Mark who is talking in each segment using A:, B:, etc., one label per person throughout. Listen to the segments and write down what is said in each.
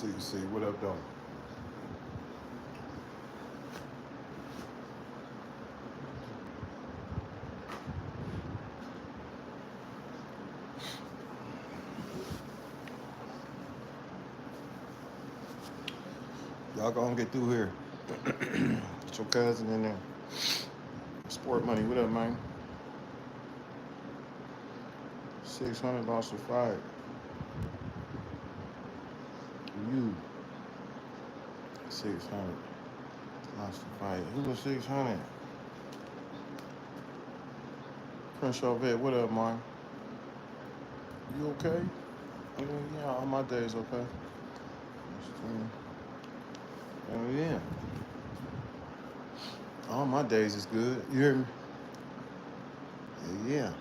A: See, what up, though? Y'all gonna get through here. Get your cousin in there. Sport money, what up, man? 600 lost to fight. You 600 lost to fight. Who was 600? Crenshaw Vet, what up, man? You okay? Yeah, all my days okay. Oh yeah. All my days is good. You hear me? Yeah.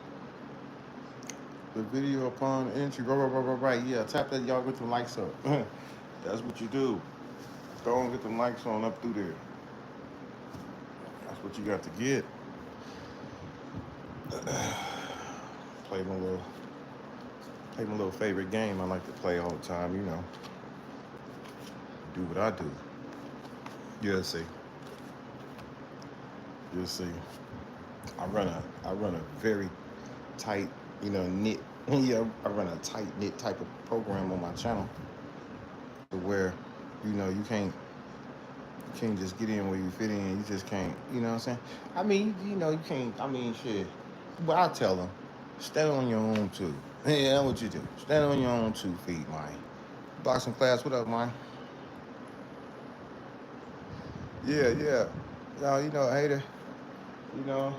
A: The video upon entry. Right. Yeah. Tap that, y'all, get the likes up. That's what you do. Go and get the likes on up through there. That's what you got to get. Play my little favorite game I like to play all the time, you know. Do what I do. You'll see. You'll see. I run a very tight, knit. Yeah, I run a tight knit type of program on my channel, to where, you can't just get in where you fit in. You just can't. You know what I'm saying? I mean, you can't. I mean, shit. But I tell them, stand on your own too. Yeah, that's what you do. Stand on your own 2 feet, man. Boxing class, what up, man? Yeah. Y'all, hater. You know,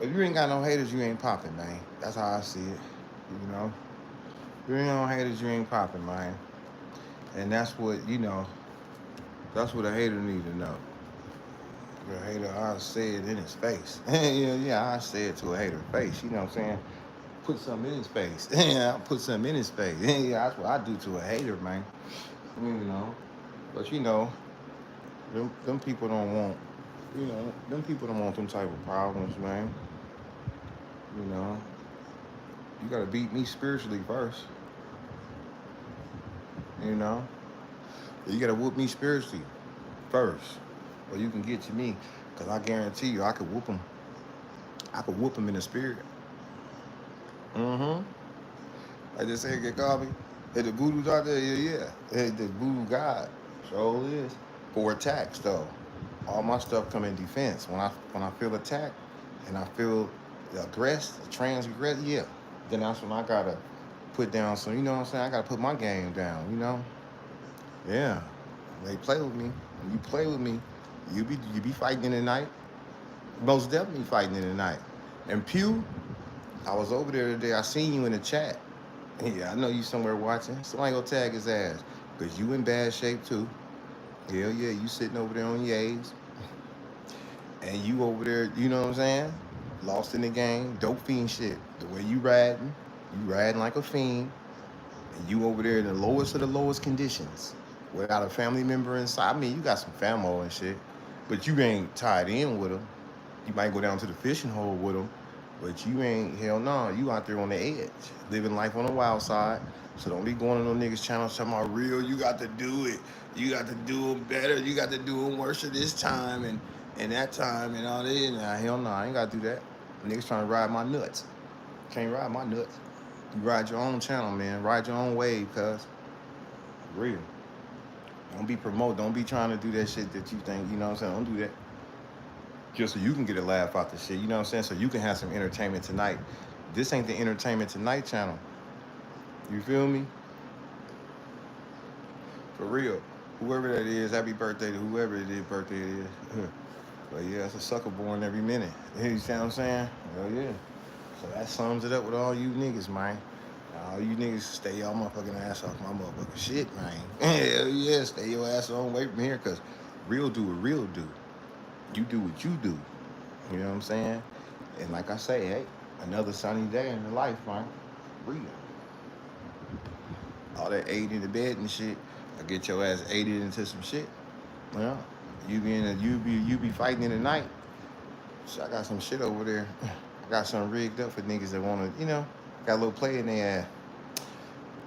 A: if you ain't got no haters, you ain't popping, man. That's how I see it. If you ain't no haters, you ain't popping, man. And that's what, that's what a hater need to know. A hater, I say it in his face. Yeah, I say it to a hater's face. You know what I'm saying? Put something in his face. Yeah, I put something in his face. Yeah, that's what I do to a hater, man. But them people don't want, them people don't want them type of problems, man. You gotta beat me spiritually first. You gotta whoop me spiritually first, or you can get to me, cause I guarantee you, I could whoop them. I could whoop them in the spirit. I just said, get called me. Hey, the voodoo's out there, yeah. Hey, the voodoo god, so is. For attacks though, all my stuff come in defense. When I feel attacked, and I feel transgress, yeah. Then that's when I gotta put down some. You know what I'm saying? I gotta put my game down. Yeah. They play with me. When you play with me, you be fighting in the night. Most definitely fighting in the night. And Pew, I was over there today. I seen you in the chat. Yeah, I know you somewhere watching. Somebody go tag his ass, cause you in bad shape too. Hell yeah, you sitting over there on your A's. And you over there, you know what I'm saying? Lost in the game, dope fiend shit. The way you riding like a fiend. And you over there in the lowest of the lowest conditions, without a family member inside. I mean, you got some famo and shit, but you ain't tied in with them. You might go down to the fishing hole with them, but you ain't, hell no, you out there on the edge, living life on the wild side. So don't be going on no niggas' channels talking about real, you got to do it. You got to do them better. You got to do them worse at this time and that time and all that. Nah, hell no, I ain't got to do that. Niggas trying to ride my nuts. Can't ride my nuts. You ride your own channel, man. Ride your own wave, cuz. Real. Don't be promote. Don't be trying to do that shit that you think, you know what I'm saying? Don't do that. Just so you can get a laugh out the shit, you know what I'm saying? So you can have some entertainment tonight. This ain't the Entertainment Tonight channel. You feel me? For real. Whoever that is, happy birthday to whoever it is, birthday it is. But yeah, it's a sucker born every minute. You see what I'm saying? Hell yeah. So that sums it up with all you niggas, man. All you niggas stay y'all motherfucking ass off my motherfucking shit, man. Hell yeah, stay your ass on away from here, cause real do what real do. You do what you do. You know what I'm saying? And like I say, hey, another sunny day in your life, man. Real. All that aid in the bed and shit, I get your ass aided into some shit. Well, you be fighting in the night. So I got some shit over there. I got something rigged up for niggas that wanna, got a little play in their ass.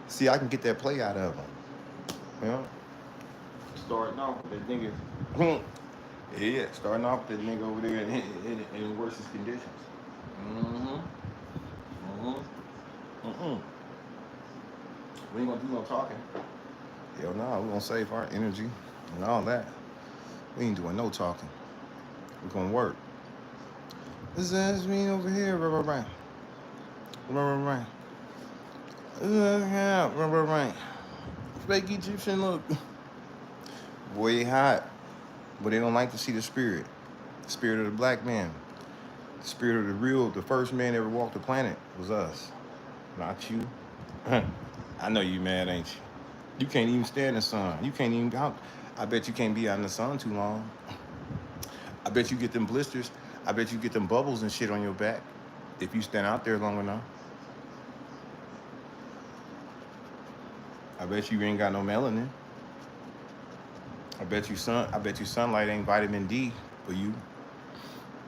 A: See, I can get that play out of them. starting off with that nigga. Yeah, starting off with that nigga over there in the worstest conditions. Mm-hmm. Mm-hmm. Mm-mm. We ain't gonna do no talking. Hell no, we gonna save our energy and all that. We ain't doing no talking. We gonna work. This ass me over here, right. Right. Right. Fake Egyptian look. Boy, they hot, but they don't like to see the spirit of the black man, the spirit of the first man that ever walked the planet was us, not you. I know you mad, ain't you? You can't even stand in the sun. You can't even out. I bet you can't be out in the sun too long. I bet you get them blisters. I bet you get them bubbles and shit on your back if you stand out there long enough. I bet you ain't got no melanin. I bet you sunlight ain't vitamin D for you.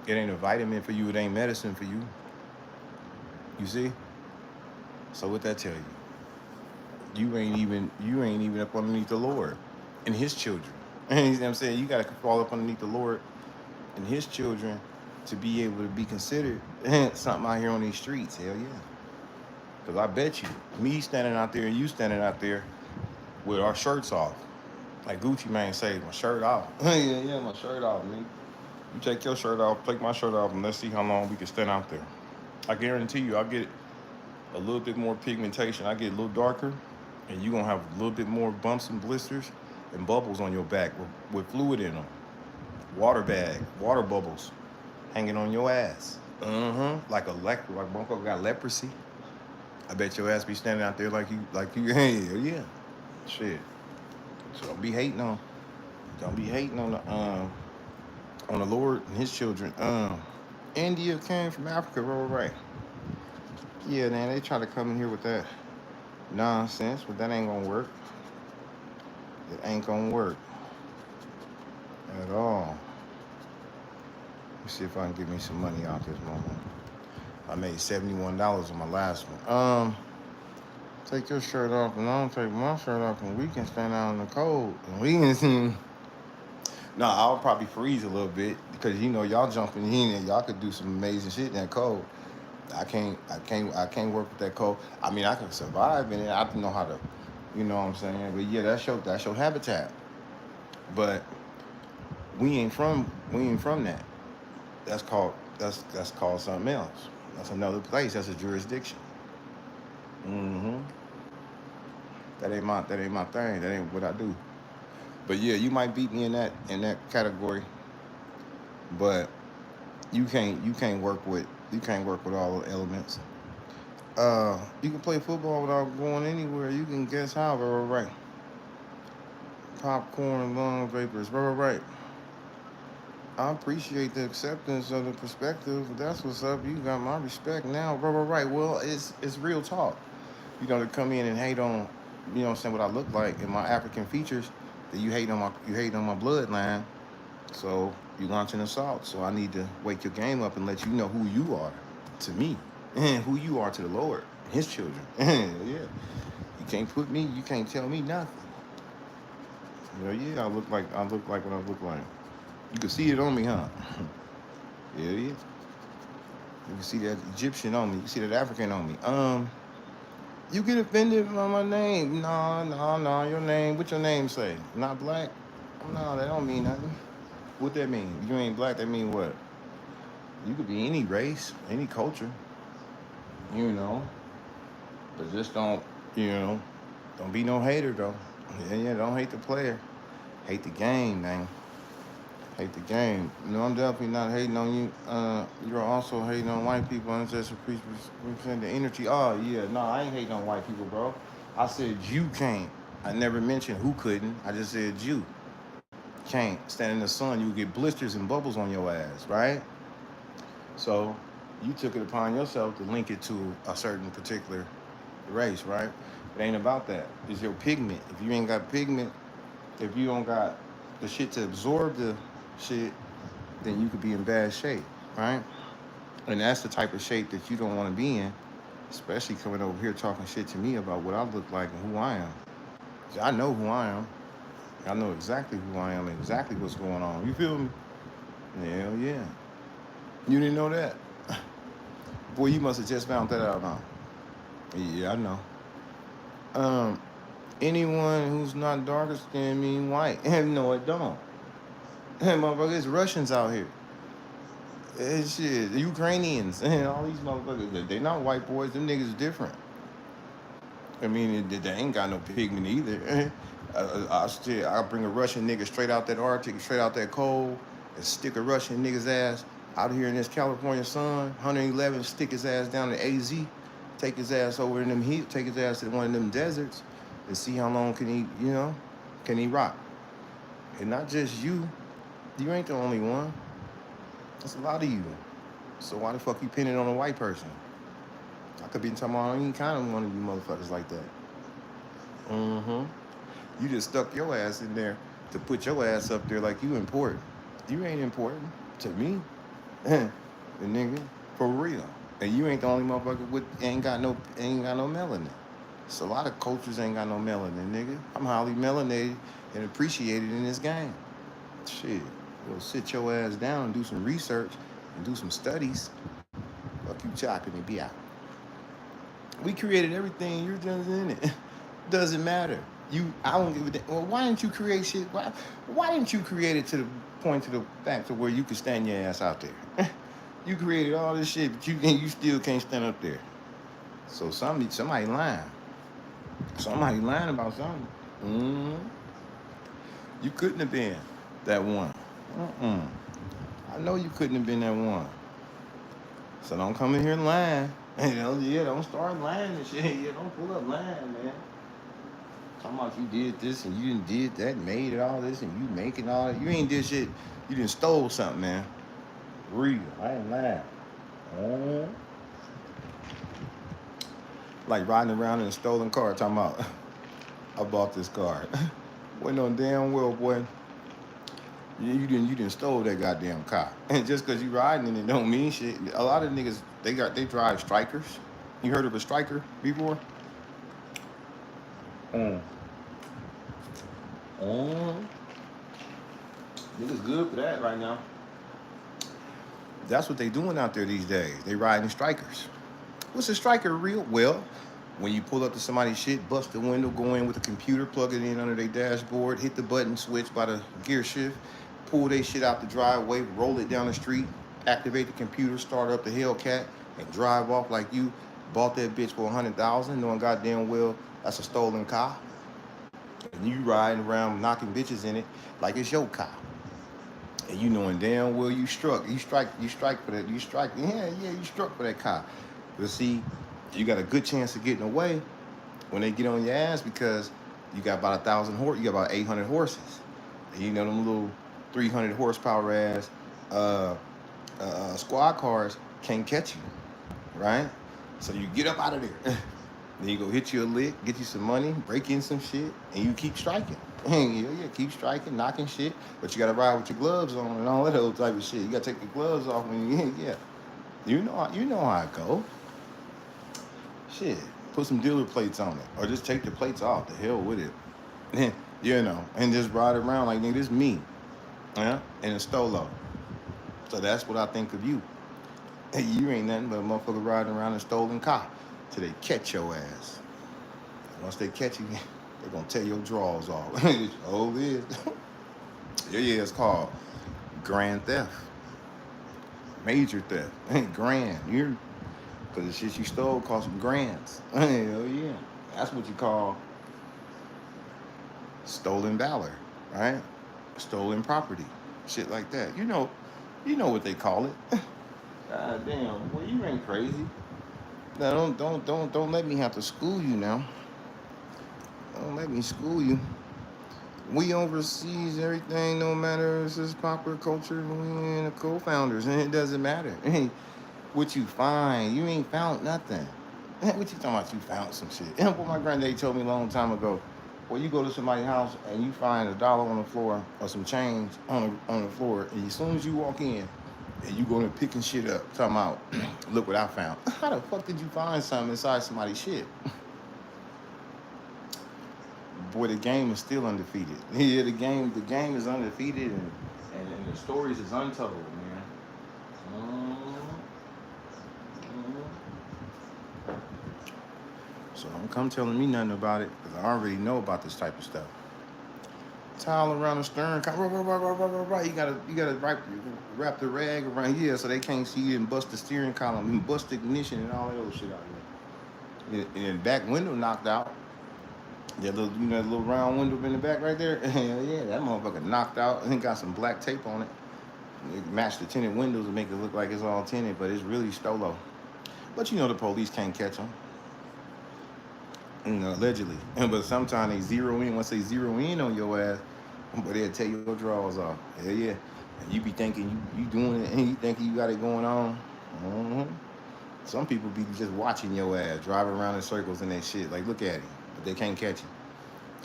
A: It ain't a vitamin for you. It ain't medicine for you. You see? So what that tell you? You ain't even up underneath the Lord and His children. You know what I'm saying? You gotta fall up underneath the Lord and His children to be able to be considered something out here on these streets. Hell yeah. Cause I bet you, me standing out there and you standing out there with our shirts off, like Gucci Mane say, my shirt off. Yeah, my shirt off, man. You take your shirt off, take my shirt off, and let's see how long we can stand out there. I guarantee you, I'll get a little bit more pigmentation. I get a little darker, and you're gonna have a little bit more bumps and blisters and bubbles on your back with fluid in them. Water bubbles hanging on your ass. Like like motherfucker got leprosy. I bet your ass be standing out there like you. Hey, yeah, shit. So don't be hating on the Lord and His children. India came from Africa, right? Yeah, man, they try to come in here with that nonsense, but that ain't gonna work. It ain't gonna work at all. Let me see if I can get me some money out this moment. I made $71 on my last one. Take your shirt off, and I don't take my shirt off, and we can stand out in the cold, and we can see. No, I'll probably freeze a little bit because y'all jumping in and y'all could do some amazing shit in that cold. I can't work with that cold. I mean, I can survive in it. I don't know how to, you know what I'm saying. But yeah, that's your habitat. But we ain't from that. That's called something else. That's another place. That's a jurisdiction. hmm That ain't my thing. That ain't what I do. But yeah, you might beat me in that category. But you can't work with all the elements. You can play football without going anywhere. You can guess how, right? Popcorn, lung vapors, right. I appreciate the acceptance of the perspective. That's what's up. You got my respect now, right. Well, it's real talk. To come in and hate on, what I'm saying, what I look like and my African features. That you hate on my bloodline. So you launch an assault. So I need to wake your game up and let you know who you are to me and who you are to the Lord, His children. Yeah, you can't tell me nothing. Yeah, I look like what I look like. You can see it on me, huh? Yeah, yeah. You can see that Egyptian on me. You can see that African on me. You get offended by my name? No, no, no. Your name? What your name say? Not black? No, that don't mean nothing. What that mean? You ain't black. That mean what? You could be any race, any culture. You know, but just you know, don't be no hater though. Yeah, yeah. Don't hate the player. Hate the game, man. Hate the game. No, I'm definitely not hating on you. You're also hating on white people and just represent the energy. Oh yeah, no, I ain't hating on white people, bro. I said you can't. I never mentioned who couldn't. I just said you can't stand in the sun. You get blisters and bubbles on your ass, right? So you took it upon yourself to link it to a certain particular race, right? It ain't about that. It's your pigment. If you ain't got pigment, if you don't got the shit to absorb the shit, then you could be in bad shape, right? And that's the type of shape that you don't want to be in, especially coming over here talking shit to me about what I look like and who I am. 'Cause I know who I am. I know exactly who I am, exactly what's going on. You feel me? Hell yeah. You didn't know that? Boy, you must have just found that out now. Yeah, I know. Um, anyone who's not darker skinned mean white. No, it don't. Hey, motherfucker, it's Russians out here. Shit, the Ukrainians, and all these motherfuckers, they not white boys. Them niggas different. I mean, they ain't got no pigment either. I bring a Russian nigga straight out that Arctic, straight out that cold, and stick a Russian nigga's ass out here in this California sun, 111, stick his ass down to AZ, take his ass over in them heat, take his ass to one of them deserts, and see how long can he, can he rock. And not just you. You ain't the only one. That's a lot of you. So why the fuck you pinning on a white person? I could be talking about any kind of one of you motherfuckers like that. Mm-hmm. You just stuck your ass in there to put your ass up there like you important. You ain't important to me. The nigga, for real. And you ain't the only motherfucker with ain't got no melanin. So a lot of cultures ain't got no melanin, nigga. I'm highly melanated and appreciated in this game. Shit. You'll sit your ass down and do some research and do some studies. Fuck you chopping and be out. We created everything. You're just in it. Doesn't matter. I don't give a damn. Well, why didn't you create shit? Why didn't you create it to the point to the fact to where you could stand your ass out there? You created all this shit, but you still can't stand up there. So somebody lying. Somebody lying about something. Mm-hmm. You couldn't have been that one. Mm-mm. I know you couldn't have been that one. So don't come in here lying. Don't start lying and shit. Yeah, don't pull up lying, man. Talking about you did this and you did that, made it all this, and you making all that. You ain't did shit. You done stole something, man. Real. I ain't lying. Oh. Like riding around in a stolen car, talking about I bought this car. Wait no damn well, boy. You didn't stole that goddamn car. And just cause you riding in it don't mean shit. A lot of niggas they drive strikers. You heard of a striker before? Mm. Mm. Niggas good for that right now. That's what they doing out there these days. They riding strikers. What's a striker real? Well, when you pull up to somebody's shit, bust the window, go in with the computer, plug it in under their dashboard, hit the button switch by the gear shift, pull their shit out the driveway, roll it down the street, activate the computer, start up the Hellcat, and drive off like you bought that bitch for $100,000, knowing goddamn well that's a stolen car. And you riding around knocking bitches in it like it's your car. And you knowing damn well you strike for that, you struck for that car. But see, you got a good chance of getting away when they get on your ass because you got about 1,000 horse, you got about 800 horses. And you know them little 300 horsepower ass squad cars can't catch you, right? So you get up out of there. Then you go hit you a lick, get you some money, break in some shit, and you keep striking. Keep striking, knocking shit. But you gotta ride with your gloves on and all that old type of shit. You gotta take your gloves off when you know how it go. Shit, put some dealer plates on it, or just take the plates off. The hell with it, and just ride around like nigga, this me, yeah, in a stolo. So that's what I think of you. Hey, you ain't nothing but a motherfucker riding around in a stolen car till they catch your ass. Once they catch you, they're gonna tear your drawers off. Oh, it is. It's called grand theft, major theft, grand. Because the shit you stole cost some grands. Hell yeah. That's what you call stolen valor, right? Stolen property, shit like that. You know what they call it. God damn, boy, you ain't crazy. Now don't let me have to school you now. Don't let me school you. We oversees everything, no matter if it's popular culture, we ain't the co-founders, and it doesn't matter. What you find, you ain't found nothing. What you talking about? You found some shit. What my granddaddy told me a long time ago. Well, you go to somebody's house and you find $1 on the floor or some change on the floor, and as soon as you walk in, and you going to picking shit up, talking about, look what I found. How the fuck did you find something inside somebody's shit? boy, the game is still undefeated. Yeah, the game is undefeated, and the stories is untold, man. So don't come telling me nothing about it, because I already know about this type of stuff. Towel around the stern, you gotta wrap the rag around here so they can't see you and bust the steering column and bust the ignition and all that other shit out here. And back window knocked out. That little, that little round window in the back right there. Yeah, that motherfucker knocked out and got some black tape on it. It matched the tinted windows and make it look like it's all tinted, but it's really stolo. But the police can't catch them. Allegedly. But sometimes they zero in. Once they zero in on your ass, but they'll take your drawers off. Yeah. And you be thinking you doing it, and you thinking you got it going on. Some people be just watching your ass, driving around in circles and that shit. Like, look at him. But they can't catch him.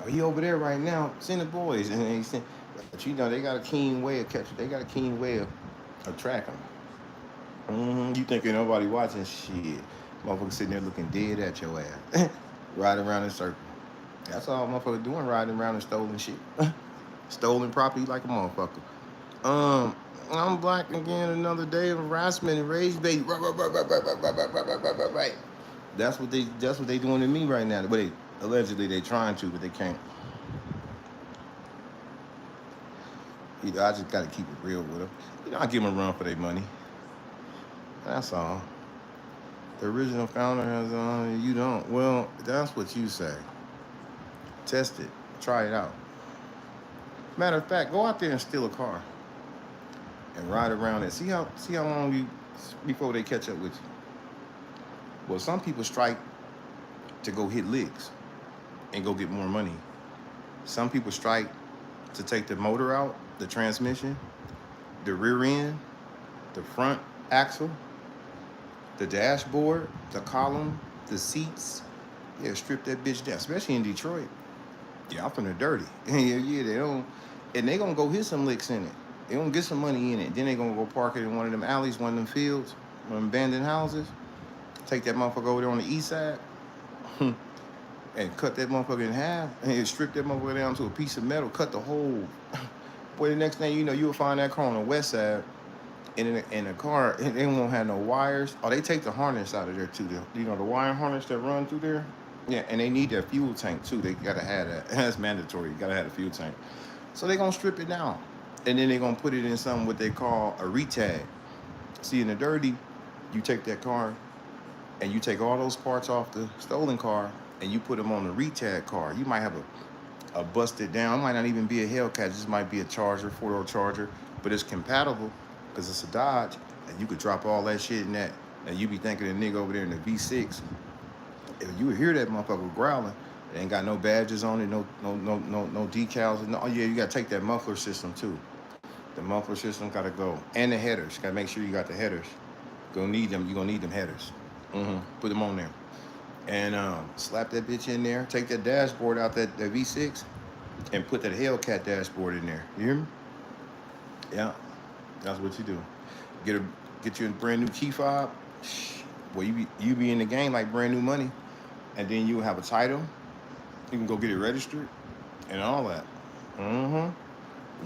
A: Oh, he over there right now. Send the boys. And they send, but they got a keen way of catching. They got a keen way of tracking. You thinking nobody watching? Shit. Motherfucker sitting there looking dead at your ass. Riding around in circles. That's all motherfucker doing, riding around in stolen shit. Stolen property like a motherfucker. I'm black again, another day of harassment and rage bait. Right. That's what they doing to me right now. But allegedly they trying to, but they can't. I just gotta keep it real with them. I give them a run for their money. That's all. The original founder has you don't. Well, that's what you say. Test it. Try it out. Matter of fact, go out there and steal a car and ride around it. See how long before they catch up with you. Well, some people strike to go hit licks and go get more money. Some people strike to take the motor out, the transmission, the rear end, the front axle, the dashboard, the column, the seats. Yeah, strip that bitch down, especially in Detroit. Yeah, I'm from the dirty. Yeah, they don't. And they gonna go hit some licks in it. They gonna get some money in it. Then they gonna go park it in one of them alleys, one of them fields, one of them abandoned houses. Take that motherfucker over there on the east side and cut that motherfucker in half and strip that motherfucker down to a piece of metal, cut the whole. Boy, the next thing you know, you'll find that car on the west side. In the car, they won't have no wires. Oh, they take the harness out of there too. The wire harness that run through there. Yeah, and they need that fuel tank too. They gotta have that. That's mandatory. You gotta have a fuel tank. So they gonna strip it down, and then they gonna put it in something what they call a retag. See, in the dirty, you take that car, and you take all those parts off the stolen car, and you put them on the retag car. You might have a busted down. It might not even be a Hellcat. It just might be a Charger, 4-door Charger, but it's compatible. Because it's a Dodge, and you could drop all that shit in that, and you be thinking the nigga over there in the V6. If you would hear that motherfucker growling, it ain't got no badges on it, no decals. No, yeah, you gotta take that muffler system too. The muffler system gotta go, and the headers. You gotta make sure you got the headers. You're gonna need them headers. Put them on there, and slap that bitch in there. Take that dashboard out that V6, and put that Hellcat dashboard in there. You hear me? Yeah. That's what you do. Get you a brand new key fob. Well, you be in the game like brand new money, and then you have a title. You can go get it registered and all that.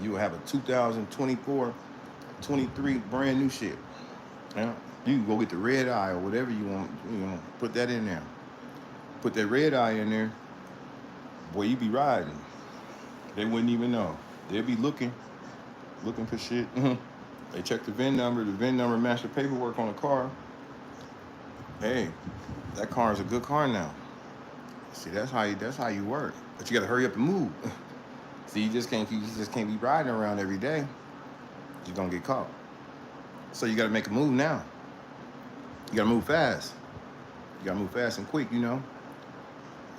A: You will have a 2024, 23 brand new shit. Yeah. You can go get the red eye or whatever you want. Put that in there. Put that red eye in there. Boy, you be riding. They wouldn't even know. They'll be looking for shit. They check the VIN number. The VIN number match the paperwork on the car. Hey, that car is a good car now. See, that's how you work. But you gotta hurry up and move. See, you just can't be riding around every day. You're gonna get caught. So you gotta make a move now. You gotta move fast. You gotta move fast and quick. You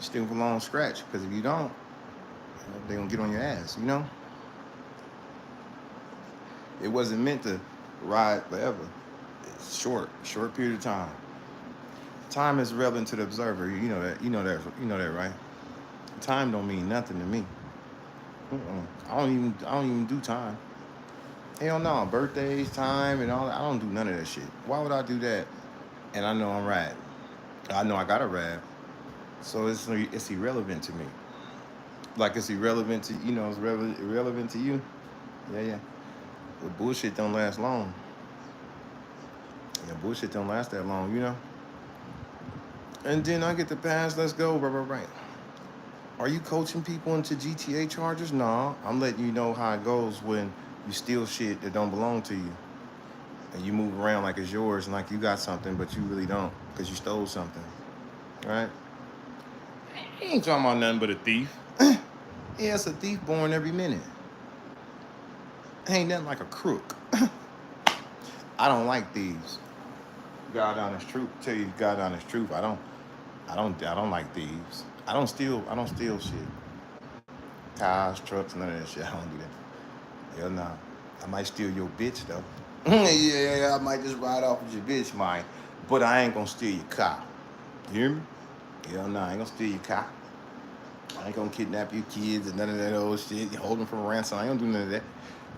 A: still for a long scratch. Because if you don't, they're gonna get on your ass. It wasn't meant to ride forever. It's short period of time. Time is relevant to the observer. You know that, right? Time don't mean nothing to me. I don't even do time. Hell no, birthdays, time, and all that. I don't do none of that shit. Why would I do that? And I know I'm riding. I know I gotta ride. So it's irrelevant to me. Like it's irrelevant to it's irrelevant to you. Yeah, yeah. But bullshit don't last long. Yeah, bullshit don't last that long. And then I get the pass. Let's go. Right. Are you coaching people into GTA chargers? No, I'm letting you know how it goes when you steal shit that don't belong to you, and you move around like it's yours and like you got something, but you really don't because you stole something, right? He ain't talking about nothing but a thief. Yeah, it's a thief born every minute. Ain't nothing like a crook. I don't like thieves. God honest truth. Tell you God honest truth. I don't like thieves. I don't steal shit. Cars, trucks, none of that shit. I don't do that. Hell no. I might steal your bitch though. Yeah, I might just ride off with your bitch, mine. But I ain't gonna steal your car. You hear me? Hell no, I ain't gonna steal your car. I ain't gonna kidnap your kids and none of that old shit. Hold them for ransom. I ain't gonna do none of that.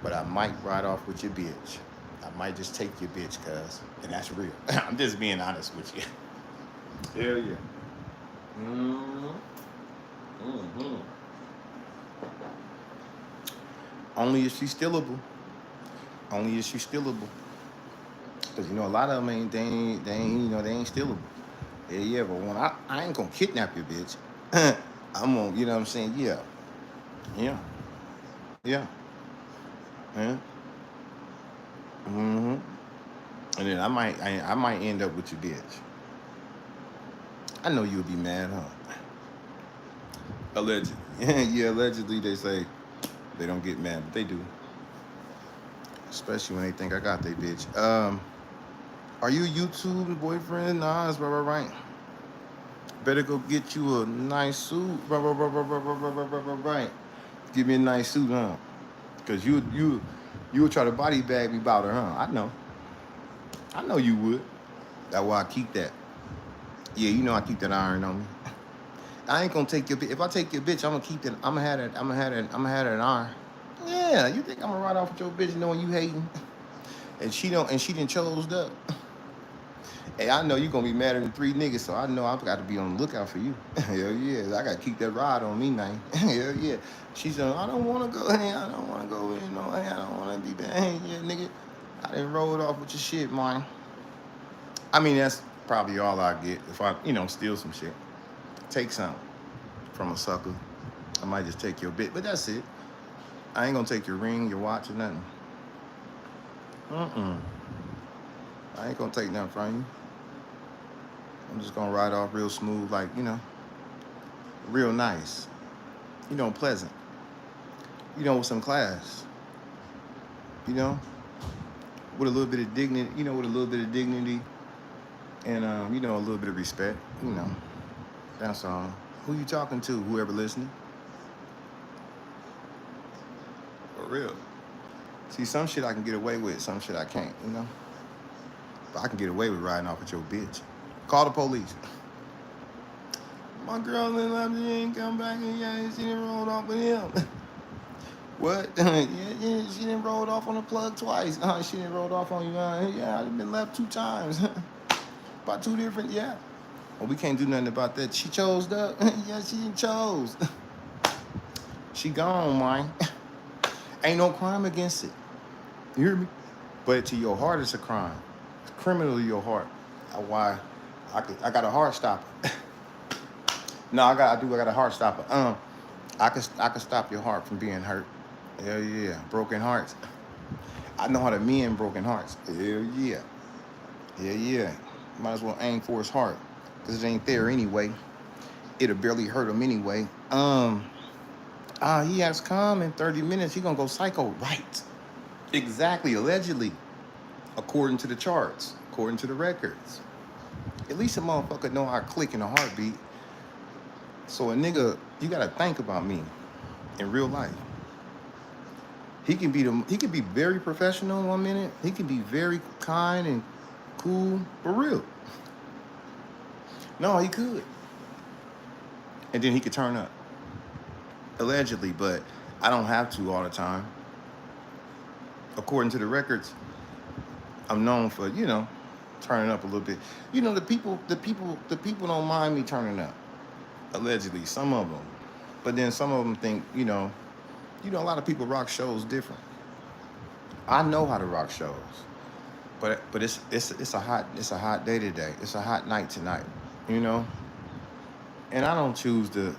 A: But I might ride off with your bitch. I might just take your bitch, cuz. And that's real. I'm just being honest with you. Hell yeah. Mm-hmm. Mm-hmm. Only if she's stealable. Only if she's stealable. Because, a lot of them they ain't stealable. Yeah, yeah, but when I ain't gonna kidnap your bitch. I'm gonna, you know what I'm saying? Yeah. Yeah. Yeah. Yeah. Mm-hmm. And then I might end up with your bitch. I know you'll be mad, huh? Allegedly. Yeah, allegedly they say they don't get mad, but they do. Especially when they think I got they bitch. Are you YouTube boyfriend? Nah, it's right. Better go get you a nice suit. Right. Give me a nice suit, huh? Cause you would try to body bag me about her, huh? I know you would. That's why I keep that. Yeah, I keep that iron on me. I ain't gonna take your bitch. If I take your bitch, I'm gonna keep that. I'm gonna have that. An iron. Yeah, you think I'm gonna ride off with your bitch knowing you hating, and she don't, and she done chose up. Hey, I know you gonna be madder than three niggas, so I know I've got to be on the lookout for you. Hell yeah, I gotta keep that ride on me, man. Hell yeah. She said, I don't wanna go, hey, I don't wanna go in, no, hey, I don't wanna be bad. Hey, yeah, nigga, I done rolled off with your shit, man. I mean, that's probably all I get if I, steal some shit. Take something from a sucker. I might just take your bit, but that's it. I ain't gonna take your ring, your watch, or nothing. Mm-mm. I ain't gonna take nothing from you. I'm just gonna ride off real smooth, like, real nice. Pleasant. With some class. You know, with a little bit of dignity. With a little bit of dignity, and a little bit of respect. That's all. Who you talking to? Whoever listening. For real. See, some shit I can get away with, some shit I can't. But I can get away with riding off with your bitch. Call the police. My girl left, she ain't come back, and yeah, she done rolled off with him. What? Yeah, she done rolled off on the plug twice. She done rolled off on you. Yeah, I've been left 2 times. By 2 different, yeah. Well, we can't do nothing about that. She chose up. Yeah, she chose. She gone, man. Ain't no crime against it. You hear me? But to your heart, it's a crime. It's criminal to your heart. Why? I got a heart stopper. No, I got a heart stopper. I can stop your heart from being hurt. Hell yeah. Broken hearts. I know how to mend broken hearts. Hell yeah. Hell yeah. Might as well aim for his heart. Because it ain't there anyway. It'll barely hurt him anyway. He has come in 30 minutes. He gonna go psycho. Right. Exactly. Allegedly. According to the charts. According to the records. At least a motherfucker know how to click in a heartbeat. So a nigga, you gotta think about me in real life. He can be very professional 1 minute. He can be very kind and cool, for real. No, he could. And then he could turn up. Allegedly, but I don't have to all the time. According to the records, I'm known for, turning up a little bit. The people don't mind me turning up. Allegedly, some of them. But then some of them think, a lot of people rock shows different. I know how to rock shows, but it's a hot day today. It's a hot night tonight, you know. And I don't choose to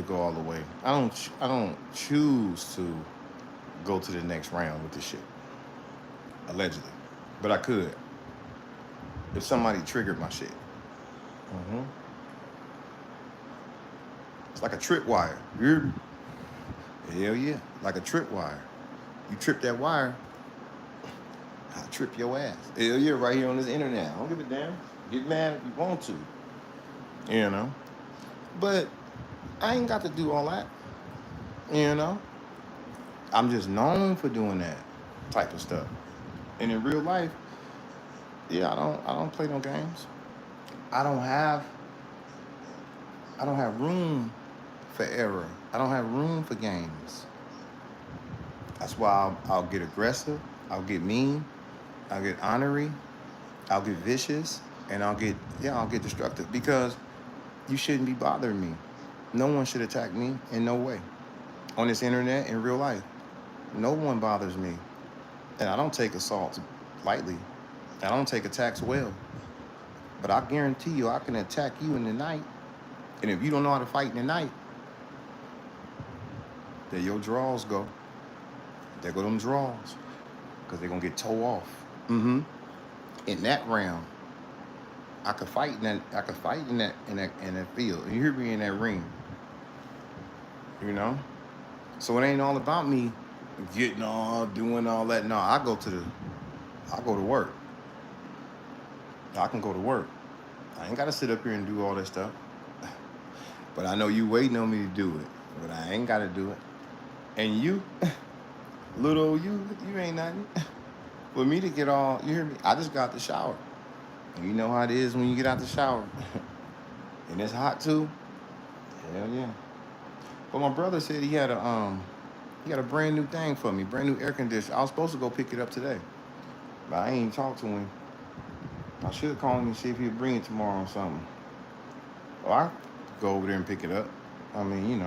A: go all the way. I don't choose to go to the next round with this shit, allegedly. But I could if somebody triggered my shit. hmm It's like a tripwire. You hear me? Hell yeah, like a tripwire. You trip that wire, I'll trip your ass. Hell yeah, right here on this internet. I don't give a damn. Get mad if you want to, you know. But I ain't got to do all that, you know. I'm just known for doing that type of stuff. And in real life, yeah, I don't play no games. I don't have I don't have room for error. I don't have room for games. That's why I'll get aggressive, I'll get mean, I'll get ornery, I'll get vicious, and I'll get destructive because you shouldn't be bothering me. No one should attack me in no way. On this internet, in real life, no one bothers me. And I don't take assaults lightly. I don't take attacks well. But I guarantee you, I can attack you in the night. And if you don't know how to fight in the night, there your draws go. There go them draws. Because they're going to get toe off. In that round, I could fight in that. I could fight in that field. And you hear me in that ring, you know. So it ain't all about me getting all doing all that. No, I go to work. I can go to work. I ain't gotta sit up here and do all that stuff. But I know you waiting on me to do it. But I ain't gotta do it. And you, little old you ain't nothing. For me to get all, you hear me? I just got the shower. And you know how it is when you get out the shower. And it's hot too. Hell yeah. But my brother said he had a brand new thing for me, brand new air conditioner. I was supposed to go pick it up today. But I ain't talked to him. I should call him and see if he'll bring it tomorrow or something. Or I go over there and pick it up. I mean,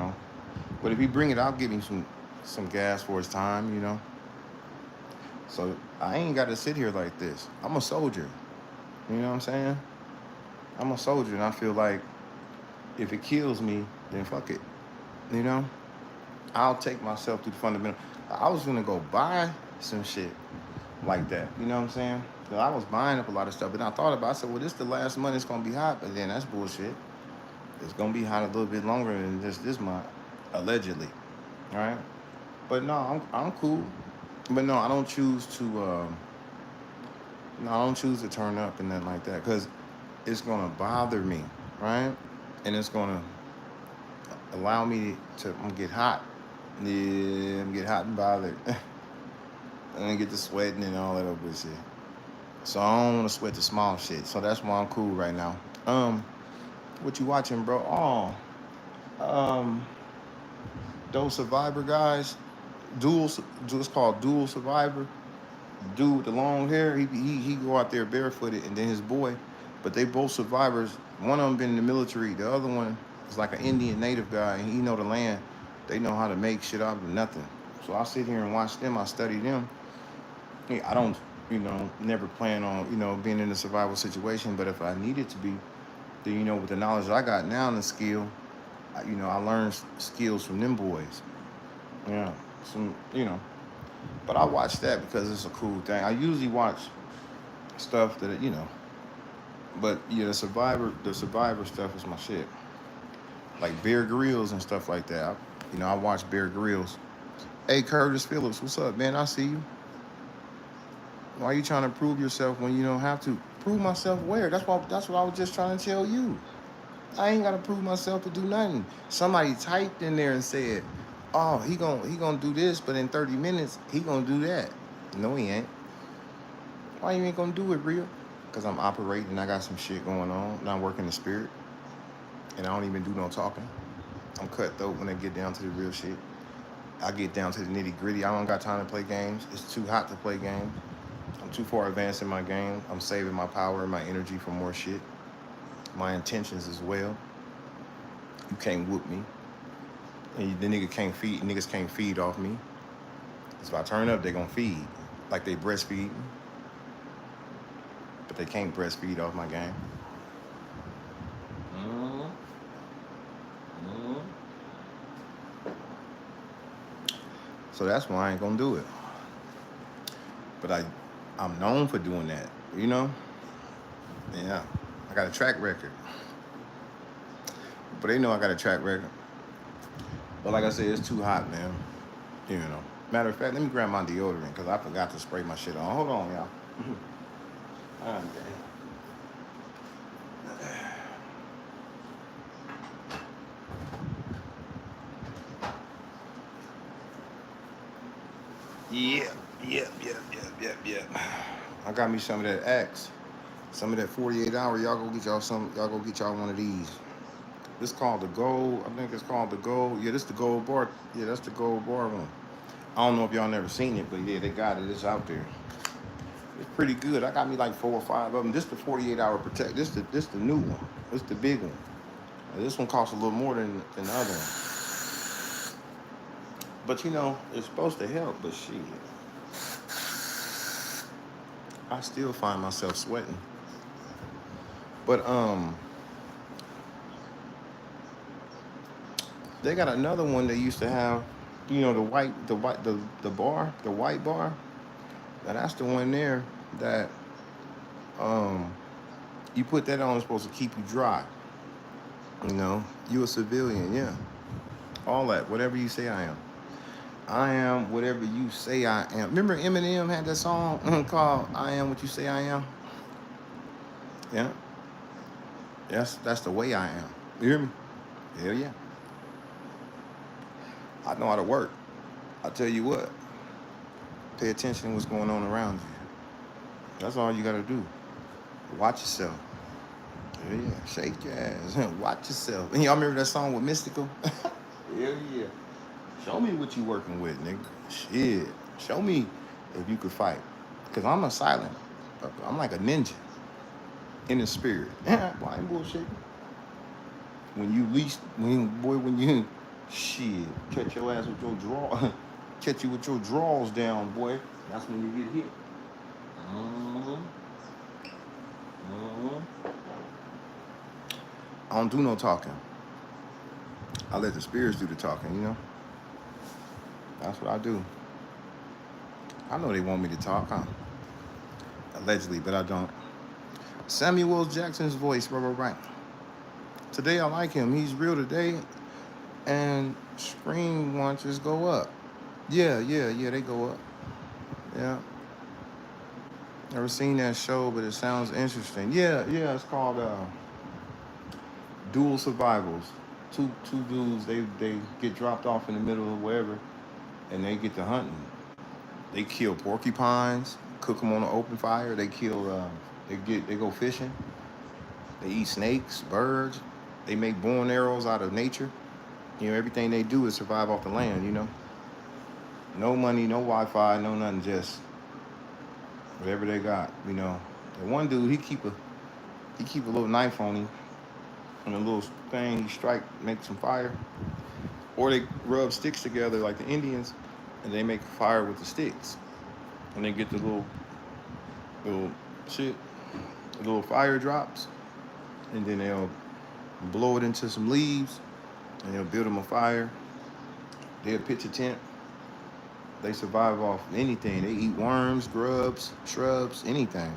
A: But if he bring it, I'll give him some gas for his time, So I ain't got to sit here like this. I'm a soldier. You know what I'm saying? I'm a soldier, and I feel like if it kills me, then fuck it. You know? I'll take myself to the fundamental. I was gonna go buy some shit like that. You know what I'm saying? 'Cause I was buying up a lot of stuff, and I thought about. I said, "Well, this the last month. It's gonna be hot." But then that's bullshit. It's gonna be hot a little bit longer than this month, allegedly. All right. But no, I'm cool. But no, I don't choose to. No, I don't choose to turn up and nothing like that because it's gonna bother me, right? And it's gonna allow me to get hot. Yeah, I'm get hot and bothered. And then get to sweating and all that other shit. So I don't want to sweat the small shit. So that's why I'm cool right now. What you watching, bro? Oh, those Survivor guys, it's called Dual Survivor. Dude with the long hair, he go out there barefooted, and then his boy, but they both survivors. One of them been in the military. The other one is like an Indian native guy, and he know the land. They know how to make shit out of nothing. So I sit here and watch them. I study them. Yeah, I don't, never plan on, being in a survival situation. But if I needed to be, then, with the knowledge I got now and the skill, I learned skills from them boys. Yeah, But I watch that because it's a cool thing. I usually watch stuff that, but yeah, the survivor stuff is my shit. Like Bear Grylls and stuff like that. I watch Bear Grylls. Hey, Curtis Phillips, what's up, man? I see you. Why are you trying to prove yourself when you don't have to? Prove myself where? That's what I was just trying to tell you. I ain't gotta prove myself to do nothing. Somebody typed in there and said, "Oh, he gonna do this, but in 30 minutes he gonna do that." No, he ain't. Why you ain't gonna do it, real? Because I'm operating. I got some shit going on. And I work in the spirit, and I don't even do no talking. I'm cutthroat when I get down to the real shit. I get down to the nitty gritty. I don't got time to play games. It's too hot to play games. I'm too far advanced in my game. I'm saving my power and my energy for more shit. My intentions as well. You can't whoop me. And the niggas can't feed off me. So if I turn up, they gonna feed. Like they breastfeed, but they can't breastfeed off my game. Mm-hmm. Mm-hmm. So that's why I ain't gonna do it. But I'm known for doing that, you know? Yeah. I got a track record. But they know I got a track record. But like I said, it's too hot, man. You know. Matter of fact, let me grab my deodorant because I forgot to spray my shit on. Hold on, y'all. Okay. Yep. I got me some of that Axe. Some of that 48 hour. Y'all go get y'all some. Y'all go get y'all one of these. This called the gold. I think it's called the gold. Yeah, this the gold bar. Yeah, that's the gold bar one. I don't know if y'all never seen it, but yeah, they got it. It's out there. It's pretty good. I got me like 4 or 5 of them. This the 48 hour protect. This the new one. This the big one. This one costs a little more than the other one. But you know, it's supposed to help. But shit, I still find myself sweating. But they got another one they used to have. You know, the bar, the white bar. Now that's the one there that um you put that on. It's supposed to keep you dry. You know, you a civilian, yeah. All that, whatever you say I am. I am whatever you say I am. Remember Eminem had that song called "I Am What You Say I Am." Yeah, that's the way I am. You hear me? Hell yeah. I know how to work. I tell you what. Pay attention to what's going on around you. That's all you gotta do. Watch yourself. Yeah, shake your ass. Watch yourself. And y'all remember that song with Mystical? Hell yeah. Show me what you working with, nigga. Shit. Show me if you could fight. Cause I'm a silent. I'm like a ninja in the spirit. Well, I ain't bullshit. When you shit, catch your ass with your draw, catch you with your drawers down, boy. That's when you get hit. Mm-hmm. Mm-hmm. I don't do no talking. I let the spirits do the talking, you know? That's what I do. I know they want me to talk, huh? Allegedly, but I don't. Samuel Jackson's voice, right. Today I like him. He's real today. And screen watches go up. Yeah, they go up. Yeah. Never seen that show, but it sounds interesting. Yeah, it's called Dual Survivals. Two dudes, they get dropped off in the middle of wherever, and they get to hunting. They kill porcupines, cook them on an open fire. They kill, they go fishing. They eat snakes, birds. They make bow and arrows out of nature. You know, everything they do is survive off the land. You know, no money, no Wi-Fi, no nothing, just whatever they got. You know, and one dude he keep a little knife on him and a little thing. He strike, make some fire, or they rub sticks together like the Indians, and they make fire with the sticks, and they get the little shit, the little fire drops, and then they'll blow it into some leaves, and they'll build them a fire. They'll pitch a tent. They survive off anything. They eat worms, grubs, shrubs, anything.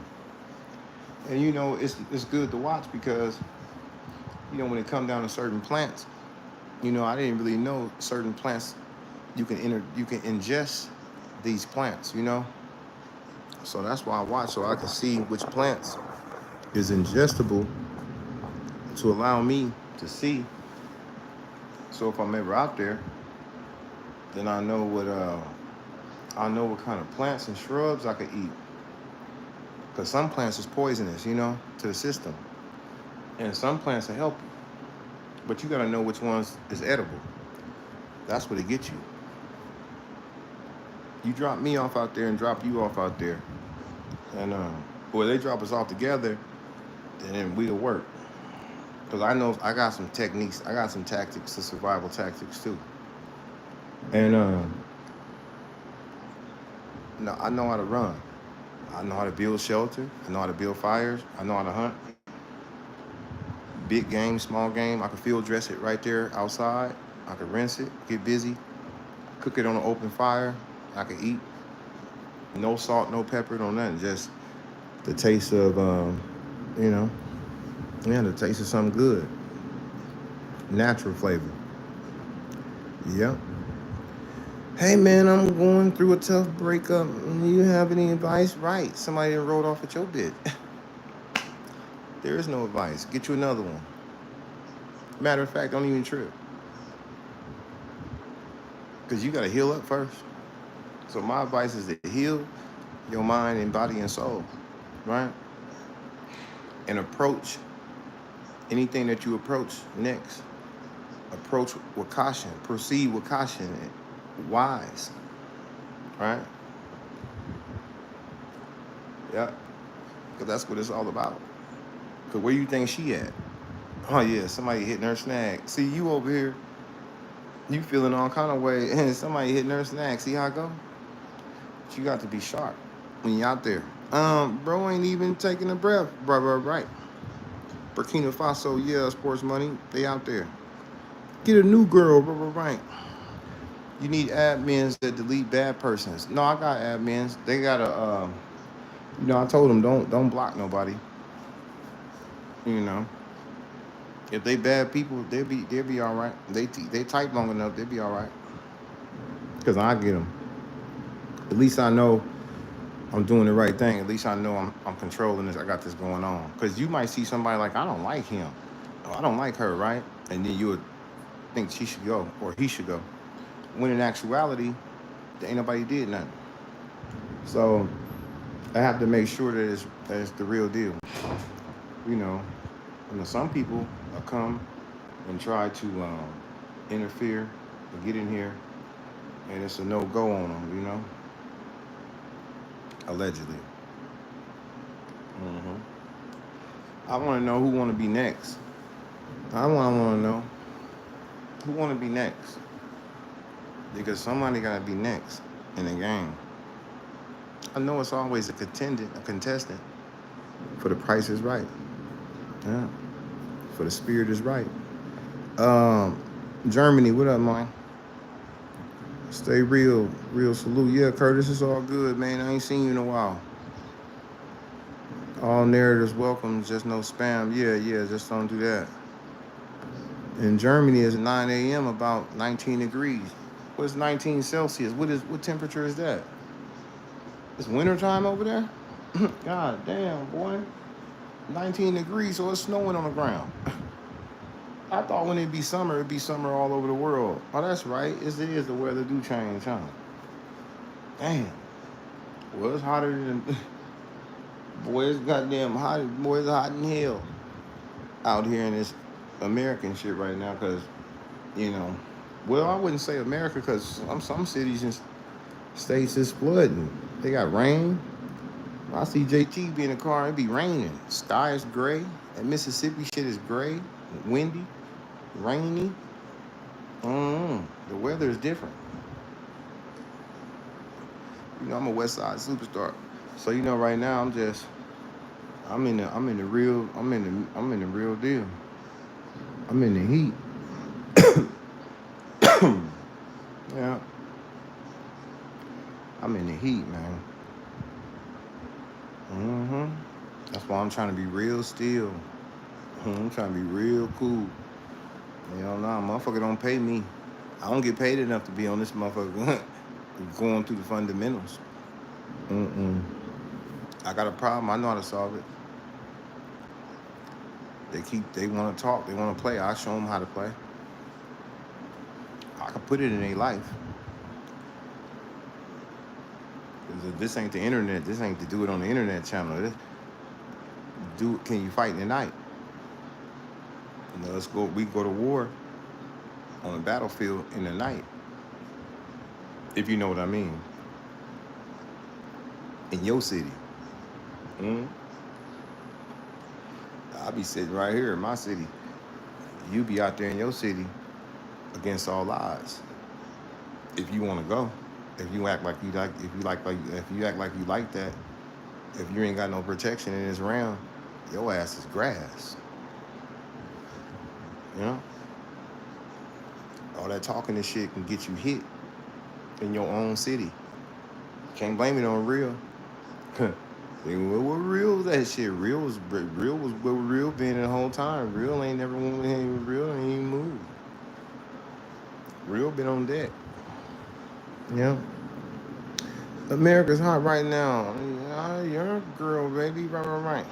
A: And you know, it's good to watch because, you know, when it comes down to certain plants, you know, I didn't really know certain plants you can ingest these plants, you know. So that's why I watch, so I can see which plants is ingestible to allow me to see. So if I'm ever out there, then I know what kind of plants and shrubs I could eat. Because some plants is poisonous, you know, to the system. And some plants will help you. But you gotta know which ones is edible. That's what it gets you. You drop me off out there and drop you off out there. And they drop us off together, then we'll work. Because I know I got some techniques, I got some tactics, some survival tactics too. And no, I know how to run. I know how to build shelter. I know how to build fires. I know how to hunt. Big game, small game. I can field dress it right there outside. I could rinse it, get busy, cook it on an open fire. I could eat. No salt, no pepper, no nothing. Just the taste of, you know, yeah, the taste of something good. Natural flavor. Yep. Hey man, I'm going through a tough breakup. Do you have any advice? Right. Somebody done rolled off at your bit. There is no advice. Get you another one. Matter of fact, don't even trip. Because you got to heal up first. So my advice is to heal your mind and body and soul, right? And approach anything that you approach next. Approach with caution. Proceed with caution. Wise, right? Yeah. Because that's what it's all about. Because where you think she at? Oh yeah, somebody hitting her snag. See, you over here, you feeling all kind of way, and somebody hitting her snag. See how I go? But you got to be sharp when you out there. Bro ain't even taking a breath, bro. Right. Burkina Faso, yeah, sports money. They out there. Get a new girl, bro. Right. You need admins that delete bad persons. No, I got admins. They got a, I told them don't block nobody. You know, if they bad people, they'll be all right. They type long enough, they'll be all right. Cause I get them. At least I know I'm doing the right thing. At least I know I'm controlling this. I got this going on. Cause you might see somebody like I don't like him, or I don't like her, right? And then you would think she should go or he should go. When in actuality, there ain't nobody did nothing. So I have to make sure that it's the real deal. You know, some people come and try to interfere and get in here, and it's a no go on them. Allegedly. hmm I want to know who want to be next. I want to know who want to be next because somebody got to be next in the game. I know it's always a contestant. For the price is right. Yeah. For the spirit is right. Um, Germany, what up, man? Stay real salute. Yeah, Curtis, it's all good, man. I ain't seen you in a while. All narratives welcome, just no spam. Yeah, just don't do that. In Germany, it's 9 a.m. about 19 degrees. What's 19 Celsius? What temperature is that? It's winter time over there? God damn, boy. 19 degrees, so it's snowing on the ground. I thought when it'd be summer all over the world. Oh, that's right. It is the weather do change, huh? Damn. Well, it's hotter than boy, it's goddamn hot. Boy, it's hot in hell out here in this American shit right now. Cause you know, well, I wouldn't say America, cause some cities and states is flooding. They got rain. I see JT be in the car. It be raining. Sky is gray. And Mississippi shit is gray, windy, rainy. The weather is different. I'm a West Side superstar. So right now I'm in the real deal. I'm in the heat. Yeah, I'm in the heat, man. hmm That's why I'm trying to be real still. I'm trying to be real cool. Nah, motherfucker don't pay me. I don't get paid enough to be on this motherfucker going through the fundamentals. Mm-mm. I got a problem. I know how to solve it. They want to talk. They want to play. I show them how to play. I can put it in their life. 'Cause if this ain't the internet, this ain't to do it on the internet channel. Can you fight in the night? Let's go. We go to war on the battlefield in the night. If you know what I mean. In your city. Mm-hmm. I'll be sitting right here in my city. You be out there in your city against all odds. If you want to go, if you act like you like, if you act like you like that, if you ain't got no protection in this round, your ass is grass. You know, all that talking and shit can get you hit in your own city. Can't blame it on real. What real was that shit? Real was where real been the whole time. Real ain't never went with him. Real ain't even moved. Real been on deck. Yeah. America's hot right now. Yeah, you're a girl, baby. Right.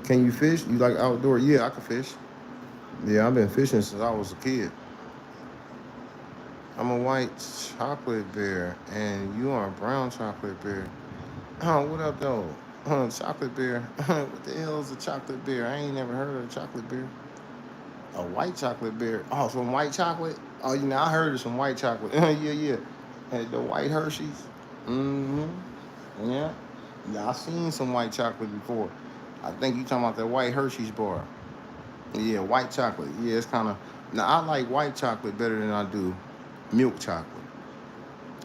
A: Can you fish? You like outdoor? Yeah, I can fish. Yeah, I've been fishing since I was a kid. I'm a white chocolate bear, and you are a brown chocolate bear. Oh, what up, though? Chocolate bear. What the hell is a chocolate bear? I ain't never heard of a chocolate bear. A white chocolate bear. Oh, some white chocolate? Oh, you know, I heard of some white chocolate. Yeah. And the white Hershey's. Mm-hmm. Yeah. Yeah, I seen some white chocolate before. I think you talking about that white Hershey's bar. Yeah, white chocolate. Yeah, it's kind of. Now, I like white chocolate better than I do milk chocolate.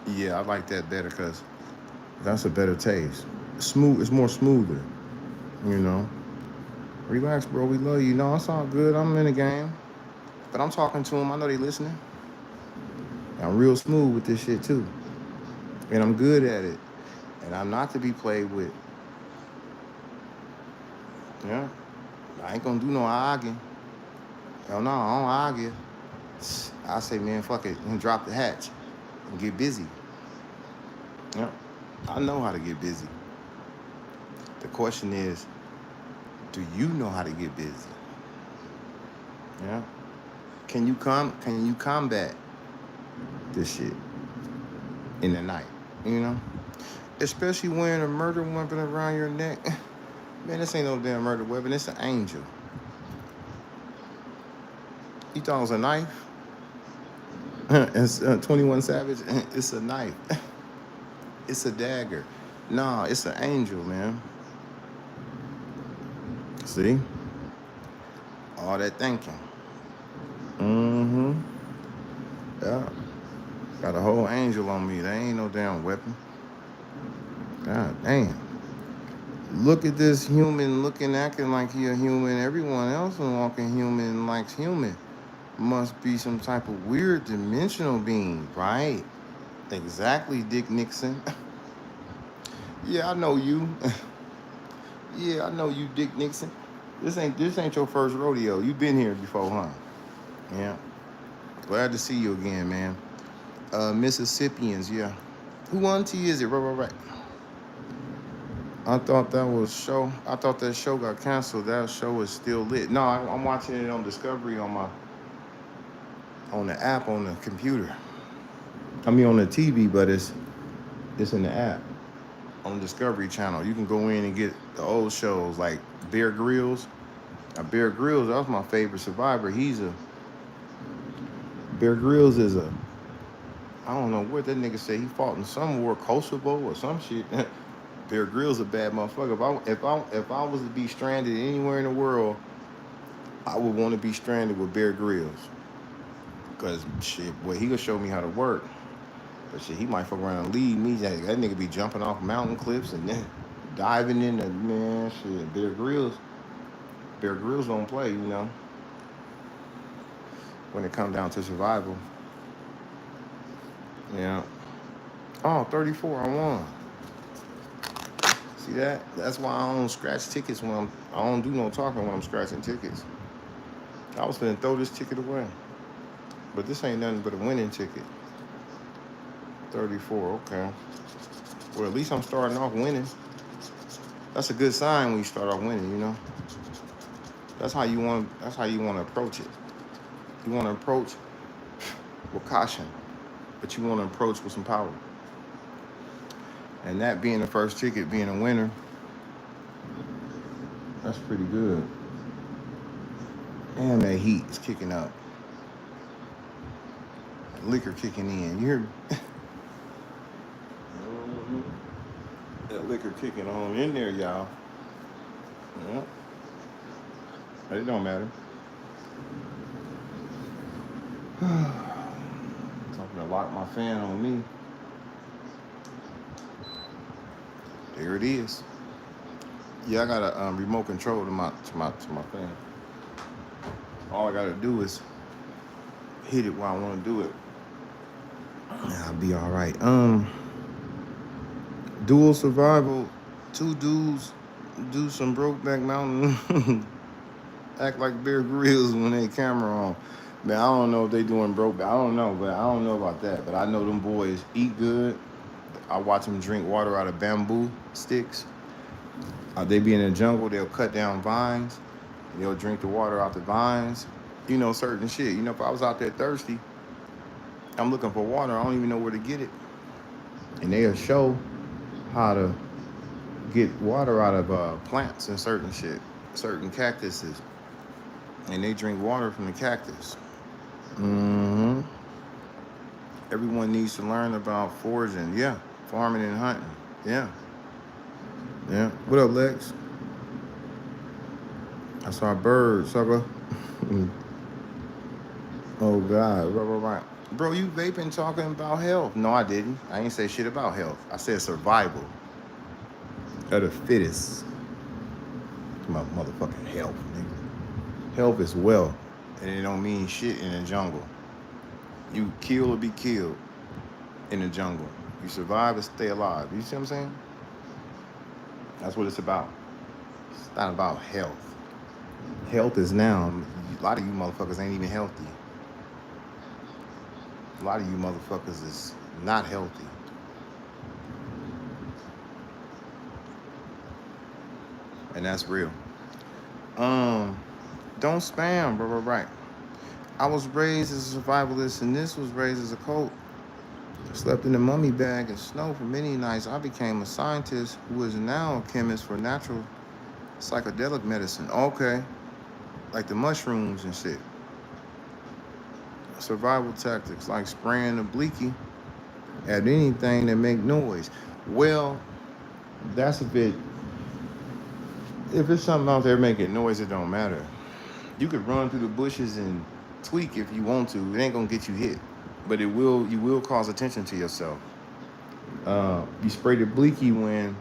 A: Yeah, I like that better because that's a better taste. Smooth. It's more smoother. You know. Relax, bro. We love you. No, it's all good. I'm in the game. But I'm talking to them. I know they listening. I'm real smooth with this shit too. And I'm good at it. And I'm not to be played with. Yeah. I ain't gonna do no arguing. Hell no, I don't argue. I say, man, fuck it, and drop the hatch and get busy. Yeah. I know how to get busy. The question is, do you know how to get busy? Yeah. Can you combat this shit in the night? You know? Especially wearing a murder weapon around your neck. Man, this ain't no damn murder weapon. It's an angel. You thought it was a knife? It's 21 Savage. It's a knife. It's a dagger. Nah, it's an angel, man. See? All that thinking. Mm-hmm. Yeah. Got a whole angel on me. That ain't no damn weapon. God damn. Look at this human looking, acting like he a human. Everyone else walking human likes human. Must be some type of weird dimensional being, right? Exactly, Dick Nixon. Yeah, I know you. Yeah, I know you, Dick Nixon. This ain't your first rodeo. You've been here before, huh? Yeah. Glad to see you again, man. Mississippians, yeah. Who auntie is it? Right. I thought that was show. I thought that show got canceled. That show is still lit. No, I'm watching it on Discovery on the app on the computer. I mean on the TV, but it's in the app on Discovery Channel. You can go in and get the old shows like Bear Grylls. Bear Grylls, that was my favorite survivor. Bear Grylls is I don't know what that nigga said. He fought in some war, Kosovo or some shit. Bear Grylls a bad motherfucker. If I was to be stranded anywhere in the world, I would want to be stranded with Bear Grylls. Cause shit, boy, he could show me how to work. But shit, he might fuck around and leave me. That nigga be jumping off mountain cliffs and then diving in the man shit. Bear Grylls don't play, you know. When it comes down to survival. Yeah. Oh, 34, I won. See that? That's why I don't scratch tickets I don't do no talking when I'm scratching tickets. I was finna throw this ticket away. But this ain't nothing but a winning ticket. 34, okay. Well, at least I'm starting off winning. That's a good sign when you start off winning, you know? That's how you want to approach it. You want to approach with caution, but you want to approach with some power. And that being the first ticket, being a winner, that's pretty good. And that heat is kicking up. Liquor kicking in. You hear me? That liquor kicking on in there, y'all. Yeah. But it don't matter. Talking to lock my fan on me. There it is. Yeah, I got a remote control to my fan. All I gotta do is hit it while I want to do it. Yeah, I'll be all right. Dual survival. Two dudes do some Brokeback Mountain. Act like Bear Grylls when they camera on. Man, I don't know if they doing Brokeback. I don't know, but I don't know about that. But I know them boys eat good. I watch them drink water out of bamboo sticks. They be in the jungle. They'll cut down vines. They'll drink the water out the vines. You know, certain shit. You know, if I was out there thirsty, I'm looking for water. I don't even know where to get it. And they'll show how to get water out of plants and certain shit, certain cactuses. And they drink water from the cactus. Mm-hmm. Everyone needs to learn about foraging. Yeah. Farming and hunting. Yeah. Yeah. What up, Lex? I saw a bird, sucker. Oh, God. Right. Bro, you vaping talking about health. No, I didn't. I ain't say shit about health. I said survival of the fittest. My motherfucking health, nigga. Health is wealth, and it don't mean shit in the jungle. You kill or be killed in the jungle. You survive or stay alive. You see what I'm saying? That's what it's about. It's not about health. Health is now. A lot of you motherfuckers ain't even healthy. A lot of you motherfuckers is not healthy. And that's real. Don't spam, bro. Right. I was raised as a survivalist, and this was raised as a cult. Slept in a mummy bag in snow for many nights. I became a scientist who is now a chemist for natural psychedelic medicine. Okay. Like the mushrooms and shit. Survival tactics like spraying a bleaky at anything that make noise. Well, that's a bit. If it's something out there making noise, it don't matter. You could run through the bushes and tweak if you want to. It ain't gonna get you hit, but you will cause attention to yourself. You spray the bleaky when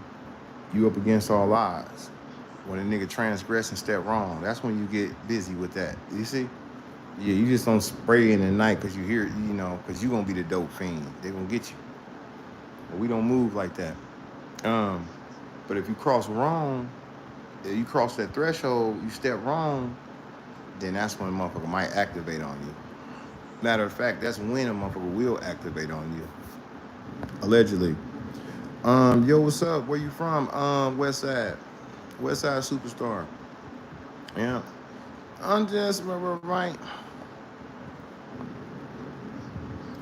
A: you up against all odds. When a nigga transgress and step wrong, that's when you get busy with that. You see? Yeah, you just don't spray in the night because you hear, because you gonna be the dope fiend. They gonna get you. But we don't move like that. But if you cross wrong, if you cross that threshold, you step wrong, then that's when a motherfucker might activate on you. Matter of fact, that's when a motherfucker will activate on you. Allegedly. Yo, what's up? Where you from? West Side. West Side Superstar. Yeah. I'm just right.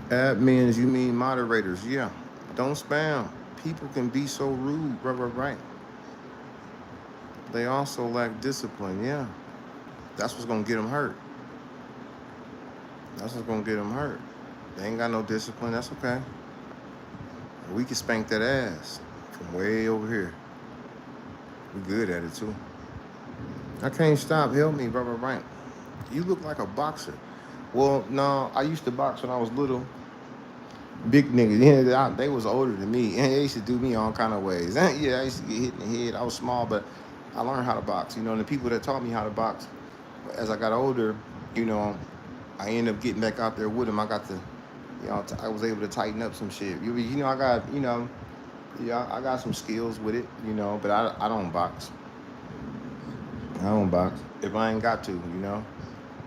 A: Admins, you mean moderators? Yeah. Don't spam. People can be so rude. Right. They also lack discipline. Yeah. That's what's gonna get them hurt. That's what's gonna get them hurt. They ain't got no discipline. That's okay. We can spank that ass from way over here. We good at it too. I can't stop. Help me, right. You look like a boxer. Well, no, I used to box when I was little. Big niggas, yeah, they was older than me, and they used to do me all kind of ways. Yeah, I used to get hit in the head. I was small, but I learned how to box. And the people that taught me how to box, as I got older, I ended up getting back out there with them. I got to, I was able to tighten up some shit. I got, I got some skills with it, but I don't box. I don't box if I ain't got to,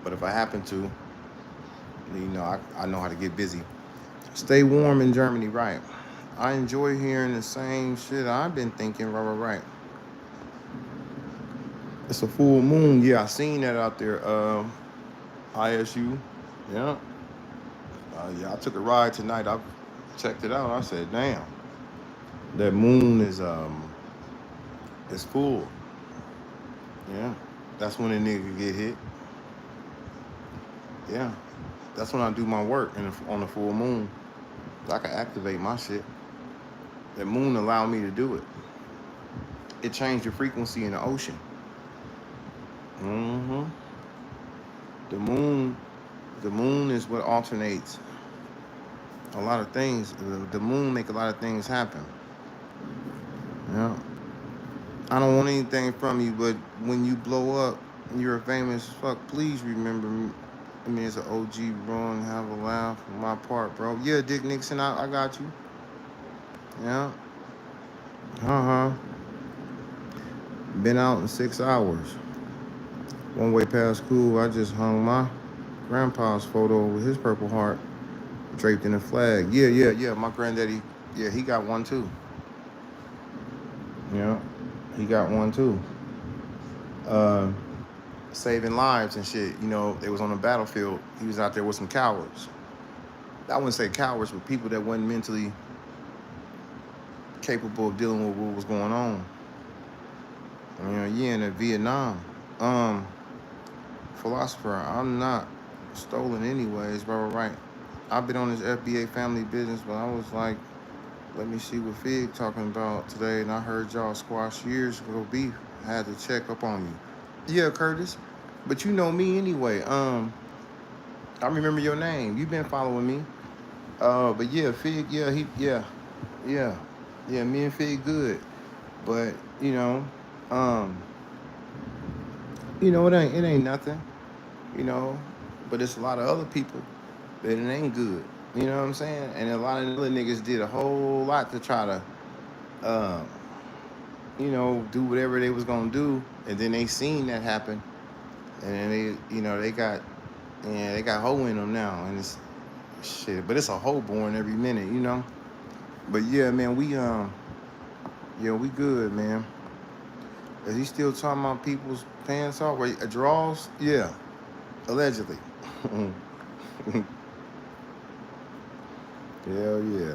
A: But if I happen to, I know how to get busy. Stay warm in Germany, right? I enjoy hearing the same shit I've been thinking, right. It's a full moon. Yeah, I seen that out there. ISU. Yeah. Yeah, I took a ride tonight. I checked it out. I said, damn. That moon is full. Yeah. That's when a nigga get hit. Yeah. That's when I do my work on the full moon. I can activate my shit. That moon allowed me to do it. It changed the frequency in the ocean. Mm-hmm. The moon, the moon is what alternates a lot of things. The moon make a lot of things happen. Yeah. I don't want anything from you, but when you blow up, and you're famous as fuck. Please remember me. I mean, it's an OG, bro, and have a laugh on my part, bro. Yeah, Dick Nixon, I got you. Yeah. Uh huh. Been out in 6 hours. One way past school, I just hung my grandpa's photo with his purple heart draped in a flag. Yeah, yeah, yeah. My granddaddy, yeah, he got one too. Yeah, he got one too. Uh, Saving lives and shit. You know, they was on the battlefield. He was out there with some cowards. I wouldn't say cowards, but people that wasn't mentally capable of dealing with what was going on. You know, yeah, in Vietnam. Um, Philosopher, I'm not stolen anyways, bro. Right. I've been on this FBA family business, but I was like, let me see what Fig talking about today, and I heard y'all squash years ago beef. I had to check up on you. Yeah, Curtis. But you know me anyway. I remember your name. You've been following me. But yeah, Fig, yeah, yeah, yeah, me and Fig good. But, um, it ain't nothing, you know. But it's a lot of other people that it ain't good. You know what I'm saying? And a lot of other niggas did a whole lot to try to um, do whatever they was gonna do, and then they seen that happen, and then they got, yeah, they got hoe in them now, and it's shit. But it's a hoe born every minute, you know. But yeah, man, yeah, we good, man. Is he still talking about people's pants off? Wait, draws? Yeah, allegedly. Hell yeah.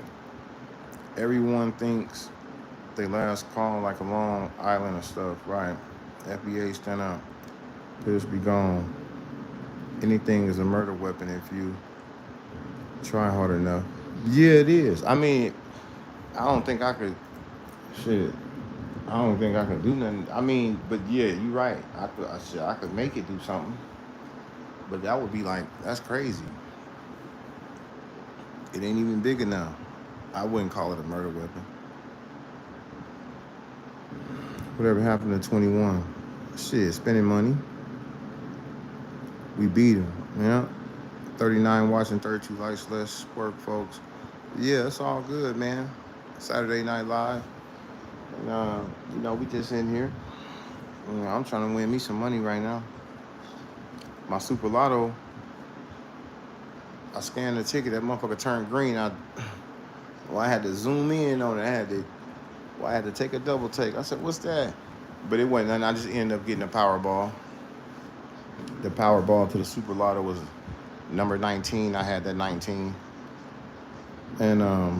A: Everyone thinks they last call like a Long Island and stuff, right? FBA stand up. Pills be gone. Anything is a murder weapon if you try hard enough. Yeah, it is. I mean, I don't think I could. Shit. I don't think I can do nothing. I mean, but yeah, you're right. I could make it do something, but that would be like that's crazy. It ain't even big enough. I wouldn't call it a murder weapon. Whatever happened to 21? Shit, spending money. We beat him. Yeah. 39 watching 32 likes less work, folks. Yeah, it's all good, man. Saturday Night Live. And, we just in here. I'm trying to win me some money right now. My Super Lotto, I scanned the ticket. That motherfucker turned green. I had to zoom in on it. I had to take a double take. I said, "What's that?" But it wasn't nothing. I just ended up getting a Powerball. The Powerball to the Super Lotto was number 19. I had that 19, and I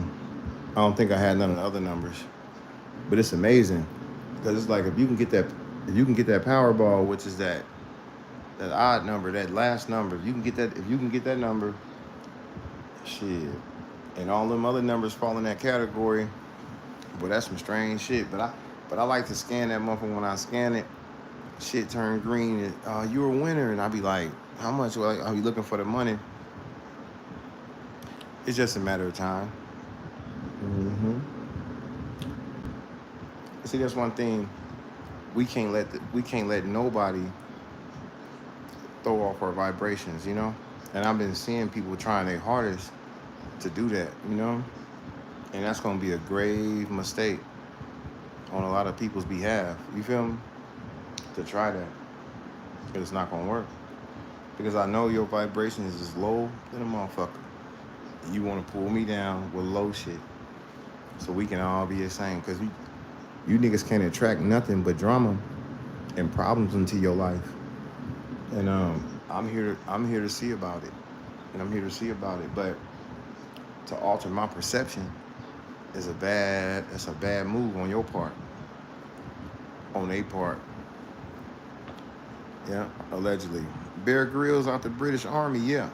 A: don't think I had none of the other numbers. But it's amazing because it's like if you can get that Powerball, which is that odd number, that last number. If you can get that number, shit, and all them other numbers fall in that category. But that's some strange shit. But I like to scan that motherfucker. When I scan it, shit turn green. And, you're a winner, and I be like, how much? Well, I'll be looking for the money. It's just a matter of time. Mm-hmm. See, that's one thing we can't let nobody throw off our vibrations, you know. And I've been seeing people trying their hardest to do that, you know. And that's gonna be a grave mistake on a lot of people's behalf. You feel me? To try that, it's not gonna work because I know your vibrations is low than a motherfucker. You want to pull me down with low shit, so we can all be the same. Cause you niggas can't attract nothing but drama and problems into your life. And I'm here to see about it, and I'm here to see about it. But to alter my perception that's a bad move on your part, on their part. Yeah, allegedly. Bear Grylls out the British Army. Yeah,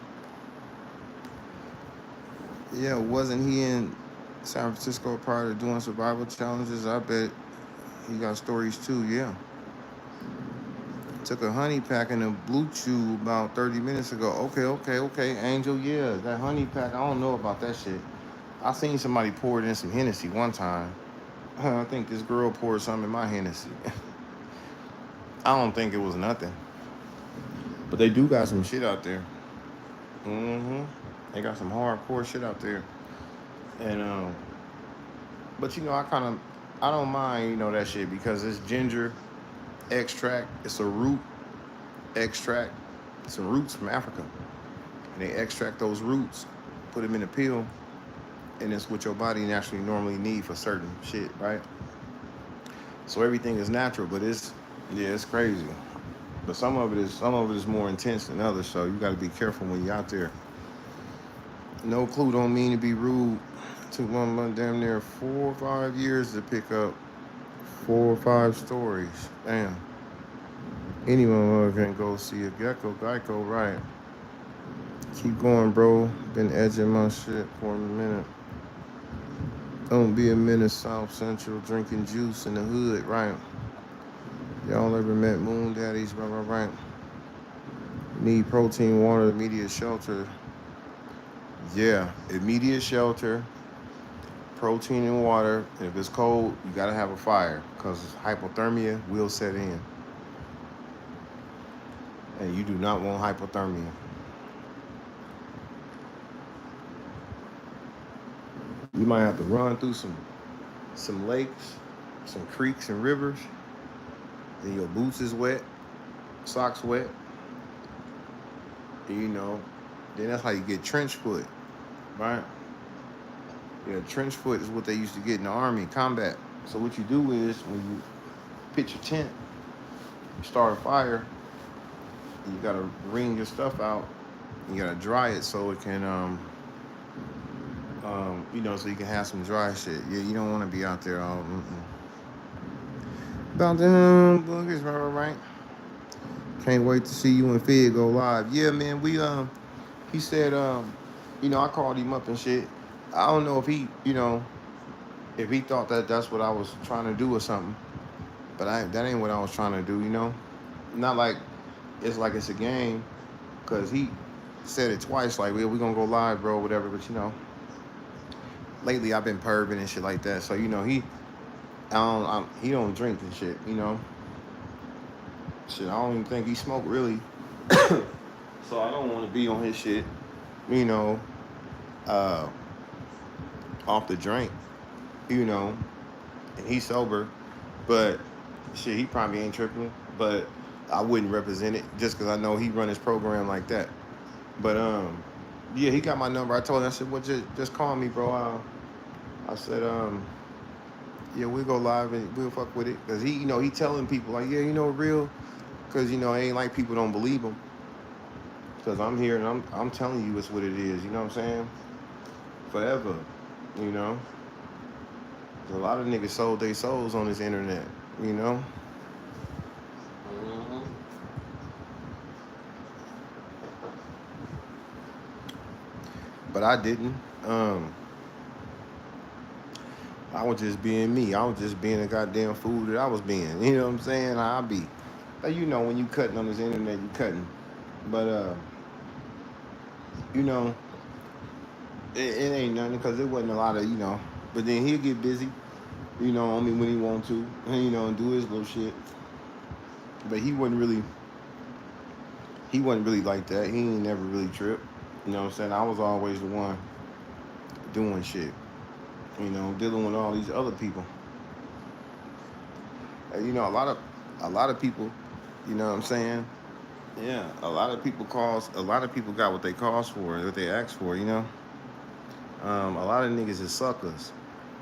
A: yeah. Wasn't he in San Francisco prior to doing survival challenges? I bet he got stories too. Yeah, Took a honey pack in a blue chew about 30 minutes ago. Okay, Angel, yeah, that honey pack, I don't know about that shit. I seen somebody pour it in some Hennessy one time. I think this girl poured some in my Hennessy. I don't think it was nothing. But they do got some shit out there. Mm-hmm. They got some hardcore shit out there. And but I don't mind, that shit because it's ginger extract. It's a root extract. Some roots from Africa. And they extract those roots, put them in a pill, and it's what your body naturally normally need for certain shit, right? So everything is natural, but it's crazy. But some of it is more intense than others, so you got to be careful when you're out there. No clue don't mean to be rude. Took one month, damn near 4 or 5 years to pick up 4 or 5 stories. Damn. Anyone can go see a Geico, right? Keep going, bro. Been edging my shit for a minute. Don't be a minute South Central drinking juice in the hood, right? Y'all ever met moon daddies, right? Need protein, water, immediate shelter. Yeah, immediate shelter, protein and water. And if it's cold, you gotta have a fire because hypothermia will set in. And you do not want hypothermia. You might have to run through some lakes, some creeks and rivers. Then your boots is wet, socks wet. And, then that's how you get trench foot, right? Yeah, trench foot is what they used to get in the army combat. So what you do is when you pitch a tent, you start a fire, and you gotta wring your stuff out. You gotta dry it so it can so you can have some dry shit. Yeah, you don't want to be out there all about them boogers, right? Can't wait to see you and Fed go live. Yeah, man, he said I called him up and shit. I don't know if he thought that that's what I was trying to do or something, but that ain't what I was trying to do. Not like it's a game, cause he said it twice, like, we gonna go live, bro, whatever. But lately I've been perving and shit like that, so he don't drink and shit, Shit, I don't even think he smoked really, so I don't want to be on his shit, you know, uh, off the drink, and he's sober, but shit, he probably ain't tripping, but I wouldn't represent it just because I know he run his program like that. But yeah, he got my number. I told him, I said, well, just call me, bro. I said, yeah, we'll go live and we'll fuck with it, cause he telling people like, yeah, real, cause it ain't like people don't believe him, cause I'm here and I'm telling you it's what it is. You know what I'm saying? Forever, you know. A lot of niggas sold their souls on this internet, you know. Mhm. But I didn't. Um, I was just being me. I was just being a goddamn fool that I was being. You know what I'm saying? I be, like, when you cutting on this internet, you cutting. But you know, it ain't nothing because it wasn't a lot of. But then he'll get busy, when he want to, and do his little shit. But he wasn't really like that. He ain't never really tripped. You know what I'm saying? I was always the one doing shit. Dealing with all these other people. And, a lot of people, you know what I'm saying? Yeah, a lot of people got what they calls for, what they asked for. A lot of niggas is suckers.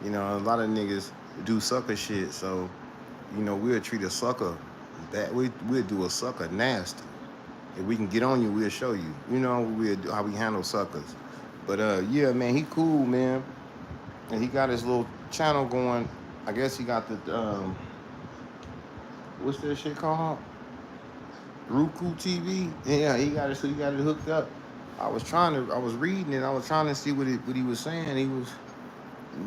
A: A lot of niggas do sucker shit. So, we'll treat a sucker that we'll do a sucker nasty. If we can get on you, we'll show you. How we handle suckers. But yeah, man, he cool, man, and he got his little channel going. I guess he got the what's that shit called? Roku TV. Yeah, he got it. So he got it hooked up. I was reading it. I was trying to see what he was saying. He was,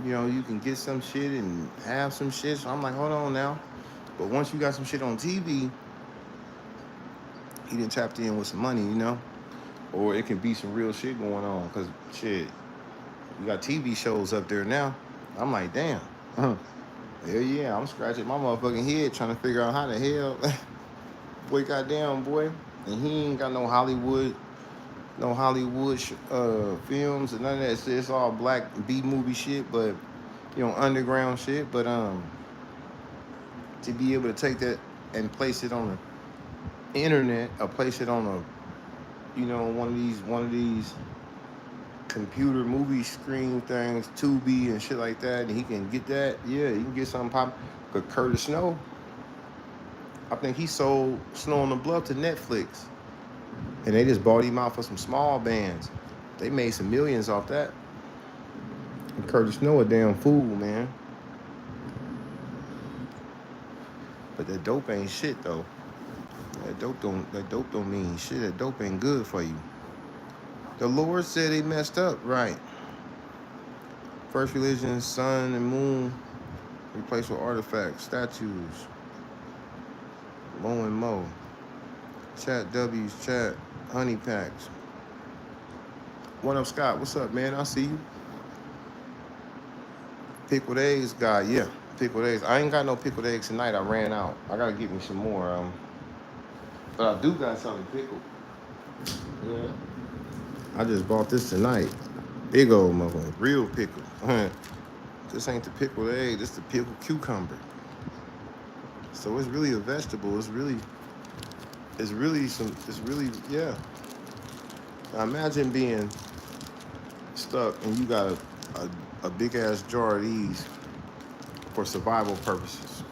A: you can get some shit and have some shit. So I'm like, hold on now. But once you got some shit on TV, he done tapped in with some money, you know, or it can be some real shit going on. Cause shit, you got TV shows up there now. I'm like, damn. Hell yeah, I'm scratching my motherfucking head trying to figure out how the hell, boy, goddamn boy, and he ain't got no Hollywood films and none of that. It's all black B movie shit, but you know, underground shit. But to be able to take that and place it on the internet, or place it on a, you know, one of these computer movie screen things, Tubi and shit like that, and he can get that. Yeah, you can get something pop. But Curtis Snow, I think he sold Snow on the Bluff to Netflix, and they just bought him out for some small bands. They made some millions off that. And Curtis Snow a damn fool, man. But that dope ain't shit though. That dope don't mean shit. That dope ain't good for you. The Lord said they messed up, right? First religion, sun and moon, replaced with artifacts, statues. Mo and Mo. Chat W's, chat, honey packs. What up, Scott? What's up, man? I see you. Pickled eggs guy, yeah. Pickled eggs. I ain't got no pickled eggs tonight. I ran out. I gotta get me some more. But I do got something pickled. Yeah. I just bought this tonight. Big old motherfucker. Real pickle. This ain't the pickled egg. This the pickled cucumber. So it's really a vegetable. It's really yeah. Now imagine being stuck and you got a big ass jar of these for survival purposes.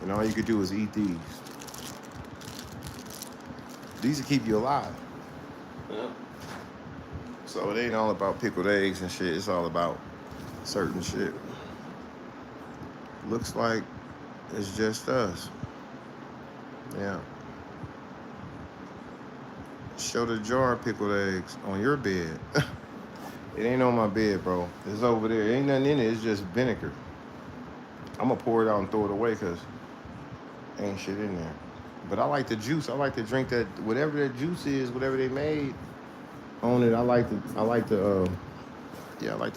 A: And all you could do is eat these. These will keep you alive. Yeah. So it ain't all about pickled eggs and shit. It's all about certain shit. Looks like it's just us. Yeah. Show the jar of pickled eggs on your bed. It ain't on my bed, bro. It's over there. Ain't nothing in it. It's just vinegar. I'm gonna pour it out and throw it away because ain't shit in there. But I like the juice. I like to drink that, whatever that juice is, whatever they made on it. I like the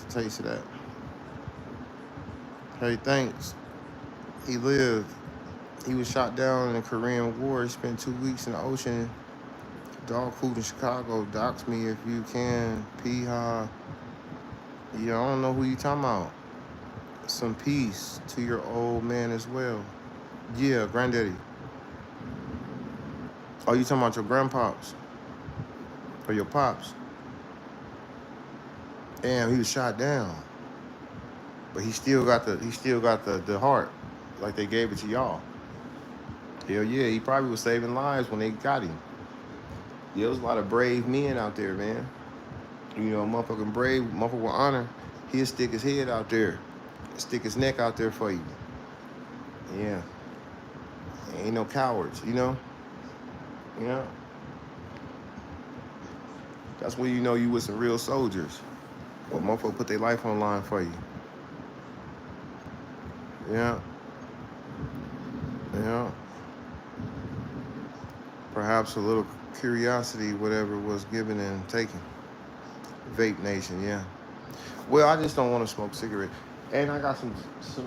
A: taste of that. Hey, thanks. He lived. He was shot down in the Korean War. He spent 2 weeks in the ocean. Dog food in Chicago. Dox me if you can. Peaha. Yeah, I don't know who you talking about. Some peace to your old man as well. Yeah, granddaddy. Oh, you talking about your grandpops or your pops? Damn, he was shot down, but he still got the heart, like they gave it to y'all. Hell yeah, he probably was saving lives when they got him. Yeah, there was a lot of brave men out there, man. You know, motherfucking brave, motherfucker with honor. He'll stick his head out there, stick his neck out there for you. Yeah, ain't no cowards, you know. Yeah, that's when you know you with some real soldiers. Well, motherfucker put their life on the line for you. Yeah, yeah. Perhaps a little curiosity, whatever was given and taken. Vape Nation, yeah. Well, I just don't want to smoke cigarettes. And I got some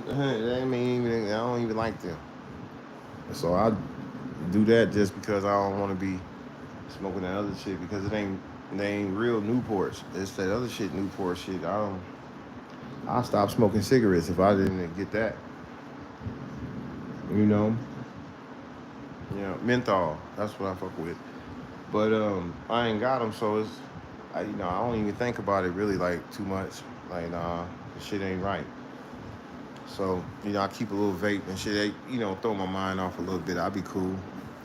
A: I mean, I don't even like them. So I do that just because I don't want to be smoking that other shit because they ain't real Newports. It's that other shit, Newport shit. I'll stop smoking cigarettes if I didn't get that. You know? Yeah, menthol. That's what I fuck with. But I ain't got them, so I don't even think about it really like too much. Like, nah, the shit ain't right. So, I keep a little vape and shit. Throw my mind off a little bit. I'll be cool.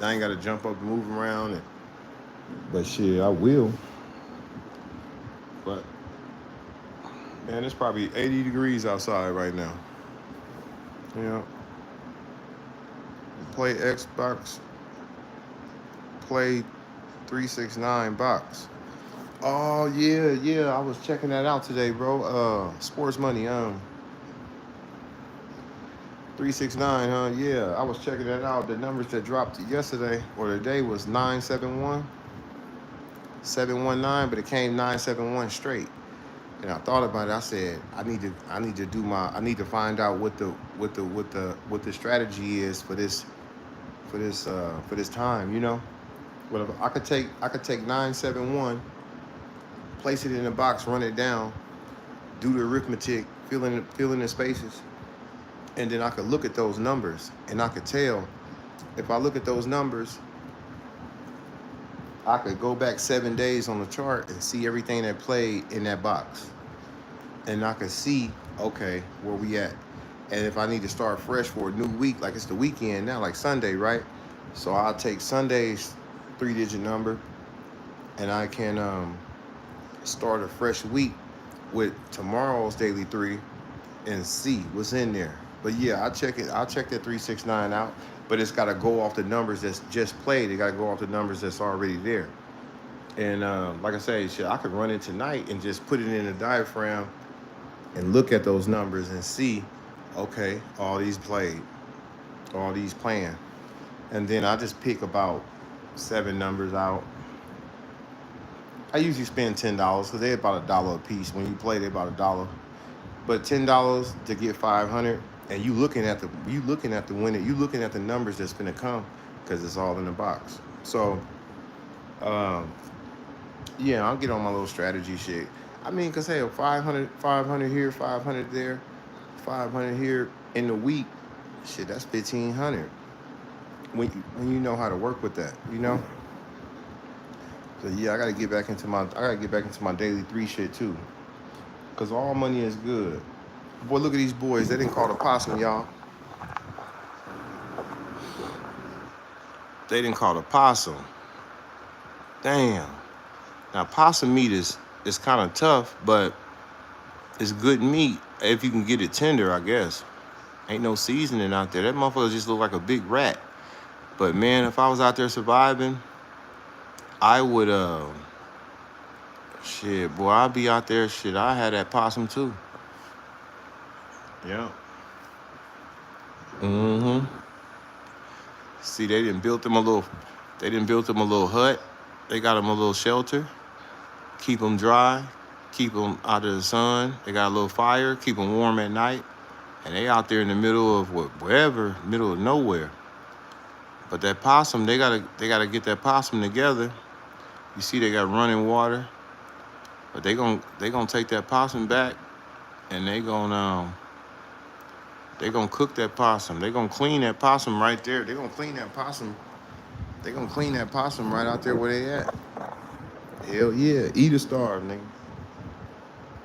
A: I ain't got to jump up and move around. But shit, I will. But, man, it's probably 80 degrees outside right now. Play Xbox. Play 369 box. Oh, yeah. I was checking that out today, bro. Sports Money. 369, huh? Yeah, I was checking that out. The numbers that dropped yesterday or today was 971, 719, but it came 971 straight. And I thought about it. I said, I need to find out what the strategy is for this time, you know? Whatever. I could take 971, place it in a box, run it down, do the arithmetic, fill in the spaces, and then I could look at those numbers and I could tell if I look at those numbers, I could go back 7 days on the chart and see everything that played in that box. And I could see, okay, where we at. And if I need to start fresh for a new week, like it's the weekend now, like Sunday, right? So I'll take Sunday's 3-digit number and I can start a fresh week with tomorrow's daily 3 and see what's in there. But yeah, I'll check that 369 out, but it's got to go off the numbers that's just played. It got to go off the numbers that's already there. And like I say, shit, I could run it tonight and just put it in a diaphragm and look at those numbers and see, okay, all these played, all these playing. And then I just pick about 7 numbers out. I usually spend $10 because they're about $1 a piece. When you play, they're about $1. But $10 to get 500, and you looking at the winner, you looking at the numbers that's gonna come because it's all in the box. So, yeah, I'll get on my little strategy shit. I mean, cause hey, 500 here, 500 there, 500 here in the week, shit, that's 1,500. When you know how to work with that, you know. So yeah, I gotta get back into my daily 3 shit too, cause all money is good. Boy, look at these boys. They didn't call the possum, y'all. They didn't call the possum. Damn. Now possum meat is kind of tough, but it's good meat if you can get it tender, I guess. Ain't no seasoning out there. That motherfucker just look like a big rat. But man, if I was out there surviving, I would shit, boy, I'd be out there, shit, I had that possum too. Yeah. Mm-hmm. See, they didn't build them a little hut. They got them a little shelter. Keep them dry. Keep them out of the sun. They got a little fire. Keep them warm at night. And they out there in the middle of wherever, middle of nowhere. But that possum, they gotta get that possum together. You see, they got running water. But they gonna take that possum back, and they gonna cook that possum. They gonna clean that possum right there. They gonna clean that possum. They gonna clean that possum right out there where they at. Hell yeah, eat or starve, nigga.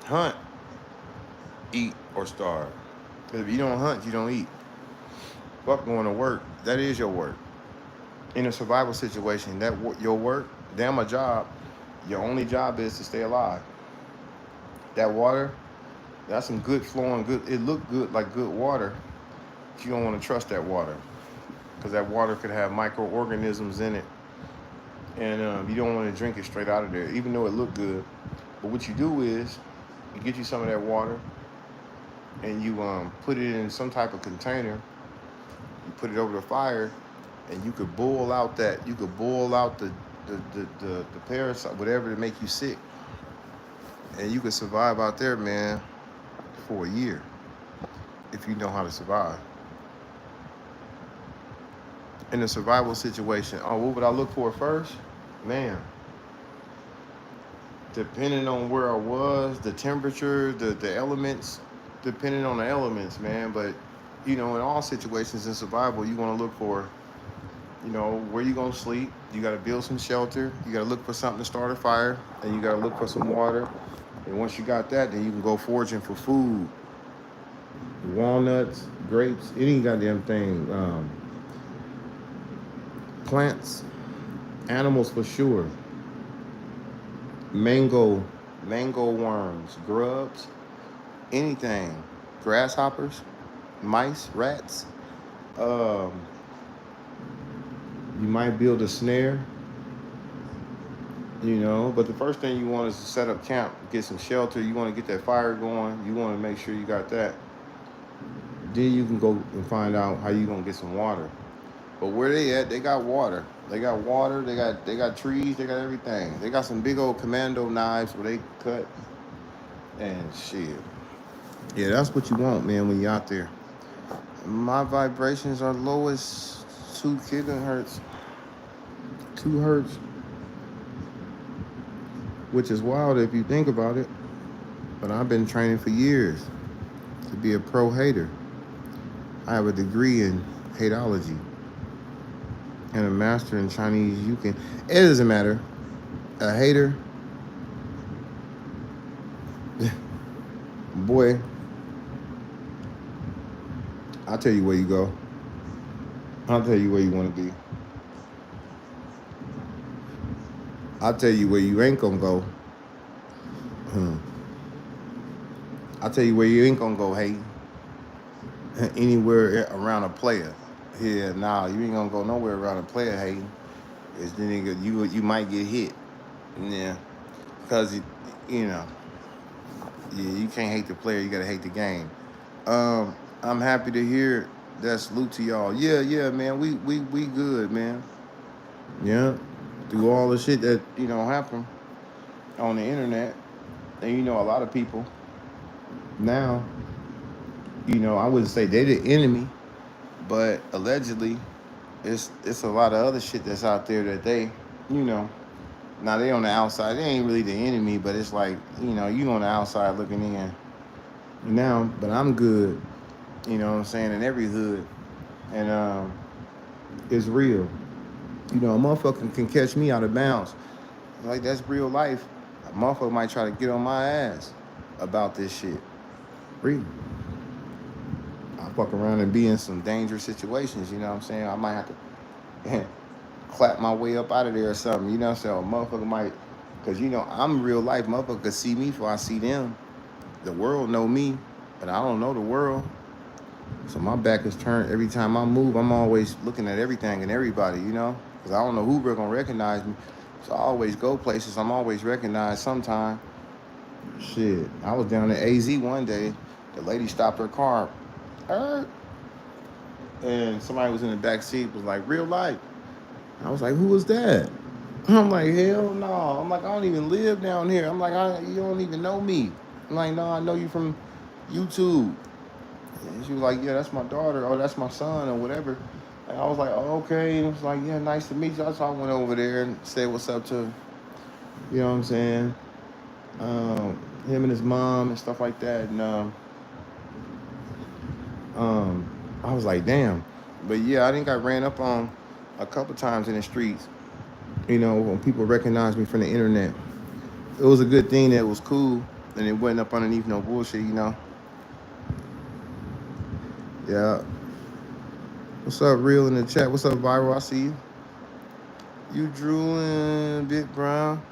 A: Hunt, eat or starve. Cause if you don't hunt, you don't eat. Fuck going to work. That is your work. In a survival situation, your work, damn a job. Your only job is to stay alive. That water, that's some good flowing, good. It looked good, like good water. But you don't want to trust that water, because that water could have microorganisms in it, and you don't want to drink it straight out of there, even though it looked good. But what you do is, you get you some of that water, and you put it in some type of container. You put it over the fire, and you could boil out that. You could boil out the parasite, whatever to make you sick, and you could survive out there, man, for a year if you know how to survive. In a survival situation, what would I look for first? Man, depending on where I was, the temperature, the elements, depending on the elements, man. But, you know, in all situations in survival, you want to look for, you know, where you going to sleep. You got to build some shelter. You got to look for something to start a fire. And you got to look for some water. And once you got that, then you can go foraging for food. Walnuts, grapes, any goddamn thing. Plants, animals for sure. Mango worms, grubs, anything. Grasshoppers, mice, rats. You might build a snare, you know, but the first thing you want is to set up camp, get some shelter. You want to get that fire going. You want to make sure you got that. Then you can go and find out how you gonna get some water. But where they at, they got water. They got water. They got trees. They got everything. They got some big old commando knives where they cut and shit. Yeah, that's what you want, man, when you're out there. My vibrations are lowest 2 kilohertz, 2 hertz, which is wild if you think about it. But I've been training for years to be a pro hater. I have a degree in hateology and a master in Chinese. You can. It doesn't matter. A hater, boy. I'll tell you where you go. I'll tell you where you want to be. I'll tell you where you ain't gonna go. Hmm. I'll tell you where you ain't gonna go, hey. Anywhere around a player. Yeah, nah, you ain't gonna go nowhere around a player, hey. It's the nigga, you might get hit. Yeah. Because, you know, yeah, you can't hate the player, you gotta hate the game. I'm happy to hear that. Salute to y'all. Yeah, man, we good, man. Yeah. Through all the shit that, happened on the internet. And a lot of people now, I wouldn't say they the enemy, but allegedly it's a lot of other shit that's out there that they, you know, now they on the outside. They ain't really the enemy, but it's like, you on the outside looking in now, but I'm good, you know what I'm saying, in every hood. And it's real. A motherfucker can catch me out of bounds. Like, that's real life. A motherfucker might try to get on my ass about this shit. Real. I fuck around and be in some dangerous situations, you know what I'm saying? I might have to clap my way up out of there or something, you know what I'm saying? A motherfucker might, because, I'm real life. Motherfucker could see me before I see them. The world know me, but I don't know the world. So my back is turned every time I move. I'm always looking at everything and everybody, because I don't know who really gonna recognize me. So I always go places. I'm always recognized sometime. Shit, I was down at AZ one day. The lady stopped her car, and somebody was in the back seat. Was like, real life. I was like, who was that? I'm like, hell no. I'm like, I don't even live down here. I'm like, you don't even know me. I'm like, no, I know you from YouTube. And she was like, yeah, that's my daughter. Oh, that's my son or whatever. And I was like, oh, okay. And it was like, yeah, nice to meet you. So I went over there and said what's up to her. You know what I'm saying? Him and his mom and stuff like that. And I was like, damn. But yeah, I think I ran up on a couple times in the streets. When people recognized me from the internet. It was a good thing that it was cool and it wasn't up underneath no bullshit, Yeah. What's up, Real, in the chat? What's up, Viral? I see you. You drooling, Big Brown.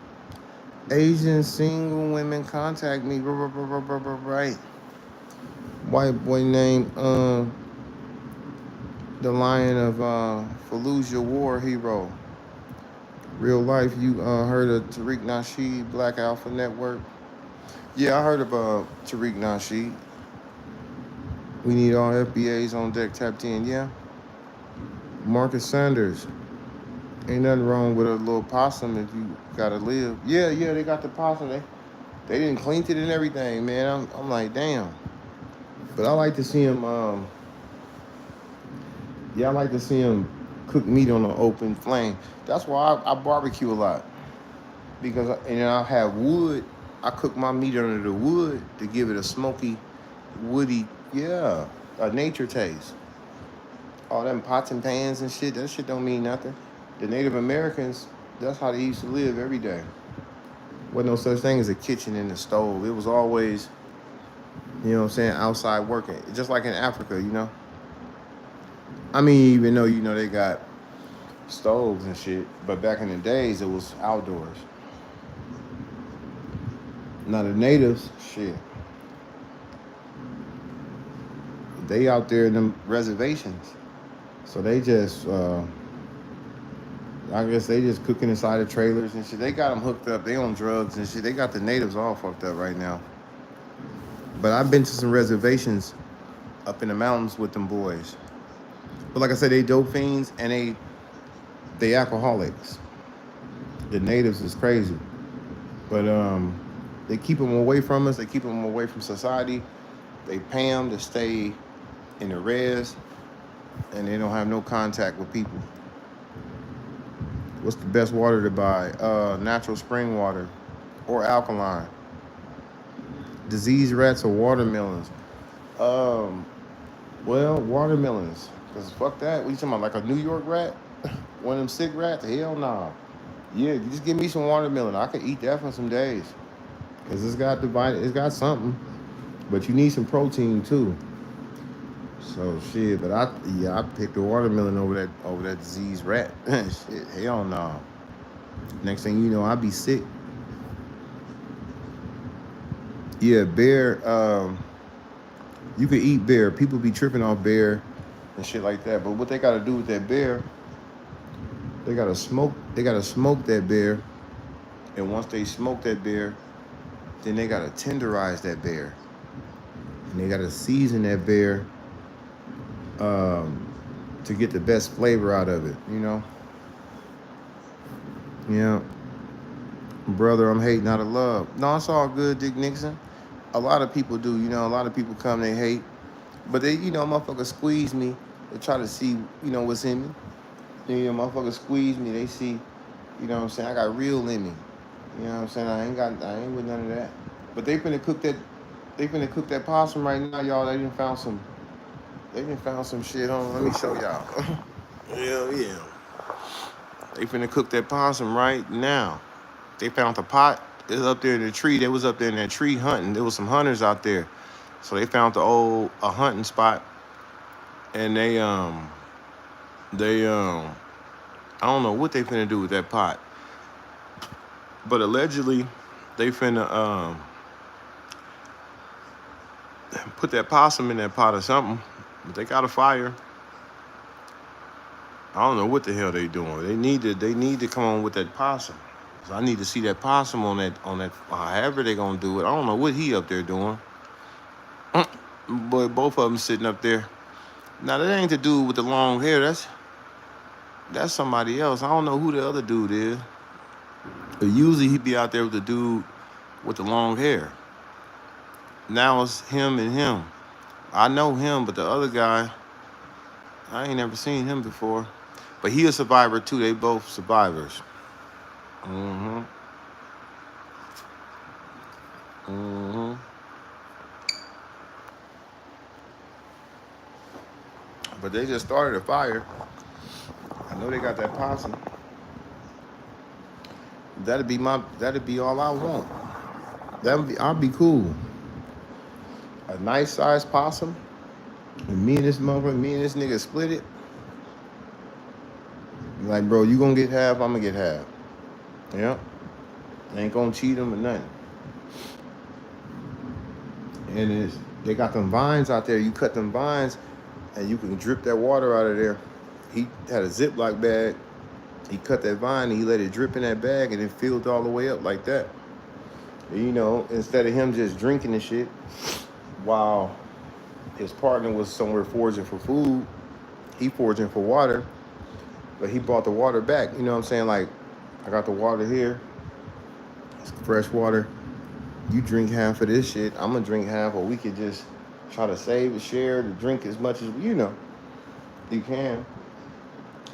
A: Asian single women contact me. Right. White boy named the Lion of Fallujah War Hero. Real life, you heard of Tariq Nasheed, Black Alpha Network? Yeah, I heard of Tariq Nasheed. We need all FBAs on deck, tapped in, yeah. Marcus Sanders. Ain't nothing wrong with a little possum if you gotta live. Yeah, they got the possum. They didn't clean it and everything, man. I'm like, damn. But I like to see him. I like to see him cook meat on an open flame. That's why I barbecue a lot, because I have wood. I cook my meat under the wood to give it a smoky, woody, a nature taste. All them pots and pans and shit, that shit don't mean nothing. The Native Americans, that's how they used to live every day. Wasn't no such thing as a kitchen and a stove. It was always, outside working. Just like in Africa, I mean, even though, they got stoves and shit, but back in the days, it was outdoors. Now the natives, shit, they out there in them reservations. So they just, I guess they just cooking inside of trailers and shit. They got them hooked up. They on drugs and shit. They got the natives all fucked up right now. But I've been to some reservations up in the mountains with them boys. But like I said, they dope fiends and they alcoholics. The natives is crazy. But they keep them away from us. They keep them away from society. They pay them to stay in the res, and they don't have no contact with people. What's the best water to buy? Natural spring water or alkaline. Disease rats or watermelons? Um, well, watermelons. Cause fuck that. What you talking about? Like a New York rat? One of them sick rats? Hell nah. Yeah, you just give me some watermelon. I could eat that for some days. Cause it's got it's got something. But you need some protein too. So shit, but I picked the watermelon over that diseased rat. Shit, hell no. Next thing you know, I'll be sick. Yeah, bear. You could eat bear. People be tripping off bear and shit like that. But what they gotta do with that bear, they gotta smoke. They gotta smoke that bear. And once they smoke that bear, then they gotta tenderize that bear. And they gotta season that bear to get the best flavor out of it, you know? Yeah. Brother, I'm hating out of love. No, it's all good, Dick Nixon. A lot of people do, you know, a lot of people come, they hate. But they, you know, motherfuckers squeeze me. They try to see, you know, what's in me. You know, motherfuckers squeeze me, they see, you know what I'm saying, I got real in me. You know what I'm saying? I ain't with none of that. But they finna cook that possum right now, y'all. They done found some shit on. Let me show y'all. Hell yeah. They finna cook that possum right now. They found the pot. It's up there in the tree. They was up there in that tree hunting. There was some hunters out there. So they found a hunting spot. And they I don't know what they finna do with that pot. But allegedly they finna put that possum in that pot or something. But they got a fire. I don't know what the hell they doing. They need to come on with that possum. So I need to see that possum on that however they gonna do it. I don't know what he up there doing. But both of them sitting up there. Now that ain't the dude with the long hair. That's somebody else. I don't know who the other dude is. But usually he be out there with the dude with the long hair. Now it's him and him. I know him, but the other guy, I ain't never seen him before. But he a survivor too. They both survivors. Mm-hmm. Mm-hmm. But they just started a fire. I know they got that possum. That'd be all I want. I'd be cool. A nice sized possum. And me and this nigga split it. Like, bro, you gonna get half, I'm gonna get half. Yeah. Ain't gonna cheat him or nothing. And they got them vines out there. You cut them vines and you can drip that water out of there. He had a Ziploc bag. He cut that vine and he let it drip in that bag and it filled all the way up like that. And, you know, instead of him just drinking the shit while his partner was somewhere foraging for food, he foraging for water, but he brought the water back. You know what I'm saying? Like, I got the water here. It's fresh water. You drink half of this shit. I'm gonna drink half, or we could just try to save and share to drink as much as you know. You can.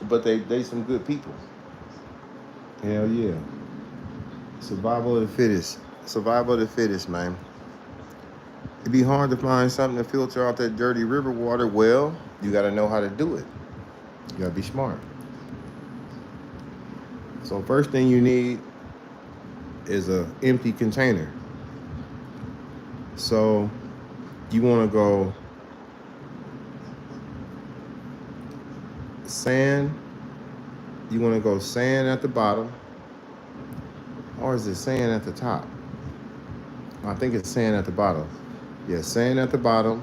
A: But they some good people. Hell yeah. Survival of the fittest. Survival of the fittest, man. It'd be hard to find something to filter out that dirty river water. Well, you gotta know how to do it. You gotta be smart. So first thing you need is a empty container. So you wanna go sand. You wanna go sand at the bottom. Or is it sand at the top? I think it's sand at the bottom. Yeah, sand at the bottom.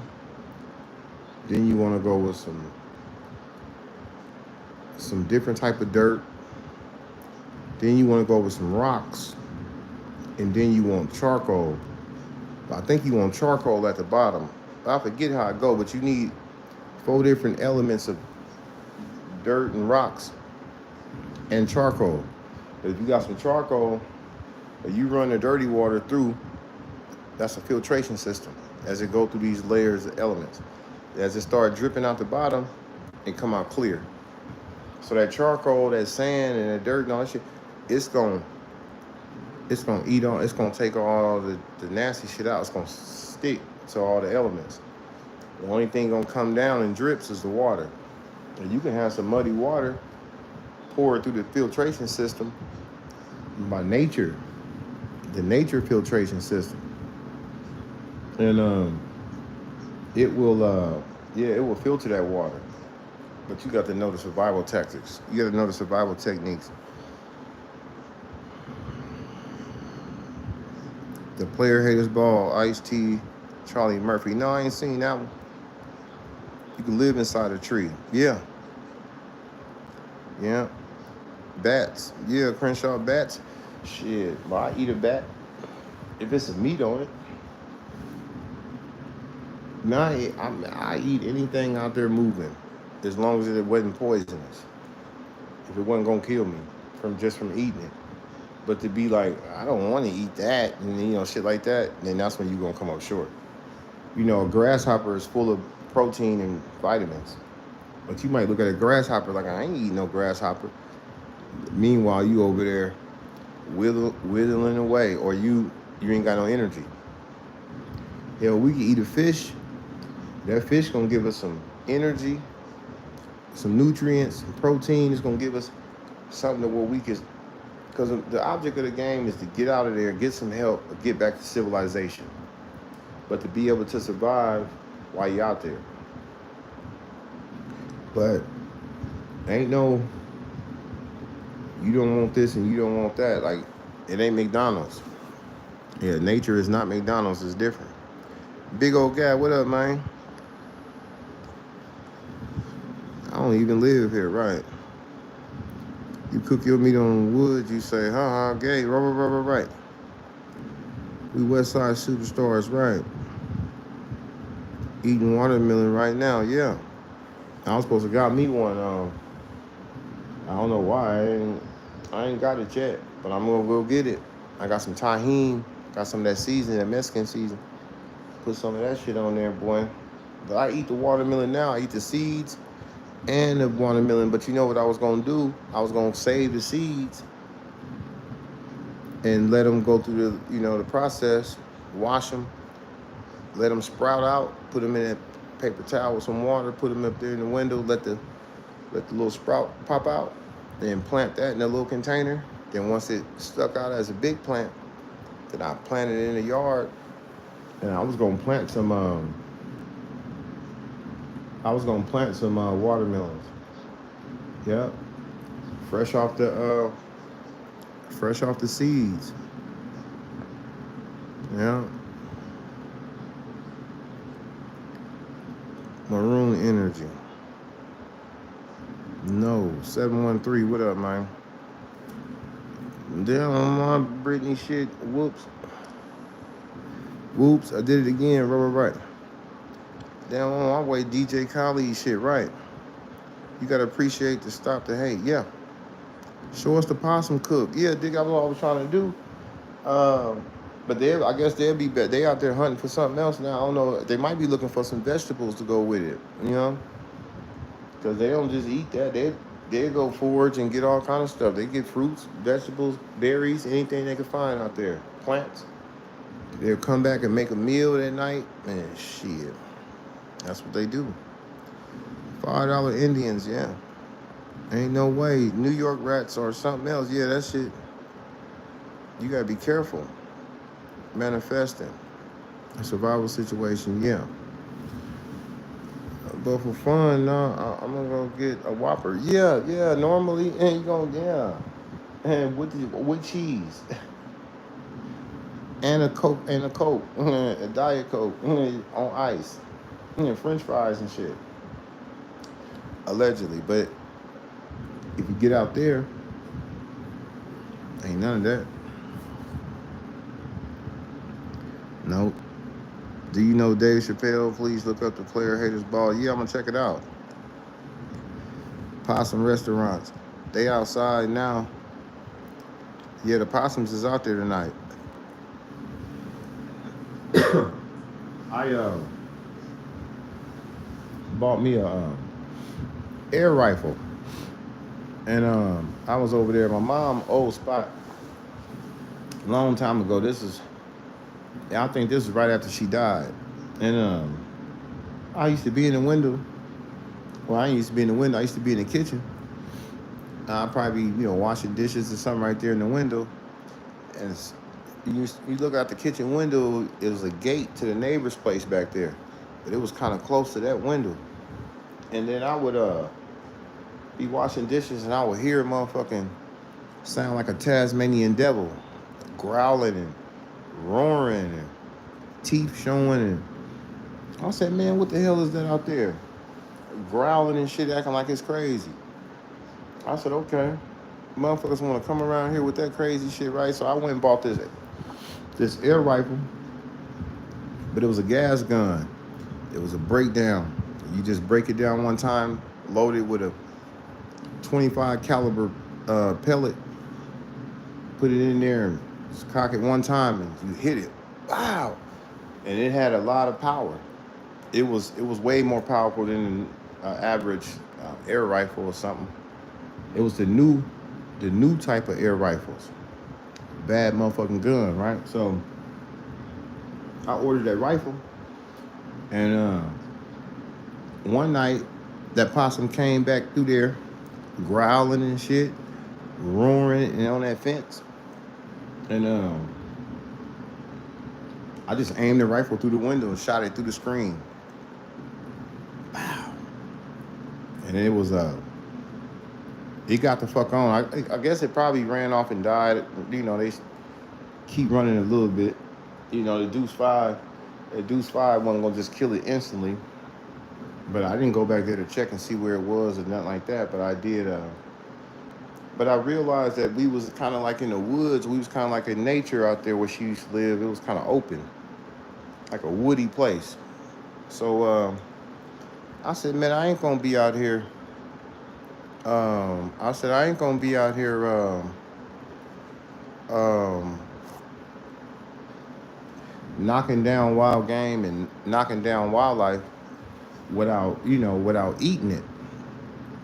A: Then you want to go with some different type of dirt. Then you want to go with some rocks. And then you want charcoal. I think you want charcoal at the bottom. I forget how it go, but you need 4 different elements of dirt and rocks and charcoal. If you got some charcoal, if you run the dirty water through, that's a filtration system as it go through these layers of elements. As it start dripping out the bottom, it come out clear. So that charcoal, that sand, and that dirt and all that shit, it's gonna eat on. It's gonna take all the nasty shit out. It's gonna stick to all the elements. The only thing gonna come down and drips is the water. And you can have some muddy water poured through the filtration system by nature, the nature filtration system, and it will it will filter that water. But you got to know the survival tactics. You got to know the survival techniques. The Player Haters Ball, Ice-T, Charlie Murphy. No, I ain't seen that one. You can live inside a tree. Yeah. Yeah. Bats. Yeah, Crenshaw bats. Shit. Well, I eat a bat if it's a meat on it. Now I eat anything out there moving, as long as it wasn't poisonous. If it wasn't gonna kill me from eating it. But to be like, I don't want to eat that, and shit like that, then that's when you're gonna come up short. A grasshopper is full of protein and vitamins. But you might look at a grasshopper like, I ain't eating no grasshopper. Meanwhile, you over there whittling away, or you ain't got no energy. Hell, we can eat a fish. That fish gonna give us some energy, some nutrients, some protein. It's gonna give us something where we can, because the object of the game is to get out of there, get some help, or get back to civilization. But to be able to survive while you're out there. But ain't no, you don't want this and you don't want that. Like, it ain't McDonald's. Yeah, nature is not McDonald's. It's different. Big old guy, what up, man? I don't even live here, right? You cook your meat on wood, you say, gay, right. We West Side superstars, right? Eating watermelon right now, yeah. I was supposed to got me one. I don't know why. I ain't got it yet, but I'm gonna go get it. I got some tahini, got some of that seasoning, that Mexican season. Put some of that shit on there, boy. But I eat the watermelon now. I eat the seeds and the watermelon. But you know what I was gonna do? I was gonna save the seeds and let them go through the process, wash them, let them sprout out, put them in a paper towel with some water, put them up there in the window, let the little sprout pop out, then plant that in a little container. Then once it stuck out as a big plant, then I planted it in the yard, and I was gonna plant some watermelons. Yep, fresh off the seeds. Yeah. Maroon Energy. No, 713. What up, man? Damn, my Britney shit. Whoops. I did it again. Right. Damn, on my way, DJ Khaled shit. Right. You gotta appreciate the stop the hate. Yeah. Show us the possum cook. Yeah, dig. That's what I was trying to do. But I guess they'll be better. They out there hunting for something else now. I don't know. They might be looking for some vegetables to go with it. Because they don't just eat that. They go forage and get all kind of stuff. They get fruits, vegetables, berries, anything they can find out there. Plants. They'll come back and make a meal that night. Man, shit. That's what they do. $5 Indians, yeah. Ain't no way. New York rats or something else. Yeah, that shit. You gotta be careful. Manifesting. A survival situation, yeah. But for fun, no, I'm gonna go get a Whopper. Yeah, normally, and you gonna, yeah. And with cheese. And a Coke, a Diet Coke, on ice. French fries and shit. Allegedly, but if you get out there, ain't none of that. Nope. Do you know Dave Chappelle? Please look up the Player Haters Ball. Yeah, I'm gonna check it out. Possum restaurants. They outside now. Yeah, the possums is out there tonight. I bought me a air rifle, and I was over there. My mom old spot a long time ago. I think this is right after she died, and I used to be in the window. Well, I used to be in the window. I used to be in the kitchen. I'd probably be, washing dishes or something right there in the window. And you look out the kitchen window, it was a gate to the neighbor's place back there. But it was kind of close to that window. And then I would be washing dishes and I would hear a motherfucking sound like a Tasmanian devil growling and roaring and teeth showing. And I said, man, what the hell is that out there? Growling and shit, acting like it's crazy. I said, okay, motherfuckers want to come around here with that crazy shit, right? So I went and bought this air rifle, but it was a gas gun. It was a breakdown. You just break it down one time, load it with a 25 caliber pellet, put it in there and just cock it one time and you hit it. Wow. And it had a lot of power. It was way more powerful than an average air rifle or something. It was the new type of air rifles. Bad motherfucking gun, right? So I ordered that rifle, and one night that possum came back through there, growling and shit, roaring and on that fence, and I just aimed the rifle through the window and shot it through the screen. Wow. And it was it got the fuck on. I guess it probably ran off and died. They keep running a little bit. The Deuce 5 wasn't gonna just kill it instantly. But I didn't go back there to check and see where it was or nothing like that. But I did. But I realized that we was kind of like in the woods. We was kind of like in nature out there where she used to live. It was kind of open, like a woody place. So I said, man, I ain't gonna be out here. I said, I ain't gonna be out here knocking down wild game and knocking down wildlife without eating it.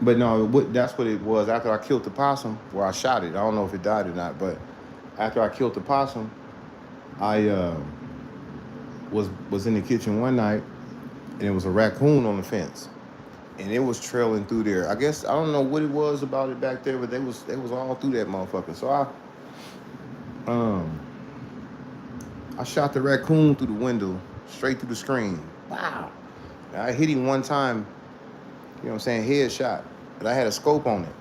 A: But no, that's what it was. After I killed the possum, where I shot it, I don't know if it died or not, but after I killed the possum, I was in the kitchen one night, and it was a raccoon on the fence. And it was trailing through there. I guess I don't know what it was about it back there, but they was all through that motherfucker. So I shot the raccoon through the window, straight through the screen. Wow. And I hit him one time, headshot. But I had a scope on it.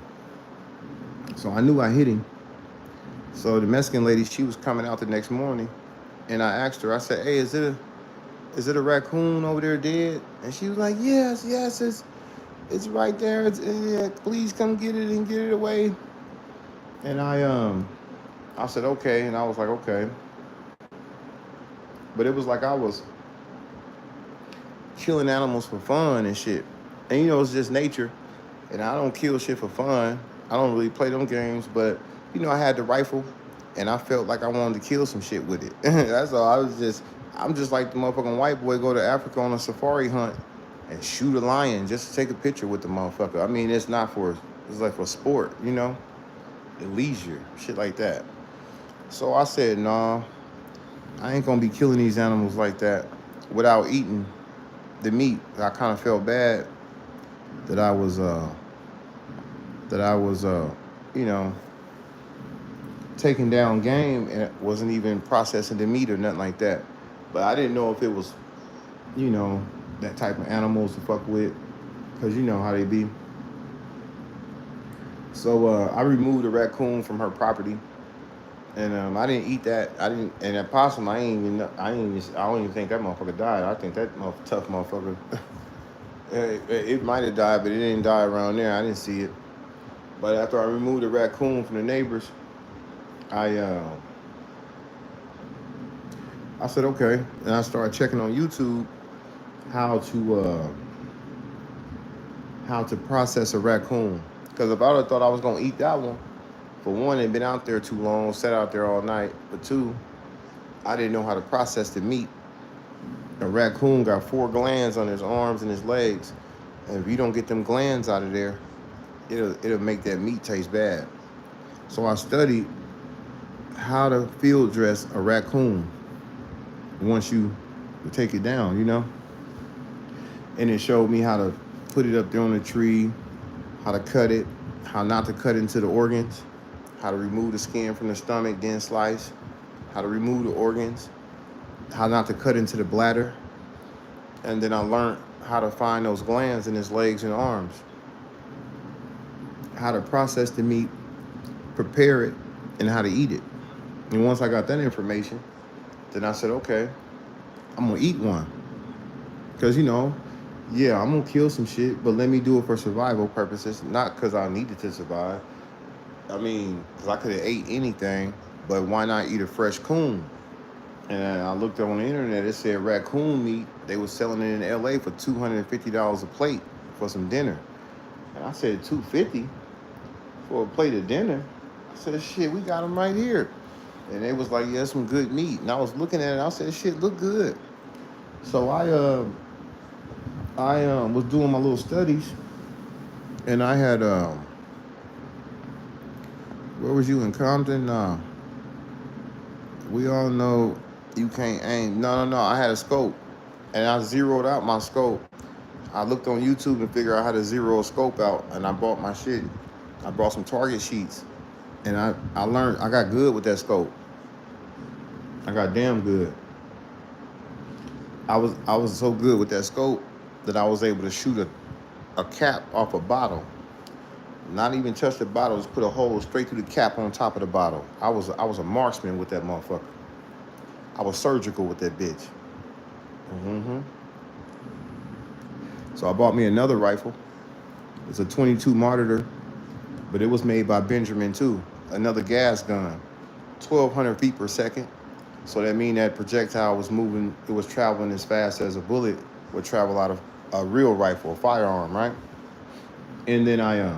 A: So I knew I hit him. So the Mexican lady, she was coming out the next morning, and I asked her, I said, hey, is it a raccoon over there dead? And she was like, yes, it's right there. Yeah, please come get it and get it away. And I said, okay. And I was like, okay. But it was like I was killing animals for fun and shit. And it's just nature. And I don't kill shit for fun. I don't really play them games. But, I had the rifle and I felt like I wanted to kill some shit with it. That's all. I'm just like the motherfucking white boy go to Africa on a safari hunt and shoot a lion just to take a picture with the motherfucker. I mean, it's like for sport, leisure, shit like that. So I said, nah, I ain't gonna be killing these animals like that without eating the meat. I kind of felt bad that I was taking down game and wasn't even processing the meat or nothing like that. But I didn't know if it was, that type of animals to fuck with, because you know how they be. So I removed the raccoon from her property, and I didn't eat that. And that possum, I don't even think that motherfucker died. I think that tough motherfucker, it might have died, but it didn't die around there. I didn't see it. But after I removed the raccoon from the neighbors, I I said, okay. And I started checking on YouTube how to uh, how to process a raccoon. Because if I would have thought I was gonna eat that one, for one, it'd been out there too long, sat out there all night. But two, I didn't know how to process the meat. A raccoon got 4 glands on his arms and his legs, and if you don't get them glands out of there, it'll make that meat taste bad. So I studied how to field dress a raccoon once you take it down, and it showed me how to put it up there on the tree, how to cut it, how not to cut into the organs, how to remove the skin from the stomach, then slice, how to remove the organs, how not to cut into the bladder. And then I learned how to find those glands in his legs and arms, how to process the meat, prepare it, and how to eat it. And once I got that information, then I said, okay, I'm gonna eat one. Because, yeah, I'm gonna kill some shit, but let me do it for survival purposes, not because I needed to survive. I mean, because I could have ate anything, but why not eat a fresh coon? And I looked up on the internet, it said raccoon meat, they were selling it in LA for $250 a plate for some dinner. And I said, $250 for a plate of dinner? I said, shit, we got them right here. And they was like, yeah, some good meat. And I was looking at it, I said, shit, look good. So I was doing my little studies, and I had, where was you, in Compton? Nah. We all know you can't aim. No. I had a scope, and I zeroed out my scope. I looked on YouTube and figured out how to zero a scope out, and I bought my shit. I brought some target sheets, and I learned, I got good with that scope. I got damn good. I was so good with that scope that I was able to shoot a cap off a bottle. Not even touch the bottle, just put a hole straight through the cap on top of the bottle. I was a marksman with that motherfucker. I was surgical with that bitch. Mm-hmm. So I bought me another rifle. It's a 22 Monitor, but it was made by Benjamin too. Another gas gun, 1,200 feet per second. So that means that projectile was moving, it was traveling as fast as a bullet would travel out of a real rifle, a firearm, right? And then I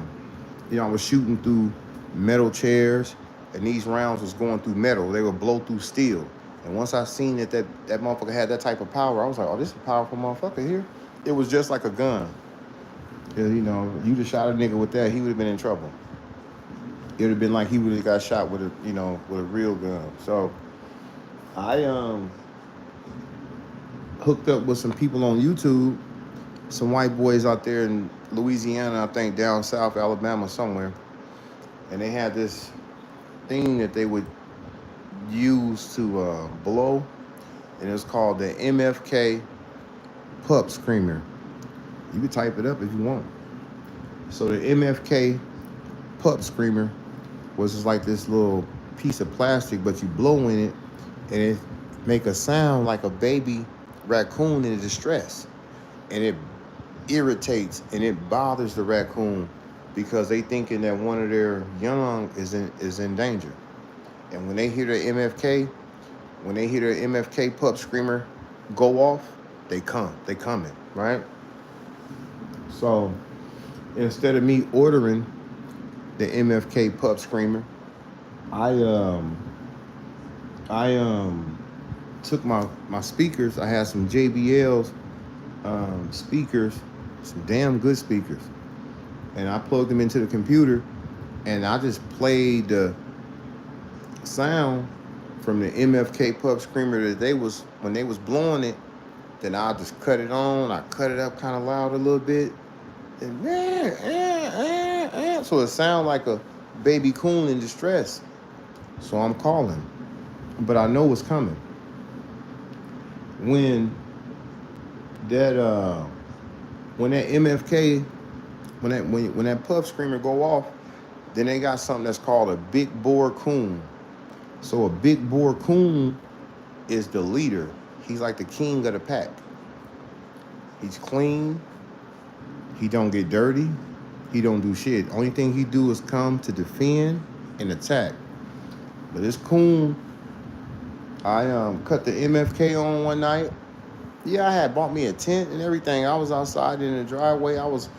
A: was shooting through metal chairs, and these rounds was going through metal. They would blow through steel. And once I seen that motherfucker had that type of power, I was like, oh, this is a powerful motherfucker here. It was just like a gun. You just shot a nigga with that, he would have been in trouble. It would have been like he would have got shot with a real gun. So I hooked up with some people on YouTube, some white boys out there in Louisiana, I think down south, Alabama somewhere. And they had this thing that they would use to blow, and it was called the MFK Pup Screamer. You can type it up if you want. So the MFK Pup Screamer was just like this little piece of plastic, but you blow in it, and it make a sound like a baby raccoon in distress. And it irritates and it bothers the raccoon because they thinking that one of their young is in danger. And when they hear the MFK Pup Screamer go off, they coming, right? So instead of me ordering the MFK Pup Screamer, I took my speakers. I had some JBL's speakers, some damn good speakers, and I plugged them into the computer, and I just played the sound from the MFK Pup Screamer that when they was blowing it. Then I just cut it on. I cut it up kind of loud a little bit, and so it sound like a baby coon in distress. So I'm calling, but I know what's coming. When that MFK, when that Pup Screamer go off, then they got something that's called a big bore coon. So a big bore coon is the leader. He's like the king of the pack. He's clean. He don't get dirty. He don't do shit. Only thing he do is come to defend and attack. But this coon I cut the MFK on one night. Yeah, I had bought me a tent and everything. I was outside in the driveway. I was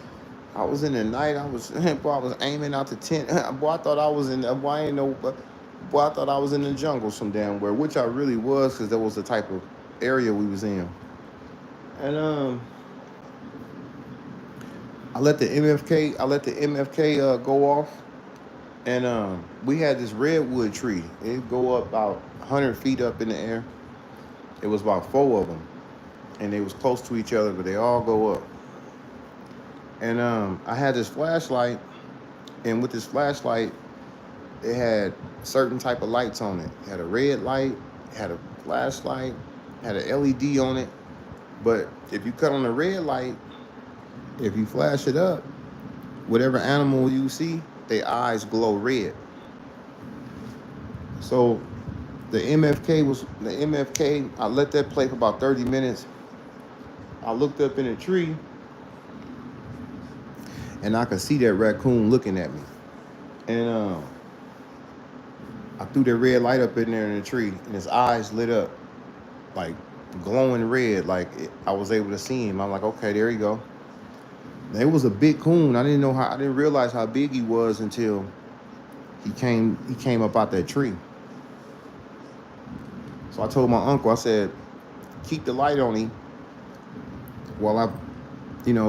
A: in the night. Boy, I was aiming out the tent. Boy, I thought I was in. Boy, I ain't know. Boy, I thought I was in the jungle some damn where, which I really was, because that was the type of area we was in. And I let the MFK go off, and we had this redwood tree. It go up about 100 feet up in the air. It was about four of them, and they was close to each other, but they all go up. And I had this flashlight, and with this flashlight, it had certain type of lights on it. It had a red light, it had a flashlight, had an LED on it. But if you cut on the red light, if you flash it up, whatever animal you see, their eyes glow red. So the MFK. I let that play for about 30 minutes. I looked up in a tree, and I could see that raccoon looking at me. And I threw that red light up in there in the tree, and his eyes lit up like glowing red. I was able to see him. I'm like, okay, there you go. It was a big coon. I didn't realize how big he was until he came up out that tree. So I told my uncle, I said, keep the light on him while I,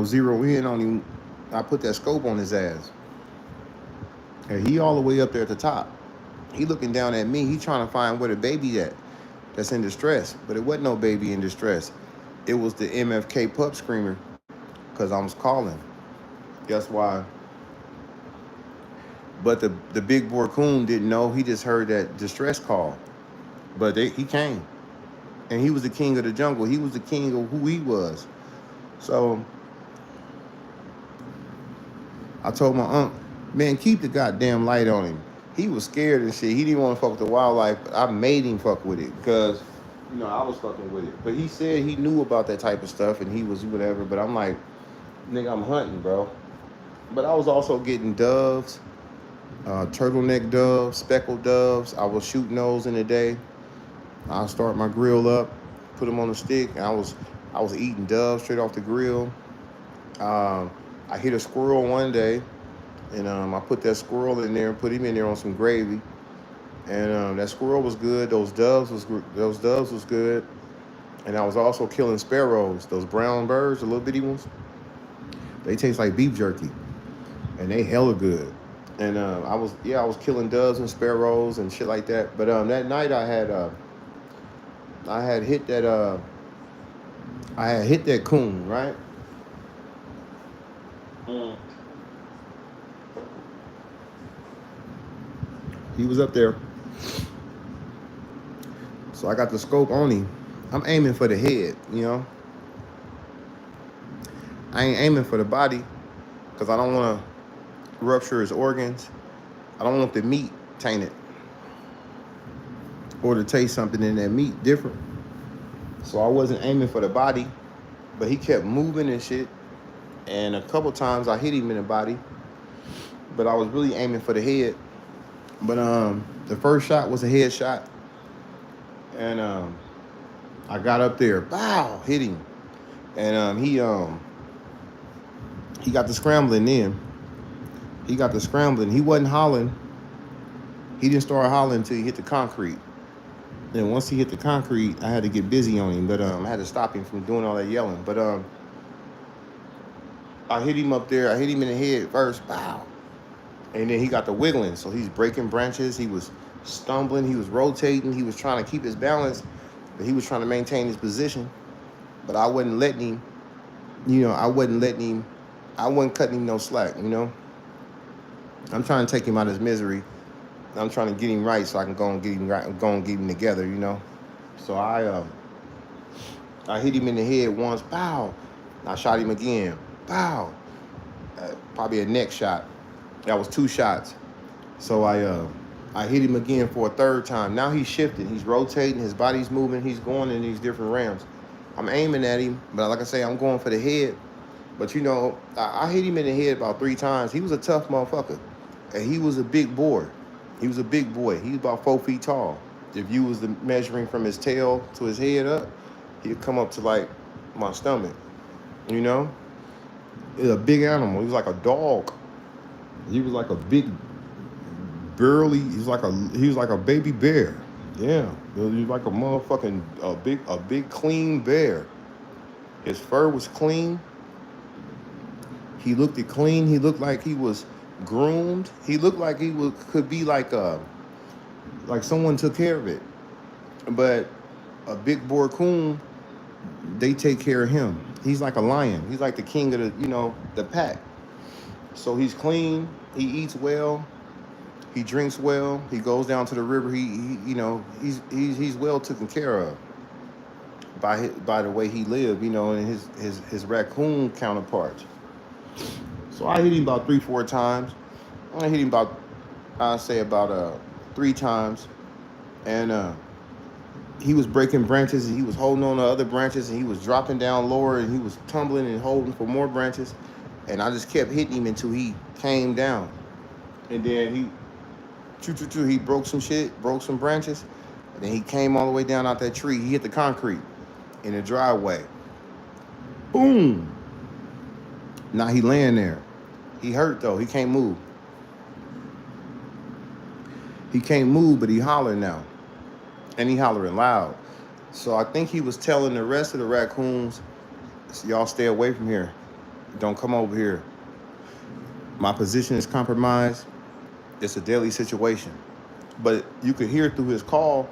A: zero in on him. I put that scope on his ass. And he all the way up there at the top. He looking down at me. He trying to find where the baby at that's in distress. But it wasn't no baby in distress. It was the MFK pup screamer, because I was calling. That's why. But the big boy coon didn't know. He just heard that distress call. But he came. And he was the king of the jungle. He was the king of who he was. So I told my uncle, man, keep the goddamn light on him. He was scared and shit. He didn't want to fuck with the wildlife. But I made him fuck with it because, I was fucking with it. But he said he knew about that type of stuff and he was whatever. But I'm like, nigga, I'm hunting, bro. But I was also getting doves, turtleneck doves, speckled doves. I was shooting those in the day. I'll start my grill up, put them on the stick, and I was eating doves straight off the grill. I hit a squirrel one day, and I put that squirrel in there and put him in there on some gravy, and that squirrel was good. Those doves was good, and I was also killing sparrows, those brown birds, the little bitty ones. They taste like beef jerky, and they hella good. And I was killing doves and sparrows and shit like that. But that night I had hit that coon, right? Mm. He was up there. So I got the scope on him. I'm aiming for the head. I ain't aiming for the body because I don't want to rupture his organs. I don't want the meat tainted or to taste something in that meat different. So I wasn't aiming for the body, but he kept moving and shit. And a couple times I hit him in the body, but I was really aiming for the head. But the first shot was a head shot, and I got up there, bow, hit him, and he got the scrambling. Then he got the scrambling. He wasn't hollering. He didn't start hollering until he hit the concrete. Then once he hit the concrete, I had to get busy on him, but I had to stop him from doing all that yelling. But I hit him up there. I hit him in the head first, bow, and then he got the wiggling. So he's breaking branches. He was stumbling. He was rotating. He was trying to keep his balance, but he was trying to maintain his position. But I wasn't letting him. I wasn't letting him. I wasn't cutting him no slack. I'm trying to take him out of his misery. I'm trying to get him right so I can go and get him right, go and get him together. So I hit him in the head once, pow. I shot him again, pow. Probably a neck shot. That was 2 shots. So I hit him again for a third time. Now he's shifting. He's rotating. His body's moving. He's going in these different realms. I'm aiming at him, but like I say, I'm going for the head. But I hit him in the head about 3 times. He was a tough motherfucker, and he was a big boy. He was a big boy. He was about 4 feet tall. If you was the measuring from his tail to his head up, he'd come up to like my stomach. You know, it's a big animal. He was like a dog. He was like a big, burly. He was like a baby bear. Yeah, he was like a motherfucking a big clean bear. His fur was clean. He looked it clean. He looked like he was groomed. He looked like he was could be like someone took care of it. But a big boar coon, they take care of him. He's like a lion. He's like the king of the pack. So he's clean. He eats well. He drinks well. He goes down to the river. He's well taken care of by the way he lived. And his raccoon counterparts. So I hit him about 3-4 times. I hit him about 3 times, and he was breaking branches, and he was holding on to other branches, and he was dropping down lower, and he was tumbling and holding for more branches, and I just kept hitting him until he came down, and then he broke some branches, and then he came all the way down out that tree. He hit the concrete in the driveway. Boom! Now he laying there. He hurt though. He can't move. He can't move, but he hollering now. And he hollering loud. So I think he was telling the rest of the raccoons, y'all stay away from here. Don't come over here. My position is compromised. It's a deadly situation. But you could hear through his call,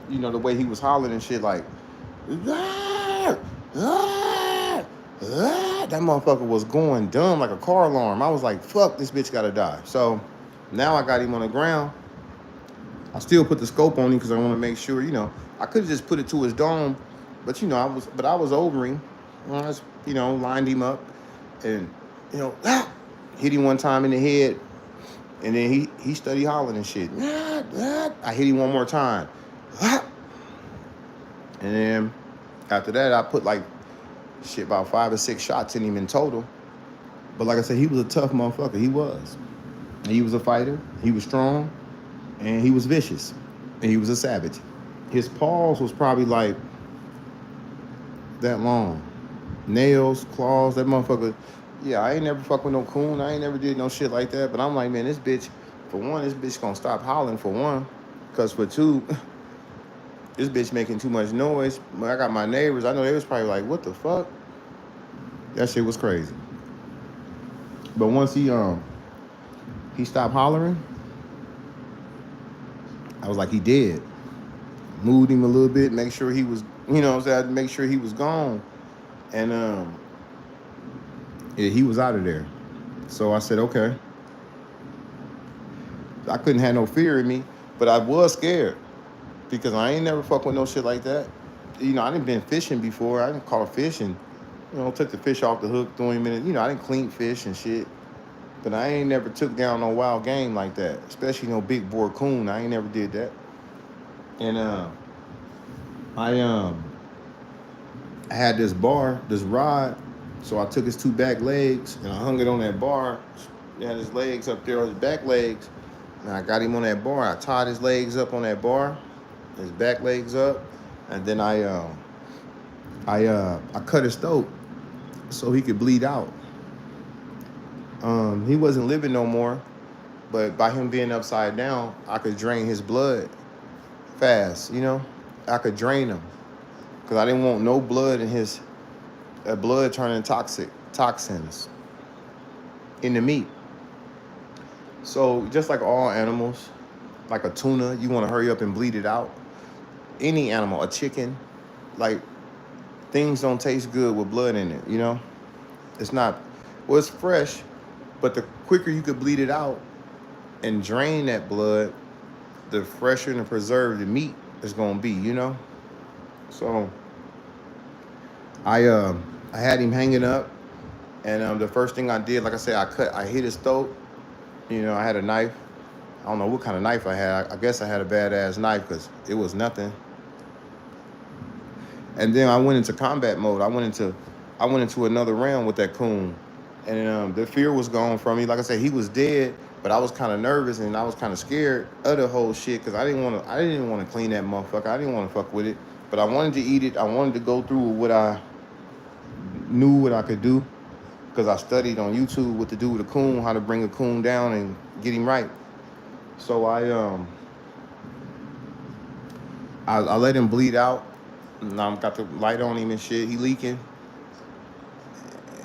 A: the way he was hollering and shit like, ah, ah, ah. That motherfucker was going dumb like a car alarm. I was like, fuck, this bitch gotta die. So now I got him on the ground. I still put the scope on him because I want to make sure, I could have just put it to his dome, but I was over him. I just, lined him up and, hit him one time in the head, and then he started hollering and shit. I hit him one more time. And then after that, I put about 5 or 6 shots in him in total. But like I said, he was a tough motherfucker. He was. He was a fighter. He was strong. And he was vicious. And he was a savage. His paws was probably like that long. Nails, claws, that motherfucker. Yeah, I ain't never fuck with no coon. I ain't never did no shit like that. But I'm like, man, this bitch gonna stop hollering for one. Because for two, this bitch making too much noise. When I got my neighbors, I know they was probably like, what the fuck? That shit was crazy. But once he stopped hollering, I was like, he dead. Moved him a little bit, make sure he was, I had to make sure he was gone. And yeah, he was out of there. So I said, okay. I couldn't have no fear in me, but I was scared because I ain't never fuck with no shit like that. I didn't been fishing before. I didn't caught a fish and, took the fish off the hook, threw him in it. I didn't clean fish and shit. But I ain't never took down no wild game like that, especially no big boar coon. I ain't never did that. And I had this rod, so I took his 2 back legs and I hung it on that bar. He had his legs up there, his back legs, and I got him on that bar. I tied his legs up on that bar, his back legs up, and then I cut his throat so he could bleed out. He wasn't living no more, but by him being upside down, I could drain his blood fast, I could drain him because I didn't want no blood in his blood turning toxins in the meat. So just like all animals, like a tuna, you want to hurry up and bleed it out. Any animal, a chicken, like things don't taste good with blood in it, It's not, well, it's fresh, but the quicker you could bleed it out and drain that blood, the fresher and preserved the meat is gonna be, So I had him hanging up, and the first thing I did, like I said, I hit his throat. I had a knife. I don't know what kind of knife I had. I guess I had a badass knife because it was nothing. And then I went into combat mode. I went into another realm with that coon, and the fear was gone from me. Like I said, he was dead, But I was kind of nervous and I was kind of scared of the whole shit because I didn't want to clean that motherfucker. I didn't want to fuck with it. But I wanted to eat it. I wanted to go through what I knew what I could do because I studied on YouTube what to do with a coon, how to bring a coon down and get him right. So I let him bleed out. Now I got the light on him and shit. He leaking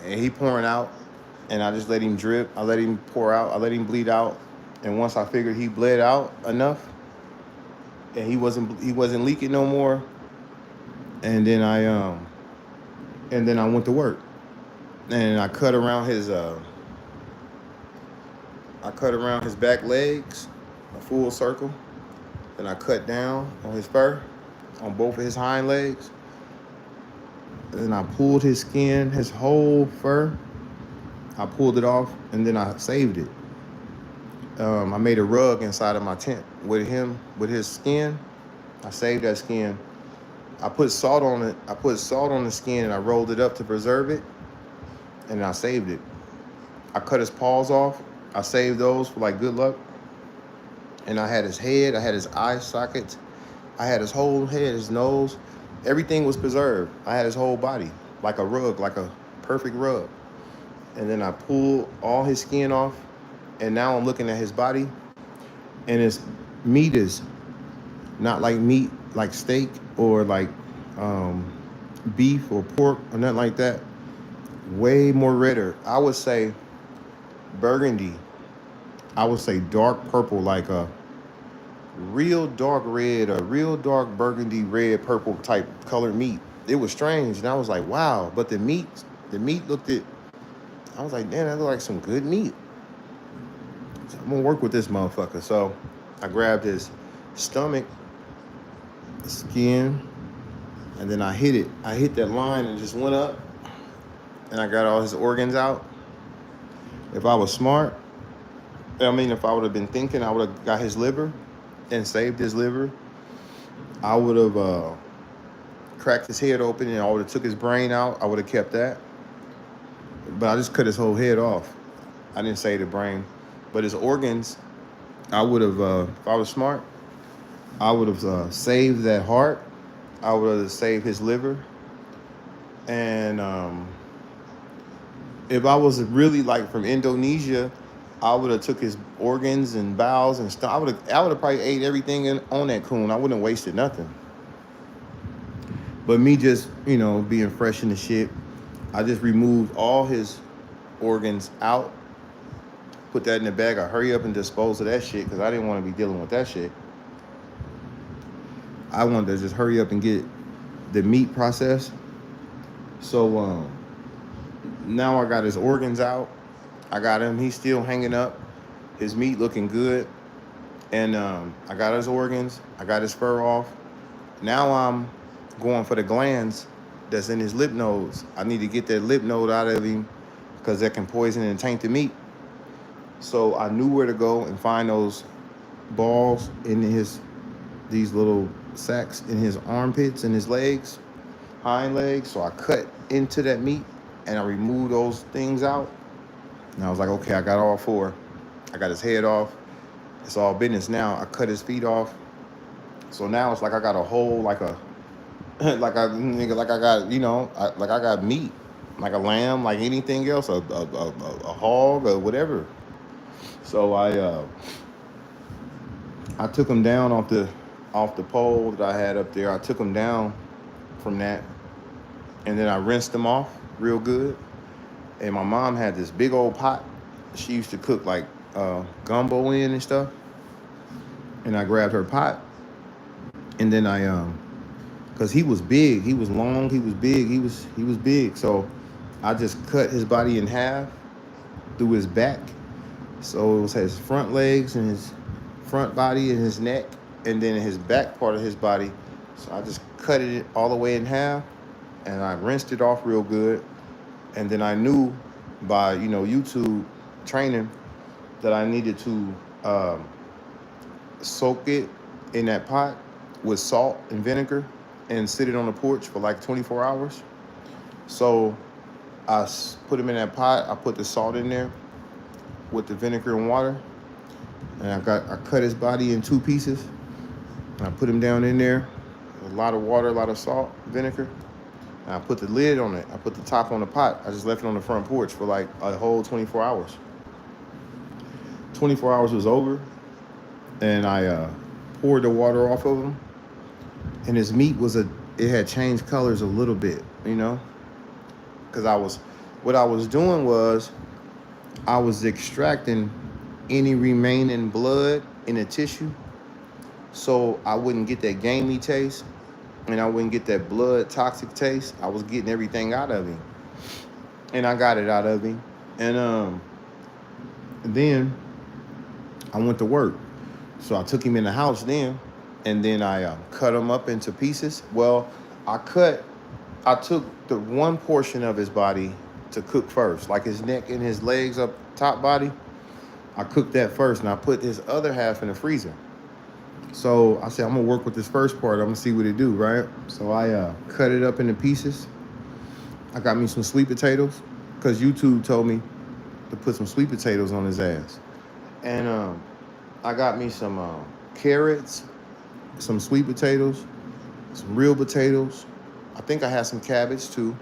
A: and he pouring out. And I just let him drip. I let him pour out. I let him bleed out. And once I figured he bled out enough, and he wasn't leaking no more, and then I went to work, and I cut around his back legs, a full circle. Then I cut down on his fur, on both of his hind legs. And then I pulled his skin, his whole fur. I pulled it off, and then I saved it. I made a rug inside of my tent with his skin. I saved that skin. I put salt on it. I put salt on the skin, and I rolled it up to preserve it, and I saved it. I cut his paws off. I saved those for like good luck. And I had his head. I had his eye sockets. I had his whole head, his nose. Everything was preserved. I had his whole body, like a rug, like a perfect rug. And then I pulled all his skin off, and now I'm looking at his body, and his meat is not like meat, like steak or like beef or pork or nothing like that. Way more redder. I would say burgundy. I would say dark purple, like a real dark red, a real dark burgundy, red, purple type colored meat. It was strange, and I was like, wow. But the meat looked at. I was like, damn, that looked like some good meat. So I'm gonna work with this motherfucker. So I grabbed his stomach, skin, and then I hit it. I hit that line and just went up, and I got all his organs out. If I was smart, if I would have been thinking, I would have got his liver and saved his liver. I would have cracked his head open, and I would have took his brain out. I would have kept that. But I just cut his whole head off. I didn't save the brain. But his organs, I would have, if I was smart, I would have saved that heart. I would have saved his liver. And if I was really like from Indonesia, I would have took his organs and bowels and stuff. I would have probably ate everything on that coon. I wouldn't have wasted nothing. But me just, being fresh in the shit, I just removed all his organs out, put that in the bag. I hurry up and dispose of that shit because I didn't want to be dealing with that shit. I wanted to just hurry up and get the meat processed. So now I got his organs out. I got him. He's still hanging up. His meat looking good. And I got his organs. I got his fur off. Now I'm going for the glands that's in his lip nodes. I need to get that lip node out of him because that can poison and taint the meat. So I knew where to go and find those balls in these little sacs in his armpits and his legs, hind legs. So I cut into that meat and I removed those things out. And I was like, okay, I got all four. I got his head off. It's all business now. I cut his feet off. So now it's like I got a whole, like I got meat, like a lamb, like anything else, a hog or whatever. So I took him down off the pole that I had up there. I took him down from that, and then I rinsed him off real good. And my mom had this big old pot she used to cook like gumbo in and stuff. And I grabbed her pot, and then because he was big, he was long, he was big, he was big. So I just cut his body in half through his back. So it was his front legs and his front body and his neck, and then his back part of his body. So I just cut it all the way in half, and I rinsed it off real good. And then I knew by YouTube training that I needed to soak it in that pot with salt and vinegar and sit it on the porch for like 24 hours. So I put them in that pot. I put the salt in there with the vinegar and water, and I cut his body in 2 pieces, and I put him down in there. A lot of water, a lot of salt, vinegar. And I put the lid on it. I put the top on the pot. I just left it on the front porch for like a whole 24 hours. 24 hours was over, and I poured the water off of him. And his meat it had changed colors a little bit, you know, because what I was doing was I was extracting any remaining blood in the tissue, so I wouldn't get that gamey taste, and I wouldn't get that blood toxic taste. I was getting everything out of him, and I got it out of him, and then I went to work. So I took him in the house then, and then I cut him up into pieces. Well, I took the one portion of his body to cook first, like his neck and his legs up top body. I cooked that first, and I put his other half in the freezer. So I said, I'm gonna work with this first part. I'm gonna see what it do, right? So I cut it up into pieces. I got me some sweet potatoes, because YouTube told me to put some sweet potatoes on his ass. And I got me some carrots, some sweet potatoes, some real potatoes. I think I had some cabbage too.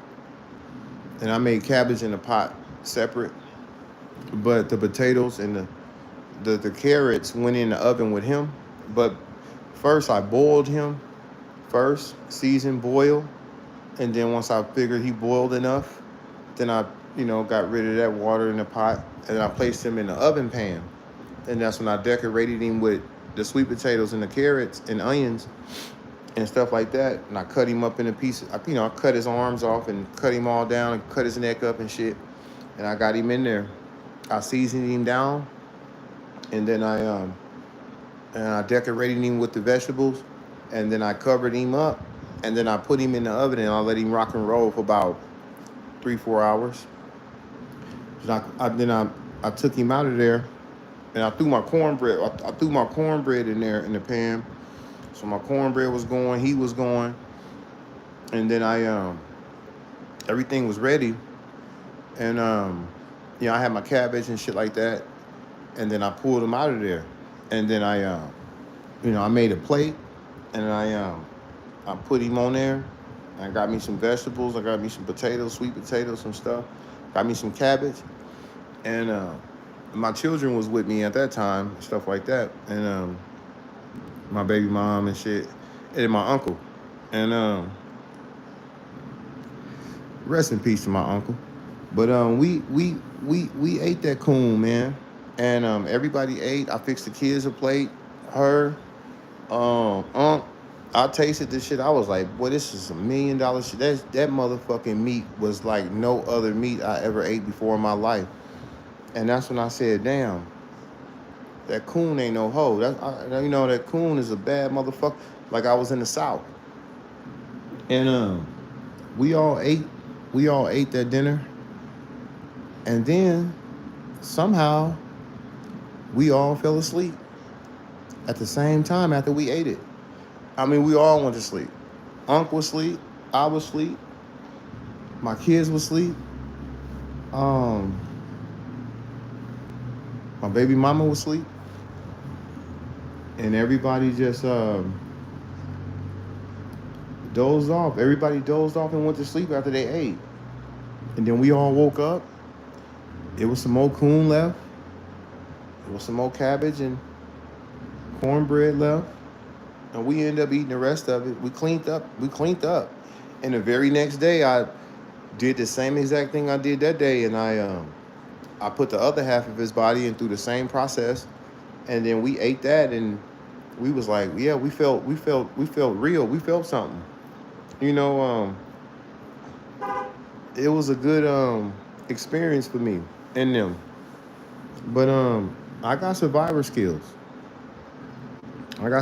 A: And I made cabbage in a pot separate. But the potatoes and the carrots went in the oven with him. But first I boiled him first, seasoned, boil. And then once I figured he boiled enough, then I, got rid of that water in the pot, and I placed him in the oven pan. And that's when I decorated him with the sweet potatoes and the carrots and onions and stuff like that. And I cut him up into pieces. I cut his arms off and cut him all down and cut his neck up and shit. And I got him in there. I seasoned him down, and then I decorated him with the vegetables, and then I covered him up, and then I put him in the oven, and I let him rock and roll for about 3-4 hours. Then I took him out of there, and I threw my cornbread. I threw my cornbread in there in the pan. So my cornbread was going, he was going, and then everything was ready, and I had my cabbage and shit like that, and then I pulled him out of there, and then I made a plate, and I put him on there. I got me some vegetables. I got me some potatoes, sweet potatoes, some stuff. Got me some cabbage, and my children was with me at that time, stuff like that, and my baby mom and shit, and then my uncle, and rest in peace to my uncle. But we ate that coon, man, and everybody ate. I fixed the kids a plate. Her, I tasted this shit. I was like, boy, this is $1 million shit. That motherfucking meat was like no other meat I ever ate before in my life. And that's when I said, damn, that coon ain't no hoe. That coon is a bad motherfucker. Like I was in the South. And we all ate that dinner. And then somehow we all fell asleep at the same time after we ate it. I mean, we all went to sleep. Unc was asleep. I was asleep. My kids was asleep. My baby mama was asleep. And everybody just dozed off. Everybody dozed off and went to sleep after they ate. And then we all woke up. It was some more coon left. It was some more cabbage and cornbread left. And we ended up eating the rest of it. We cleaned up. And the very next day, I did the same exact thing I did that day. And I put the other half of his body in through the same process. And then we ate that, and we was like, yeah, we felt real. We felt something. It was a good experience for me and them. But I got survivor skills. But I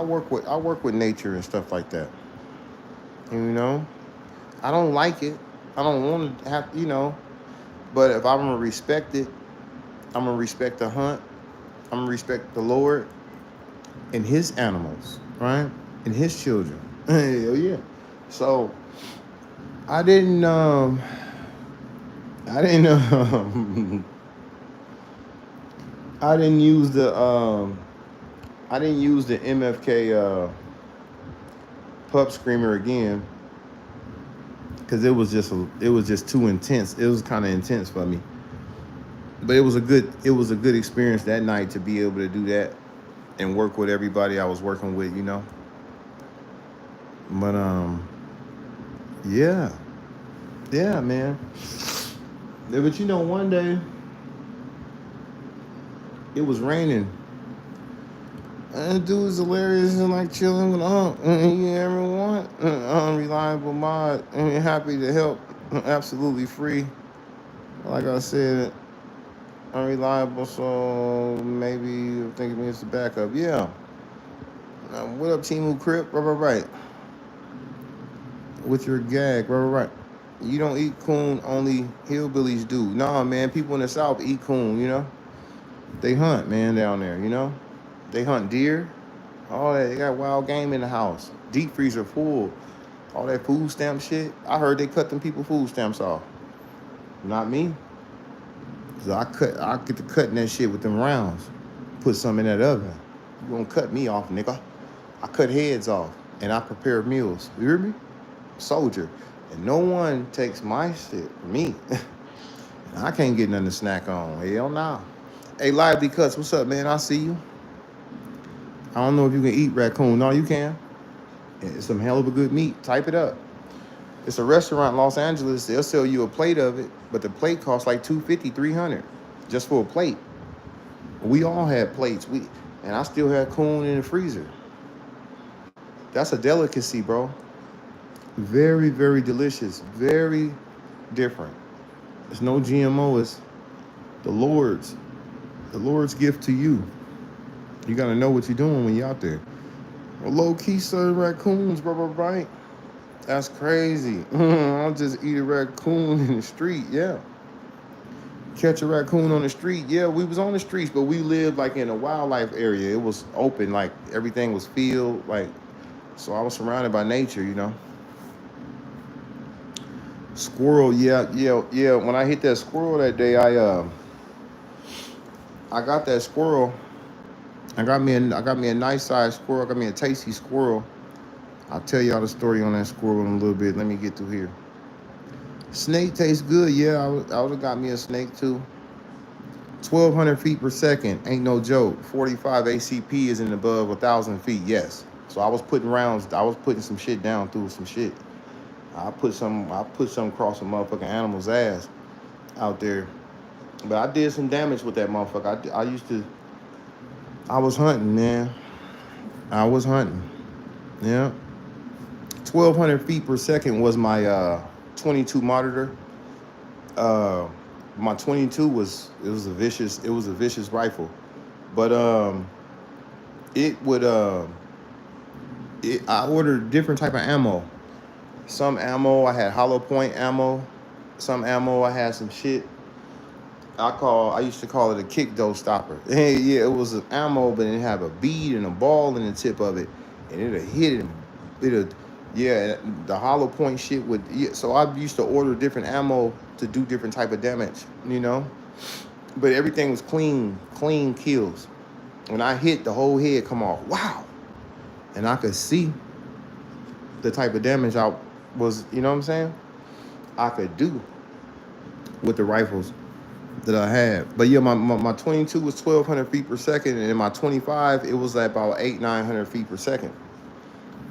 A: work with nature and stuff like that. I don't like it. I don't want to have, but if I'm gonna respect it, I'm gonna respect the hunt. I'm gonna respect the Lord and His animals, right? And His children. Hell yeah. So I didn't I didn't I didn't use the MFK pup screamer again because it was just too intense. It was kind of intense for me. But it was a good experience that night to be able to do that and work with everybody I was working with, you know. But yeah, yeah, man. Yeah, but you know, one day it was raining. And the dude was hilarious and like chilling with you ever want unreliable mod and happy to help, absolutely free. Like I said, unreliable, so maybe I'm thinking it's the backup. Yeah. What up, Timu Crip? Right. With your gag, right. You don't eat coon, only hillbillies do. Nah, man, people in the South eat coon, you know? They hunt, man, down there, you know? They hunt deer, all that. They got wild game in the house. Deep freezer full. All that food stamp shit. I heard they cut them people food stamps off. Not me. So I get to cutting that shit with them rounds. Put some in that oven. You gonna cut me off, nigga. I cut heads off and I prepare meals. You hear me? Soldier. And no one takes my shit from me. I can't get nothing to snack on. Hell nah. Hey, Lively Cuts, what's up, man? I see you. I don't know if you can eat raccoon. No, you can. It's some hell of a good meat. Type it up. It's a restaurant in Los Angeles. They'll sell you a plate of it, but the plate costs like $250, $300 just for a plate. We all had plates. And I still had coon in the freezer. That's a delicacy, bro. Very, very delicious. Very different. It's no GMO. It's the Lord's gift to you. You gotta know what you're doing when you're out there. Well, low key serving raccoons, bro, right? That's crazy. I'll just eat a raccoon in the street, yeah. Catch a raccoon on the street, yeah. We was on the streets, but we lived like in a wildlife area. It was open, like everything was field, like, so I was surrounded by nature, you know. Squirrel, yeah. When I hit that squirrel that day, I got that squirrel. I got me a nice sized squirrel. I got me a tasty squirrel. I'll tell y'all the story on that squirrel in a little bit. Let me get through here. Snake tastes good. Yeah, I would have got me a snake too. 1,200 feet per second. Ain't no joke. 45 ACP is in above 1,000 feet. Yes. So I was putting rounds. I was putting some shit down through some shit. I put some across a motherfucking animal's ass out there. But I did some damage with that motherfucker. I was hunting, man. I was hunting. Yeah. 1,200 feet per second was my 22 monitor. My 22 was a vicious rifle, but I ordered different type of ammo. Some ammo I had hollow point ammo. Some ammo I had some shit. I used to call it a kick dough stopper. Hey, yeah, it was an ammo, but it had a bead and a ball in the tip of it, and it'll hit it. Yeah, the hollow point shit would. Yeah, so I used to order different ammo to do different type of damage, you know. But everything was clean kills. When I hit, the whole head come off. Wow, and I could see the type of damage I was. You know what I'm saying? I could do with the rifles that I had. But yeah, my 22 was 1,200 feet per second, and in my 25 it was like about 800-900 feet per second.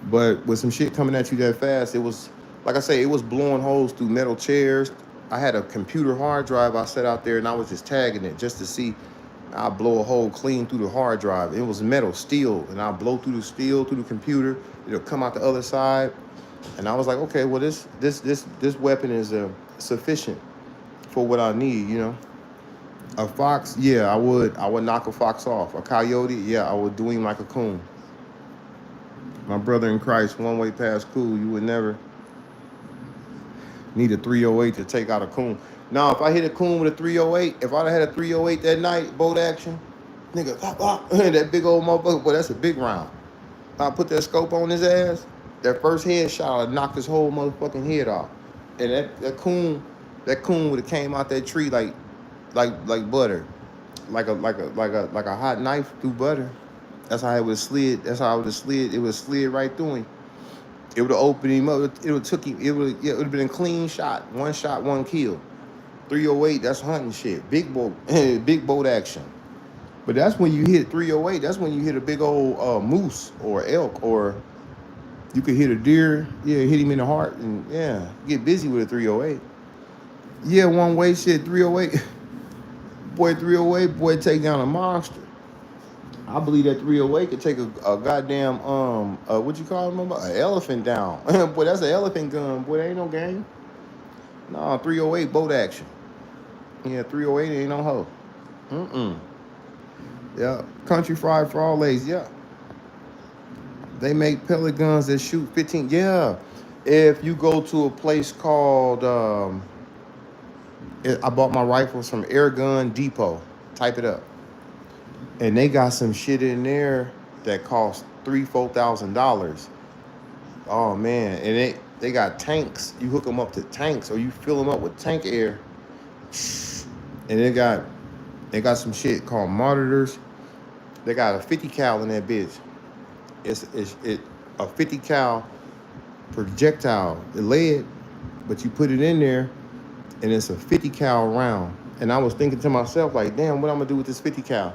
A: But with some shit coming at you that fast, it was, like I say, it was blowing holes through metal chairs. I had a computer hard drive I set out there, and I was just tagging it just to see. I'll blow a hole clean through the hard drive. It was metal, steel, and I'll blow through the steel, through the computer. It'll come out the other side. And I was like, okay, well, this weapon is sufficient for what I need, you know. A fox, yeah, I would knock a fox off. A coyote, yeah, I would do him like a coon. My brother in Christ, one way past cool. You would never need a 308 to take out a coon. Now, if I hit a coon with a 308, if I'd have had a 308 that night, bolt action, nigga, that big old motherfucker, boy, that's a big round. I put that scope on his ass, that first headshot, I knocked his whole motherfucking head off. And that coon would have came out that tree like butter, like a hot knife through butter. That's how it would have slid. That's how it would have slid. It would have slid right through him. It would have opened him up. It would took him. It would have been a clean shot. One shot, one kill. 308. That's hunting shit. Big boat, big boat action. But that's when you hit 308. That's when you hit a big old moose or elk, or you could hit a deer. Yeah, hit him in the heart, and yeah, get busy with a 308. Yeah, one way shit. 308. Boy, 308. Boy, take down a monster. I believe that 308 could take a goddamn what you call them? An elephant down. Boy, that's an elephant gun. Boy, that ain't no game. No, 308 boat action. Yeah, 308 ain't no hoe. Mm-mm. Yeah, country fried frog-legs. Yeah, they make pellet guns that shoot 15. Yeah, if you go to a place called I bought my rifles from Air Gun Depot. Type it up. And they got some shit in there that costs $3,000-$4,000. Oh man, and they got tanks. You hook them up to tanks, or you fill them up with tank air. And they got some shit called monitors. They got a 50 cal in that bitch. It's a 50 cal projectile, the lead, but you put it in there, and it's a 50 cal round. And I was thinking to myself, like, damn, what I'm gonna do with this 50 cal?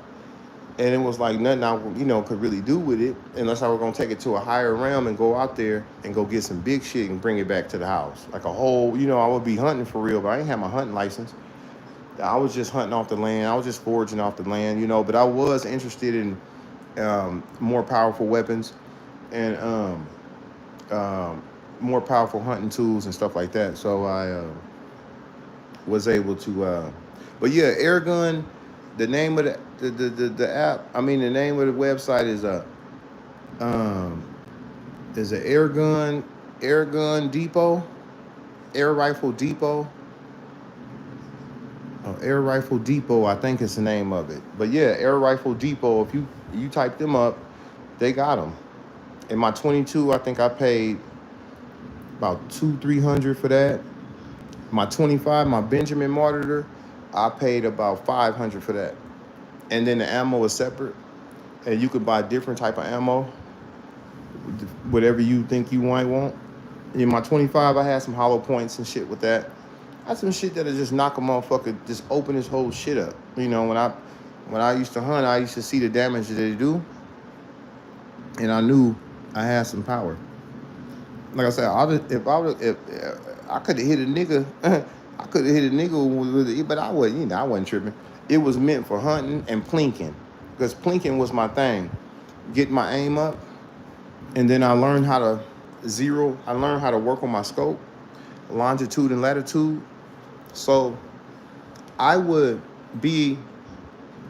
A: And it was like nothing I, could really do with it unless I were gonna take it to a higher realm and go out there and go get some big shit and bring it back to the house. Like a whole, I would be hunting for real, but I ain't have my hunting license. I was just hunting off the land. I was just foraging off the land, but I was interested in more powerful weapons and more powerful hunting tools and stuff like that. So I was able to, but yeah, Airgun. The name of the app, the name of the website is a Air Gun Depot, Air Rifle Depot. Air Rifle Depot, I think is the name of it. But yeah, Air Rifle Depot. If you type them up, they got them. In my 22, I think I paid about $200-$300 for that. My 25, my Benjamin Mortar, I paid about $500 for that. And then the ammo is separate. And you could buy different type of ammo, whatever you think you might want. In my 25, I had some hollow points and shit with that. I had some shit that'll just knock a motherfucker, just open his whole shit up. When I used to hunt, I used to see the damage that they do. And I knew I had some power. Like I said, if I could have hit a nigga, I could have hit a nigga with it, but I wasn't, I wasn't tripping. It was meant for hunting and plinking, because plinking was my thing. Get my aim up, and then I learned how to zero. I learned how to work on my scope, longitude and latitude. So I would be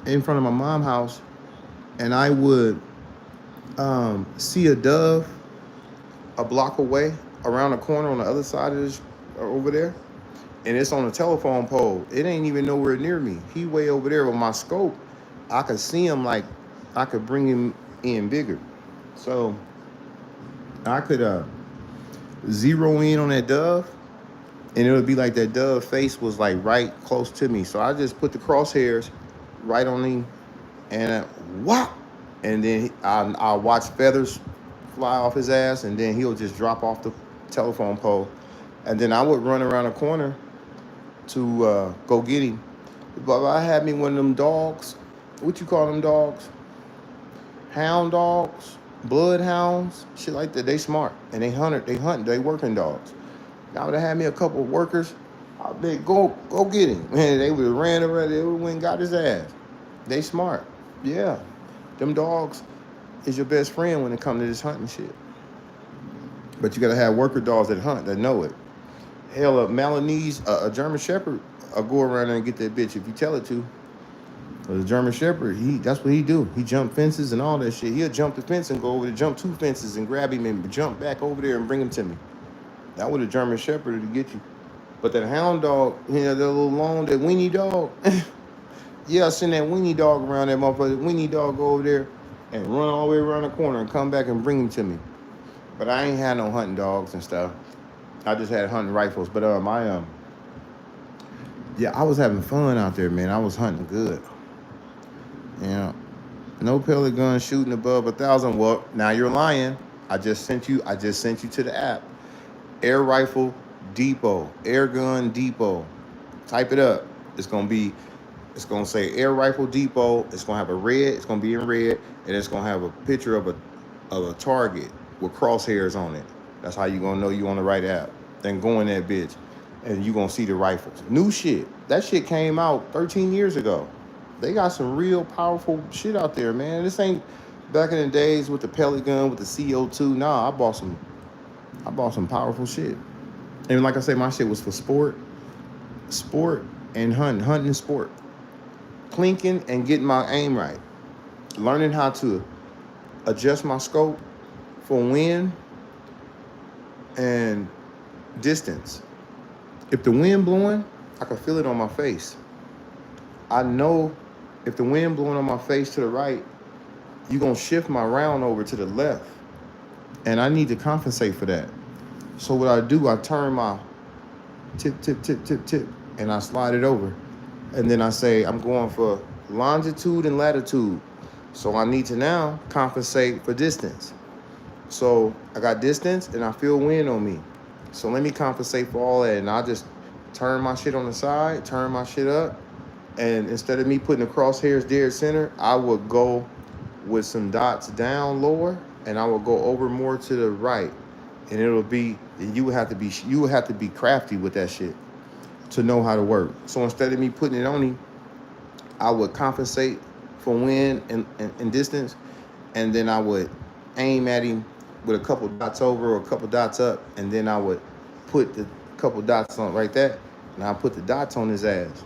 A: in front of my mom's house, and I would see a dove a block away around the corner on the other side of this, over there. And it's on a telephone pole. It ain't even nowhere near me. He way over there with my scope. I could see him, like I could bring him in bigger. So I could zero in on that dove, and it would be like that dove face was like right close to me. So I just put the crosshairs right on him, and whop, and then I'll watch feathers fly off his ass, and then he'll just drop off the telephone pole. And then I would run around the corner to go get him. But I had me one of them dogs. What you call them dogs? Hound dogs, bloodhounds, shit like that. They smart and they hunt. They working dogs. I would have had me a couple of workers. I'd be go get him. Man, they would have ran around. They would have went and got his ass. They smart. Yeah, them dogs is your best friend when it comes to this hunting shit. But you gotta have worker dogs that hunt, that know it. Hell, a Malinese, a German Shepherd, I'll go around there and get that bitch if you tell it to. But the German Shepherd, that's what he do. He jump fences and all that shit. He'll jump the fence and go over there, jump 2 fences and grab him and jump back over there and bring him to me. That was a German Shepherd to get you. But that hound dog, that little long, that weenie dog. Yeah, I send that weenie dog around that motherfucker. Weenie dog go over there and run all the way around the corner and come back and bring him to me. But I ain't had no hunting dogs and stuff. I just had hunting rifles, but yeah, I was having fun out there, man. I was hunting good. Yeah, no pellet gun shooting above 1,000. Well, now you're lying. I just sent you. I just sent you to the app. Air rifle depot, air gun depot. Type it up. It's gonna be. It's gonna say air rifle depot. It's gonna have a red. It's gonna be in red, and it's gonna have a picture of a target with crosshairs on it. That's how you gonna know you on the right app. Then go in that bitch, and you gonna see the rifles. New shit. That shit came out 13 years ago. They got some real powerful shit out there, man. This ain't back in the days with the pellet gun with the CO2. Nah, I bought some powerful shit. And like I say, my shit was for sport and hunting and sport. Clinking and getting my aim right. Learning how to adjust my scope for wind and distance. If the wind blowing, I can feel it on my face. I know if the wind blowing on my face to the right, you're gonna shift my round over to the left. And I need to compensate for that. So what I do, I turn my tip, and I slide it over. And then I say, I'm going for longitude and latitude. So I need to now compensate for distance. So I got distance and I feel wind on me. So let me compensate for all that. And I just turn my shit on the side, turn my shit up. And instead of me putting the crosshairs dead center, I would go with some dots down lower, and I would go over more to the right. And it'll be, you would have to be crafty with that shit to know how to work. So instead of me putting it on him, I would compensate for wind and distance, and then I would aim at him with a couple dots over or a couple dots up, and then I would put the couple dots on right there, and I put the dots on his ass.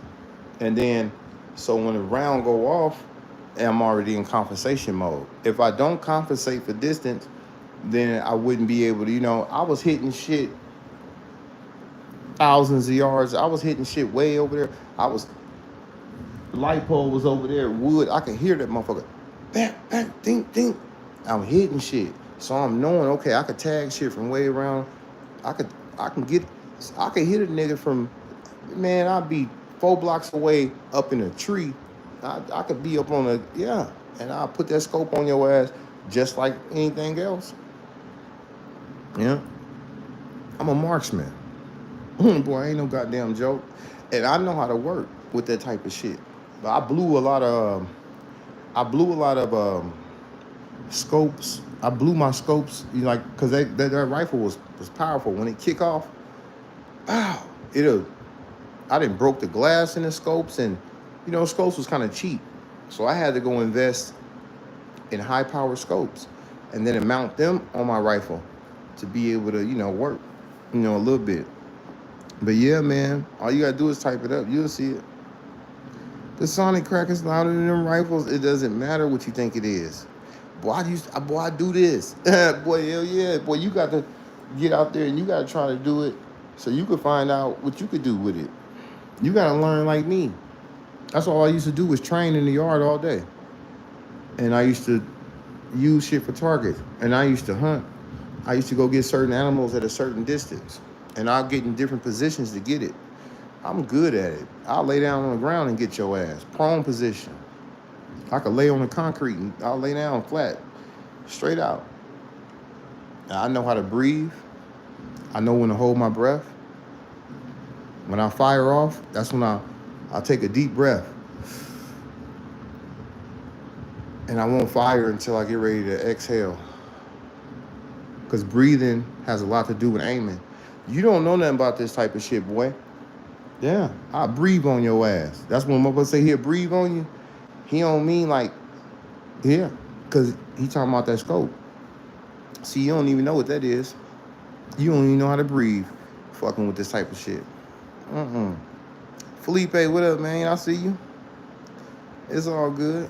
A: And then, so when the round go off, I'm already in compensation mode. If I don't compensate for distance, then I wouldn't be able to, I was hitting shit thousands of yards. I was hitting shit way over there. The light pole was over there, wood. I could hear that motherfucker. Bang, bang, ding, ding. I'm hitting shit. So I'm knowing, okay, I could tag shit from way around. I could hit a nigga from, man, I'd be 4 blocks away up in a tree. I could be up on and I'll put that scope on your ass just like anything else. Yeah. I'm a marksman. Boy, ain't no goddamn joke. And I know how to work with that type of shit. But I blew a lot of scopes. I blew my scopes, because that rifle was powerful. When it kick off, wow, I didn't broke the glass in the scopes, and scopes was kind of cheap. So I had to go invest in high power scopes and then mount them on my rifle to be able to, work, a little bit. But yeah, man, all you gotta do is type it up. You'll see it. The sonic crack is louder than them rifles. It doesn't matter what you think it is. Boy, I do this. Boy, hell yeah. Boy, you got to get out there and you got to try to do it so you can find out what you could do with it. You got to learn like me. That's all I used to do was train in the yard all day. And I used to use shit for targets. And I used to hunt. I used to go get certain animals at a certain distance. And I'll get in different positions to get it. I'm good at it. I'll lay down on the ground and get your ass. Prone position. I could lay on the concrete and I'll lay down flat, straight out. And I know how to breathe. I know when to hold my breath. When I fire off, that's when I'll take a deep breath. And I won't fire until I get ready to exhale. Because breathing has a lot to do with aiming. You don't know nothing about this type of shit, boy. Yeah, I breathe on your ass. That's when motherfuckers say he'll breathe on you. He don't mean like, yeah, because he talking about that scope. See, you don't even know what that is. You don't even know how to breathe fucking with this type of shit. Felipe, what up, man? I see you. It's all good.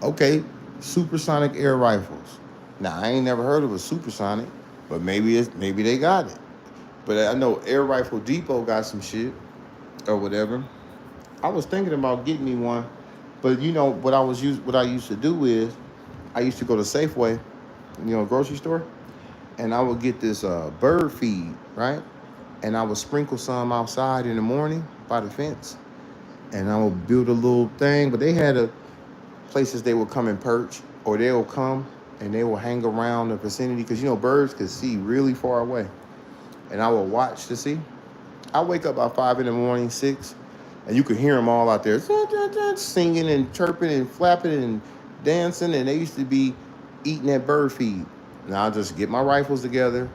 A: Okay, supersonic air rifles. Now, I ain't never heard of a supersonic, but maybe they got it. But I know Air Rifle Depot got some shit or whatever. I was thinking about getting me one, but what I used to do is I used to go to Safeway grocery store, and I would get this bird feed, right? And I would sprinkle some outside in the morning by the fence, and I would build a little thing. But they had a places they will come and perch, or they'll come and they will hang around the vicinity because birds could see really far away, and I will watch to see. I wake up about 5 in the morning, 6, and you could hear them all out there singing and chirping and flapping and dancing, and they used to be eating that bird feed. And I'll just get my rifles together,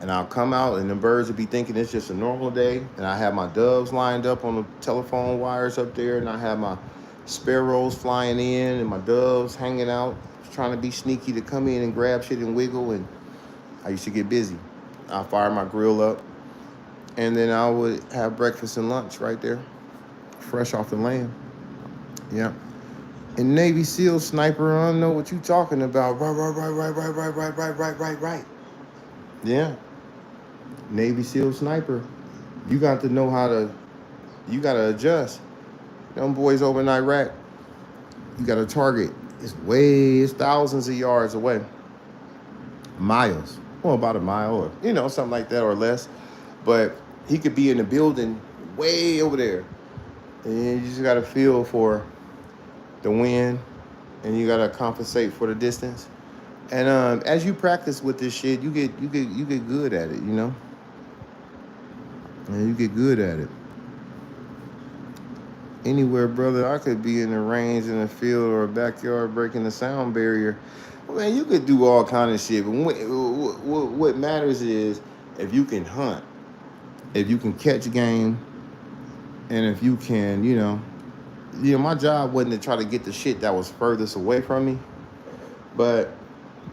A: and I'll come out, and the birds would be thinking it's just a normal day. And I have my doves lined up on the telephone wires up there, and I have my sparrows flying in, and my doves hanging out, trying to be sneaky to come in and grab shit and wiggle. And I used to get busy. I fire my grill up, and then I would have breakfast and lunch right there, fresh off the land. Yeah. And Navy SEAL sniper, I don't know what you talking about. Right. Yeah. Navy SEAL sniper. You got to know you got to adjust. Them boys over in Iraq, you got a target. It's thousands of yards away. Miles. Well, about a mile or, something like that or less. But he could be in the building way over there. And you just got to feel for the wind, and you got to compensate for the distance. And as you practice with this shit, you get good at it, And you get good at it. Anywhere, brother, I could be in the range, in a field, or a backyard breaking the sound barrier. Man, you could do all kind of shit. But what matters is if you can hunt, if you can catch game, and if you can, my job wasn't to try to get the shit that was furthest away from me, but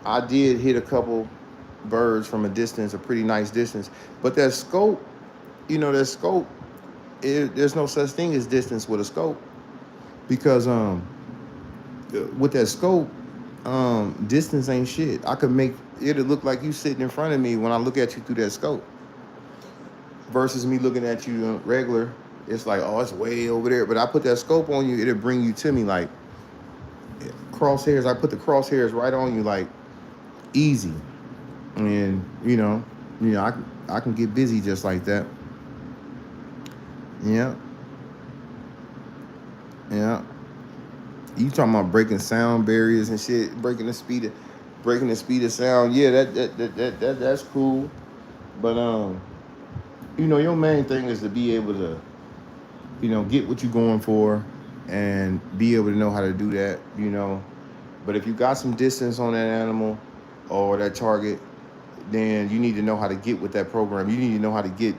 A: I did hit a couple birds from a distance, a pretty nice distance. But that scope, there's no such thing as distance with a scope, because with that scope, distance ain't shit. I could make it'll look like you sitting in front of me when I look at you through that scope, versus me looking at you regular. It's like, oh, it's way over there. But I put that scope on you, it'll bring you to me like crosshairs. I put the crosshairs right on you, like easy. And I can get busy just like that. Yeah. You talking about breaking sound barriers and shit, breaking the speed of sound. Yeah, that's cool. But your main thing is to be able to, get what you're going for, and be able to know how to do that. But if you got some distance on that animal or that target, then you need to know how to get with that program. You need to know how to get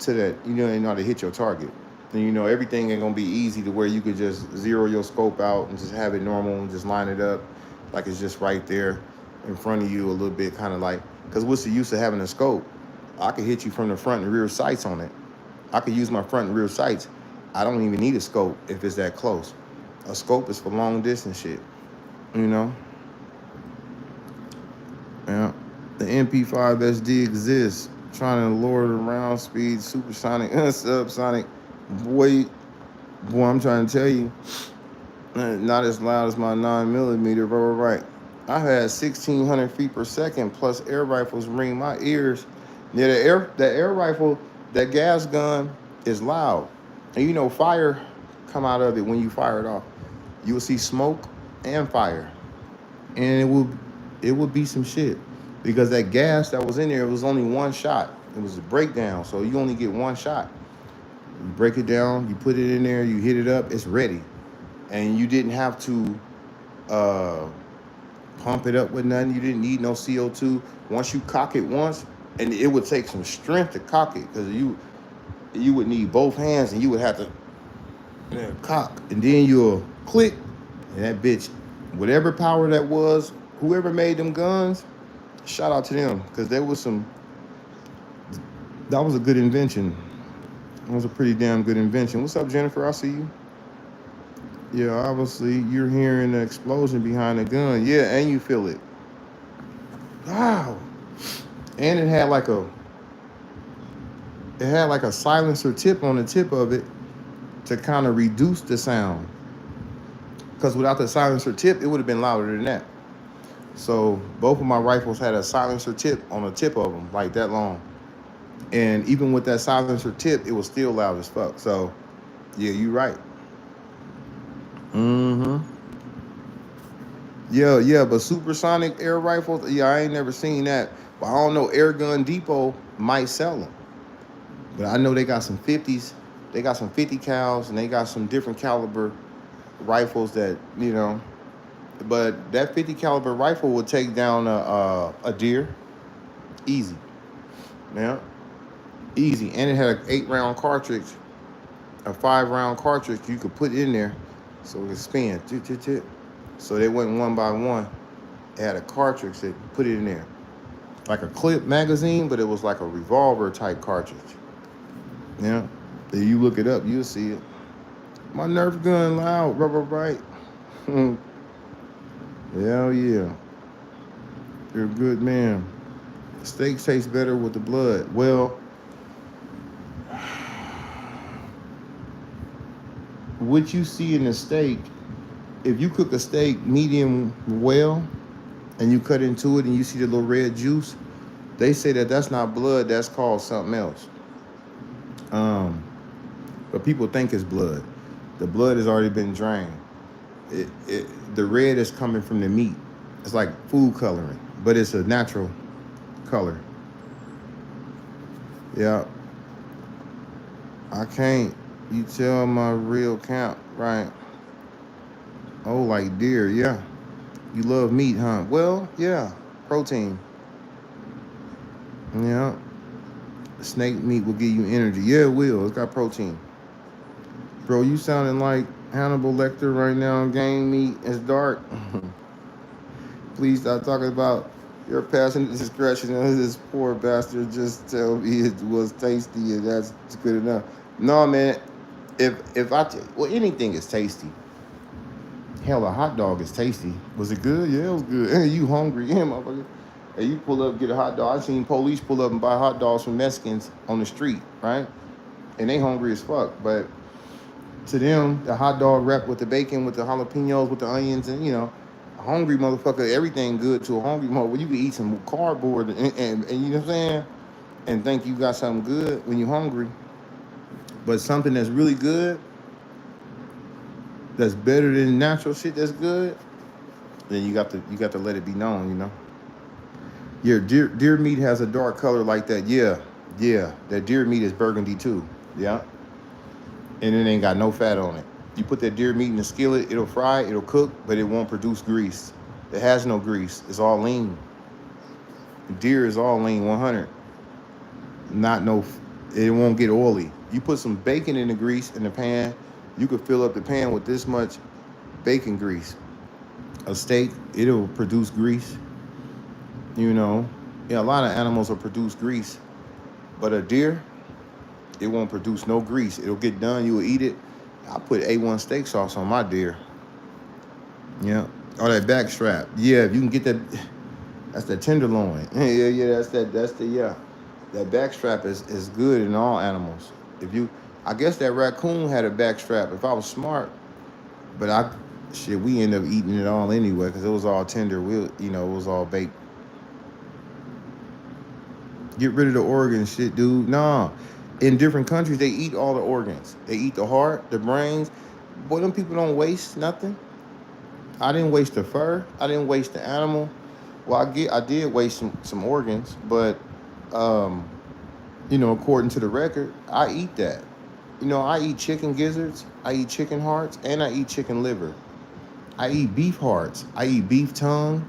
A: to that. You know how to hit your target. And everything ain't gonna be easy to where you could just zero your scope out and just have it normal and just line it up like it's just right there in front of you a little bit, kind of like, because what's the use of having a scope? I could hit you from the front and rear sights on it. I could use my front and rear sights. I don't even need a scope if it's that close. A scope is for long distance shit, Yeah. The MP5 SD exists. Trying to lower the round speed, supersonic, subsonic. Boy, I'm trying to tell you, not as loud as my 9mm, right. I had 1,600 feet per second plus air rifles ring my ears. Yeah, the air rifle, that gas gun is loud. And fire come out of it when you fire it off. You will see smoke and fire. And it will be some shit. Because that gas that was in there, it was only one shot. It was a breakdown, so you only get one shot. You break it down, you put it in there, you hit it up, it's ready. And you didn't have to pump it up with nothing. You didn't need no CO2. Once you cock it once, and it would take some strength to cock it, because you would need both hands, and you would have to cock, and then you'll click, and that bitch, whatever power that was, whoever made them guns, shout out to them, because that was a good invention. It was a pretty damn good invention. What's up, Jennifer? I see you. Yeah, obviously you're hearing the explosion behind the gun. Yeah, and you feel it. Wow. And it had like a silencer tip on the tip of it to kind of reduce the sound. Because without the silencer tip, it would have been louder than that. So both of my rifles had a silencer tip on the tip of them, like that long. And even with that silencer tip, it was still loud as fuck. So yeah, you right. Mm-hmm. Yeah, yeah, but supersonic air rifles, yeah, I ain't never seen that. But I don't know, Air Gun Depot might sell them. But I know they got some 50s, they got some 50 cals, and they got some different caliber rifles that, you know. But that 50 caliber rifle will take down a deer easy. Yeah, easy. And it had an 8 round cartridge, a 5 round cartridge you could put in there so it could spin. Tit, tit, tit. So they went one by one. It had a cartridge that put it in there. Like a clip magazine, but it was like a revolver type cartridge. Yeah. If you look it up, you'll see it. My Nerf gun loud, rubber right. Hell yeah. You're a good man. Steak tastes better with the blood. Well, what you see in the steak, if you cook a steak medium well and you cut into it and you see the little red juice, they say that that's not blood, that's called something else. Um, but people think it's blood. The blood has already been drained. The red is coming from the meat. It's like food coloring, but it's a natural color. Yeah, I can't. You tell my real count, right? Oh, like deer, yeah. You love meat, huh? Well, yeah. Protein. Yeah. Snake meat will give you energy. Yeah, it will. It's got protein. Bro, you sounding like Hannibal Lecter right now. Game meat is dark. Please stop talking about your passion and discretion. This poor bastard just tell me it was tasty and that's good enough. No, man. If I well, anything is tasty. Hell, a hot dog is tasty. Was it good? Yeah, it was good. Hey, you hungry? Yeah, motherfucker. Hey, you pull up, get a hot dog. I seen police pull up and buy hot dogs from Mexicans on the street, right? And they hungry as fuck. But to them, the hot dog wrapped with the bacon, with the jalapenos, with the onions, and a hungry motherfucker, everything good to a hungry motherfucker. You can eat some cardboard and you know what I'm saying? And think you got something good when you're hungry. But something that's really good, that's better than natural shit that's good, then you got to let it be known. Yeah, deer meat has a dark color like that. Yeah, yeah. That deer meat is burgundy too. Yeah. And it ain't got no fat on it. You put that deer meat in the skillet, it'll fry, it'll cook, but it won't produce grease. It has no grease. It's all lean. Deer is all lean, 100. Not no, it won't get oily. You put some bacon in the grease in the pan, you could fill up the pan with this much bacon grease. A steak, it'll produce grease. Yeah, a lot of animals will produce grease, but a deer, it won't produce no grease. It'll get done, you will eat it. I put A1 steak sauce on my deer. Yeah. Or that back strap. Yeah, if you can get that, that's the tenderloin. Yeah, that's the, yeah. That back strap is good in all animals. I guess that raccoon had a back strap. If I was smart, but we end up eating it all anyway because it was all tender. It was all baked. Get rid of the organs, shit, dude. Nah. In different countries, they eat all the organs. They eat the heart, the brains. Boy, them people don't waste nothing. I didn't waste the fur. I didn't waste the animal. Well, I did waste some organs, but according to the record, I eat that. I eat chicken gizzards, I eat chicken hearts, and I eat chicken liver. I eat beef hearts, I eat beef tongue,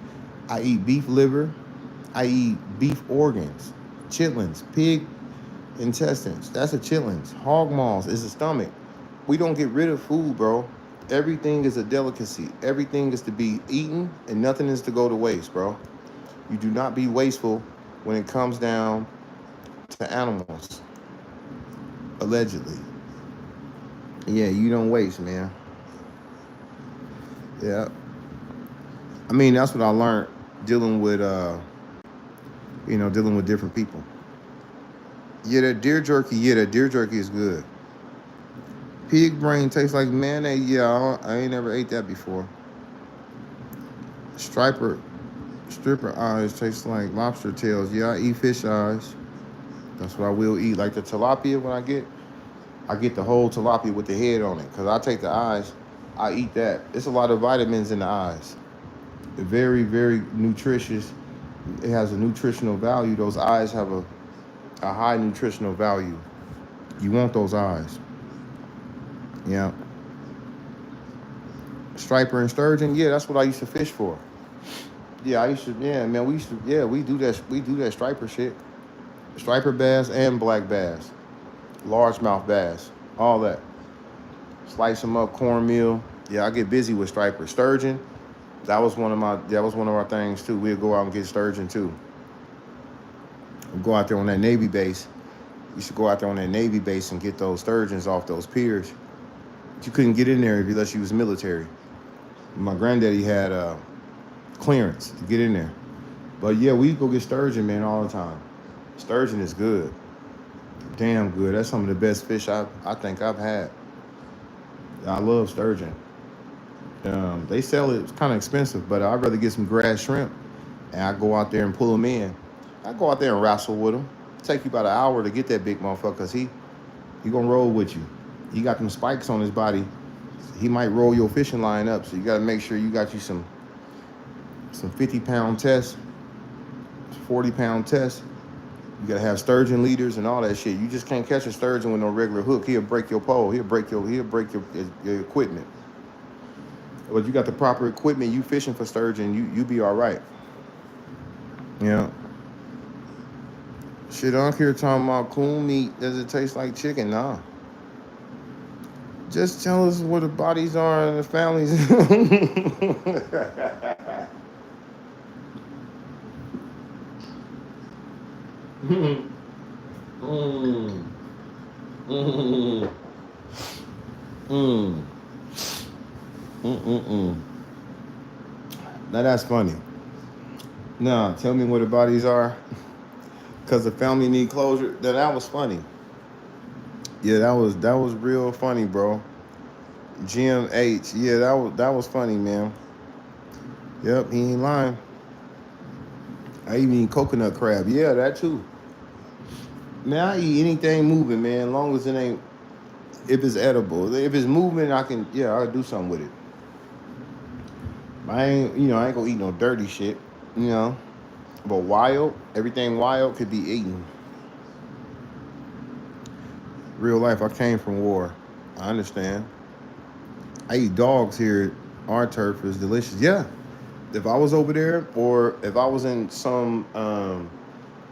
A: I eat beef liver, I eat beef organs, chitlins, pig intestines. That's a chitlins. Hog maws is the stomach. We don't get rid of food, bro. Everything is a delicacy. Everything is to be eaten, and nothing is to go to waste, bro. You do not be wasteful when it comes down to animals. Allegedly. Yeah, you don't waste, man. Yeah. I mean, that's what I learned dealing with dealing with different people. Yeah, that deer jerky is good. Pig brain tastes like mayonnaise. Yeah, I ain't never ate that before. Striper. Stripper eyes taste like lobster tails. Yeah, I eat fish eyes. That's what I will eat. Like the tilapia when I get the whole tilapia with the head on it. Cause I take the eyes, I eat that. It's a lot of vitamins in the eyes. Very, very nutritious. It has a nutritional value. Those eyes have a high nutritional value. You want those eyes. Yeah. Striper and sturgeon. Yeah, that's what I used to fish for. Yeah, I used to. Yeah, man, we used to. Yeah, we do that. We do that striper shit. Striper bass and black bass, largemouth bass, all that. Slice them up, cornmeal. Yeah, I get busy with striper. Sturgeon. That was one of our things too. We'd go out and get sturgeon too. We'd go out there on that Navy base. We used to go out there on that Navy base and get those sturgeons off those piers. But you couldn't get in there unless you was military. My granddaddy had clearance to get in there. But yeah, we go get sturgeon, man, all the time. Sturgeon is good. Damn good. That's some of the best fish I think I've had. I love sturgeon. They sell it, it's kind of expensive, but I'd rather get some grass shrimp and I go out there and pull them in. I go out there and wrestle with them. Take you about an hour to get that big motherfucker because he gonna roll with you. He got them spikes on his body. He might roll your fishing line up, so you got to make sure you got you some 50-pound tests, 40-pound tests. You got to have sturgeon leaders and all that shit. You just can't catch a sturgeon with no regular hook. He'll break your pole. He'll break your equipment. But you got the proper equipment. You fishing for sturgeon, you be all right. Yeah. Shit, I don't care talking about cool meat. Does it taste like chicken? Nah. Just tell us where the bodies are and the families. mm. Mm. Mm. Mm. Now that's funny. Nah, tell me where the bodies are. Cause the family need closure. That was funny. Yeah, that was real funny, bro. GMH. Yeah, that was funny, man. Yep, he ain't lying. I even eat coconut crab. Yeah, that too. Man, I eat anything moving, man, as long as it ain't, if it's edible. If it's moving, I'll do something with it. I ain't gonna eat no dirty shit, you know. But everything wild could be eaten. Real life, I came from war. I understand. I eat dogs here. Our turf is delicious. Yeah. If I was over there or if I was in some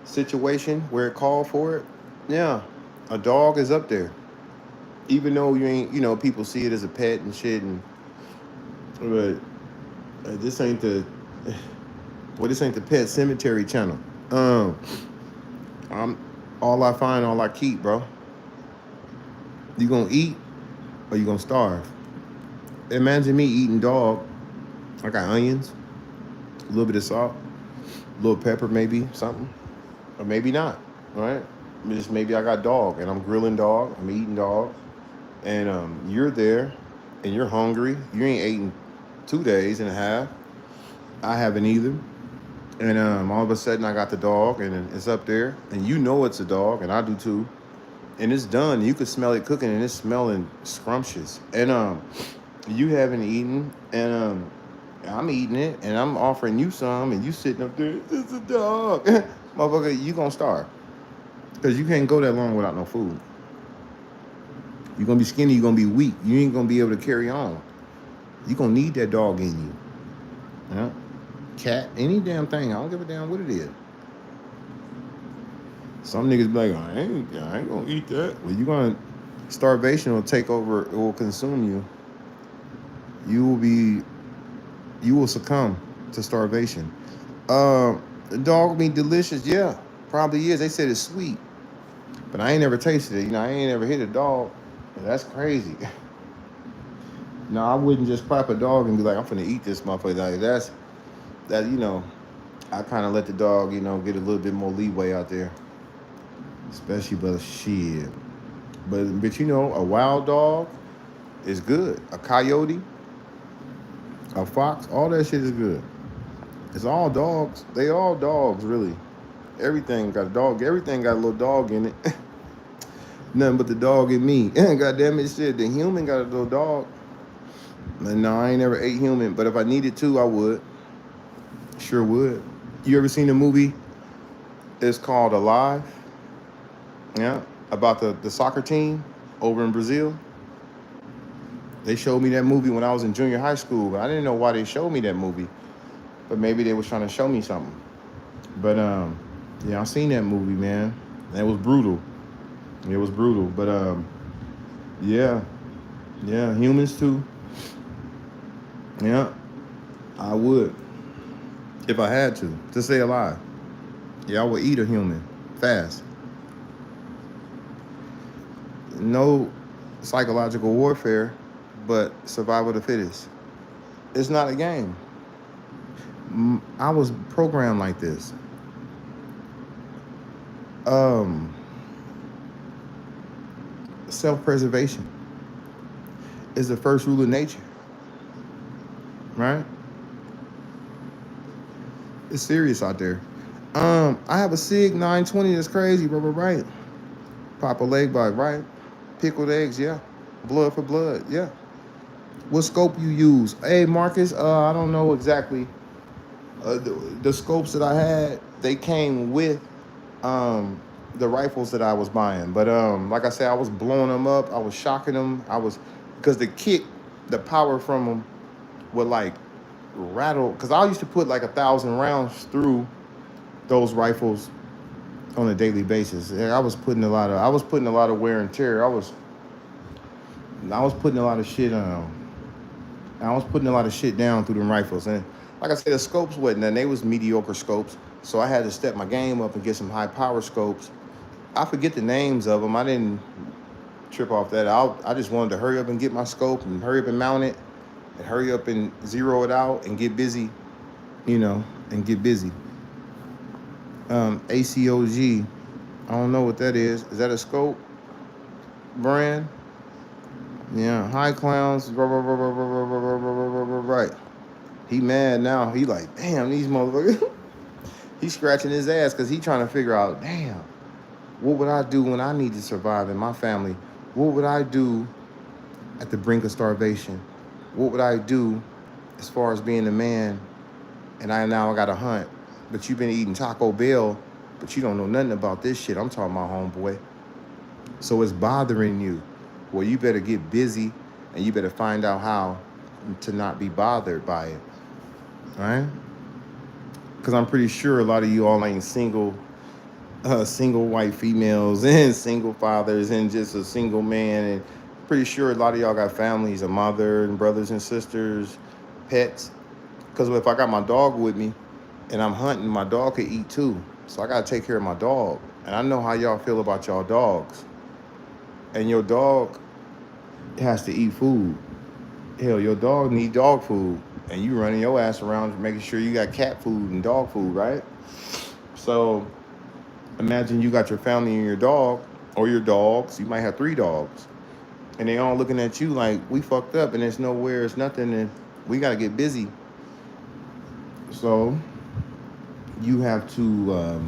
A: situation where it called for it, yeah, a dog is up there. Even though you ain't, people see it as a pet and shit, but this ain't the, this ain't the pet cemetery channel. I'm all I find, all I keep, bro. You gonna eat or you gonna starve? Imagine me eating dog. I got onions, a little bit of salt, a little pepper, maybe something, or maybe not. Right? Just maybe I got dog and I'm grilling dog. I'm eating dog, and you're there, and you're hungry. You ain't eaten 2 days and a half. I haven't either. And all of a sudden I got the dog and it's up there, and it's a dog, and I do too. And it's done. You could smell it cooking, and it's smelling scrumptious. And you haven't eaten, and I'm eating it, and I'm offering you some, and you sitting up there. It's a dog, motherfucker. You gonna starve because you can't go that long without no food. You're gonna be skinny. You're gonna be weak. You ain't gonna be able to carry on. You're gonna need that dog in you. Yeah. Cat, any damn thing. I don't give a damn what it is. Some niggas be like, I ain't gonna eat that. Well, starvation will take over, it will consume you. You will succumb to starvation. The dog will be delicious, yeah, probably is. They said it's sweet, but I ain't never tasted it. I ain't never hit a dog. That's crazy. No, I wouldn't just pop a dog and be like, I'm finna eat this motherfucker. Like that. I kind of let the dog, get a little bit more leeway out there. Especially, but shit. But a wild dog is good. A coyote, a fox, all that shit is good. It's all dogs. They all dogs, really. Everything got a dog. Everything got a little dog in it. Nothing but the dog in me. God damn it, shit. The human got a little dog. And no, I ain't never ate human, but if I needed to, I would. Sure would. You ever seen a movie? It's called Alive. Yeah, about the soccer team over in Brazil. They showed me that movie when I was in junior high school. I didn't know why they showed me that movie, but maybe they was trying to show me something. But yeah, I seen that movie, man. It was brutal. It was brutal. But yeah, yeah, humans too. Yeah, I would if I had to stay alive. Yeah, I would eat a human fast. No psychological warfare, but survival of the fittest. It's not a game. I was programmed like this. Um, Self-preservation is the first rule of nature, right? It's serious out there. I have a Sig 920 that's crazy, bro, right? Pop a leg bite, right? Pickled eggs, yeah. Blood for blood, yeah. What scope you use? Hey, Marcus, I don't know exactly. The scopes that I had, they came with um, the rifles that I was buying. But like I said, I was blowing them up. I was shocking them. I was because the kick, the power from them would like rattle. Because I used to put like 1,000 rounds through those rifles on a daily basis. And I was putting a lot of wear and tear. I was putting a lot of shit I was putting a lot of shit down through them rifles. And like I said, the scopes wasn't, and they was mediocre scopes. So I had to step my game up and get some high power scopes. I forget the names of them. I didn't trip off that. I just wanted to hurry up and get my scope and hurry up and mount it and hurry up and zero it out and get busy, you know, and get busy. ACOG, I don't know what that is. Is that a scope brand? Yeah, high clowns. Right. He mad now. He like, damn, these motherfuckers. He's scratching his ass because he trying to figure out, damn, what would I do when I need to survive in my family? What would I do at the brink of starvation? What would I do as far as being a man and I got to hunt? But you've been eating Taco Bell, but you don't know nothing about this shit. I'm talking about, homeboy. So it's bothering you. Well, you better get busy and you better find out how to not be bothered by it. All right? Because I'm pretty sure a lot of you all ain't single white females and single fathers and just a single man. And pretty sure a lot of y'all got families, a mother and brothers and sisters, pets. Because if I got my dog with me and I'm hunting, my dog could eat too. So I got to take care of my dog. And I know how y'all feel about y'all dogs. And your dog has to eat food. Hell, your dog need dog food. And you running your ass around making sure you got cat food and dog food, right? So imagine you got your family and your dog or your dogs. You might have 3 dogs. And they all looking at you like, we fucked up and there's nowhere, it's nothing, and we got to get busy. So you have to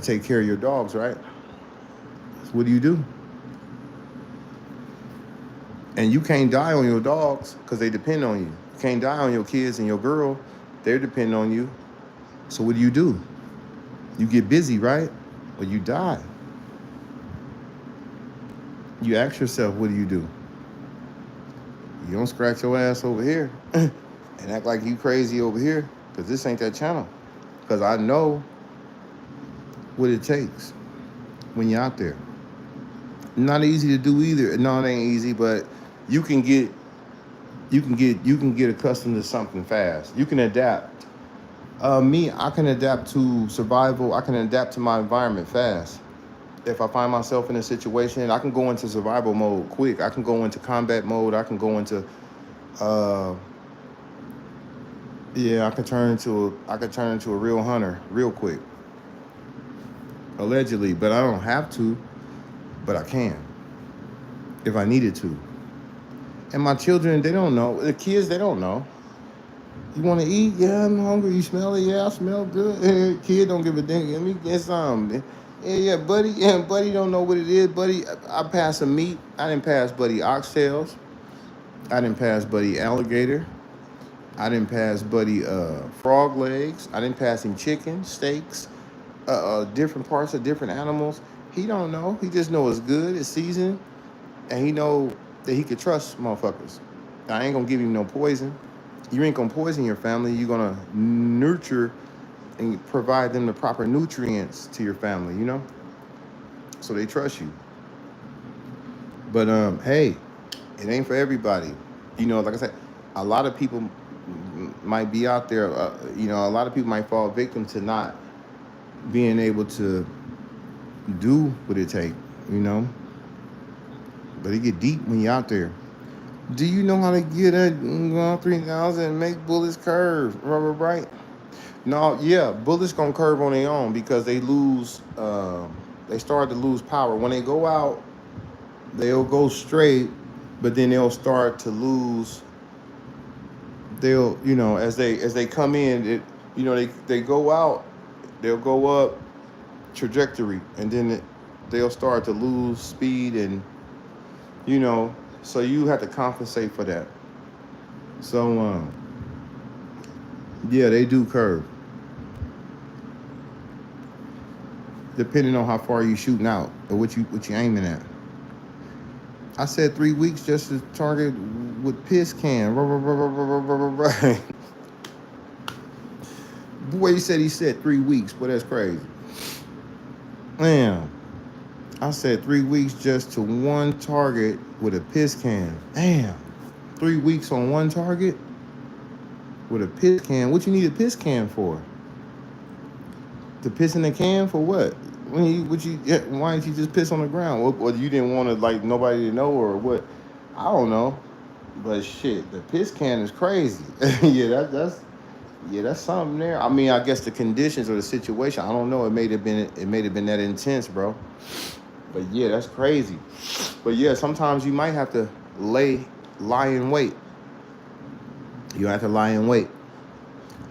A: take care of your dogs, right? So what do? And you can't die on your dogs because they depend on you. You can't die on your kids and your girl. They're depending on you. So what do? You get busy, right? Or you die. You ask yourself, what do? You don't scratch your ass over here and act like you crazy over here because this ain't that channel. Because I know what it takes when you're out there. Not easy to do either. No, it ain't easy, but you can get accustomed to something fast. You can adapt. I can adapt to survival. I can adapt to my environment fast. If I find myself in a situation, I can go into survival mode quick. I can go into combat mode. I can go into I can turn into a real hunter real quick. Allegedly, but I don't have to, but I can if I needed to. And my children, they don't know. The kids, they don't know. You want to eat? Yeah, I'm hungry. You smell it? Yeah, I smell good. Kid don't give a damn. Let me get some. Yeah, yeah, buddy. Yeah, buddy don't know what it is. Buddy, I passed some meat. I didn't pass buddy oxtails. I didn't pass buddy alligator. I didn't pass buddy frog legs. I didn't pass him chicken, steaks, different parts of different animals. He don't know. He just know it's good, it's seasoned, and he know that he could trust motherfuckers. I ain't gonna give him no poison. You ain't gonna poison your family. You're gonna nurture and provide them the proper nutrients to your family. So they trust you. But hey, it ain't for everybody. Like I said, a lot of people might be out there. A lot of people might fall victim to not being able to do what it takes. You know, but it get deep when you're out there. Do you know how to get a 3000 and make bullets curve? Rubber right? No, yeah, bullets gonna curve on their own because they lose. They start to lose power when they go out. They'll go straight, but then they'll start to lose. They'll, as they come in, they go out. They'll go up trajectory, and then they'll start to lose speed, and you know, so you have to compensate for that. So yeah, they do curve depending on how far you shooting out or what you aiming at. I said 3 weeks just to target with piss can. Right. Boy, he said 3 weeks. Boy, that's crazy. Damn. I said 3 weeks just to one target with a piss can. Damn. 3 weeks on one target with a piss can. What you need a piss can for? To piss in the can for what? Why didn't you just piss on the ground? Or you didn't want to like nobody to know or what? I don't know. But shit, the piss can is crazy. Yeah, that's something there. I mean, I guess the conditions or the situation, I don't know. It may have been that intense, bro. But yeah, that's crazy. But yeah, sometimes you might have to lie in wait. You have to lie in wait.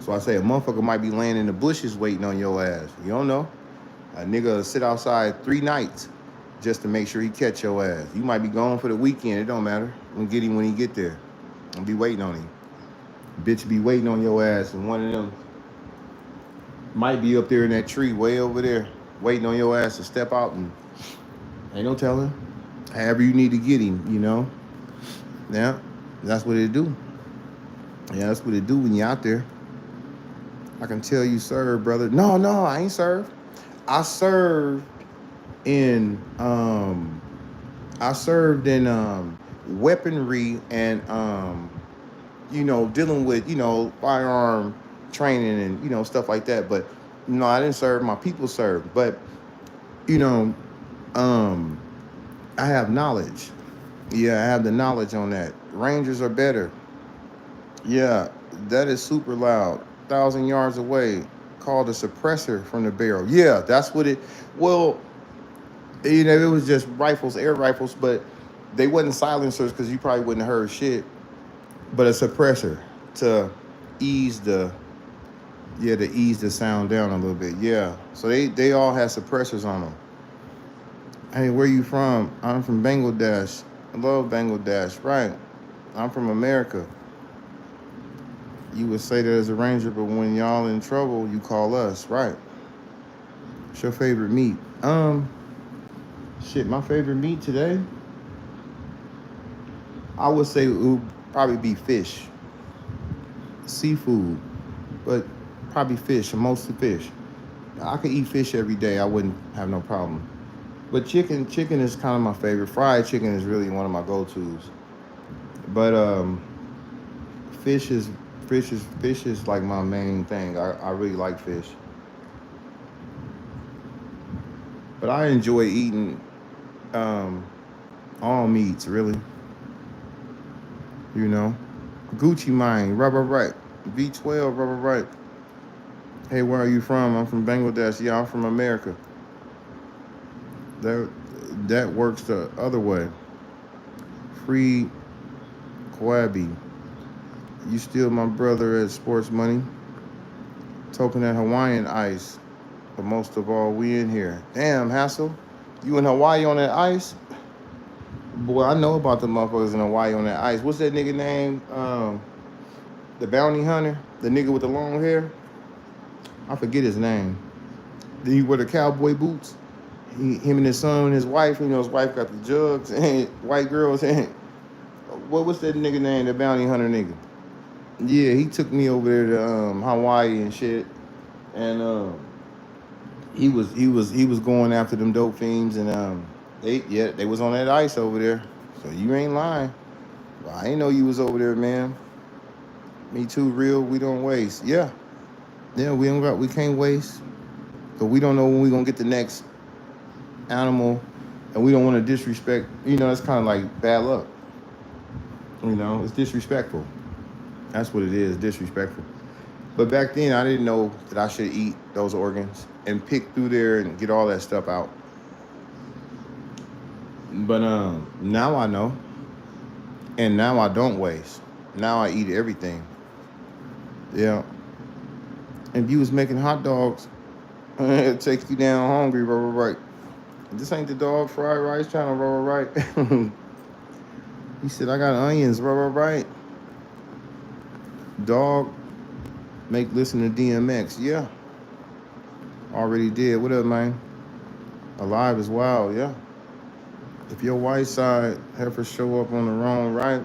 A: So I say a motherfucker might be laying in the bushes waiting on your ass. You don't know. A nigga will sit outside 3 nights just to make sure he catch your ass. You might be gone for the weekend. It don't matter. I'm gonna get him when he get there. I'm be waiting on him. Bitch be waiting on your ass, and one of them might be up there in that tree way over there, waiting on your ass to step out, and ain't no telling. However you need to get him. Yeah, that's what it do. Yeah, that's what it do when you out there. I can tell you serve, brother. No, I ain't served. I served in weaponry and dealing with firearm training and stuff like that. But no, I didn't serve. My people served. But you know, um, I have knowledge. Yeah, I have the knowledge on that. Rangers are better. Yeah, that is super loud. 1,000 yards away, called a suppressor from the barrel. Yeah, that's what it. Well, it was just rifles, air rifles, but they wasn't silencers because you probably wouldn't have heard shit. But a suppressor to ease the sound down a little bit. Yeah, so they all had suppressors on them. Hey, where you from? I'm from Bangladesh. I love Bangladesh. Right. I'm from America. You would say that as a ranger, but when y'all in trouble, you call us. Right. What's your favorite meat? Shit, my favorite meat today, I would say it would probably be fish, seafood, but probably fish, mostly fish. I could eat fish every day. I wouldn't have no problem. But chicken is kind of my favorite. Fried chicken is really one of my go-tos. But fish is fish is like my main thing. I really like fish. But I enjoy eating um, all meats, really. You know, Gucci Mane, rubber right, V12, rubber right. Hey, where are you from? I'm from Bangladesh. Yeah, I'm from America. That that works the other way. Free Kwabi. You still my brother at Sports Money. Token that Hawaiian ice. But most of all, we in here. Damn, Hassel. You in Hawaii on that ice? Boy, I know about the motherfuckers in Hawaii on that ice. What's that nigga name? The bounty hunter? The nigga with the long hair? I forget his name. Did he wear the cowboy boots? Him and his son and his wife. You know, his wife got the jugs and white girls. And what's that nigga name? The bounty hunter nigga. Yeah, he took me over there to Hawaii and shit. And he was going after them dope fiends, and they was on that ice over there. So you ain't lying. Well, I ain't know you was over there, man. Me too, real. We don't waste. Yeah, we can't waste, but we don't know when we gonna get the next animal, and we don't want to disrespect. You know, it's kind of like bad luck. You know, it's disrespectful. That's what it is, disrespectful. But back then, I didn't know that I should eat those organs and pick through there and get all that stuff out. But now I know, and now I don't waste. Now I eat everything. Yeah. If you was making hot dogs, it takes you down hungry, right. This ain't the dog fried rice channel, right. He said, I got onions, right. Dog, listen to DMX. Yeah. Already did. What up, man? Alive is wild, yeah. If your white side heifer show up on the wrong right,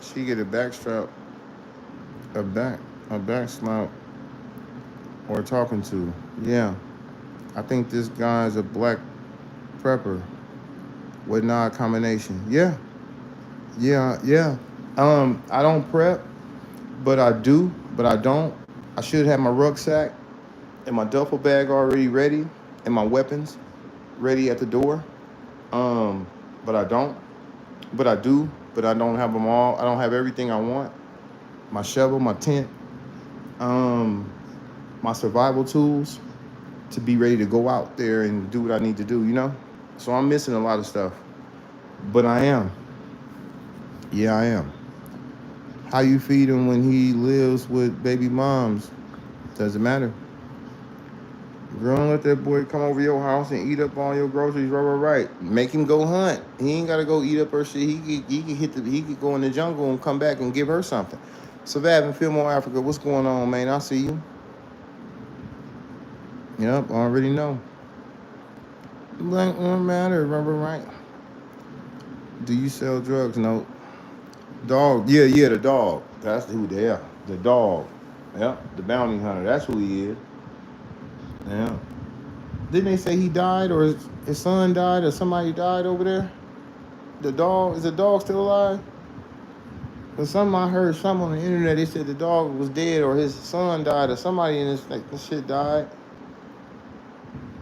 A: she get a backstrap, a back slap, or talking to. Yeah. I think this guy's a black prepper with not combination. Yeah. I don't prep, but I do, but I don't. I should have my rucksack and my duffel bag already ready and my weapons ready at the door. But I don't. But I do. But I don't have them all. I don't have everything I want. My shovel, my tent, my survival tools to be ready to go out there and do what I need to do, you know? So I'm missing a lot of stuff. But I am. Yeah, I am. How you feed him when he lives with baby moms? Doesn't matter. Girl, don't let that boy come over your house and eat up all your groceries, right. Make him go hunt. He ain't gotta go eat up her shit. He could go in the jungle and come back and give her something. Survive in Fillmore, Africa. What's going on, man? I see you. Yep, already know. Black don't matter, right. Do you sell drugs? No. Dog. Yeah, the dog. That's who they are. The dog. Yep, the bounty hunter. That's who he is. Yeah. Didn't they say he died or his son died or somebody died over there? The dog, is the dog still alive? Because I heard something on the internet, they said the dog was dead or his son died or somebody in this shit died.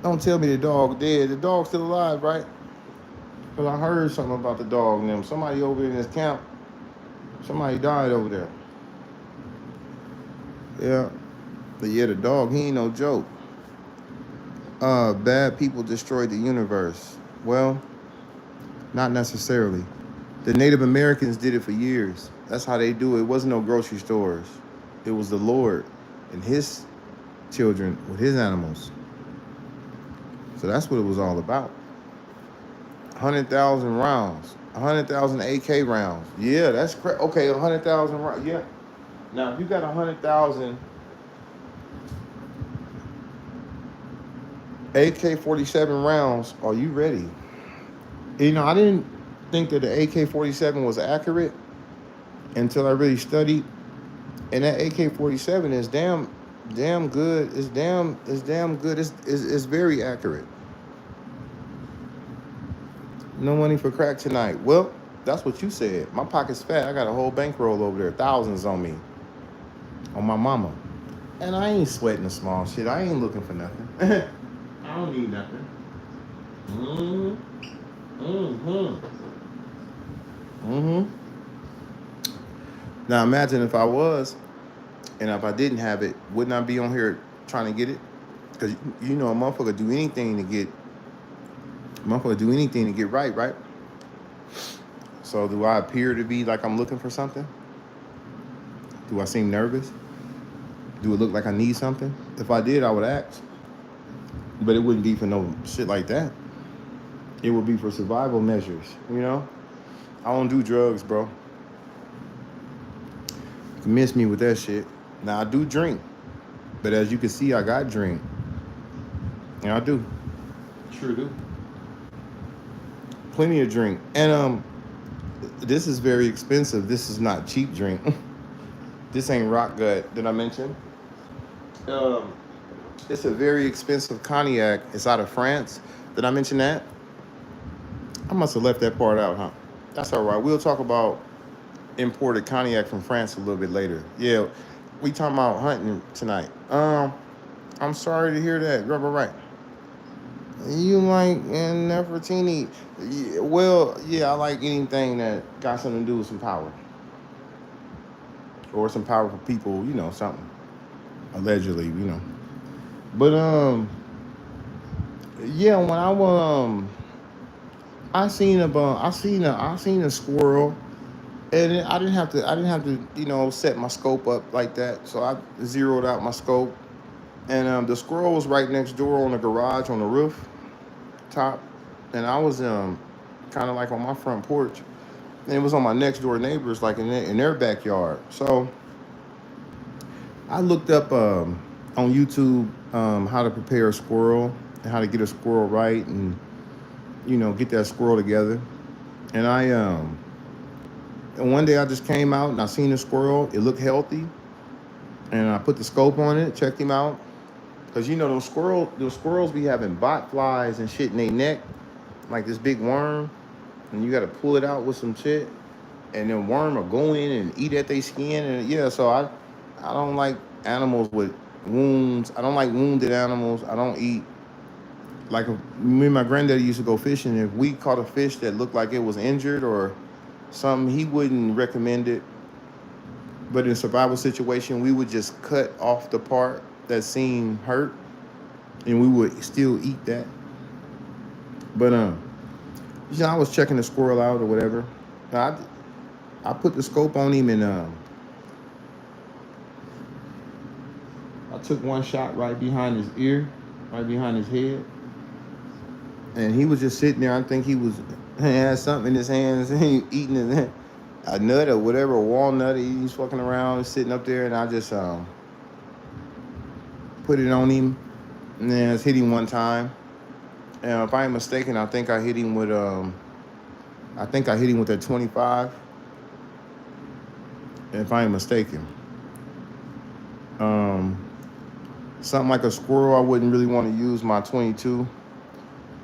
A: Don't tell me the dog dead. The dog's still alive, right? Because I heard something about the dog and them. Somebody over in this camp, somebody died over there. Yeah. But yeah, the dog, he ain't no joke. Bad people destroyed the universe. Well, not necessarily. The Native Americans did it for years. That's how they do it. It wasn't no grocery stores. It was the Lord and his children with his animals. So that's what it was all about. 100,000 rounds. 100,000 AK rounds. Yeah, that's correct. Okay, 100,000 rounds. Yeah. Now, if you got 100,000 AK-47 rounds, are you ready? You know, I didn't think that the AK-47 was accurate until I really studied. And that AK-47 is damn good. It's damn good. It's very accurate. No money for crack tonight. Well, that's what you said. My pocket's fat. I got a whole bankroll over there. Thousands on me. On my mama. And I ain't sweating the small shit. I ain't looking for nothing. I don't need nothing. Now imagine if I was, and if I didn't have it, wouldn't I be on here trying to get it? Because you know a motherfucker do anything to get right? So do I appear to be like I'm looking for something? Do I seem nervous? Do it look like I need something? If I did, I would ask. But it wouldn't be for no shit like that. It would be for survival measures, you know? I don't do drugs, bro. You can miss me with that shit. Now, I do drink. But as you can see, I got drink. Yeah, I do. Sure do. Plenty of drink. And this is very expensive. This is not cheap drink. This ain't rock gut that I mentioned. Um, it's a very expensive cognac. It's out of France. Did I mention that? I must have left that part out, huh? That's all right. We'll talk about imported cognac from France a little bit later. Yeah, we talking about hunting tonight. I'm sorry to hear that. Right. You like Nefertiti? Yeah, well, yeah, I like anything that got something to do with some power or some powerful people. You know, something allegedly. You know, but yeah, when I seen a squirrel, and I didn't have to, you know, set my scope up like that. So I zeroed out my scope, and the squirrel was right next door on the garage on the roof top, and I was kind of like on my front porch, and it was on my next door neighbors, like in their backyard. So I looked up on YouTube how to prepare a squirrel and how to get a squirrel right, and you know, get that squirrel together. And and one day I just came out and I seen the squirrel. It looked healthy, and I put the scope on it, checked him out, cause you know those squirrels be having bot flies and shit in their neck, like this big worm, and you got to pull it out with some shit, and then worm will go in and eat at their skin, and yeah. So I don't like animals with wounds. I don't like wounded animals. I don't eat like me and my granddaddy used to go fishing. If we caught a fish that looked like it was injured or something, he wouldn't recommend it. But in a survival situation, we would just cut off the part that seemed hurt, and we would still eat that. But you know, I was checking the squirrel out or whatever. I put the scope on him, and I took one shot right behind his ear, right behind his head, and he was just sitting there. I think he had something in his hands, and he eating a nut or whatever, a walnut. He's fucking around, sitting up there, and I just put it on him, and then I just hit him one time. And if I ain't mistaken, I think I hit him with that 25. If I ain't mistaken, um, something like a squirrel, I wouldn't really want to use my 22.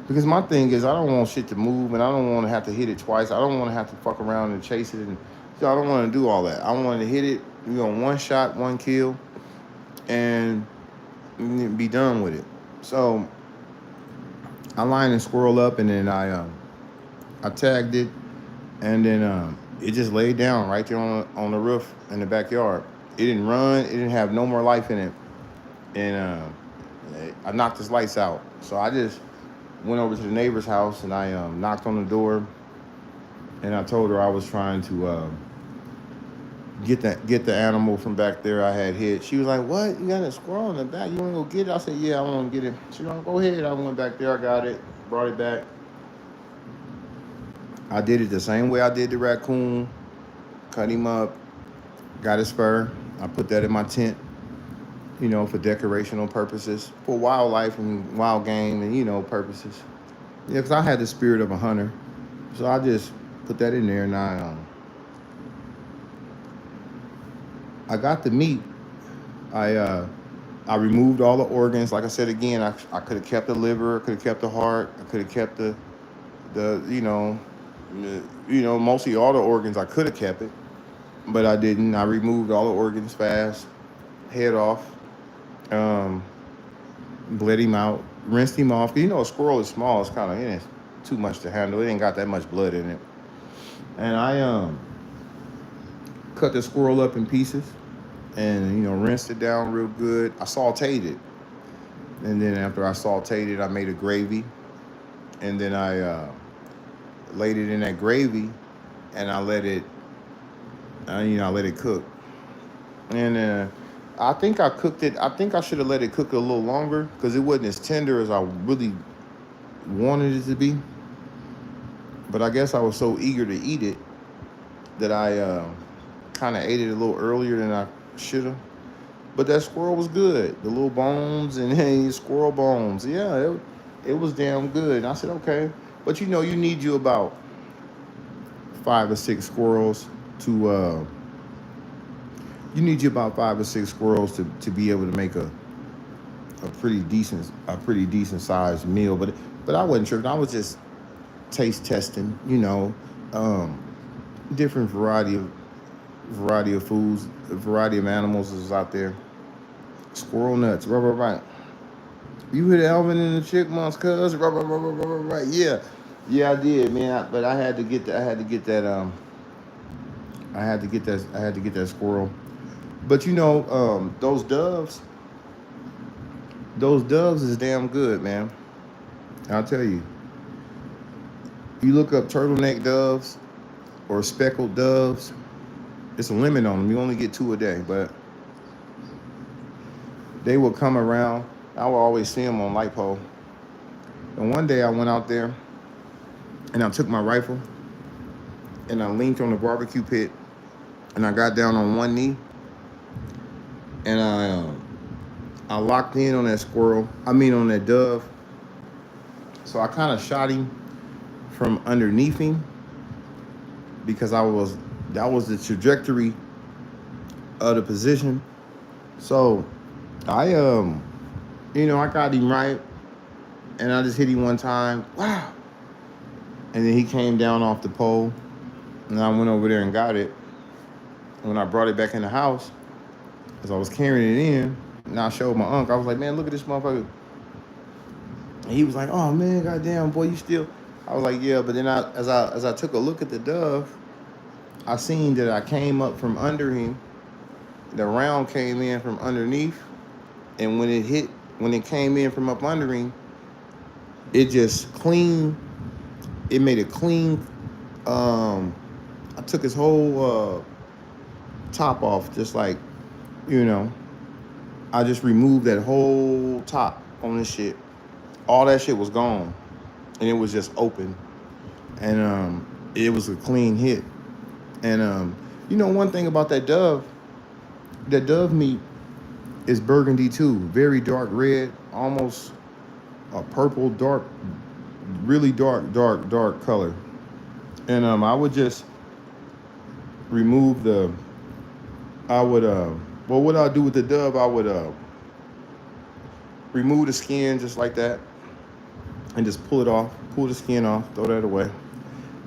A: Because my thing is, I don't want shit to move, and I don't want to have to hit it twice. I don't want to have to fuck around and chase it, and so I don't want to do all that. I want to hit it, you know, one shot, one kill, and be done with it. So I lined the squirrel up, and then I tagged it, and then it just laid down right there on the roof in the backyard. It didn't run. It didn't have no more life in it, and I knocked his lights out. So I just went over to the neighbor's house, and I knocked on the door, and I told her I was trying to get the animal from back there I had hit. She was like, "What? You got a squirrel in the back? You want to go get it?" I said, "Yeah, I want to get it." She was like, "Go ahead." I went back there, I got it, brought it back. I did it the same way I did the raccoon. Cut him up, got his fur. I put that in my tent, you know, for decorational purposes, for wildlife and wild game and, you know, purposes. Yeah, because I had the spirit of a hunter. So I just put that in there, and I got the meat. I removed all the organs. Like I said again, I could have kept the liver, I could have kept the heart, I could have kept the mostly all the organs. I could have kept it, but I didn't. I removed all the organs fast, head off, um, bled him out, rinsed him off. You know, a squirrel is small. It's kind of, it ain't too much to handle. It ain't got that much blood in it. And I cut the squirrel up in pieces, and you know, rinsed it down real good. I sauteed it, and then after I sauteed it, I made a gravy, and then I laid it in that gravy, and I let it cook. And I think I cooked it. I think I should have let it cook a little longer because it wasn't as tender as I really wanted it to be. But I guess I was so eager to eat it that I kind of ate it a little earlier than I should have. But that squirrel was good. The little bones and hey, squirrel bones. Yeah, it was damn good. And I said, okay. But you know, you need you about 5 or 6 squirrels to you need you about 5 or 6 squirrels to be able to make a pretty decent sized meal. But I wasn't tripping. I was just taste testing, um, different variety of foods, a variety of animals is out there. Squirrel nuts, right. You hit Alvin and the Chipmunks, cuz, right. Yeah, yeah, I did, man. But I had to get that. I had to get that squirrel. But those doves is damn good, man. I'll tell you. You look up turtleneck doves or speckled doves. It's a limit on them. You only get 2 a day, but they will come around. I will always see them on light pole. And one day I went out there and I took my rifle and I leaned on the barbecue pit and I got down on one knee and I locked in on that squirrel. I mean on that dove. So I kind of shot him from underneath him because that was the trajectory of the position. So I I got him right and I just hit him one time. Wow. And then he came down off the pole and I went over there and got it. When I brought it back in the house, as I was carrying it in, and I showed my uncle, I was like, man, look at this motherfucker. And he was like, oh man, goddamn, boy, you still. I was like, yeah, but then as I took a look at the dove, I seen that I came up from under him. The round came in from underneath, and when it came in from up under him, it just clean. It made it clean. I took his whole top off, just like, you know, I just removed that whole top on this shit. All that shit was gone, and it was just open, and it was a clean hit. And one thing about that dove meat is burgundy too, very dark red, almost a purple, dark, really dark color. And I would just remove what I do with the dove, I would remove the skin just like that and just pull the skin off, throw that away.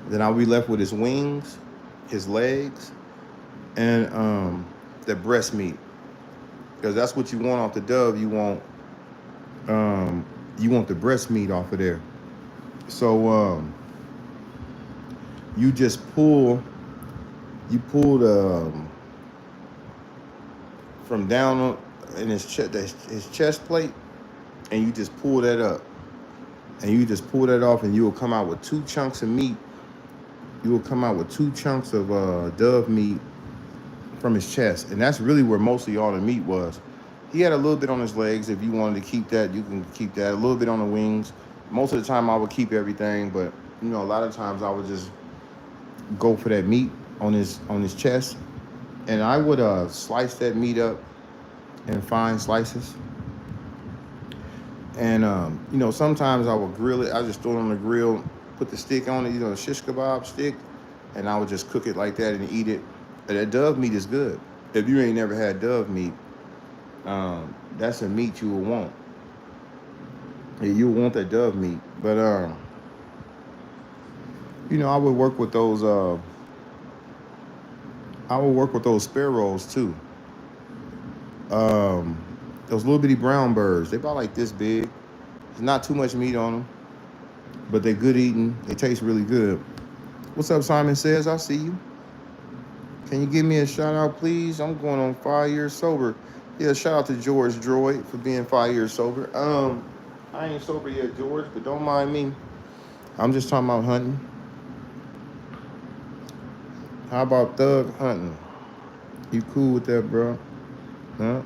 A: Then I'll be left with his wings, his legs, and the breast meat, because that's what you want off the dove. You want the breast meat off of there. So you just pull the from down in his chest plate, and you just pull that up, and you just pull that off, and you will come out with 2 chunks of meat. You will come out with 2 chunks of dove meat from his chest, and that's really where mostly all the meat was. He had a little bit on his legs. If you wanted to keep that, you can keep that. A little bit on the wings. Most of the time, I would keep everything, but a lot of times I would just go for that meat on his chest, and I would slice that meat up in fine slices. And sometimes I would grill it. I just throw it on the grill, put the stick on it, the shish kebab stick, and I would just cook it like that and eat it. And that dove meat is good. If you ain't never had dove meat, that's a meat you will want. Yeah, you will want that dove meat. But I would work with those. I would work with those sparrows too. Those little bitty brown birds. They about like this big. There's not too much meat on them, but they're good eating. They taste really good. What's up, Simon Says? I see you. Can you give me a shout out, please? I'm going on 5 years sober. Yeah, shout out to George Droid for being 5 years sober. I ain't sober yet, George, but don't mind me. I'm just talking about hunting. How about thug hunting? You cool with that, bro? Huh?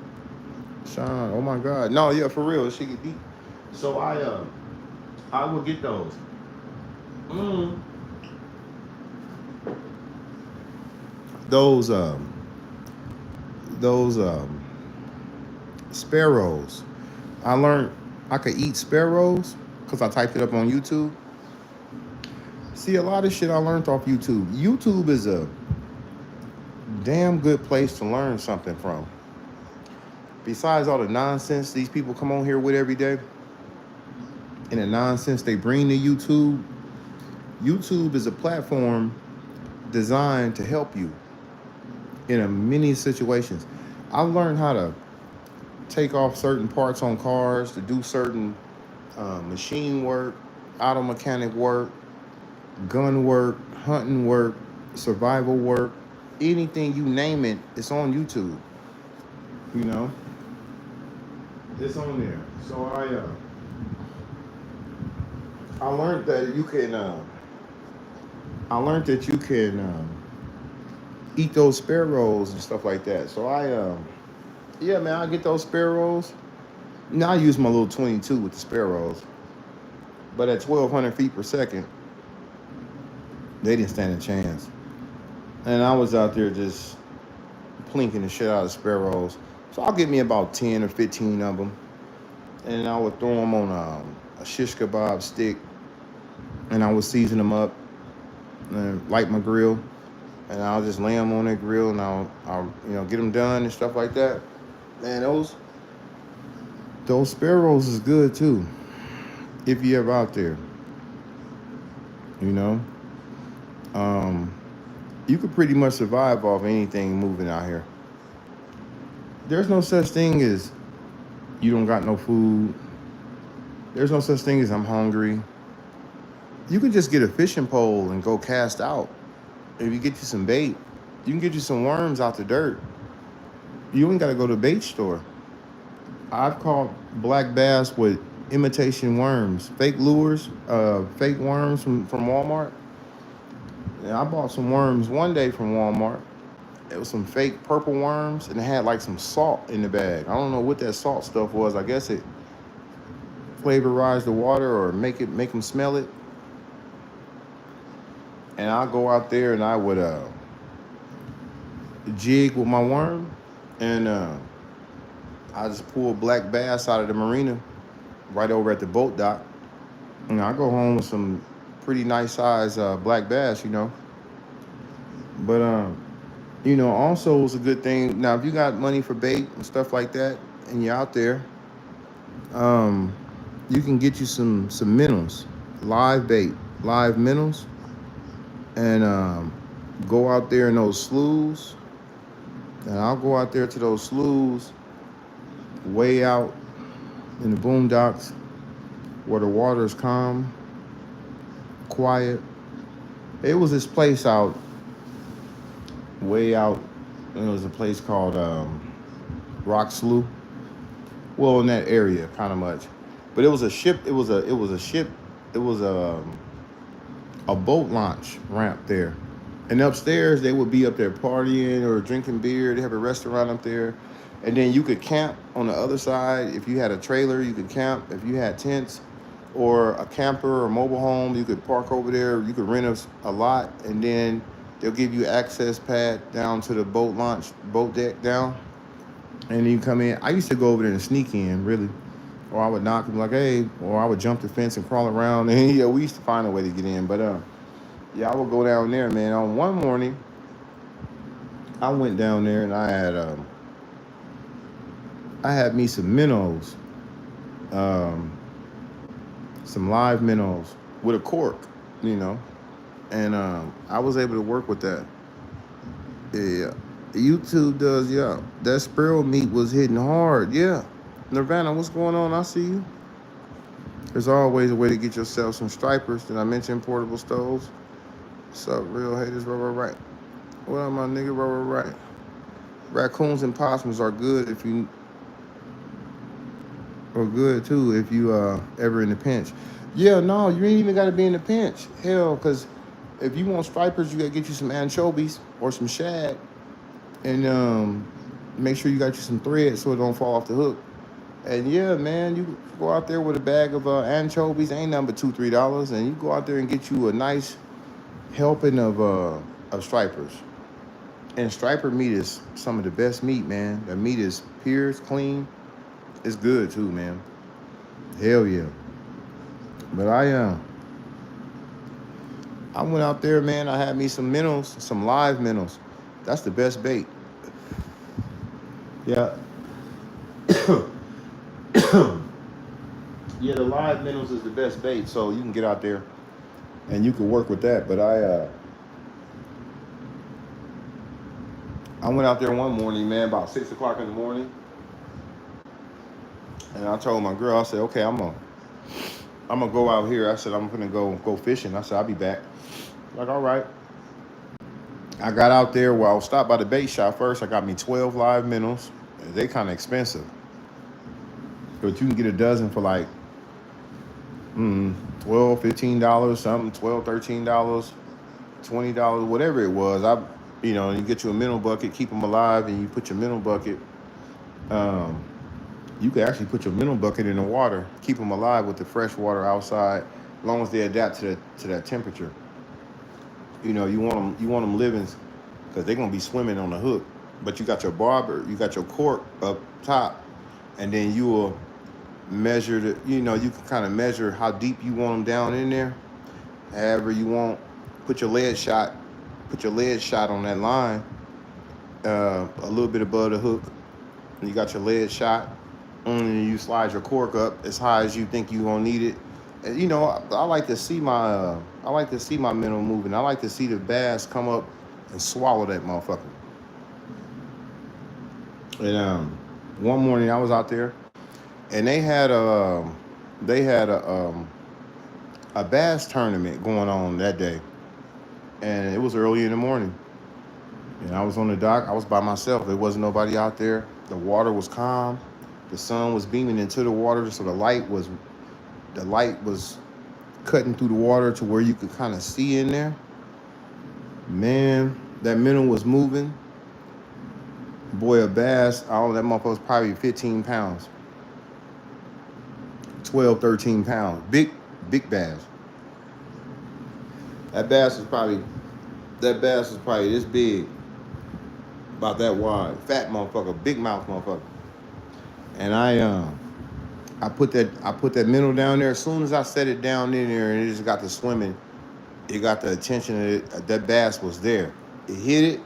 A: Sean, oh my God. No, yeah, for real. She get deep. So I will get those. Mm. Those those sparrows. I learned I could eat sparrows because I typed it up on YouTube. See, a lot of shit I learned off YouTube. YouTube is a damn good place to learn something from. Besides all the nonsense these people come on here with every day and the nonsense they bring to YouTube, YouTube is a platform designed to help you in many situations. I learned how to take off certain parts on cars, to do certain machine work, auto mechanic work, gun work, hunting work, survival work, anything you name it, it's on YouTube. You know, it's on there. So I learned that you can. I learned that you can eat those sparrows and stuff like that. So yeah, man, I get those sparrows. Now I use my little 22 with the sparrows, but at 1,200 feet per second, they didn't stand a chance. And I was out there just plinking the shit out of sparrows. So I'll get me about 10 or 15 of them, and I would throw them on a shish kebab stick, and I would season them up and light my grill, and I'll just lay them on that grill, and I'll get them done and stuff like that. Man, those sparrows is good too. If you ever out there, you know, um, you could pretty much survive off anything moving out here. There's no such thing as you don't got no food. There's no such thing as I'm hungry. You can just get a fishing pole and go cast out. If you get you some bait, you can get you some worms out the dirt. You ain't got to go to the bait store. I've caught black bass with imitation worms, fake lures, fake worms from Walmart. And I bought some worms one day from Walmart. It was some fake purple worms, and it had like some salt in the bag. I don't know what that salt stuff was. I guess it flavorized the water or make them smell it. And I go out there and I would jig with my worm, and I just pull black bass out of the marina right over at the boat dock. And I go home with some pretty nice size black bass, you know. But also it's a good thing. Now, if you got money for bait and stuff like that, and you're out there, um, you can get you some minnows, live bait, live minnows, and go out there in those sloughs. And I'll go out there to those sloughs, way out in the boondocks, where the water is calm, quiet. It was this place out, way out. It was a place called Rock Slough. Well, in that area, kind of much. But it was a ship. It was a ship. It was a boat launch ramp there. And upstairs, they would be up there partying or drinking beer. They have a restaurant up there. And then you could camp on the other side. If you had a trailer, you could camp. If you had tents or a camper or mobile home, you could park over there. You could rent a lot, and then they'll give you access pad down to the boat deck down. And then you come in. I used to go over there and sneak in, really. Or I would knock and be like, hey, or I would jump the fence and crawl around. And yeah, we used to find a way to get in. But yeah, I would go down there, man. On one morning, I went down there and I had me some minnows, um, some live minnows with a cork, you know, and I was able to work with that. Yeah, YouTube does, yeah. That sparrow meat was hitting hard, yeah. Nirvana, what's going on? I see you. There's always a way to get yourself some stripers. Did I mention portable stoves? What's up, real haters? Right. What up, my nigga? Right. Raccoons and possums are good if you are good too if you ever in a pinch. Yeah, no, you ain't even got to be in a pinch. Hell, because if you want stripers, you got to get you some anchovies or some shad, and make sure you got you some thread so it don't fall off the hook. And yeah, man, you go out there with a bag of anchovies, ain't nothing but $2, $3, and you go out there and get you a nice helping of stripers. And striper meat is some of the best meat, man. The meat is pure, it's clean, it's good too, man. Hell yeah. But I went out there, man. I had me some minnows, some live minnows. That's the best bait. Yeah. Yeah, the live minnows is the best bait, so you can get out there and you can work with that. But I went out there one morning, man, about 6 o'clock in the morning, and I told my girl, I said, okay, I'm gonna go out here. I said I'm gonna go fishing. I said I'll be back. Like, all right. I got out there. Well, I was stopped by the bait shop first. I got me 12 live minnows. They kind of expensive, but you can get a dozen for like $12, $15, something, $12, $13, $20, whatever it was. You get you a minnow bucket, keep them alive, and you put your minnow bucket. You can actually put your minnow bucket in the water, keep them alive with the fresh water outside, as long as they adapt to that temperature. You want them living, because they're gonna be swimming on the hook. But you got your barber, you got your cork up top, and then you will measure you can kind of measure how deep you want them down in there. However you want. Put your lead shot on that line, a little bit above the hook. And you got your lead shot, and you slide your cork up as high as you think you're gonna need it. And, I like to see my minnow moving. I like to see the bass come up and swallow that motherfucker. And one morning I was out there, and they had a bass tournament going on that day, and it was early in the morning. And I was on the dock. I was by myself. There wasn't nobody out there. The water was calm. The sun was beaming into the water, so the light was cutting through the water to where you could kind of see in there. Man, that minnow was moving. Boy, a bass, that motherfucker was probably 15 pounds. 12, 13 pounds. Big bass. That bass was probably this big. About that wide. Fat motherfucker, big mouth motherfucker. And I put that minnow down there. As soon as I set it down in there and it just got to swimming, it got the attention of it. That bass was there. It hit it.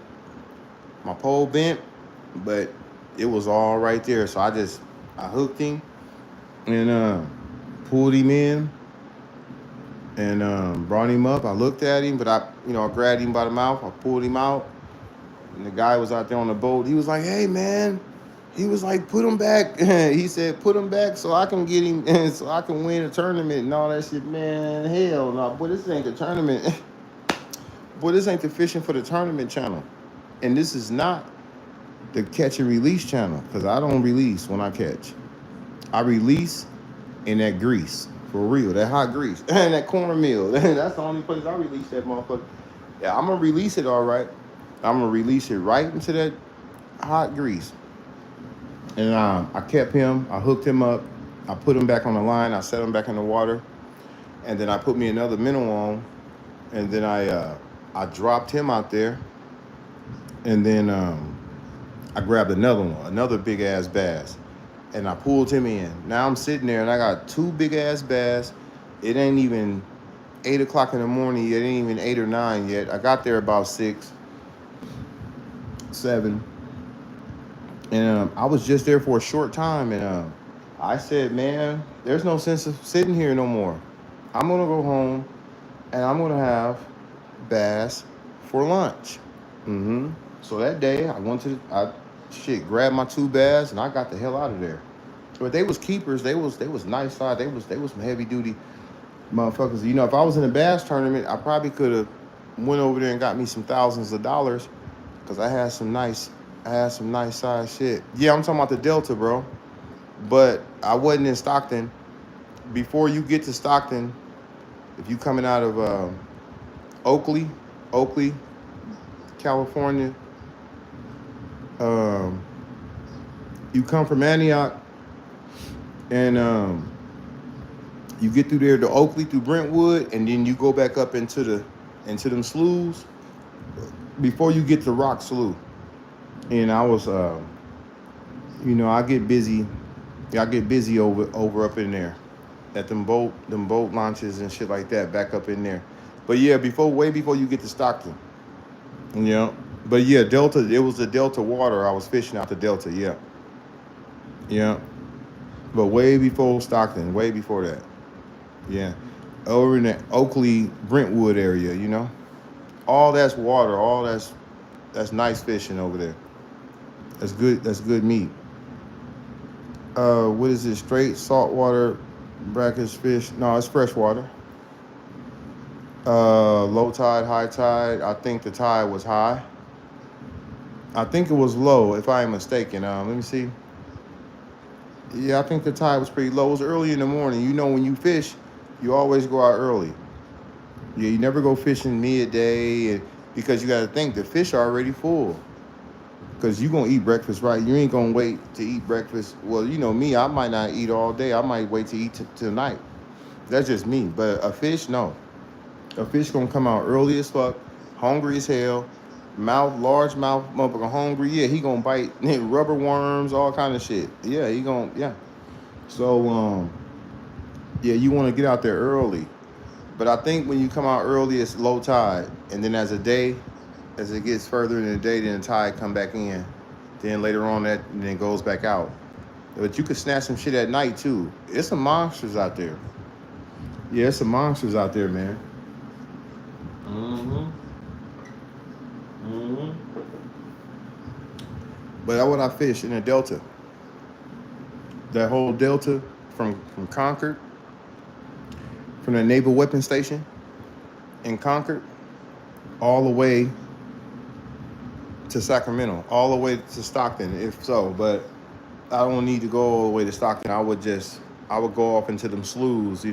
A: My pole bent, but it was all right there. So I hooked him and pulled him in and brought him up. I looked at him, but I grabbed him by the mouth. I pulled him out, and the guy was out there on the boat. He was like, "Hey, man." He was like, "Put him back." He said, "Put him back so I can get him, so I can win a tournament and all that shit." Man, hell no. Boy, this ain't the tournament. Boy, this ain't the fishing for the tournament channel. And this is not the catch and release channel, because I don't release when I catch. I release in that grease. For real, that hot grease. And that cornmeal. That's the only place I release that motherfucker. Yeah, I'm going to release it all right. I'm going to release it right into that hot grease. And I kept him. I hooked him up. I put him back on the line. I set him back in the water. And then I put me another minnow on. And then I dropped him out there. And then I grabbed another big ass bass. And I pulled him in. Now I'm sitting there and I got two big ass bass. It ain't even 8 o'clock in the morning yet. It ain't even 8 or 9 yet. I got there about 6, 7. And I was just there for a short time. And I said, man, there's no sense of sitting here no more. I'm going to go home and I'm going to have bass for lunch. So that day I grabbed my 2 bass and I got the hell out of there. But they was keepers. They was nice size. They was some heavy duty motherfuckers. If I was in a bass tournament, I probably could have went over there and got me some thousands of dollars, because I had some nice size shit. Yeah, I'm talking about the Delta, bro. But I wasn't in Stockton. Before you get to Stockton, if you coming out of Oakley, California, You come from Antioch, and you get through there to Oakley through Brentwood, and then you go back up into them sloughs before you get to Rock Slough. And I was, I get busy. I get busy over up in there at them boat launches and shit like that back up in there. But yeah, way before you get to Stockton. Yeah. But yeah, Delta, it was the Delta water. I was fishing out the Delta, yeah. Yeah. But way before Stockton, way before that. Yeah. Over in the Oakley, Brentwood area. All that's water, that's nice fishing over there. That's good meat. What is it? Straight saltwater brackish fish? No, it's freshwater. Low tide, high tide. I think the tide was high. I think it was low, if I am mistaken. Let me see. Yeah, I think the tide was pretty low. It was early in the morning. When you fish, you always go out early. Yeah, you never go fishing midday, because you got to think the fish are already full. Because you're going to eat breakfast, right? You ain't going to wait to eat breakfast. Well, me, I might not eat all day. I might wait to eat till night. That's just me. But a fish, no. A fish going to come out early as fuck, hungry as hell, large mouth, motherfucker hungry. Yeah, he going to bite rubber worms, all kind of shit. Yeah, yeah. So, yeah, you want to get out there early. But I think when you come out early, it's low tide. And then as it gets further in the day, then the tide come back in. Then later on, that and then goes back out. But you could snatch some shit at night, too. It's some monsters out there. Yeah, it's some monsters out there, man. But that's what I fish in the Delta. That whole Delta from Concord, from the Naval Weapons Station in Concord, all the way to Sacramento, all the way to Stockton, if so. But I don't need to go all the way to Stockton. I would go off into them sloughs,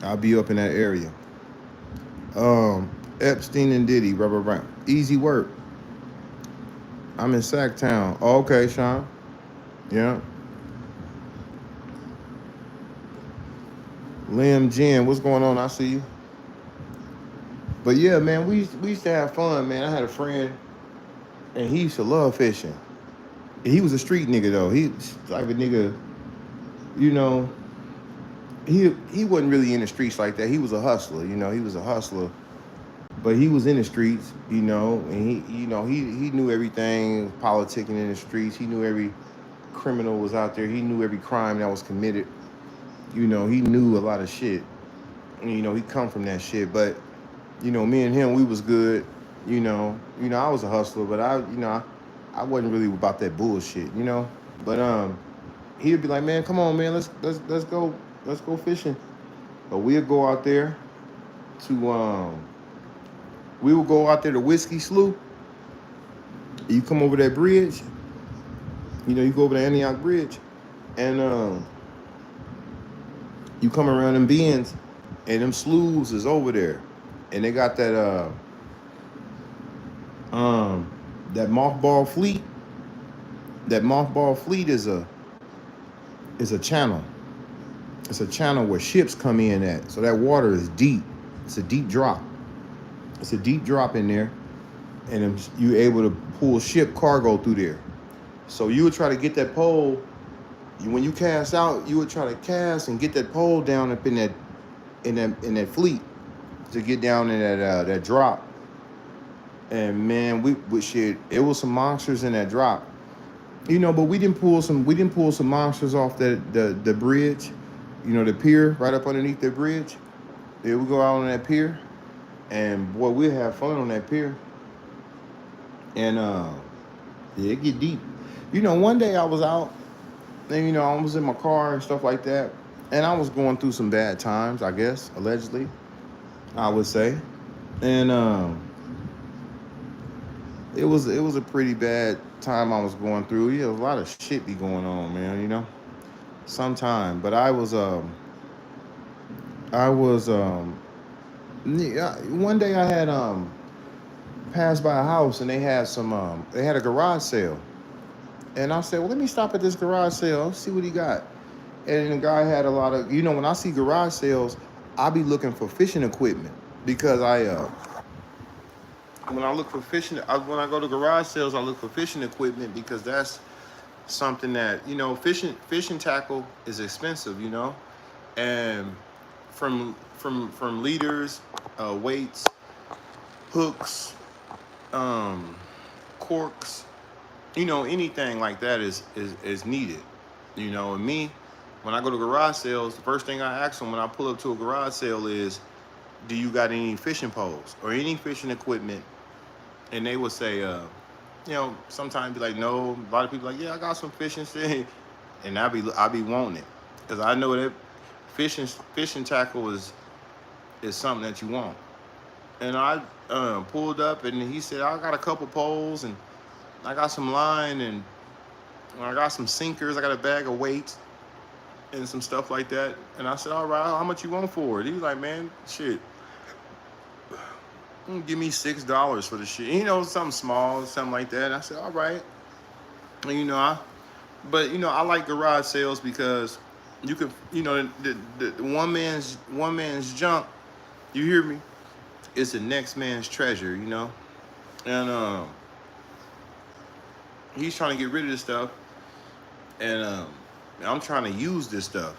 A: I'll be up in that area. Epstein and Diddy, rubber band. Easy work. I'm in Sacktown. Oh, okay, Sean. Yeah. Lim Jen, what's going on? I see you. But yeah, man, we used to have fun, man. I had a friend, and he used to love fishing. He was a street nigga though. He like a nigga, he wasn't really in the streets like that. He was a hustler, he was a hustler. But he was in the streets, and he knew everything, politicking in the streets. He knew every criminal was out there. He knew every crime that was committed. He knew a lot of shit. He come from that shit. But, me and him, we was good. I was a hustler, but I wasn't really about that bullshit, But he would be like, man, come on, man, let's go fishing. But we'll go out there to we will go out there to Whiskey Slough. You come over that bridge. You go over the Antioch Bridge, and you come around them bends, and them sloughs is over there, and they got that mothball fleet. That mothball fleet is a channel. It's a channel where ships come in at. So that water is deep. It's a deep drop. It's a deep drop in there, and you're able to pull ship cargo through there. So you would try to get that pole. When you cast out, you would try to cast and get that pole down up in that fleet to get down in that drop. And man, we shit. It was some monsters in that drop, but we didn't pull some monsters off the bridge, the pier right up underneath the bridge. Yeah, we go out on that pier. And boy, we'll have fun on that pier. And yeah, it get deep. One day I was out, and I was in my car and stuff like that, and I was going through some bad times, I guess, allegedly, I would say. And it was a pretty bad time I was going through. Yeah, a lot of shit be going on, man, sometime. But I was one day I had passed by a house, and they had a garage sale. And I said, well, let me stop at this garage sale, see what he got. And the guy had a lot of, when I see garage sales, I be looking for fishing equipment because when I look for when I go to garage sales, I look for fishing equipment because that's something that, fishing tackle is expensive, and from leaders, weights, hooks, um, corks, anything like that is needed. And me, when I go to garage sales, the first thing I ask them when I pull up to a garage sale is, do you got any fishing poles or any fishing equipment? And they would say, sometimes be like, no. A lot of people like, yeah, I got some fishing shit, and I be wanting it because I know that fishing tackle is something that you want. And I pulled up, and he said, I got a couple poles, and I got some line, and I got some sinkers. I got a bag of weights and some stuff like that. And I said, all right, how much you want for it? He was like, man, shit, give me $6 for the shit. Something small, something like that. And I said, all right. And, I like garage sales because you could, the one man's junk, you hear me? It's the next man's treasure, And he's trying to get rid of this stuff. And I'm trying to use this stuff,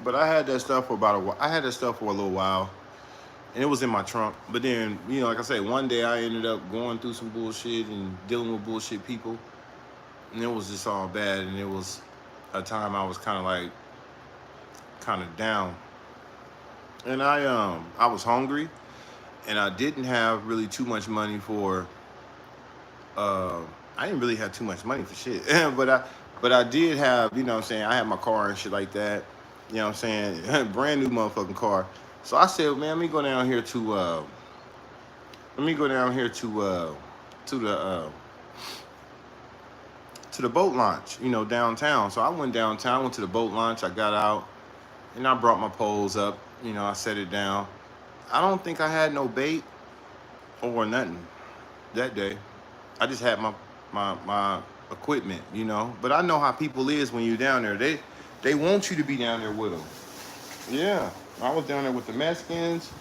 A: But I had that stuff for a little while. And it was in my trunk. But then, like I said, one day I ended up going through some bullshit and dealing with bullshit people. And it was just all bad. And it was a time I was kind of down. And I was hungry. And I didn't have really too much money for, I didn't really have too much money for shit. but I did have, I had my car and shit like that. Brand new motherfucking car. So I said, man, let me go down here to the boat launch, downtown. So I went downtown, went to the boat launch. I got out, and I brought my poles up. I set it down. I don't think I had no bait or nothing that day. I just had my equipment, But I know how people is when you're down there. They want you to be down there with them. Yeah. I was down there with the Mexicans,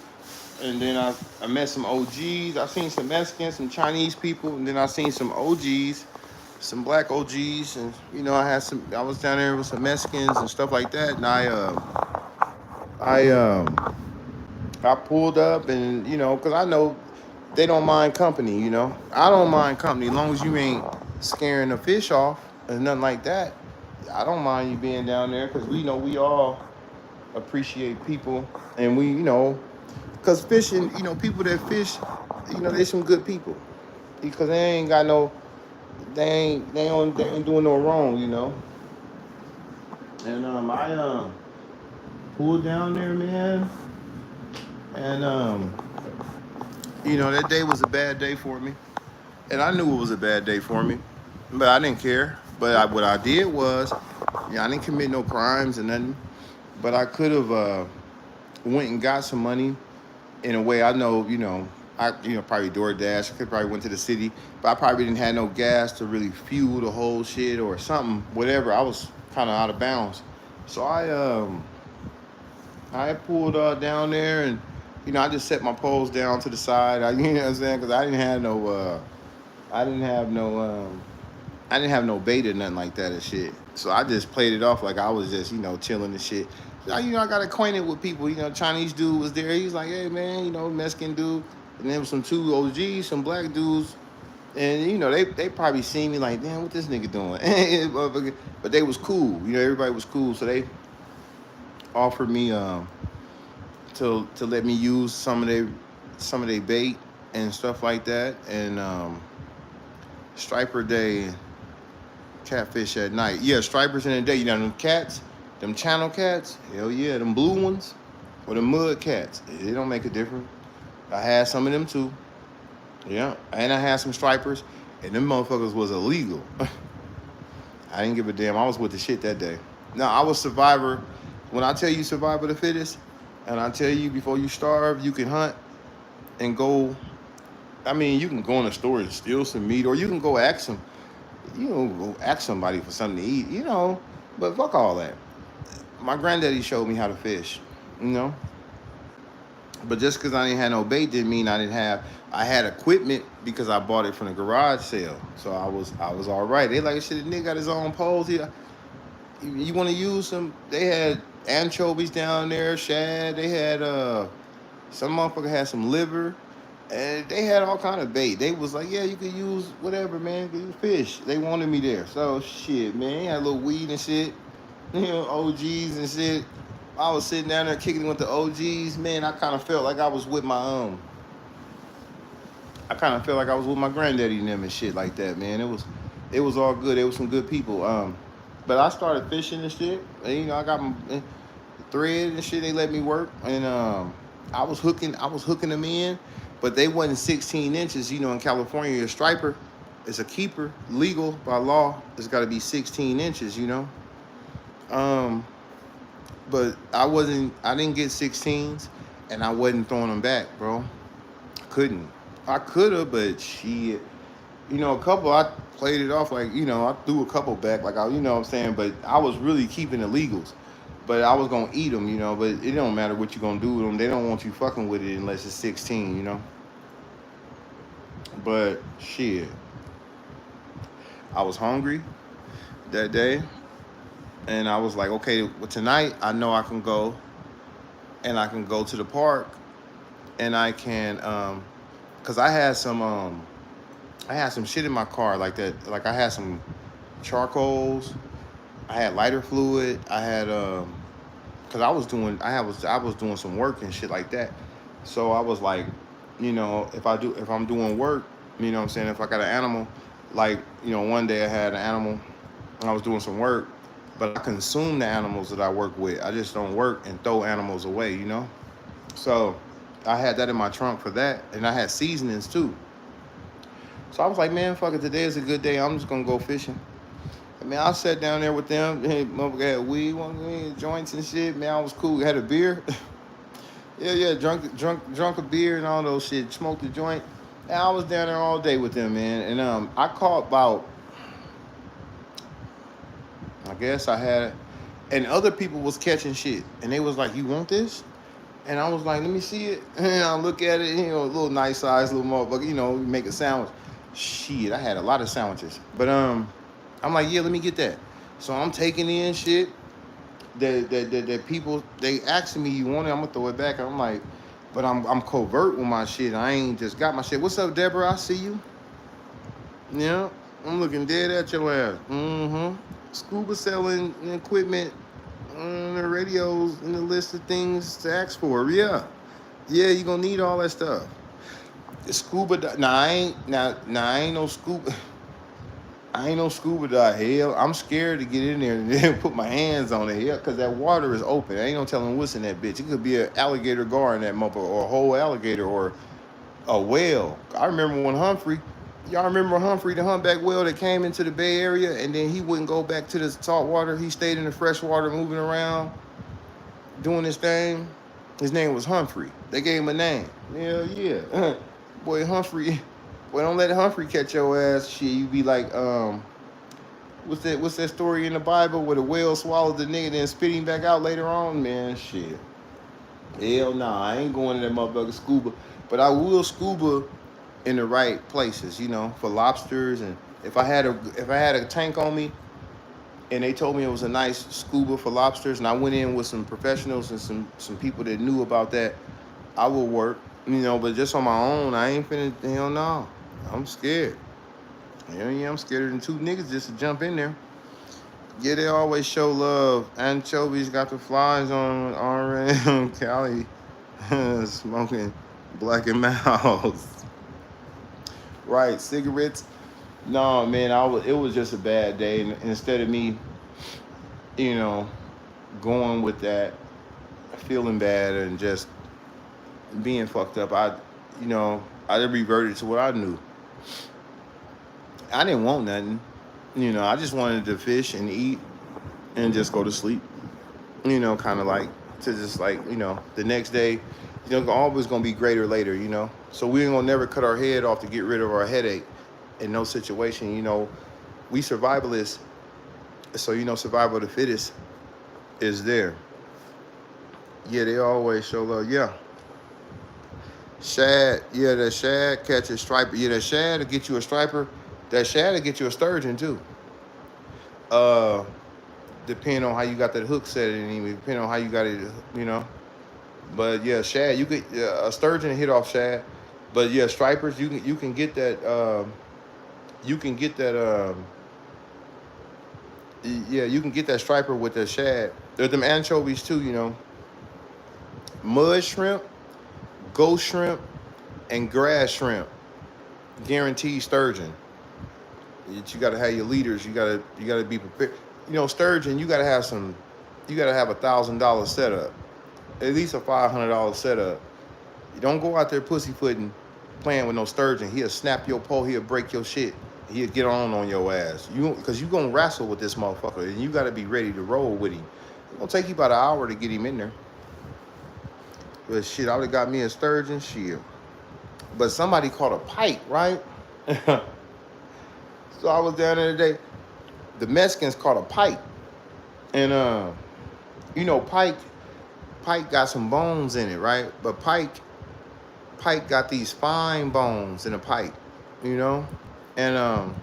A: and then I met some OGs. I seen some Mexicans, some Chinese people, and then I seen some OGs, some black OGs, and I was down there with some Mexicans and stuff like that. And I pulled up, and because I know they don't mind company. I don't mind company as long as you ain't scaring the fish off and nothing like that. I don't mind you being down there because we all appreciate people, and we because fishing, people that fish, they some good people because they ain't got no, they ain't doing no wrong, And I pulled down there, man, and that day was a bad day for me, and I knew it was a bad day for me, but I didn't care. But what I did was, I didn't commit no crimes and nothing. But I could have went and got some money in a way I know, I probably DoorDash. I could probably went to the city, but I probably didn't have no gas to really fuel the whole shit or something, whatever. I was kind of out of bounds. So I pulled down there and, I just set my poles down to the side. You know what I'm saying? Because I didn't have no bait or nothing like that and shit. So I just played it off like I was just, chilling and shit. I got acquainted with people. Chinese dude was there. He was like, hey, man, Mexican dude. And there was some two OGs, some black dudes. And, they probably seen me like, damn, what this nigga doing? But they was cool. Everybody was cool. So they offered me to let me use some of their bait and stuff like that. And striper day, catfish at night. Yeah, stripers in the day. Them cats, them channel cats, hell yeah, them blue ones, or the mud cats. It don't make a difference. I had some of them too. Yeah, and I had some stripers, and them motherfuckers was illegal. I didn't give a damn. I was with the shit that day. Now, I was survivor. When I tell you survivor of the fittest, and I tell you before you starve, you can hunt and go. I mean, you can go in a store and steal some meat, or you can go ask them. You know, go ask somebody for something to eat, you know. But fuck all that. My granddaddy showed me how to fish, you know. But just because I didn't have no bait didn't mean I didn't have. I had equipment because I bought it from the garage sale, so I was all right. They like shit. The nigga got his own poles. You want to use some? They had anchovies down there, shad. They had some motherfucker had some liver, and they had all kind of bait. They was like, yeah, you could use whatever, man. You could use fish. They wanted me there, so shit, man. They had a little weed and shit, you know, OGs and shit. I was sitting down there kicking it with the OGs, man. I kind of felt like I was with my I kind of felt like I was with my granddaddy and them and shit like that, man. It was all good. It was some good people. But I started fishing and shit. And, you know, I got my thread and shit. They let me work, and I was hooking them in, but they wasn't 16 inches. You know, in California, a striper is a keeper, legal by law. It's got to be 16 inches. You know, um, but I wasn't. I didn't get 16s, and I wasn't throwing them back, bro. Couldn't. I could have, but shit. You know, a couple I played it off like, you know, I threw a couple back like you know what I'm saying, but I was really keeping illegals. But I was gonna eat them, you know. But it don't matter what you gonna do with them. They don't want you fucking with it unless it's 16, you know. But shit, I was hungry that day, and I was like, okay, well tonight I know I can go, and I can go to the park, and I can, cause I had some shit in my car like that. Like I had some charcoals, I had lighter fluid, I had cause I was doing some work and shit like that. So I was like, you know, if I'm doing work, you know what I'm saying, if I got an animal, like, you know, one day I had an animal and I was doing some work, but I consume the animals that I work with. I just don't work and throw animals away, you know? So I had that in my trunk for that, and I had seasonings too. So I was like, man, fuck it, today is a good day. I'm just gonna go fishing. I mean, I sat down there with them. Hey, motherfucker had weed, joints and shit. Man, I was cool. Had a beer. Yeah, yeah, drunk a beer and all those shit. Smoked a joint. And I was down there all day with them, man. And I caught about, I guess I had, and other people was catching shit, and they was like, "You want this?" And I was like, "Let me see it." And I look at it, you know, a little nice size, little motherfucker, you know, make a sandwich. Shit, I had a lot of sandwiches, but I'm like, "Yeah, let me get that." So I'm taking in shit that people they asking me, "You want it?" I'm gonna throw it back. I'm like, but I'm covert with my shit. I ain't just got my shit. What's up, Deborah? I see you. Yeah, I'm looking dead at your ass. Mm-hmm. Scuba selling equipment, the radios, and the list of things to ask for. Yeah, yeah, you gonna need all that stuff. The scuba. Nah, I ain't. Nah, I ain't no scuba. I ain't no scuba dive. Hell, I'm scared to get in there and then put my hands on it. Yeah, because that water is open. Ain't no telling what's in that bitch. It could be an alligator gar in that motherfucker, or a whole alligator, or a whale. I remember when Humphrey, y'all remember Humphrey, the humpback whale that came into the Bay Area, and then he wouldn't go back to the salt water. He stayed in the fresh water, moving around, doing his thing. His name was Humphrey. They gave him a name. Hell yeah. Boy, Humphrey. Boy, don't let Humphrey catch your ass. Shit, you be like, what's that story in the Bible where the whale swallowed the nigga and then spit him back out later on? Man, shit. Hell nah, I ain't going to that motherfucker scuba. But I will scuba in the right places, you know, for lobsters. And if I had a tank on me and they told me it was a nice scuba for lobsters, and I went in with some professionals and some people that knew about that, I will work, you know. But just on my own, I ain't finna. Hell no, I'm scared. Hell yeah, I'm scared than two niggas just to jump in there. Yeah, they always show love. Anchovies got the flies on RM Cali smoking black and mouse. Right, cigarettes. No, man, it was just a bad day. And instead of me, you know, going with that, feeling bad and just being fucked up, I reverted to what I knew. I didn't want nothing. You know, I just wanted to fish and eat and just go to sleep. You know, kind of like to just like, you know, the next day, you know, always gonna be greater later, you know. So we ain't gonna never cut our head off to get rid of our headache in no situation, you know. we survivalists, so you know, survival of the fittest is there. Yeah, they always show love. Yeah, shad. Yeah, that shad catch a striper. Yeah, that shad to get you a striper. That shad to get you a sturgeon too. Uh, depending on how you got that hook set in, even depending on how you got it, you know. But yeah, shad. You could a sturgeon hit off shad. But yeah, stripers. You can get that. You can get that. Yeah, you can get that striper with the shad. There's them anchovies too. You know, mud shrimp, ghost shrimp, and grass shrimp. Guaranteed sturgeon. You got to have your leaders. You got to be prepared. You know, sturgeon. You got to have some. You got to have $1,000 setup. At least a $500 setup. You don't go out there pussyfooting, playing with no sturgeon. He'll snap your pole. He'll break your shit. He'll get on your ass. Because you gonna wrestle with this motherfucker, and you got to be ready to roll with him. It's gonna take you about an hour to get him in there. But shit, I would have got me a sturgeon. Shit. But somebody caught a pike, right? So I was down there today. The Mexicans caught a pike, and you know, pike got some bones in it, right? But pike got these fine bones in a pike, you know, and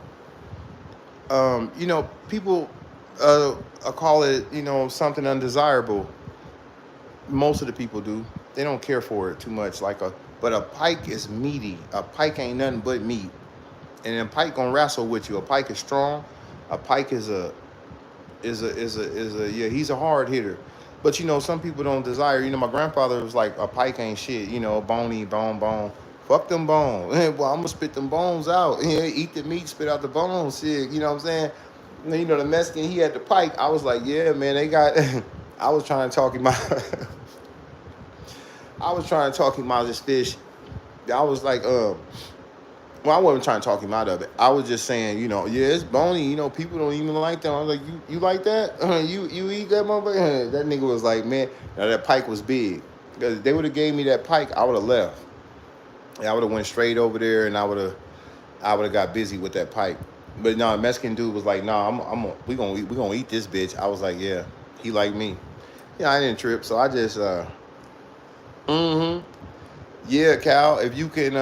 A: you know, people call it, you know, something undesirable. Most of the people do. They don't care for it too much. But a pike is meaty. A pike ain't nothing but meat. And a pike gonna wrestle with you. A pike is strong. A pike is a yeah, he's a hard hitter. But you know, some people don't desire. You know, my grandfather was like, a pike ain't shit. You know, bone. Fuck them bones. Well, I'm gonna spit them bones out. Yeah, eat the meat, spit out the bones. Shit, you know what I'm saying? And, you know, the Mexican, he had the pike. I was like, yeah, man, they got. I was trying to talk him out. I was trying to talk him out of this fish. I was like, well, I wasn't trying to talk him out of it. I was just saying, you know, yeah, it's bony. You know, people don't even like that. I was like, you like that? You eat that motherfucker? That nigga was like, man, now that pike was big. Because if they would have gave me that pike, I would have left. I would have went straight over there, and I would have got busy with that pike. But no, Mexican dude was like, no, we gonna eat this bitch. I was like, yeah, he like me. Yeah, I didn't trip, so I just yeah, Cal, if you can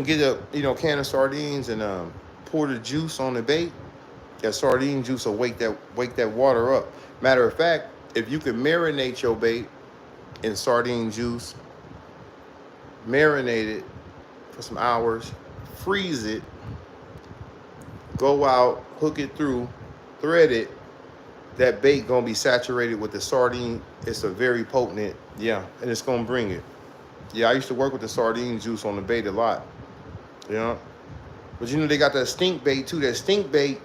A: get a, you know, can of sardines and pour the juice on the bait, that sardine juice will wake that water up. Matter of fact, if you can marinate your bait in sardine juice, marinate it for some hours, freeze it, go out, hook it through, thread it, that bait gonna be saturated with the sardine. It's a very potent, yeah, and it's gonna bring it. Yeah, I used to work with the sardine juice on the bait a lot, you know. But you know, they got that stink bait too. That stink bait,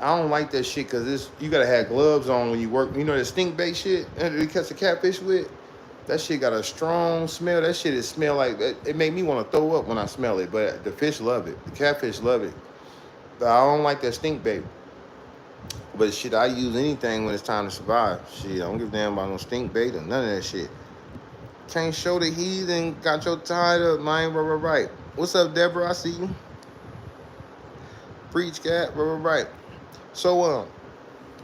A: I don't like that shit because you gotta have gloves on when you work. You know that stink bait shit that you catch a catfish with? That shit got a strong smell. That shit smell like, it made me want to throw up when I smell it. But the fish love it. The catfish love it. But I don't like that stink bait. But shit, I use anything when it's time to survive. Shit, I don't give a damn about no stink bait or none of that shit. Can't show the heathen, got your tied up, man. Right. What's up, Deborah? I see you. Preach, cat. Right. So,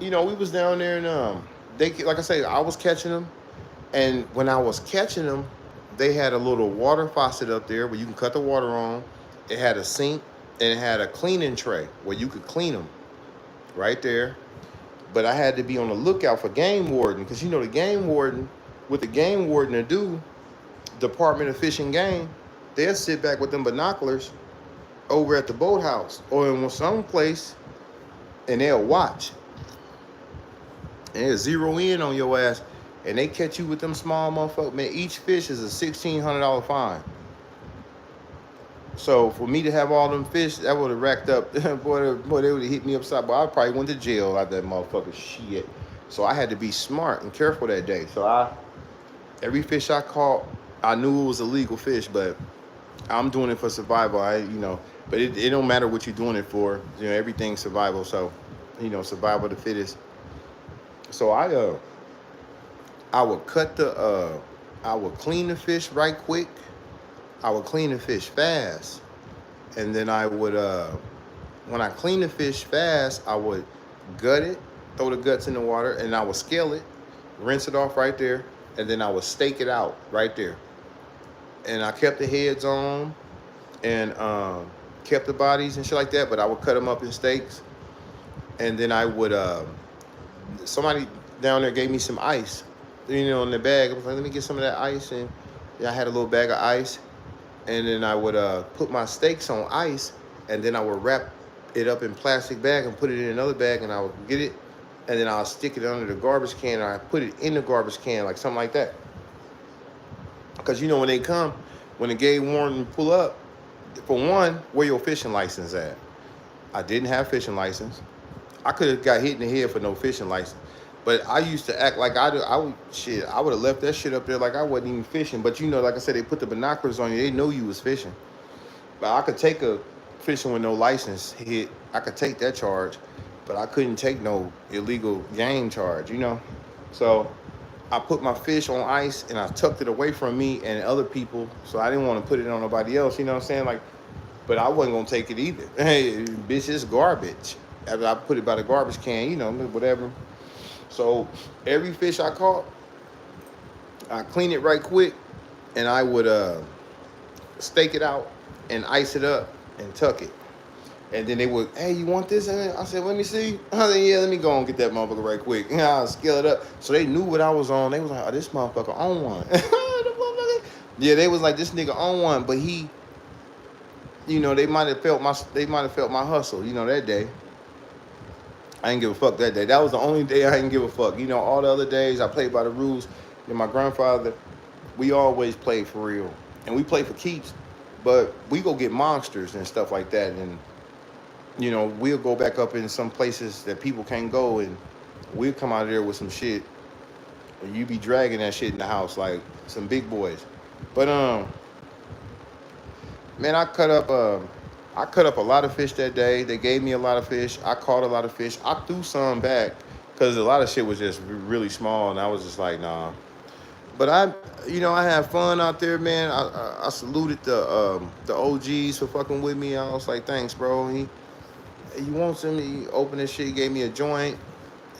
A: you know, we was down there and they, like I say, I was catching them. And when I was catching them, they had a little water faucet up there where you can cut the water on. It had a sink and it had a cleaning tray where you could clean them right there. But I had to be on the lookout for game warden because, you know, the game warden, what the game warden to do, Department of Fish and Game, they'll sit back with them binoculars over at the boathouse or in some place and they'll watch. And they'll zero in on your ass and they catch you with them small motherfuckers. Man, each fish is a $1,600 fine. So for me to have all them fish, that would have racked up. boy, they would have hit me upside. But I probably went to jail out that motherfucker shit. So I had to be smart and careful that day. So every fish I caught, I knew it was a legal fish, but I'm doing it for survival. But it don't matter what you're doing it for. You know, everything's survival. So, you know, survival of the fittest. So I would I would clean the fish right quick. I would clean the fish fast, and then I would when I clean the fish fast, I would gut it, throw the guts in the water, and I would scale it, rinse it off right there, and then I would stake it out right there. And I kept the heads on and kept the bodies and shit like that, but I would cut them up in steaks. And then I would, somebody down there gave me some ice, in the bag. I was like, let me get some of that ice. And yeah, I had a little bag of ice. And then I would put my steaks on ice, and then I would wrap it up in plastic bag and put it in another bag, and I would get it, and then I'll stick it under the garbage can, or I put it in the garbage can, like something like that. Because when they come, when the game warden pull up, for one, where your fishing license at? I didn't have fishing license. I could have got hit in the head for no fishing license. But I used to act like I would have left that shit up there like I wasn't even fishing. But like I said, they put the binoculars on you. They know you was fishing. But I could take a fishing with no license hit. I could take that charge. But I couldn't take no illegal game charge, So I put my fish on ice and I tucked it away from me and other people. So I didn't want to put it on nobody else, you know what I'm saying? Like, but I wasn't going to take it either. Hey, bitch, it's garbage. After I put it by the garbage can, whatever. So every fish I caught, I clean it right quick, and I would stake it out and ice it up and tuck it. And then they would, hey, you want this? And I said, let me see. I said, yeah, let me go and get that motherfucker right quick. I'll scale it up. So they knew what I was on. They was like, oh, this motherfucker on one. Yeah, they was like, this nigga on one, but he, they might have felt my hustle, that day. I didn't give a fuck that day. That was the only day I didn't give a fuck. All the other days I played by the rules. My grandfather, we always played for real. And we play for keeps, but we go get monsters and stuff like that. And, we'll go back up in some places that people can't go, and we'll come out of there with some shit. And you be dragging that shit in the house like some big boys. But, man, I cut up a lot of fish that day. They gave me a lot of fish. I caught a lot of fish. I threw some back because a lot of shit was just really small, and I was just like, nah. But I had fun out there, man. I saluted the OGs for fucking with me. I was like, thanks, bro. You want some? He opened this shit, gave me a joint,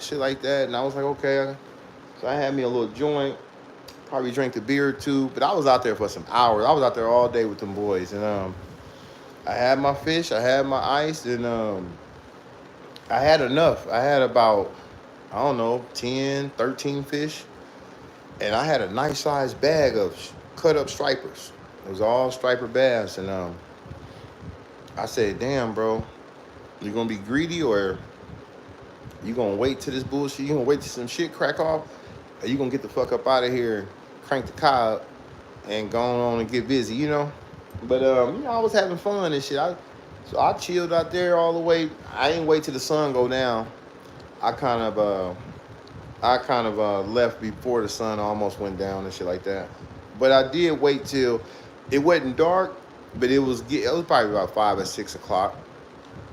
A: shit like that, and I was like, okay. So I had me a little joint. Probably drank the beer or two, but I was out there for some hours. I was out there all day with them boys, and I had my fish, I had my ice, and I had enough. I had about, 10, 13 fish, and I had a nice sized bag of cut up stripers. It was all striper bass, and I said, damn, bro, you gonna be greedy, or you gonna wait till this bullshit, you gonna wait till some shit crack off, or you gonna get the fuck up out of here and crank the car up and go on and get busy, But, I was having fun and shit. So I chilled out there all the way. I didn't wait till the sun go down. I kind of left before the sun almost went down and shit like that. But I did wait till it wasn't dark, but it was probably about 5 or 6 o'clock.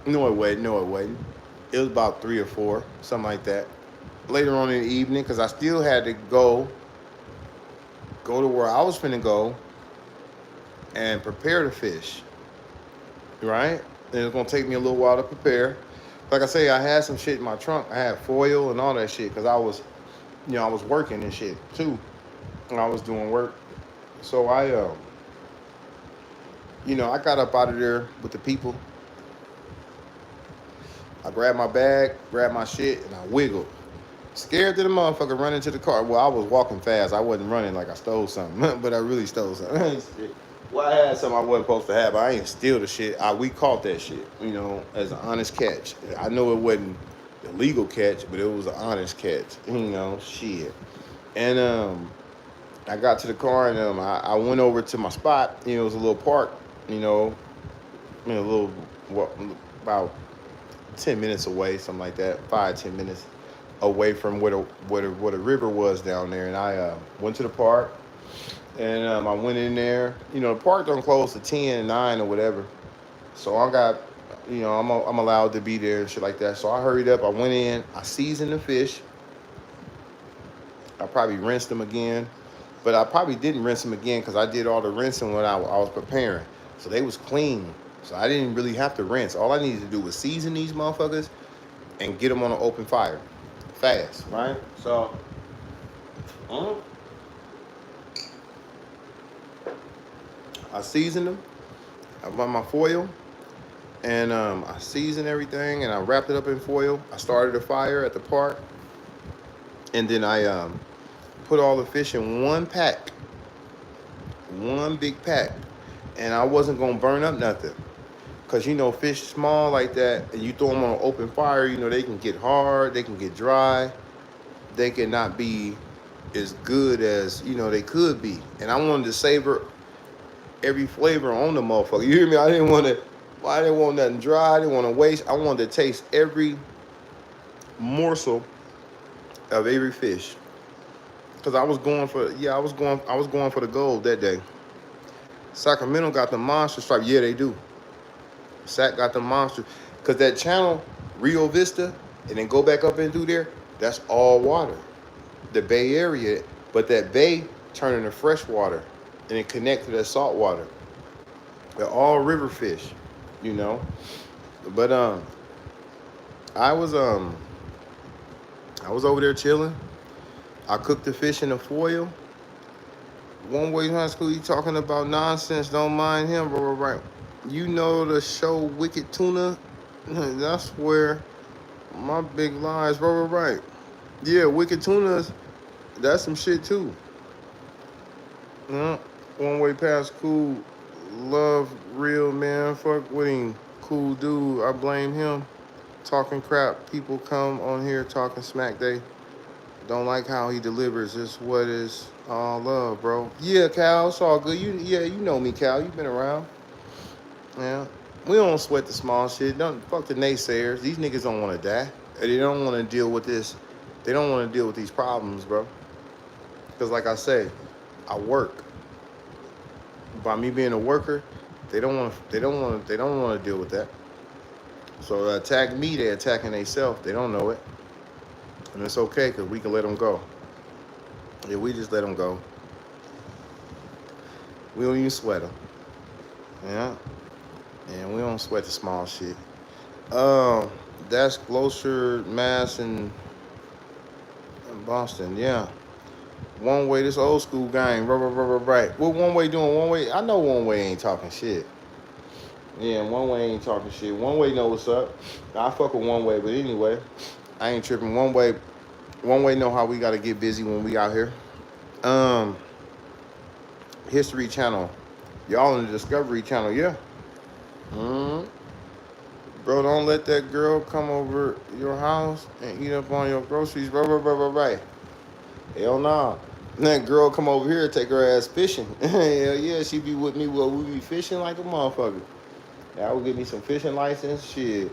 A: No, it wasn't. It was about 3 or 4, something like that. Later on in the evening, because I still had to go to where I was finna go and prepare the fish, right? And it's gonna take me a little while to prepare. Like I say, I had some shit in my trunk. I had foil and all that shit because I was working and shit too. And I was doing work. So I got up out of there with the people. I grabbed my bag, grabbed my shit, and I wiggled. Scared to the motherfucker running to the car. Well, I was walking fast. I wasn't running like I stole something, but I really stole something. Well, I had something I wasn't supposed to have. I ain't steal the shit. We caught that shit, as an honest catch. I know it wasn't a legal catch, but it was an honest catch, shit. And I got to the car, and I went over to my spot. It was a little park, about 10 minutes away, something like that, 5-10 minutes away from where the river was down there. And I went to the park, and I went in there. The park don't close to 10, 9 or whatever. So I got, I'm allowed to be there and shit like that. So I hurried up. I went in. I seasoned the fish. I probably rinsed them again. But I probably didn't rinse them again because I did all the rinsing when I was preparing. So they was clean. So I didn't really have to rinse. All I needed to do was season these motherfuckers and get them on an open fire, fast, right? So, uh, I seasoned them. I bought my foil, and I seasoned everything, and I wrapped it up in foil. I started a fire at the park, and then I put all the fish in one pack, one big pack, and I wasn't gonna burn up nothing. Cause you know fish small like that, and you throw them on an open fire, you know they can get hard, they can get dry, they cannot be as good as you know they could be. And I wanted to savor every flavor on the motherfucker. You hear me? I didn't want nothing dry. I didn't want to waste. I wanted to taste every morsel of every fish. Cause I was going for the gold that day. Sacramento got the monster stripe. Yeah, they do. Sac got the monster. Cause that channel, Rio Vista, and then go back up and through there, that's all water. The Bay Area, but that bay turn into fresh water and it connect to that salt water. They're all river fish, you know. But I was um I was over there chilling. I cooked the fish in the foil. One way high school, you talking about nonsense, don't mind him, bro. Right. You know the show Wicked Tuna? That's where my big lies, bro. Right. Yeah, Wicked Tuna's, that's some shit too. Yeah. One way past cool, love real man, fuck with him. Cool dude, I blame him. Talking crap, people come on here talking smack, they don't like how he delivers. It's what is all love, bro. Yeah, Cal, it's all good. You know me, Cal. You been around. Yeah. We don't sweat the small shit. Don't fuck the naysayers. These niggas don't want to die. They don't want to deal with this. They don't want to deal with these problems, bro. Because like I say, I work. By me being a worker, they don't want to deal with that. So to attack me, they attacking themselves. They don't know it. And it's okay because we can let them go. Yeah, we just let them go. We don't even sweat them. Yeah. And we don't sweat the small shit. That's Gloucester, Mass, and Boston. Yeah. One way, this old school gang. Right. What one way doing? One way. I know one way ain't talking shit. Yeah, one way ain't talking shit. One way know what's up. I fuck with one way, but anyway, I ain't tripping. One way know how we gotta get busy when we out here. History Channel. Y'all in the Discovery Channel, yeah. Mm-hmm. Bro, don't let that girl come over your house and eat up on your groceries. Right. Hell nah. That girl come over here and take her ass fishing. Hell yeah, she be with me. Well, we be fishing like a motherfucker. I would get me some fishing license. Shit.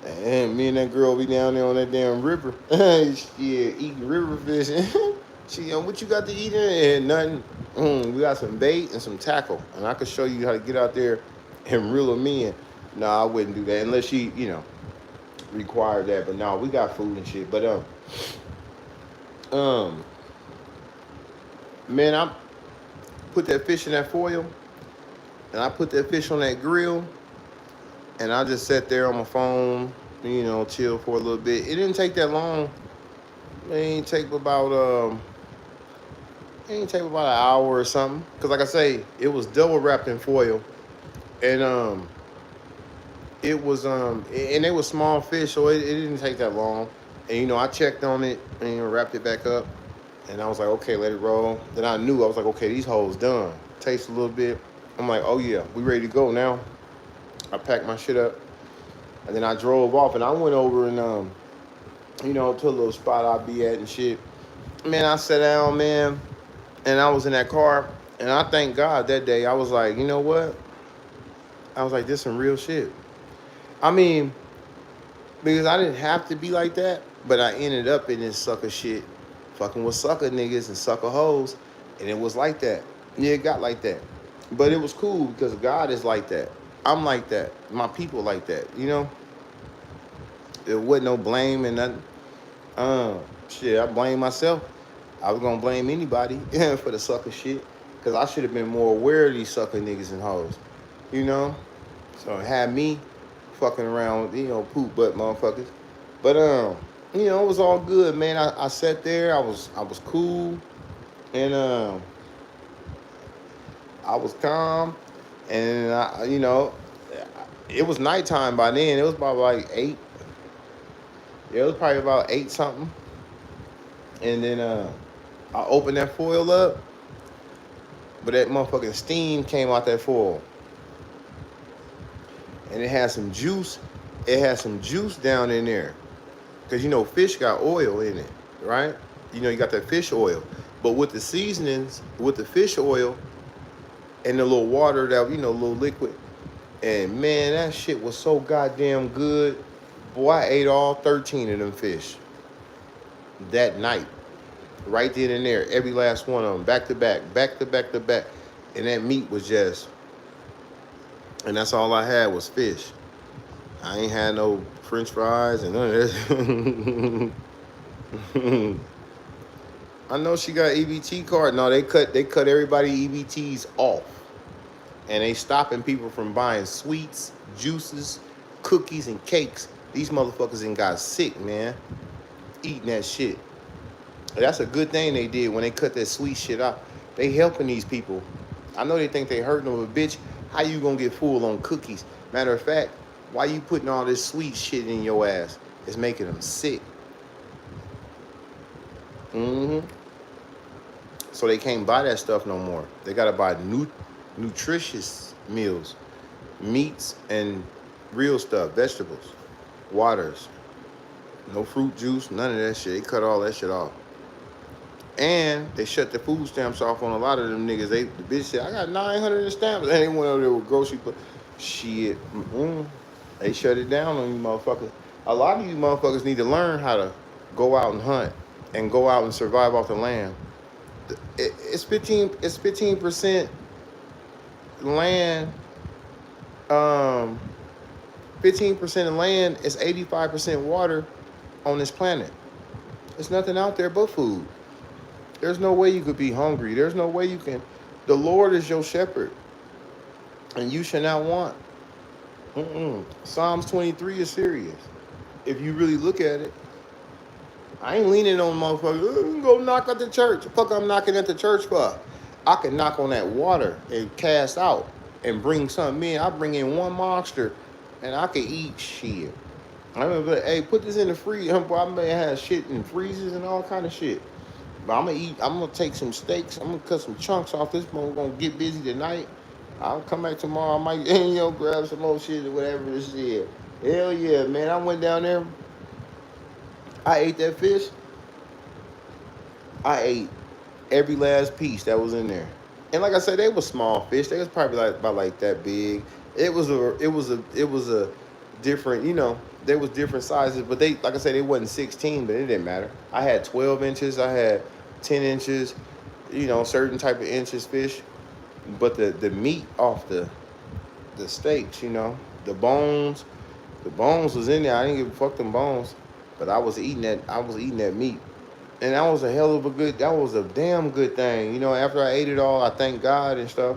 A: And me and that girl be down there on that damn river. Shit, eating river fishing. She, what you got to eat in? And nothing. We got some bait and some tackle. And I could show you how to get out there and reel them in. Nah, I wouldn't do that unless she, required that. But no, we got food and shit. But man, I put that fish in that foil, and I put that fish on that grill, and I just sat there on my phone, chill for a little bit. It didn't take that long. It ain't take about an hour or something. Cause like I say, it was double wrapped in foil, and it was and they were small fish, so it didn't take that long. And I checked on it and wrapped it back up. And I was like, okay, let it roll. Then I knew, I was like, okay, these hoes done. Taste a little bit. I'm like, oh yeah, we ready to go now. I packed my shit up. And then I drove off and I went over and, to a little spot I'd be at and shit. Man, I sat down, man, and I was in that car. And I thank God that day. I was like, you know what? I was like, this some real shit. I mean, because I didn't have to be like that, but I ended up in this sucker shit. Fucking with sucker niggas and sucker hoes. And it was like that. Yeah, it got like that. But it was cool because God is like that. I'm like that. My people like that, There wasn't no blame and nothing. Shit, I blame myself. I was gonna blame anybody for the sucker shit. Because I should have been more aware of these sucker niggas and hoes. So it had me fucking around with, poop butt motherfuckers. But it was all good, man. I sat there, I was cool, and I was calm, and it was nighttime by then. It was about like 8. Yeah, it was probably about 8 something. And then I opened that foil up, but that motherfucking steam came out that foil. And it had some juice. It had some juice down in there. Because, fish got oil in it, right? You got that fish oil. But with the seasonings, with the fish oil and the little water that, little liquid. And, man, that shit was so goddamn good. Boy, I ate all 13 of them fish that night. Right then and there. Every last one of them. Back to back. Back to back to back. And that meat was just... And that's all I had was fish. I ain't had no French fries and none of that. I know she got EBT card. No, they cut everybody EBTs off. And they stopping people from buying sweets, juices, cookies, and cakes. These motherfuckers ain't got sick, man. Eating that shit. That's a good thing they did when they cut that sweet shit out. They helping these people. I know they think they hurting them, but bitch, how you gonna get full on cookies? Matter of fact, why you putting all this sweet shit in your ass? It's making them sick. So they can't buy that stuff no more. They gotta buy nutritious meals, meats and real stuff, vegetables, waters, no fruit juice, none of that shit. They cut all that shit off. And they shut the food stamps off on a lot of them niggas. The bitch said, I got 900 stamps. And they went over there with grocery. Shit. They shut it down on you motherfuckers. A lot of you motherfuckers need to learn how to go out and hunt and go out and survive off the land. It's 15% land. 15% of land is 85% water on this planet. There's nothing out there but food. There's no way you could be hungry. There's no way you can. The Lord is your shepherd, and you shall not want. Psalms 23 is serious. If you really look at it, I ain't leaning on motherfuckers. Go knock at the church. The fuck I'm knocking at the church for? I can knock on that water and cast out and bring something in. I bring in one monster, and I can eat shit. I remember, hey, put this in the freezer. I may have shit in freezers and all kind of shit. But I'm gonna take some steaks. I'm gonna cut some chunks off this one. We're gonna get busy tonight. I'll come back tomorrow. I might, grab some more shit or whatever this is. Hell yeah, man. I went down there. I ate that fish. I ate every last piece that was in there. And like I said, they were small fish. They was probably about like that big. It was a different, there was different sizes, but they, like I said, they wasn't 16, but it didn't matter. I had 12 inches, I had 10 inches, certain type of inches fish. But the meat off the steaks, the bones was in there. I didn't give a fuck them bones, but I was eating that meat. And that was a damn good thing. After I ate it all, I thank God and stuff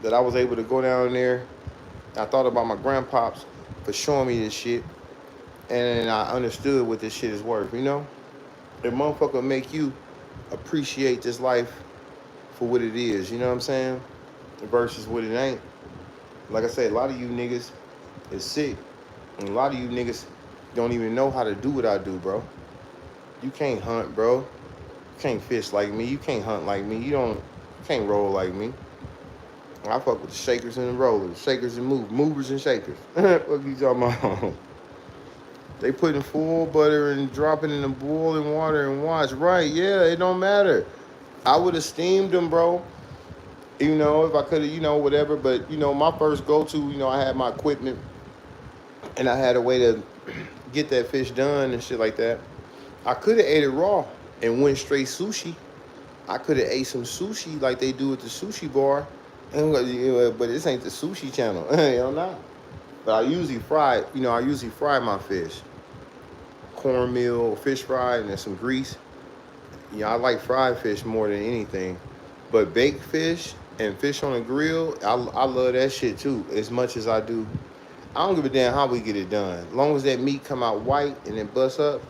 A: that I was able to go down there. I thought about my grandpops for showing me this shit. And I understood what this shit is worth, If motherfucker make you appreciate this life for what it is, you know what I'm saying? Versus what it ain't. Like I said, a lot of you niggas is sick. And a lot of you niggas don't even know how to do what I do, bro. You can't hunt, bro. You can't fish like me. You can't hunt like me. You can't roll like me. I fuck with the shakers and the rollers. Shakers and movers and shakers. What you talking about? They putting full butter and dropping in the boiling water and watch. Right, yeah, it don't matter. I would have steamed them, bro. If I could have, whatever. But, my first go-to, I had my equipment. And I had a way to get that fish done and shit like that. I could have ate it raw and went straight sushi. I could have ate some sushi like they do at the sushi bar. But this ain't the sushi channel. Hell no. But I usually fry my fish. Cornmeal, fish fry, and then some grease. I like fried fish more than anything. But baked fish, And fish on the grill, I love that shit too, as much as I do. I don't give a damn how we get it done. As long as that meat come out white and it bust up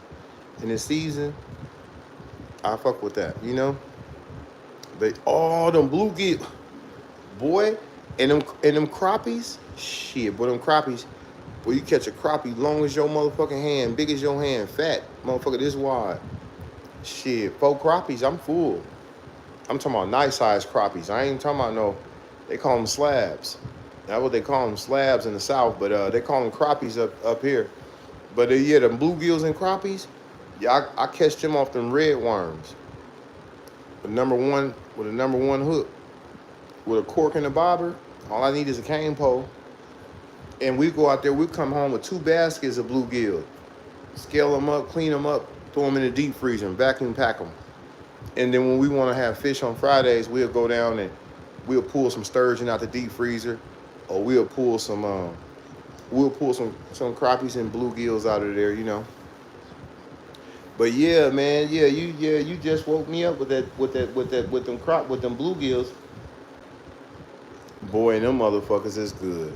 A: in the season, I fuck with that, you know? But all them bluegill, boy, and them crappies, shit, boy, them crappies, boy, you catch a crappie long as your motherfucking hand, big as your hand, fat, motherfucker this wide. Shit, 4 crappies, I'm full. I'm talking about nice size crappies. I ain't talking about no, they call them slabs. That's what they call them, slabs in the South, but they call them crappies up here. But yeah, them bluegills and crappies, yeah, I catch them off them red worms. With a number one hook, with a cork and a bobber. All I need is a cane pole. And we go out there, we come home with 2 baskets of bluegill. Scale them up, clean them up, throw them in the deep freezer and vacuum pack them. And then when we want to have fish on Fridays, we'll go down and we'll pull some sturgeon out the deep freezer, or we'll pull some crappies and bluegills out of there, you know. But yeah, man, you just woke me up with them bluegills. Boy, them motherfuckers is good.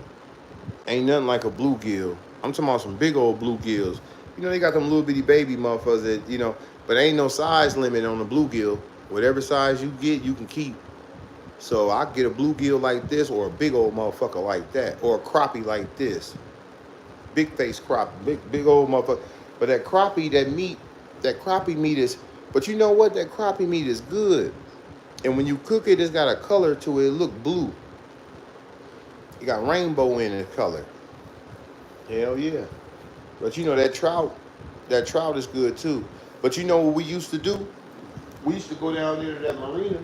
A: Ain't nothing like a bluegill. I'm talking about some big old bluegills. You know, they got them little bitty baby motherfuckers that, you know, but ain't no size limit on the bluegill. Whatever size you get, you can keep. So I get a bluegill like this, or a big old motherfucker like that, or a crappie like this. Big face crappie, big old motherfucker. But that crappie meat is, but you know what? That crappie meat is good. And when you cook it, it's got a color to it. It look blue. It got rainbow in its color. Hell yeah. But you know, that trout is good too. But you know what we used to do? We used to go down there to that marina,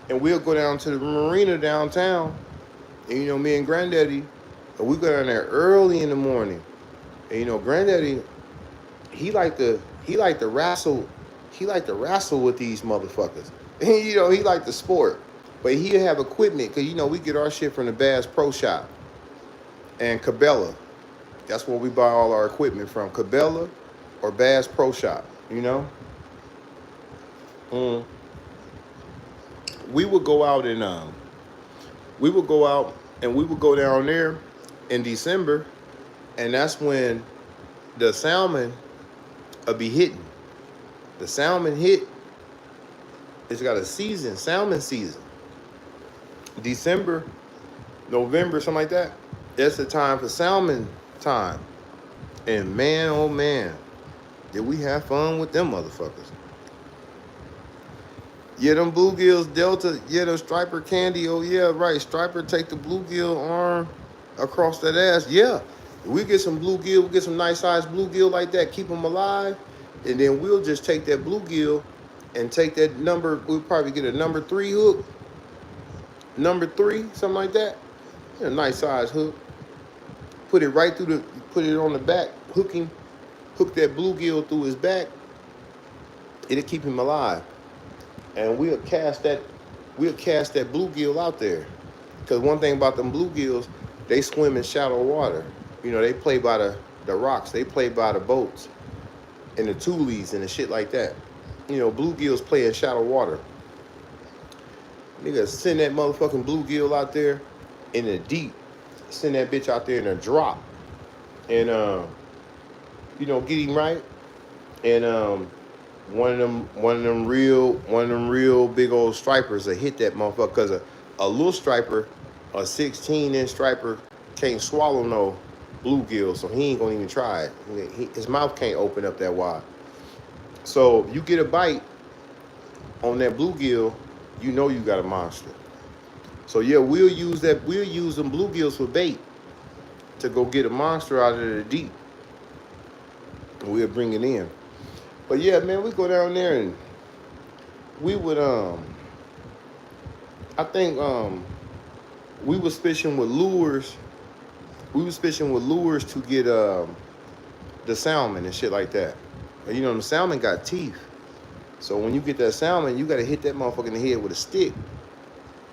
A: and we'll go down to the marina downtown. And you know, me and Granddaddy, we go down there early in the morning. And you know, Granddaddy, he like to wrestle with these motherfuckers. And, you know, he like the sport. But he'll have equipment, because you know, we get our shit from the Bass Pro Shop and Cabela. That's where we buy all our equipment from, Cabela or Bass Pro Shop, you know? We would go out and we would go down there in December, and that's when the salmon will be hitting. The salmon hit, it's got a season, salmon season. December, November, something like that. That's the time for salmon time. And man, oh man, did we have fun with them motherfuckers. Yeah, them bluegills, Delta, yeah, them striper candy, oh yeah, right. Striper take the bluegill arm across that ass. Yeah, we get some bluegill, we get some nice sized bluegill like that, keep them alive. And then we'll just take that bluegill and take that number, we'll probably get a number 3 hook. Number 3, something like that. A nice size hook. Put it on the back, hook that bluegill through his back. It'll keep him alive. And we'll cast that bluegill out there. Because one thing about them bluegills, they swim in shallow water. You know, they play by the rocks, they play by the boats and the tules and the shit like that. You know, bluegills play in shallow water. Nigga, send that motherfucking bluegill out there in the deep. Send that bitch out there in a drop. And, you know, get him right. And one of them real big old stripers will hit that motherfucker. Because a little striper, a 16-inch striper, can't swallow no bluegill. So he ain't going to even try it. His mouth can't open up that wide. So you get a bite on that bluegill, you know you got a monster. So yeah, we'll use them bluegills for bait to go get a monster out of the deep. And we'll bring it in. But yeah, man, we go down there and we would I think we was fishing with lures. We was fishing with lures to get the salmon and shit like that. And you know, the salmon got teeth. So when you get that salmon, you gotta hit that motherfucker in the head with a stick.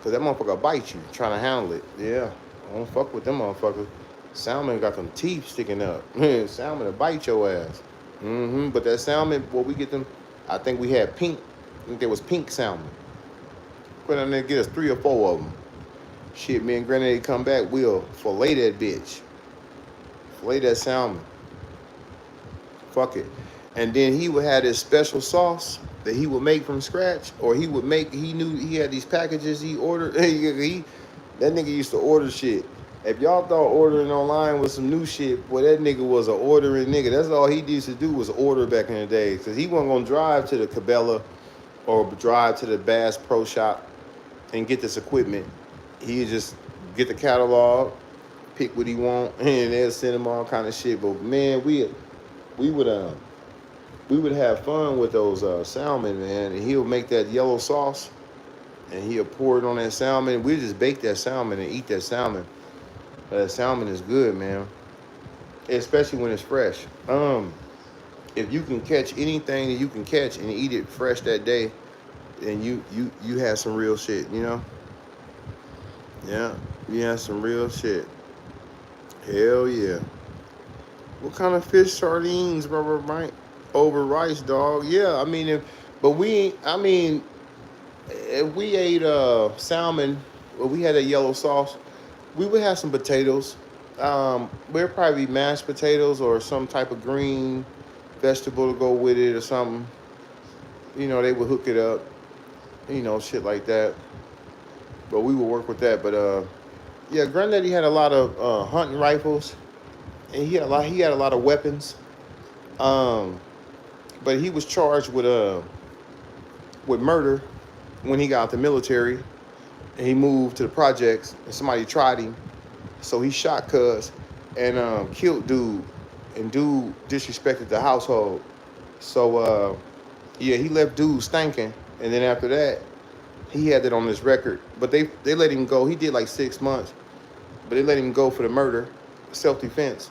A: Cause that motherfucker bite you, trying to handle it. Yeah, I don't fuck with them motherfuckers. Salmon got them teeth sticking up. Salmon will bite your ass. But that salmon, boy, we get them, I think we had pink. I think there was pink salmon. Go down there and get us 3 or 4 of them. Shit, me and Granddaddy come back, we'll fillet that bitch. Fillet that salmon. Fuck it. And then he would have this special sauce that he would make from scratch, or he knew he had these packages he ordered. That nigga used to order shit. If y'all thought ordering online was some new shit, boy, that nigga was an ordering nigga. That's all he used to do was order back in the day. Because he wasn't going to drive to the Cabela or drive to the Bass Pro Shop and get this equipment. He'd just get the catalog, pick what he want, and they'll send him all kind of shit. But man, we would have fun with those salmon, man. And he'll make that yellow sauce, and he'll pour it on that salmon. We'll just bake that salmon and eat that salmon. That salmon is good, man, especially when it's fresh. If you can catch anything that you can catch and eat it fresh that day, then you have some real shit, you know? Yeah, you have some real shit. Hell yeah. What kind of fish? Sardines, rubber right over rice, dog. Yeah, I mean, if we ate salmon, or we had a yellow sauce, we would have some potatoes. We'd probably be mashed potatoes or some type of green vegetable to go with it or something. You know, they would hook it up. You know, shit like that. But we would work with that. But yeah, Granddaddy had a lot of hunting rifles, and he had a lot of weapons. But he was charged with murder when he got out the military, and he moved to the projects, and somebody tried him, so he shot cuz and killed dude, and dude disrespected the household. So yeah, he left dude stinking, and then after that, he had that on his record. But they let him go. He did like 6 months, but they let him go for the murder, self-defense.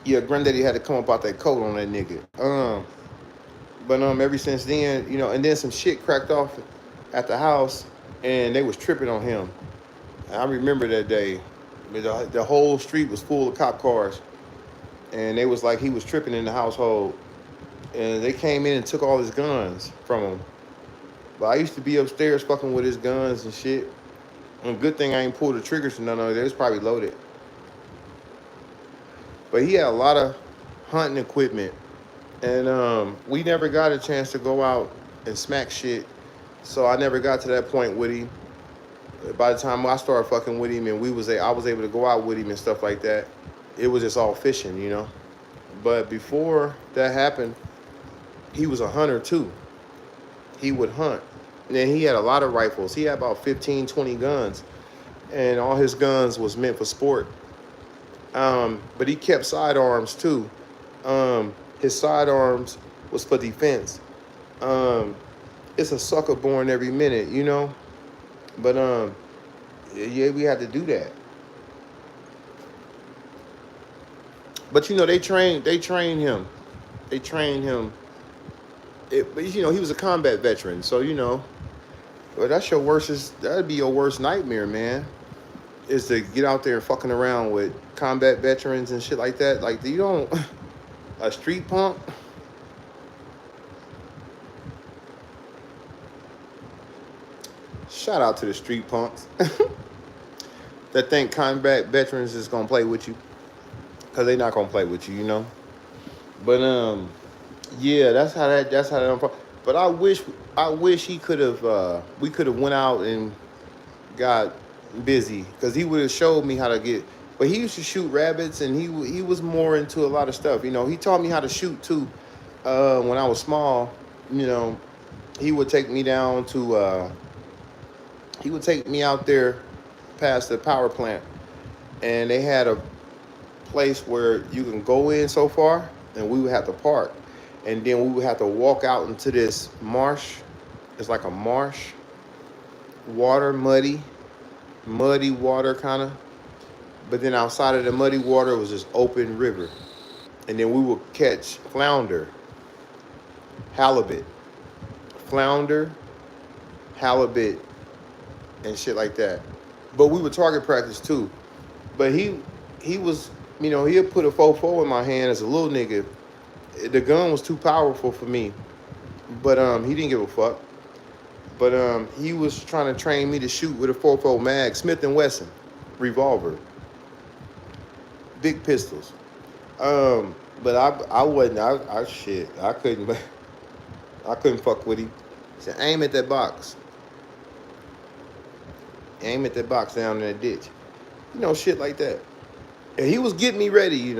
A: Yeah, Granddaddy had to come up out that coat on that nigga. But ever since then, you know, and then some shit cracked off at the house, and they was tripping on him. And I remember that day. The whole street was full of cop cars, and they was like he was tripping in the household, and they came in and took all his guns from him. But I used to be upstairs fucking with his guns and shit. And good thing I ain't pulled the triggers to none of it. It was probably loaded. But he had a lot of hunting equipment. And we never got a chance to go out and smack shit. So I never got to that point with him. By the time I started fucking with him and I was able to go out with him and stuff like that, it was just all fishing, you know. But before that happened, he was a hunter too. He would hunt. And then he had a lot of rifles. He had about 15, 20 guns. And all his guns was meant for sport. But he kept sidearms too. His sidearms was for defense. It's a sucker born every minute, you know. But yeah, we had to do that. But you know, they trained him. But you know, he was a combat veteran, so you know, well, that'd be your worst nightmare, man. Is to get out there fucking around with combat veterans and shit like that. Like, you don't a street punk. Shout out to the street punks that think combat veterans is gonna play with you, cause they not gonna play with you, you know. But yeah, that's how that. But I wish he could have. We could have went out and got busy, cause he would have showed me how to get. But he used to shoot rabbits, and he was more into a lot of stuff. You know, he taught me how to shoot too. When I was small, you know, he would take me down to. He would take me out there past the power plant, and they had a place where you can go in so far, and we would have to park, and then we would have to walk out into this marsh. It's like a marsh, water, muddy water kind of. But then outside of the muddy water was this open river, and then we would catch flounder, halibut, and shit like that. But we would target practice too. But he was, you know, he'd put a 4.4 in my hand as a little nigga. The gun was too powerful for me. But he didn't give a fuck. But he was trying to train me to shoot with a 4.4 mag, Smith and Wesson revolver, big pistols. But I wasn't I shit I couldn't fuck with him. He said aim at that box, aim at that box down in that ditch, shit like that. And he was getting me ready,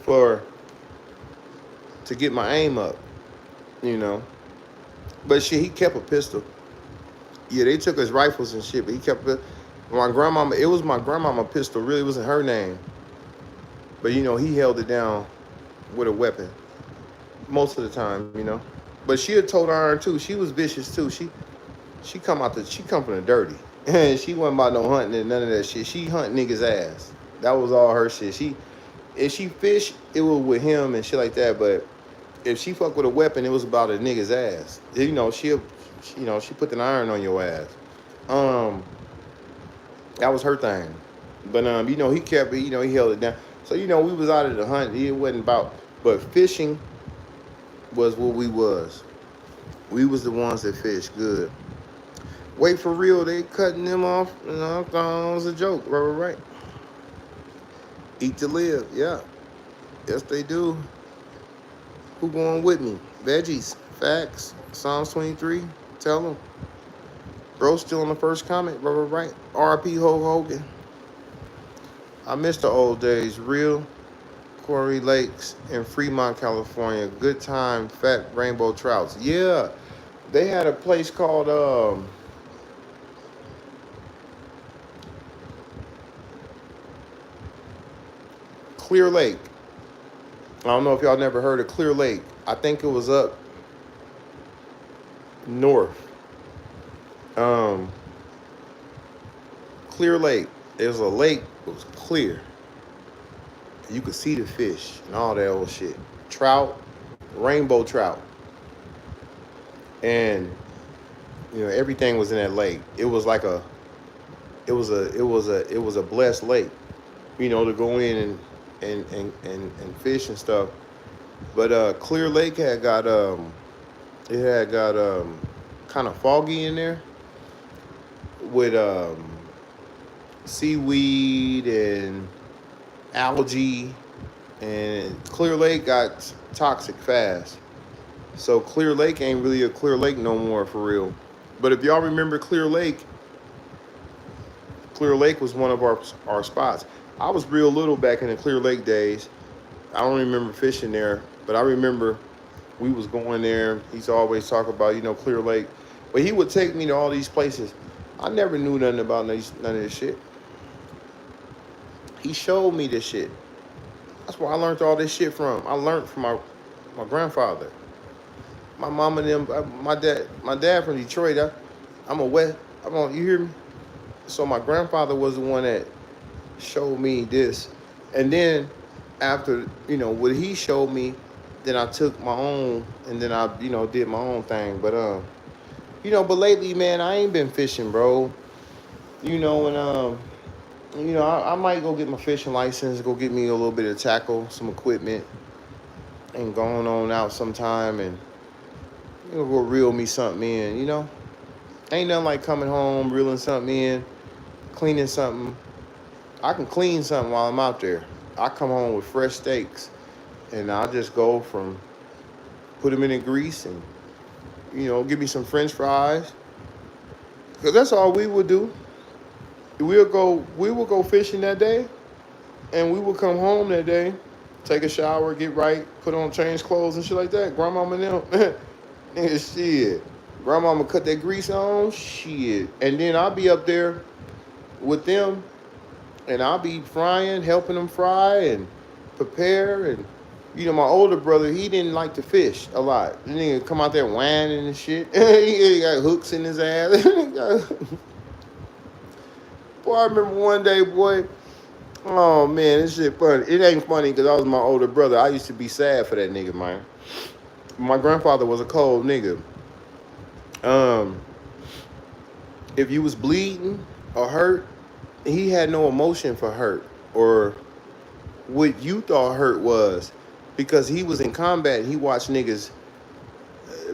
A: for to get my aim up, you know. But shit, he kept a pistol. Yeah, they took his rifles and shit, but he kept it. My grandmama, it was my grandmama pistol. Really, it wasn't her name. But he held it down with a weapon most of the time. But she had told iron too. She was vicious too. She come from the dirty. And she wasn't about no hunting and none of that shit. She hunt niggas' ass. That was all her shit. If she fished, it was with him and shit like that. But if she fucked with a weapon, it was about a nigga's ass. She put the iron on your ass. That was her thing. But he kept it. He held it down. So we was out of the hunt. It wasn't about. But fishing was what we was. We was the ones that fished good. Wait, for real, they cutting them off. I thought it was a joke. Right. Eat to live. Yeah. Yes, they do. Who going with me? Veggies. Facts. Psalms 23. Tell them. Bro, still on the first comment. Right. R.I.P. Hulk Hogan. I miss the old days. Real. Quarry Lakes in Fremont, California. Good time. Fat rainbow trouts. Yeah. They had a place called Clear Lake. I don't know if y'all never heard of Clear Lake. I think it was up north. Clear Lake. There's a lake that was clear. You could see the fish and all that old shit. Trout, rainbow trout. And everything was in that lake. It was like it was a blessed lake, to go in and fish and stuff. But Clear Lake had got kind of foggy in there with seaweed and algae, and Clear Lake got toxic fast. So Clear Lake ain't really a Clear Lake no more for real. But if y'all remember Clear Lake was one of our spots. I was real little back in the Clear Lake days. I don't remember fishing there, but I remember we was going there. He's always talk about, Clear Lake. But he would take me to all these places. I never knew nothing about none of this shit. He showed me this shit. That's where I learned all this shit from. I learned from my grandfather. My mom and them, my dad from Detroit. You hear me? So my grandfather was the one that showed me this. And then after, what he showed me, then I took my own, and then I, did my own thing. But, but lately, man, I ain't been fishing, bro. I might go get my fishing license, go get me a little bit of tackle, some equipment, and going on out sometime and, go reel me something in, Ain't nothing like coming home, reeling something in, cleaning something. I can clean something while I'm out there. I come home with fresh steaks, and I just go put them in the grease and, give me some French fries. Because that's all we would do. We would go fishing that day, and we would come home that day, take a shower, get right, put on change clothes and shit like that. Grandmama and them, nigga, shit. Grandmama cut that grease on, shit. And then I'll be up there with them, and I'll be frying, helping them fry and prepare. And, my older brother, he didn't like to fish a lot. The nigga come out there whining and shit. He got hooks in his ass. Boy, I remember one day, boy. Oh, man, this shit funny. It ain't funny because I was my older brother. I used to be sad for that nigga, man. My grandfather was a cold nigga. If you was bleeding or hurt, he had no emotion for hurt or what you thought hurt was, because he was in combat and he watched niggas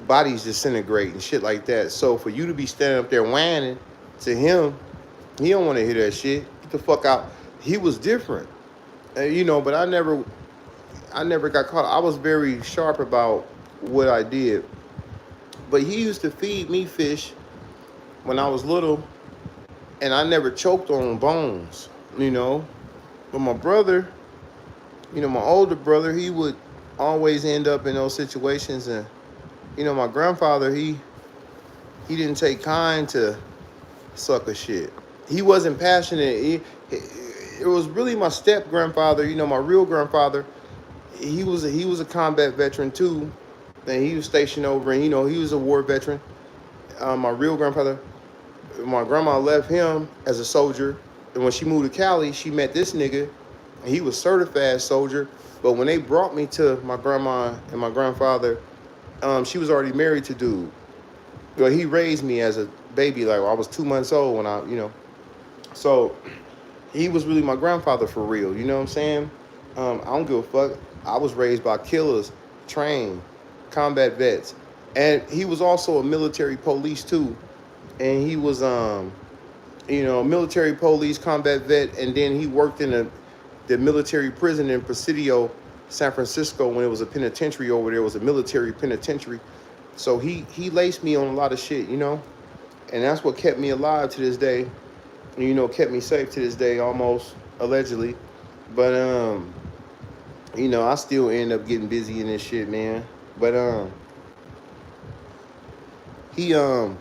A: bodies disintegrate and shit like that. So for you to be standing up there whining to him, he don't want to hear that shit. Get the fuck out. He was different, but I never got caught. I was very sharp about what I did. But he used to feed me fish when I was little, and I never choked on bones, But my brother, my older brother, he would always end up in those situations. And, my grandfather, he didn't take kind to sucker shit. He wasn't passionate. It was really my step grandfather, my real grandfather. He was a combat veteran too, and he was stationed over, and he was a war veteran. My real grandfather, my grandma left him as a soldier, and when she moved to Cali, she met this nigga, and he was certified soldier. But when they brought me to my grandma and my grandfather, she was already married to dude. Well, he raised me as a baby, like I was 2 months old when so he was really my grandfather for real. You know what I'm saying? I don't give a fuck. I was raised by killers, trained, combat vets. And he was also a military police too. And he was, military police, combat vet. And then he worked in the military prison in Presidio, San Francisco, when it was a penitentiary over there. It was a military penitentiary. So he laced me on a lot of shit, And that's what kept me alive to this day. Kept me safe to this day, almost, allegedly. But, I still end up getting busy in this shit, man. But, he taught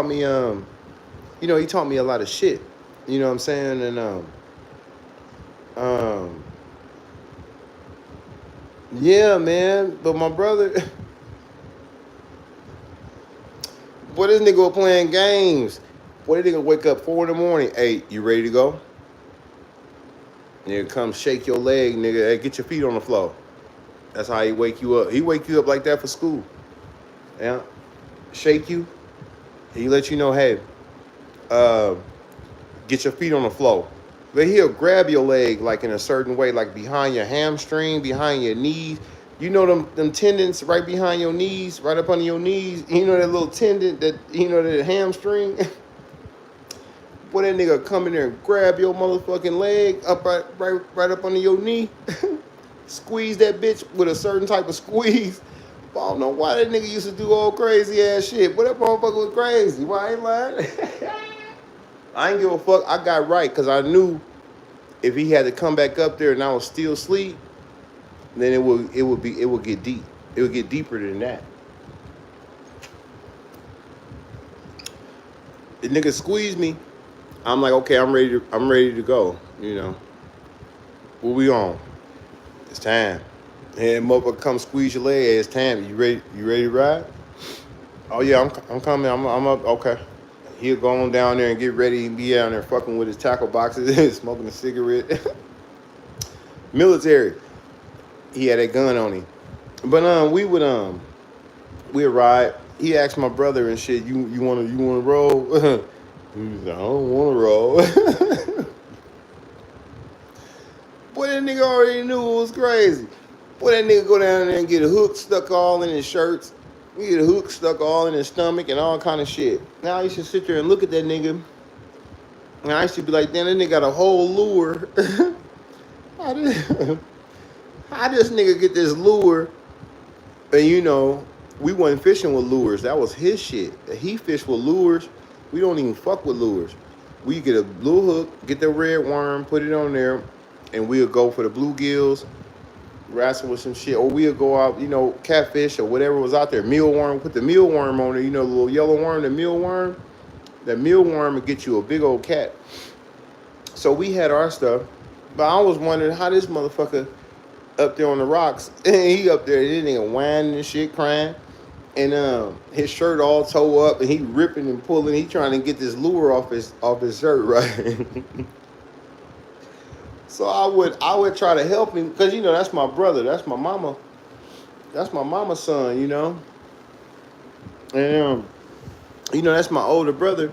A: me, he taught me a lot of shit. You know what I'm saying? And, yeah, man. But my brother, boy, this nigga was playing games. Boy, this nigga wake up 4 a.m. Hey, you ready to go? Nigga, come shake your leg, nigga. Hey, get your feet on the floor. That's how he wake you up. He wake you up like that for school. Yeah. Shake you. He let you know, hey, get your feet on the floor. But he'll grab your leg like in a certain way, like behind your hamstring, behind your knees. You know them tendons right behind your knees, right up under your knees. You know that little tendon, that hamstring? Boy, that nigga come in there and grab your motherfucking leg up right up under your knee. Squeeze that bitch with a certain type of squeeze. I don't know why that nigga used to do all crazy ass shit. But that motherfucker was crazy. Why I ain't lying? I ain't give a fuck. I got right because I knew if he had to come back up there and I was still asleep, then it would get deep. It would get deeper than that. The nigga squeezed me. I'm like, okay, I'm ready to go. What we on? It's time. And motherfucker come squeeze your leg. Hey, it's time. You ready to ride? Oh yeah, I'm coming. I'm up. Okay. He'll go on down there and get ready and be down there fucking with his tackle boxes, smoking a cigarette. Military. He had that gun on him. But we'd ride. He asked my brother and shit, you wanna roll? He was like, I don't wanna roll. Boy, that nigga already knew it was crazy. Boy, that nigga go down there and get a hook stuck all in his shirts. He get a hook stuck all in his stomach and all kind of shit. Now I used to sit there and look at that nigga. And I used to be like, damn, that nigga got a whole lure. How this nigga get this lure? And we wasn't fishing with lures. That was his shit. He fished with lures. We don't even fuck with lures. We get a blue hook, get the red worm, put it on there, and we'll go for the bluegills, wrestle with some shit. Or we'll go out, catfish or whatever was out there. Mealworm, put the mealworm on there, the little yellow worm, the mealworm. That mealworm would get you a big old cat. So we had our stuff. But I was wondering how this motherfucker up there on the rocks, and he up there, this nigga whining and shit, crying. And his shirt all toe up, and he ripping and pulling. He trying to get this lure off his shirt, right? So I would try to help him because that's my brother, that's my mama's son, and that's my older brother,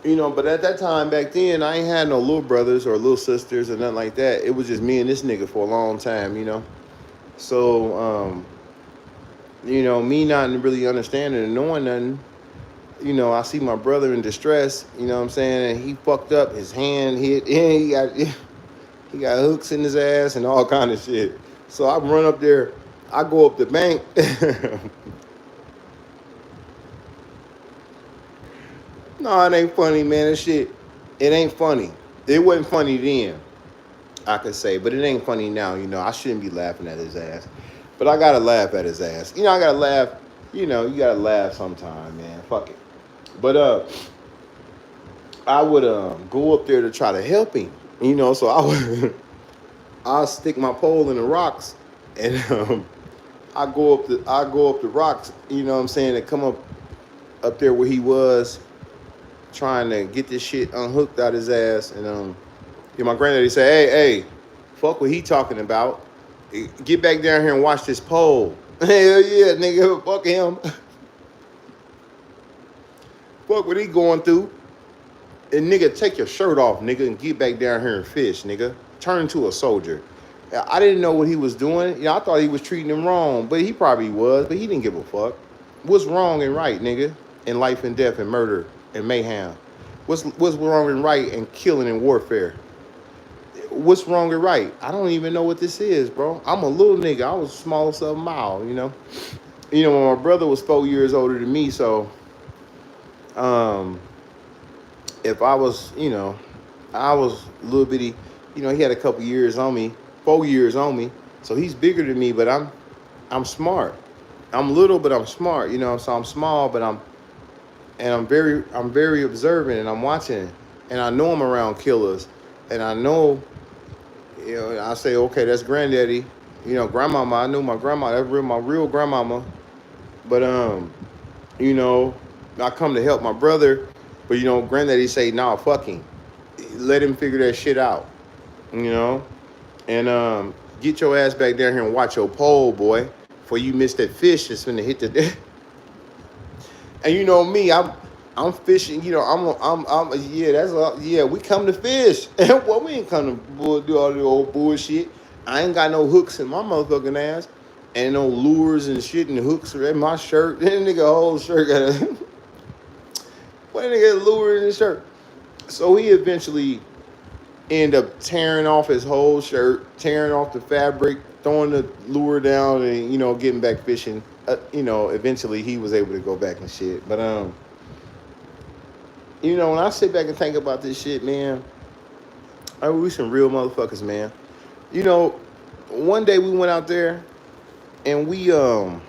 A: But at that time back then, I ain't had no little brothers or little sisters or nothing like that. It was just me and this nigga for a long time, So me not really understanding and knowing nothing. I see my brother in distress. You know what I'm saying? And he fucked up. His hand hit. And he got hooks in his ass and all kind of shit. So I run up there. I go up the bank. No, it ain't funny, man. This shit, it ain't funny. It wasn't funny then, I could say, but it ain't funny now. I shouldn't be laughing at his ass, but I gotta laugh at his ass. I gotta laugh. You gotta laugh sometime, man. Fuck it. But I would go up there to try to help him. So I would I'll stick my pole in the rocks, and I go up the rocks. You know what I'm saying? To come up there where he was, trying to get this shit unhooked out his ass. And my granddaddy say, hey, fuck what he talking about. Get back down here and watch this pole. Hell yeah, nigga, fuck him. Fuck what he going through. And nigga, take your shirt off, nigga, and get back down here and fish, nigga. Turn into a soldier. I didn't know what he was doing. I thought he was treating him wrong, but he probably was, but he didn't give a fuck. What's wrong and right, nigga, in life and death and murder and mayhem? What's wrong and right in killing and warfare? What's wrong and right? I don't even know what this is, bro. I'm a little nigga. I was small as a mile, my brother was 4 years older than me, so if I was, I was a little bitty, he had a couple years on me, 4 years on me, so he's bigger than me, but I'm smart. I'm little, but I'm smart, so I'm small, but I'm very observant, and I'm watching, and I know I'm around killers, and I know, I say, okay, that's granddaddy, grandmama. I knew my grandma. That's my real grandmama. But I come to help my brother, but granddaddy say, nah, fuck him. Let him figure that shit out, and get your ass back down here and watch your pole, boy, before you miss that fish that's gonna hit the. And me, I'm fishing. We come to fish. Well, we ain't come to do all the old bullshit. I ain't got no hooks in my motherfucking ass, and no lures and shit and hooks in my shirt. That nigga whole shirt got a. What nigga lure in his shirt? So he eventually end up tearing off his whole shirt, tearing off the fabric, throwing the lure down, and getting back fishing. Eventually he was able to go back and shit. But when I sit back and think about this shit, man, we some real motherfuckers, man. One day we went out there and we I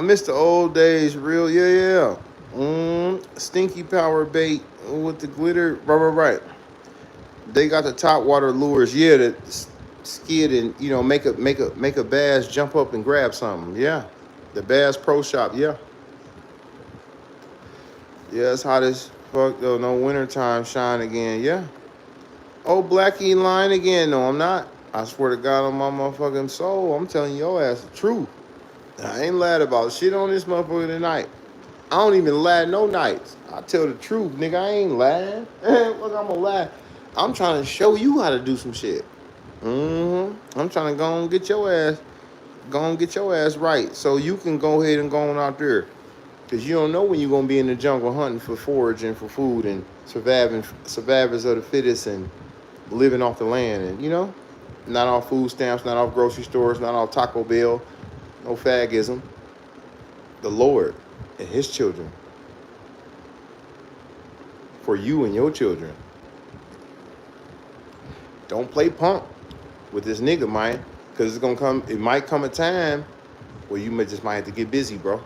A: miss the old days, real, yeah. Stinky power bait with the glitter, right. They got the top water lures, yeah, that skid and make a bass jump up and grab something, yeah. The Bass Pro Shop, yeah. Yeah, it's hot as fuck though. No wintertime shine again, yeah. Oh, Blackie lying again. No, I'm not. I swear to God on my motherfucking soul, I'm telling your ass the truth. I ain't lied about shit on this motherfucker tonight. I don't even lie no nights. I tell the truth, nigga. I ain't lying. Look, I'm gonna lie. I'm trying to show you how to do some shit. I'm trying to go and get your ass right, so you can go ahead and go on out there. Because you don't know when you're going to be in the jungle hunting for foraging for food and survivors of the fittest and living off the land. And, not off food stamps, not off grocery stores, not off Taco Bell, no fagism. The Lord and his children. For you and your children. Don't play punk with this nigga, man. Because it might come a time where you might have to get busy, bro.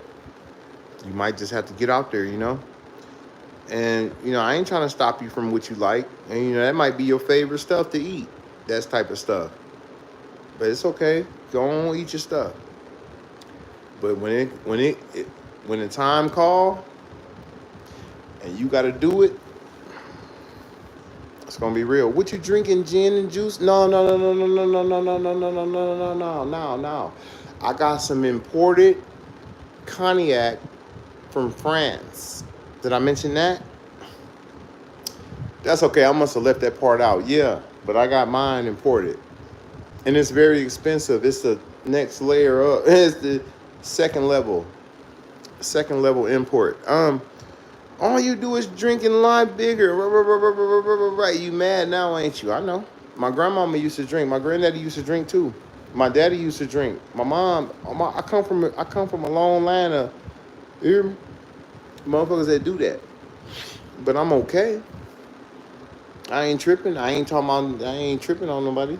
A: You might just have to get out there, And, I ain't trying to stop you from what you like. And, that might be your favorite stuff to eat. That type of stuff. But it's okay. Go on, eat your stuff. But when the time call and you got to do it, it's going to be real. What you drinking, gin and juice? No. I got some imported cognac from France. Did I mention that? That's okay. I must have left that part out. Yeah, but I got mine imported. And it's very expensive. It's the next layer up. Second level. Second level import. All you do is drink and lie bigger. Right, you mad now, ain't you? I know. My grandmama used to drink. My granddaddy used to drink too. My daddy used to drink. My mom. I come from a long line of you hear me? Motherfuckers that do that. But I'm okay. I ain't tripping. I ain't tripping on nobody.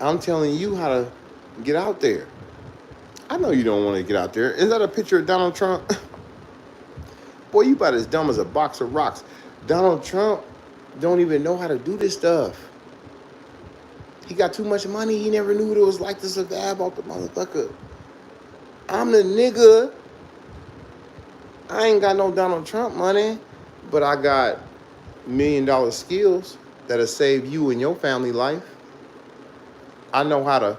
A: I'm telling you how to get out there. I know you don't want to get out there. Is that a picture of Donald Trump? Boy, you about as dumb as a box of rocks. Donald Trump don't even know how to do this stuff. He got too much money. He never knew what it was like to survive off the motherfucker. I'm the nigga. I ain't got no Donald Trump money, but I got $1 million skills that'll save you and your family life. I know how to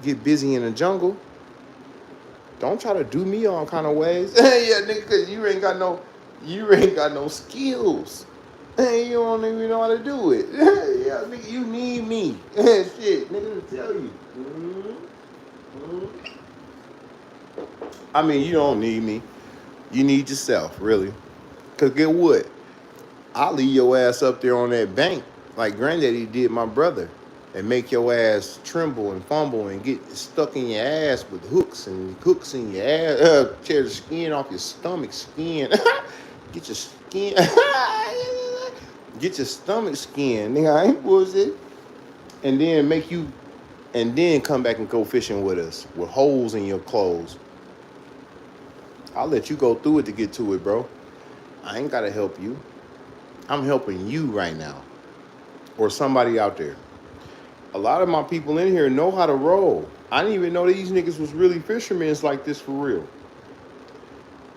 A: get busy in the jungle. Don't try to do me all kind of ways. Yeah, nigga, cause you ain't got no skills. You don't even know how to do it. Yeah, nigga, you need me. Shit, nigga, to tell you. I mean, you don't need me. You need yourself, really. Cause get what? I'll leave your ass up there on that bank like granddaddy did my brother. And make your ass tremble and fumble and get stuck in your ass with hooks in your ass. Tear the skin off your stomach skin. Get your skin. Get your stomach skin. Nigga, I ain't bullshit. And then come back and go fishing with us with holes in your clothes. I'll let you go through it to get to it, bro. I ain't got to help you. I'm helping you right now. Or somebody out there. A lot of my people in here know how to roll. I didn't even know these niggas was really fishermen like this for real.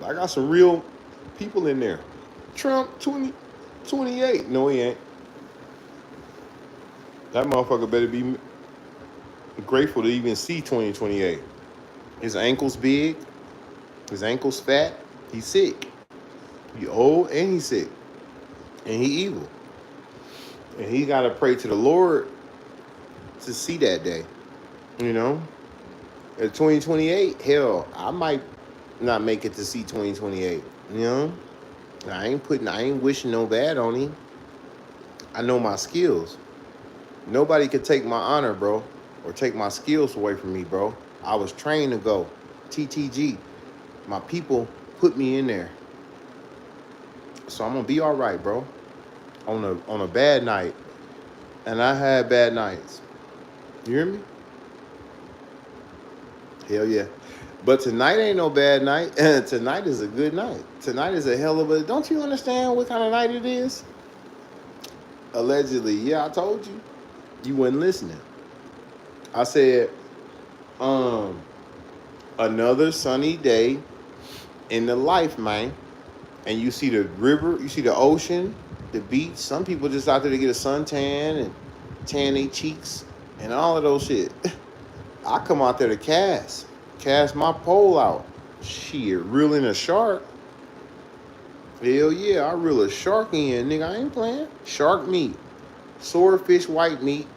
A: I got some real people in there. Trump 28. No, he ain't. That motherfucker better be grateful to even see 2028. His ankles big. His ankles fat. He's sick. He old and he's sick. And he evil. And he got to pray to the Lord to see that day, you know. At 2028, hell, I might not make it to see 2028, you know. I ain't wishing no bad on him. I know my skills. Nobody could take my honor, bro, or take my skills away from me, bro. I was trained to go. TTG. My people put me in there. So I'm gonna be all right, bro. On a bad night. And I had bad nights. You hear me? Hell yeah. But tonight ain't no bad night. Tonight is a good night. Tonight is a hell of a... Don't you understand what kind of night it is? Allegedly. Yeah, I told you. You wasn't listening. I said, another sunny day in the life, man. And you see the river, you see the ocean, the beach. Some people just out there to get a suntan and tan their cheeks and all of those shit. I come out there to cast my pole out. Shit, reeling a shark. Hell yeah, I reel a shark in, nigga. I ain't playing. Shark meat, swordfish white meat,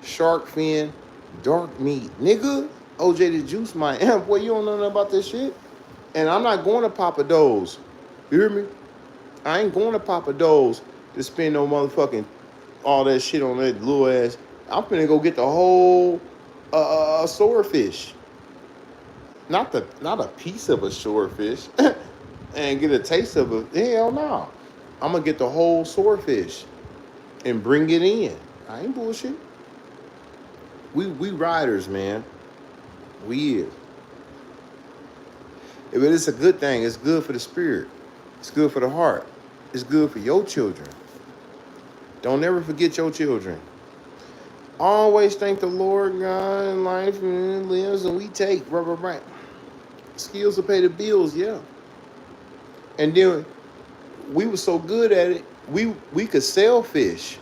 A: shark fin, dark meat, nigga. OJ the Juice, my amp. Boy, you don't know nothing about this shit. And I'm not going to Papa Do's. You hear me? I ain't going to Papa Do's to spend no motherfucking all that shit on that little ass. I'm finna go get the whole swordfish. Not a piece of a swordfish and get a taste of it. Hell no. I'm gonna get the whole swordfish and bring it in. I ain't bullshit. We riders, man. We is. But it's a good thing. It's good for the spirit. It's good for the heart. It's good for your children. Don't ever forget your children. Always thank the Lord God in life and lives, and we take right. Skills to pay the bills, yeah. And then we were so good at it, we could sell fish.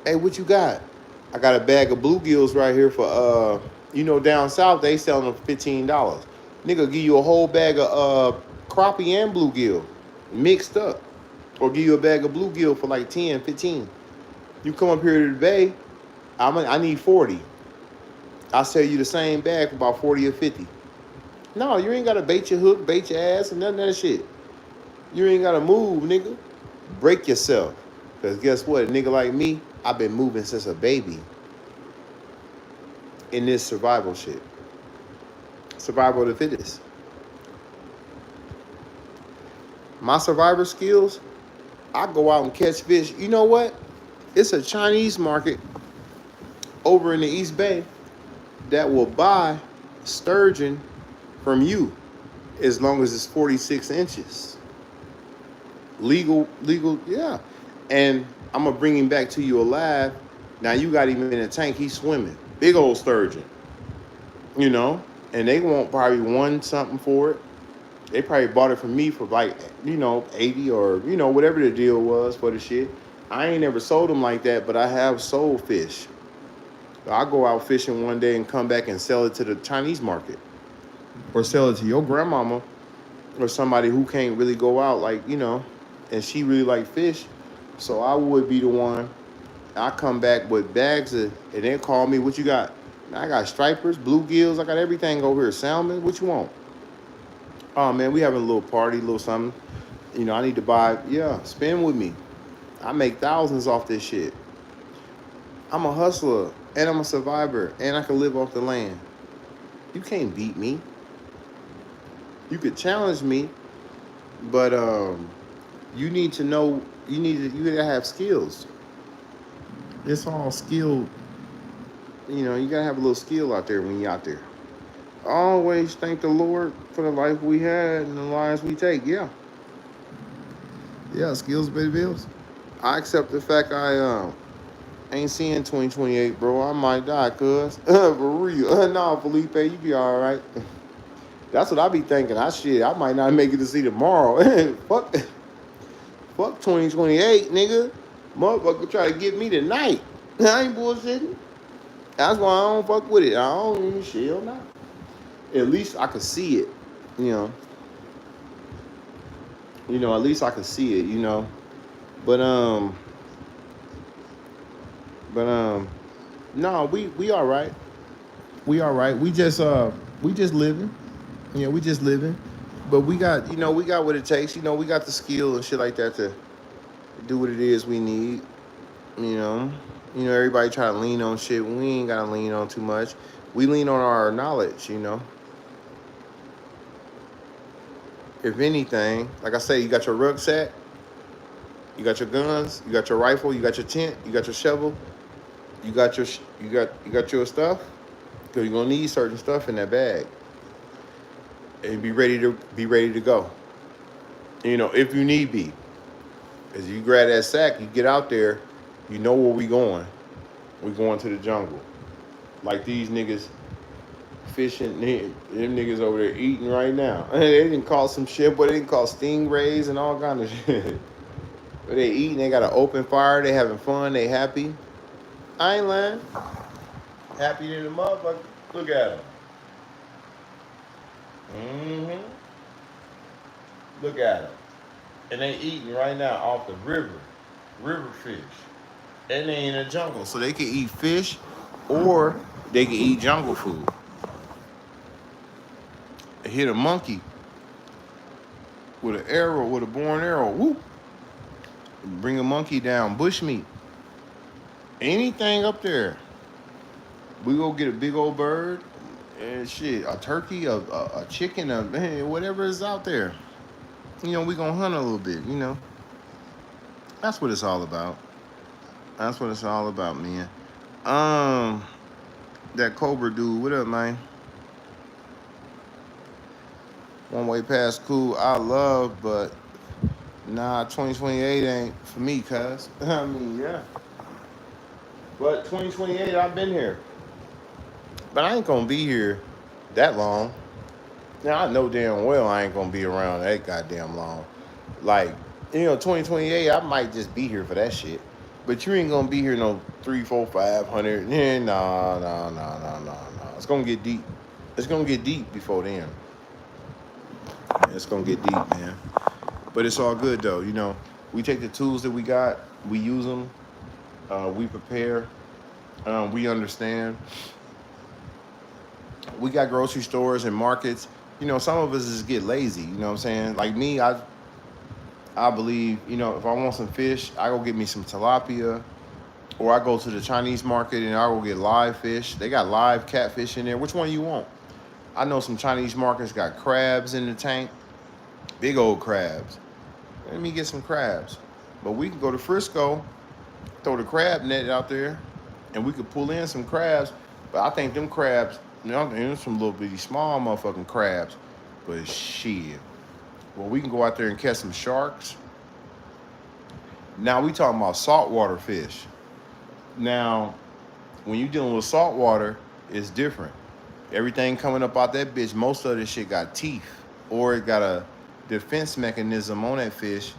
A: Hey, what you got? I got a bag of bluegills right here for down south they selling them for $15. Nigga give you a whole bag of crappie and bluegill mixed up, or give you a bag of bluegill for like 10, 15. You come up here to the bay, I need 40. I'll sell you the same bag for about 40 or 50. No, you ain't gotta bait your hook, bait your ass, and none of that shit. You ain't gotta move, nigga. Break yourself. Cause guess what? A nigga like me, I've been moving since a baby in this survival shit. Survival of the fittest. My survivor skills, I go out and catch fish. You know what? It's a Chinese market over in the East Bay that will buy sturgeon from you as long as it's 46 inches. Legal, yeah. And I'm gonna bring him back to you alive. Now you got him in a tank, he's swimming. Big old sturgeon, you know? And they want probably one something for it. They probably bought it from me for like, 80 or, whatever the deal was for the shit. I ain't never sold them like that, but I have sold fish. I'll go out fishing one day and come back and sell it to the Chinese market. Or sell it to your grandmama or somebody who can't really go out, like, and she really like fish. So I would be the one. I come back with bags of, and they call me, what you got? I got stripers, bluegills, I got everything over here. Salmon, what you want? Oh man, we having a little party, a little something. I need to buy, spend with me. I make thousands off this shit. I'm a hustler and I'm a survivor and I can live off the land. You can't beat me. You could challenge me, but you need to know, you gotta have skills. It's all skill. You gotta have a little skill out there when you're out there. Always thank the Lord for the life we had and the lives we take. Yeah, skills, baby bills. I accept the fact I ain't seeing 2028, bro. I might die, cuz. For real. Nah, Felipe, you be all right. That's what I be thinking. I might not make it to see tomorrow. Fuck 2028, nigga. Motherfucker try to get me tonight. I ain't bullshitting. That's why I don't fuck with it. I don't even shit now. At least I could see it, you know. At least I could see it, But no, we all right. We all right. We just living. We just living. But we got, we got what it takes. We got the skill and shit like that to do what it is we need. Everybody try to lean on shit. We ain't gotta lean on too much. We lean on our knowledge, If anything, like I say, you got your rucksack, you got your guns, you got your rifle, you got your tent, you got your shovel, you got your stuff. Cause you're gonna need certain stuff in that bag, and be ready to go. If you need be. As you grab that sack, you get out there, you know where we going. We going to the jungle. Like these niggas fishing, them niggas over there eating right now. They didn't call some shit, but they didn't call stingrays and all kind of shit. But they eating, they got an open fire, they having fun, they happy. I ain't lying. Happy than the motherfucker. Look at them. Look at them. And they eating right now off the river fish. And they in the jungle. So they can eat fish or they can eat jungle food. Hit a monkey with an arrow, with a bow and arrow. Whoop. Bring a monkey down. Bushmeat. Anything up there. We go get a big old bird and shit. A turkey, a chicken, whatever is out there. We gonna hunt a little bit, That's what it's all about. That's what it's all about, man. That Cobra dude, what up, man? One way pass cool, I love, but nah, 2028 ain't for me, cuz. I mean, yeah. But 2028, I've been here. But I ain't gonna be here that long. Now, I know damn well I ain't gonna be around that goddamn long. Like, 2028, I might just be here for that shit. But you ain't gonna be here no 3, 4, 500. Nah. It's gonna get deep. It's gonna get deep before then. It's gonna get deep, man. But it's all good though, We take the tools that we got, we use them, we prepare, we understand. We got grocery stores and markets you know, some of us just get lazy. You know what I'm saying? Like me, I believe, you know, if I want some fish, I go get me some tilapia, or I go to the Chinese market and I go get live fish. They got live catfish in there. Which one you want? I know some Chinese markets got crabs in the tank, big old crabs. Let me get some crabs. But we can go to Frisco, throw the crab net out there, and we could pull in some crabs. But I think them crabs, you know, there's some little bitty small motherfucking crabs. But shit. Well, we can go out there and catch some sharks. Now we talking about saltwater fish. Now, when you dealing with saltwater, it's different. Everything coming up out that bitch, most of this shit got teeth. Or it got a defense mechanism on that fish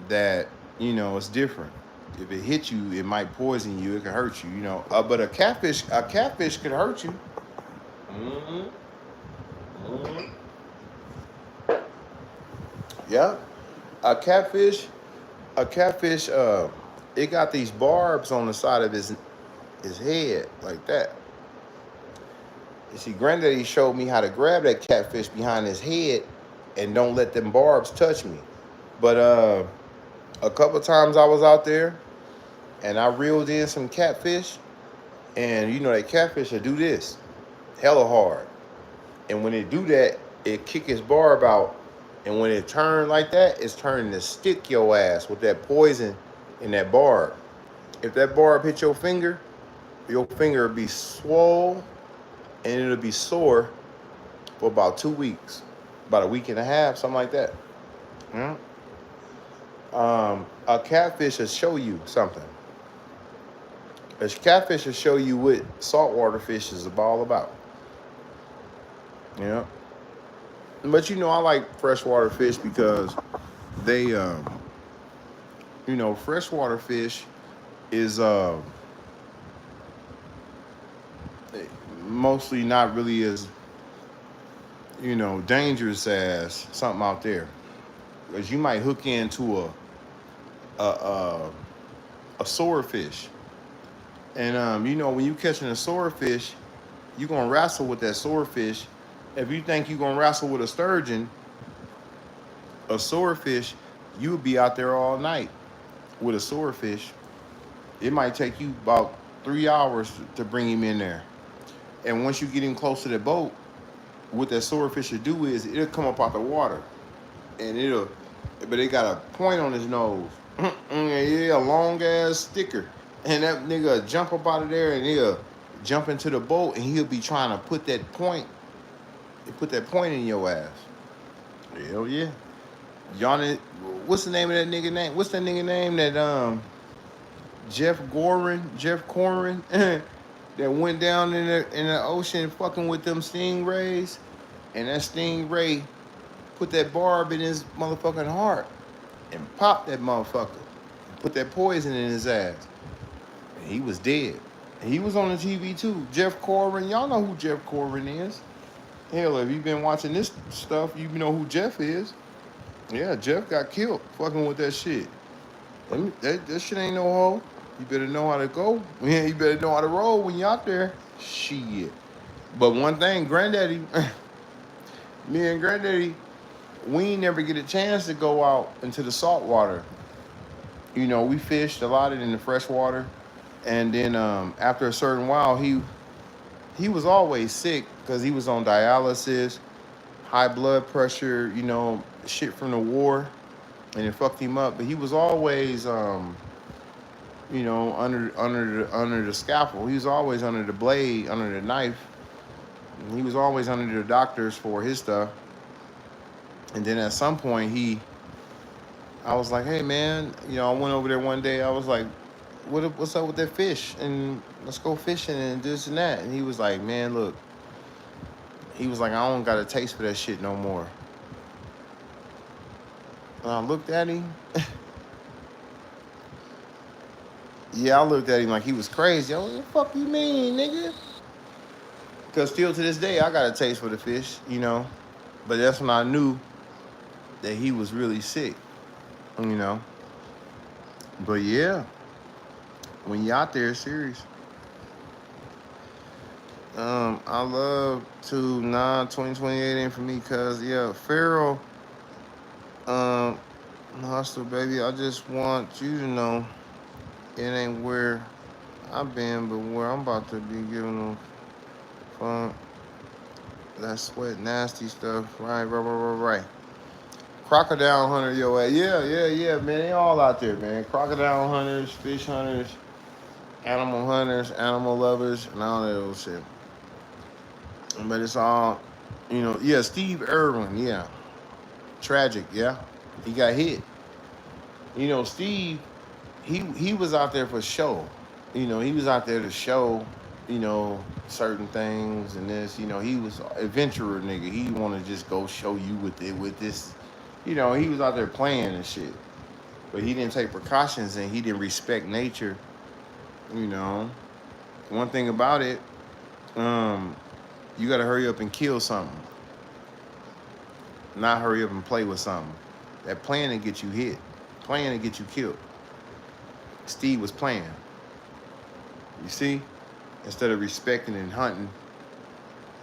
A: that, you know, it's different. If it hits you, it might poison you. It can hurt you, you know. But a catfish could hurt you. Mm-hmm. Mm-hmm. Yeah. A catfish, it got these barbs on the side of his head like that. You see, Granddaddy showed me how to grab that catfish behind his head and don't let them barbs touch me. But a couple times I was out there and I reeled in some catfish, and you know that catfish will do this hella hard. And when it do that, it kick his barb out. And when it turn like that, it's turning to stick your ass with that poison in that barb. If that barb hit your finger will be swole and it'll be sore for about 2 weeks, about a week and a half, something like that. Yeah. A catfish will show you something. A catfish will show you what saltwater fish is all about. Yeah. But you know, I like freshwater fish because they, you know, freshwater fish is mostly not really as, you know, dangerous as something out there. Because you might hook into a swordfish. And you know, when you catching a swordfish, you're gonna wrestle with that swordfish. If you think you're gonna wrestle with a sturgeon, a swordfish, you would be out there all night with a swordfish. It might take you about 3 hours to bring him in there. And once you get him close to the boat, what that swordfish will do is it'll come up out the water, and but it got a point on his nose. Yeah, a long ass sticker. And that nigga jump up out of there and he'll jump into the boat and he'll be trying to put that point in your ass. Hell yeah. Y'all, what's the name of that nigga name? What's that nigga name that Jeff Corrin that went down in the ocean fucking with them stingrays, and that stingray put that barb in his motherfucking heart and popped that motherfucker, put that poison in his ass. And he was dead. And he was on the TV too. Jeff Corrin, y'all know who Jeff Corrin is. Hell, if you've been watching this stuff, you know who Jeff is. Yeah, Jeff got killed fucking with that shit. That shit ain't no hoe. You better know how to go. Yeah, you better know how to roll when you out there. Shit. But one thing, Granddaddy, me and Granddaddy, we ain't never get a chance to go out into the salt water. You know, we fished a lot in the fresh water. And then after a certain while, he was always sick because he was on dialysis, high blood pressure, you know, shit from the war, and it fucked him up. But he was always, you know, under the scalpel. He was always under the blade, under the knife. And he was always under the doctors for his stuff. And then at some point, I was like, hey man, you know, I went over there one day. I was like, what's up with that fish? And let's go fishing and this and that. And he was like, man, look. He was like, I don't got a taste for that shit no more. And I looked at him. Yeah, I looked at him like he was crazy. I was like, what the fuck you mean, nigga? Because still to this day, I got a taste for the fish, you know. But that's when I knew that he was really sick, you know. But yeah, when you out there, it's serious. I love to 2028 in for me, cuz yeah, Pharaoh, um, hustle baby. I just want you to know it ain't where I've been, but where I'm about to be giving them fun. That sweat, nasty stuff. Right. Crocodile hunter, yo, yeah, man. They all out there, man. Crocodile hunters, fish hunters, hunters, animal lovers, and all that old shit. But it's all, yeah. Steve Irwin, yeah, tragic, yeah. He got hit. Steve, he was out there for show. He was out there to show, certain things and this. He was adventurer nigga. He want to just go show you with this. He was out there playing and shit. But he didn't take precautions and he didn't respect nature. You know, one thing about it, um, you got to hurry up and kill something, not hurry up and play with something. That playing to get you hit, playing to get you killed. Steve was playing. You see, instead of respecting and hunting,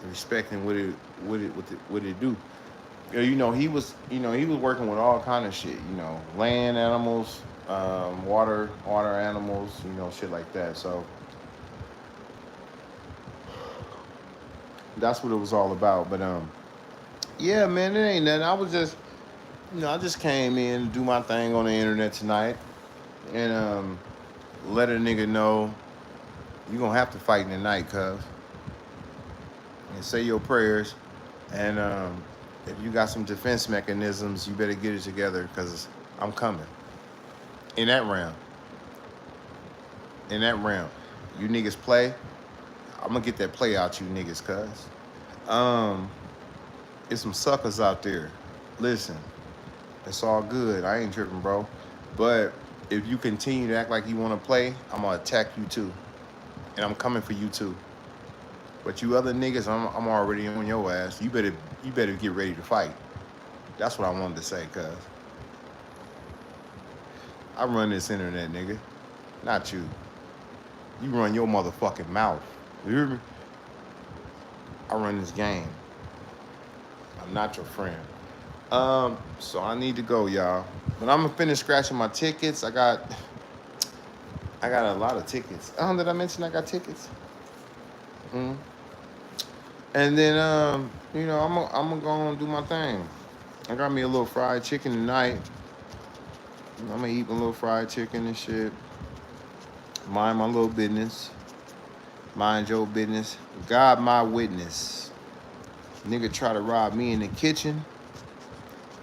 A: and respecting what it do. He was working with all kind of shit. Land animals, water animals. Shit like that. So that's what it was all about. But yeah, man, it ain't nothing. I was just, I just came in to do my thing on the internet tonight, and let a nigga know you gonna have to fight in the night, cuz, and say your prayers, and if you got some defense mechanisms, you better get it together, cause I'm coming in that round. In that round, you niggas play. I'm gonna get that play out you niggas, cuz. Um, There's some suckers out there. Listen, it's all good. I ain't tripping, bro. But if you continue to act like you want to play, I'm gonna attack you too, and I'm coming for you too. But you other niggas, I'm already on your ass. You better get ready to fight. That's what I wanted to say, cuz I run this internet, nigga. Not you. You run your motherfucking mouth. You hear me? I run this game. I'm not your friend. So I need to go, y'all. But I'm gonna finish scratching my tickets. I got a lot of tickets. Did I mention I got tickets? Mm. And then I'm gonna go and do my thing. I got me a little fried chicken tonight. I'm gonna eat a little fried chicken and shit. Mind my little business. Mind your business. God my witness. Nigga try to rob me in the kitchen,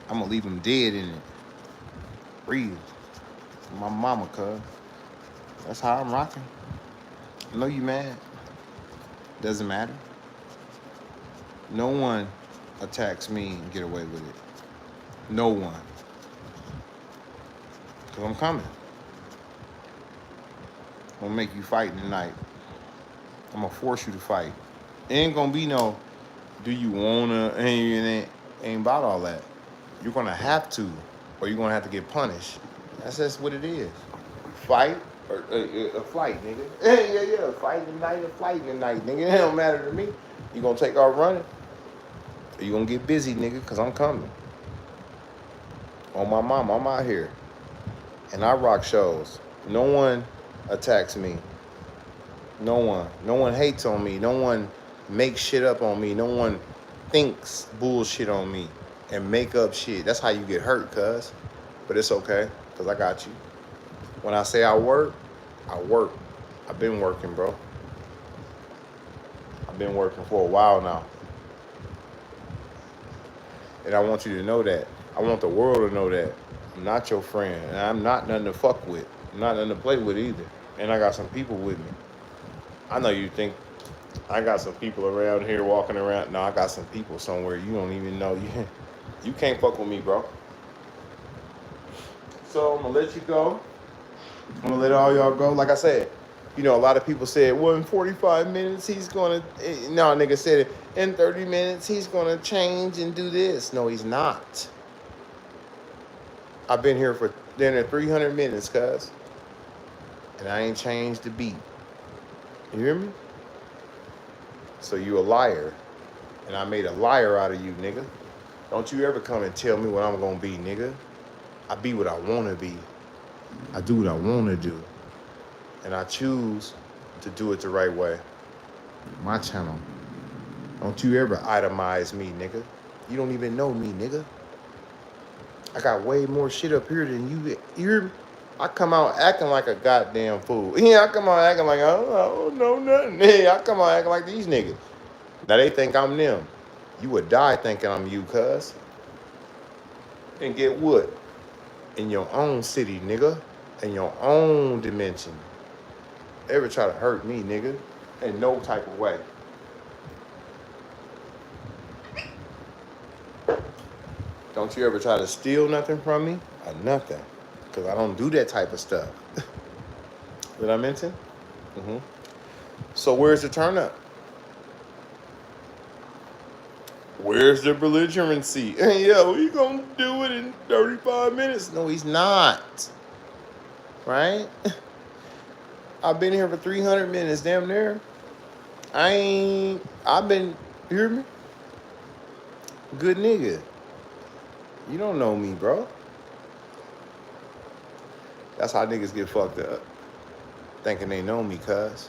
A: I'm gonna leave him dead in it. Real. My mama, cuz. That's how I'm rocking. I know you mad. Doesn't matter. No one attacks me and get away with it. No one. Cause I'm coming. I'm gonna make you fight tonight. I'm gonna force you to fight. It ain't gonna be no, do you wanna, ain't about all that. You're gonna have to, or you're gonna have to get punished. That's just what it is. Fight or a flight, nigga. Yeah. Fight tonight or flight tonight, nigga. It don't matter to me. You gonna take off running, or you gonna get busy, nigga, cause I'm coming. On my mama, I'm out here. And I rock shows. No one attacks me. No one. No one hates on me. No one makes shit up on me. No one thinks bullshit on me and make up shit. That's how you get hurt, cuz. But it's okay, cuz I got you. When I say I work, I work. I've been working, bro. I've been working for a while now. And I want you to know that. I want the world to know that. I'm not your friend. And I'm not nothing to fuck with. I'm not nothing to play with either. And I got some people with me. I know you think I got some people around here walking around. No, I got some people somewhere you don't even know. You can't fuck with me, bro. So I'm gonna let you go. I'm gonna let all y'all go. Like I said, a lot of people said, well, in 45 minutes he's gonna. No, nigga said it. In 30 minutes he's gonna change and do this. No, he's not. I've been here for dinner 300 minutes, cuz, and I ain't changed the beat. You hear me? So you a liar. And I made a liar out of you, nigga. Don't you ever come and tell me what I'm gonna be, nigga. I be what I wanna be. I do what I wanna do. And I choose to do it the right way. My channel. Don't you ever itemize me, nigga. You don't even know me, nigga. I got way more shit up here than you. You hear me? I come out acting like a goddamn fool. Yeah, I come out acting like I don't know nothing. Yeah, I come out acting like these niggas. Now they think I'm them. You would die thinking I'm you, cuz. And get what? In your own city, nigga. In your own dimension. Ever try to hurt me, nigga? In no type of way. Don't you ever try to steal nothing from me? Or nothing. Because I don't do that type of stuff. Did I mention? Mm-hmm. So where's the turn up? Where's the belligerency? Yeah, we gonna do it in 35 minutes. No, he's not. Right? I've been here for 300 minutes, damn near. I've been, you hear me? Good nigga. You don't know me, bro. That's how niggas get fucked up. Thinking they know me, cuz.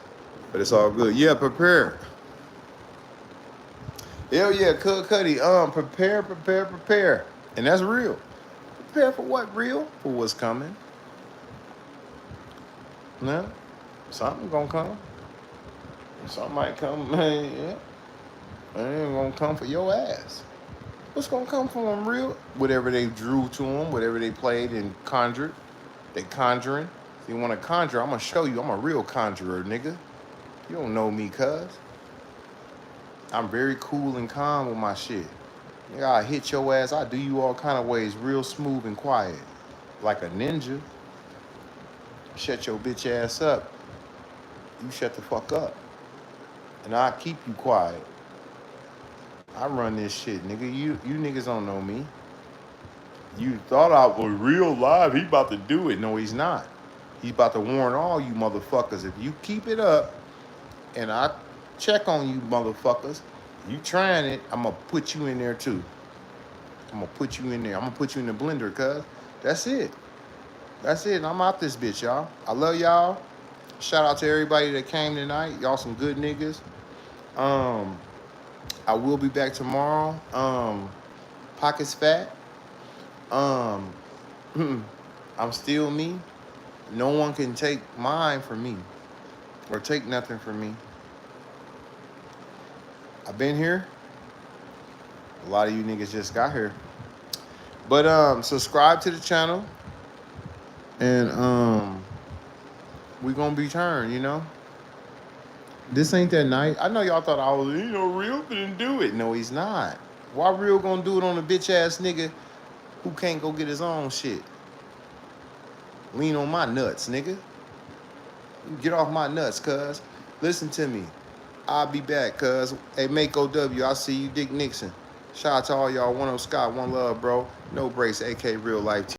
A: But it's all good. Yeah, prepare. Hell yeah, Cuddy. Prepare. And that's real. Prepare for what? Real? For what's coming. No? Something gonna come. Something might come, man. Yeah. It ain't gonna come for your ass. What's gonna come from them real? Whatever they drew to them, whatever they played and conjured. They conjuring. If you wanna conjure, I'm gonna show you. I'm a real conjurer, nigga. You don't know me, cuz. I'm very cool and calm with my shit. Nigga, I hit your ass. I do you all kind of ways real smooth and quiet. Like a ninja. Shut your bitch ass up. You shut the fuck up. And I keep you quiet. I run this shit, nigga. You niggas don't know me. You thought I was real live. He about to do it. No, he's not. He's about to warn all you motherfuckers. If you keep it up and I check on you motherfuckers, you trying it, I'm going to put you in there too. I'm going to put you in there. I'm going to put you in the blender, cuz. That's it. That's it. I'm out this bitch, y'all. I love y'all. Shout out to everybody that came tonight. Y'all some good niggas. I will be back tomorrow. Pockets fat. I'm still me. No one can take mine from me. Or take nothing from me. I've been here. A lot of you niggas just got here. But subscribe to the channel. And we gonna be turned, you know. This ain't that night. I know y'all thought I was, Real didn't do it. No, he's not. Why Real gonna do it on a bitch ass nigga who can't go get his own shit? Lean on my nuts, nigga. Get off my nuts, cuz. Listen to me. I'll be back, cuz. Hey, Mako W, I see you, Dick Nixon. Shout out to all y'all. One up Scott, one love, bro. No brace, AK Real Life.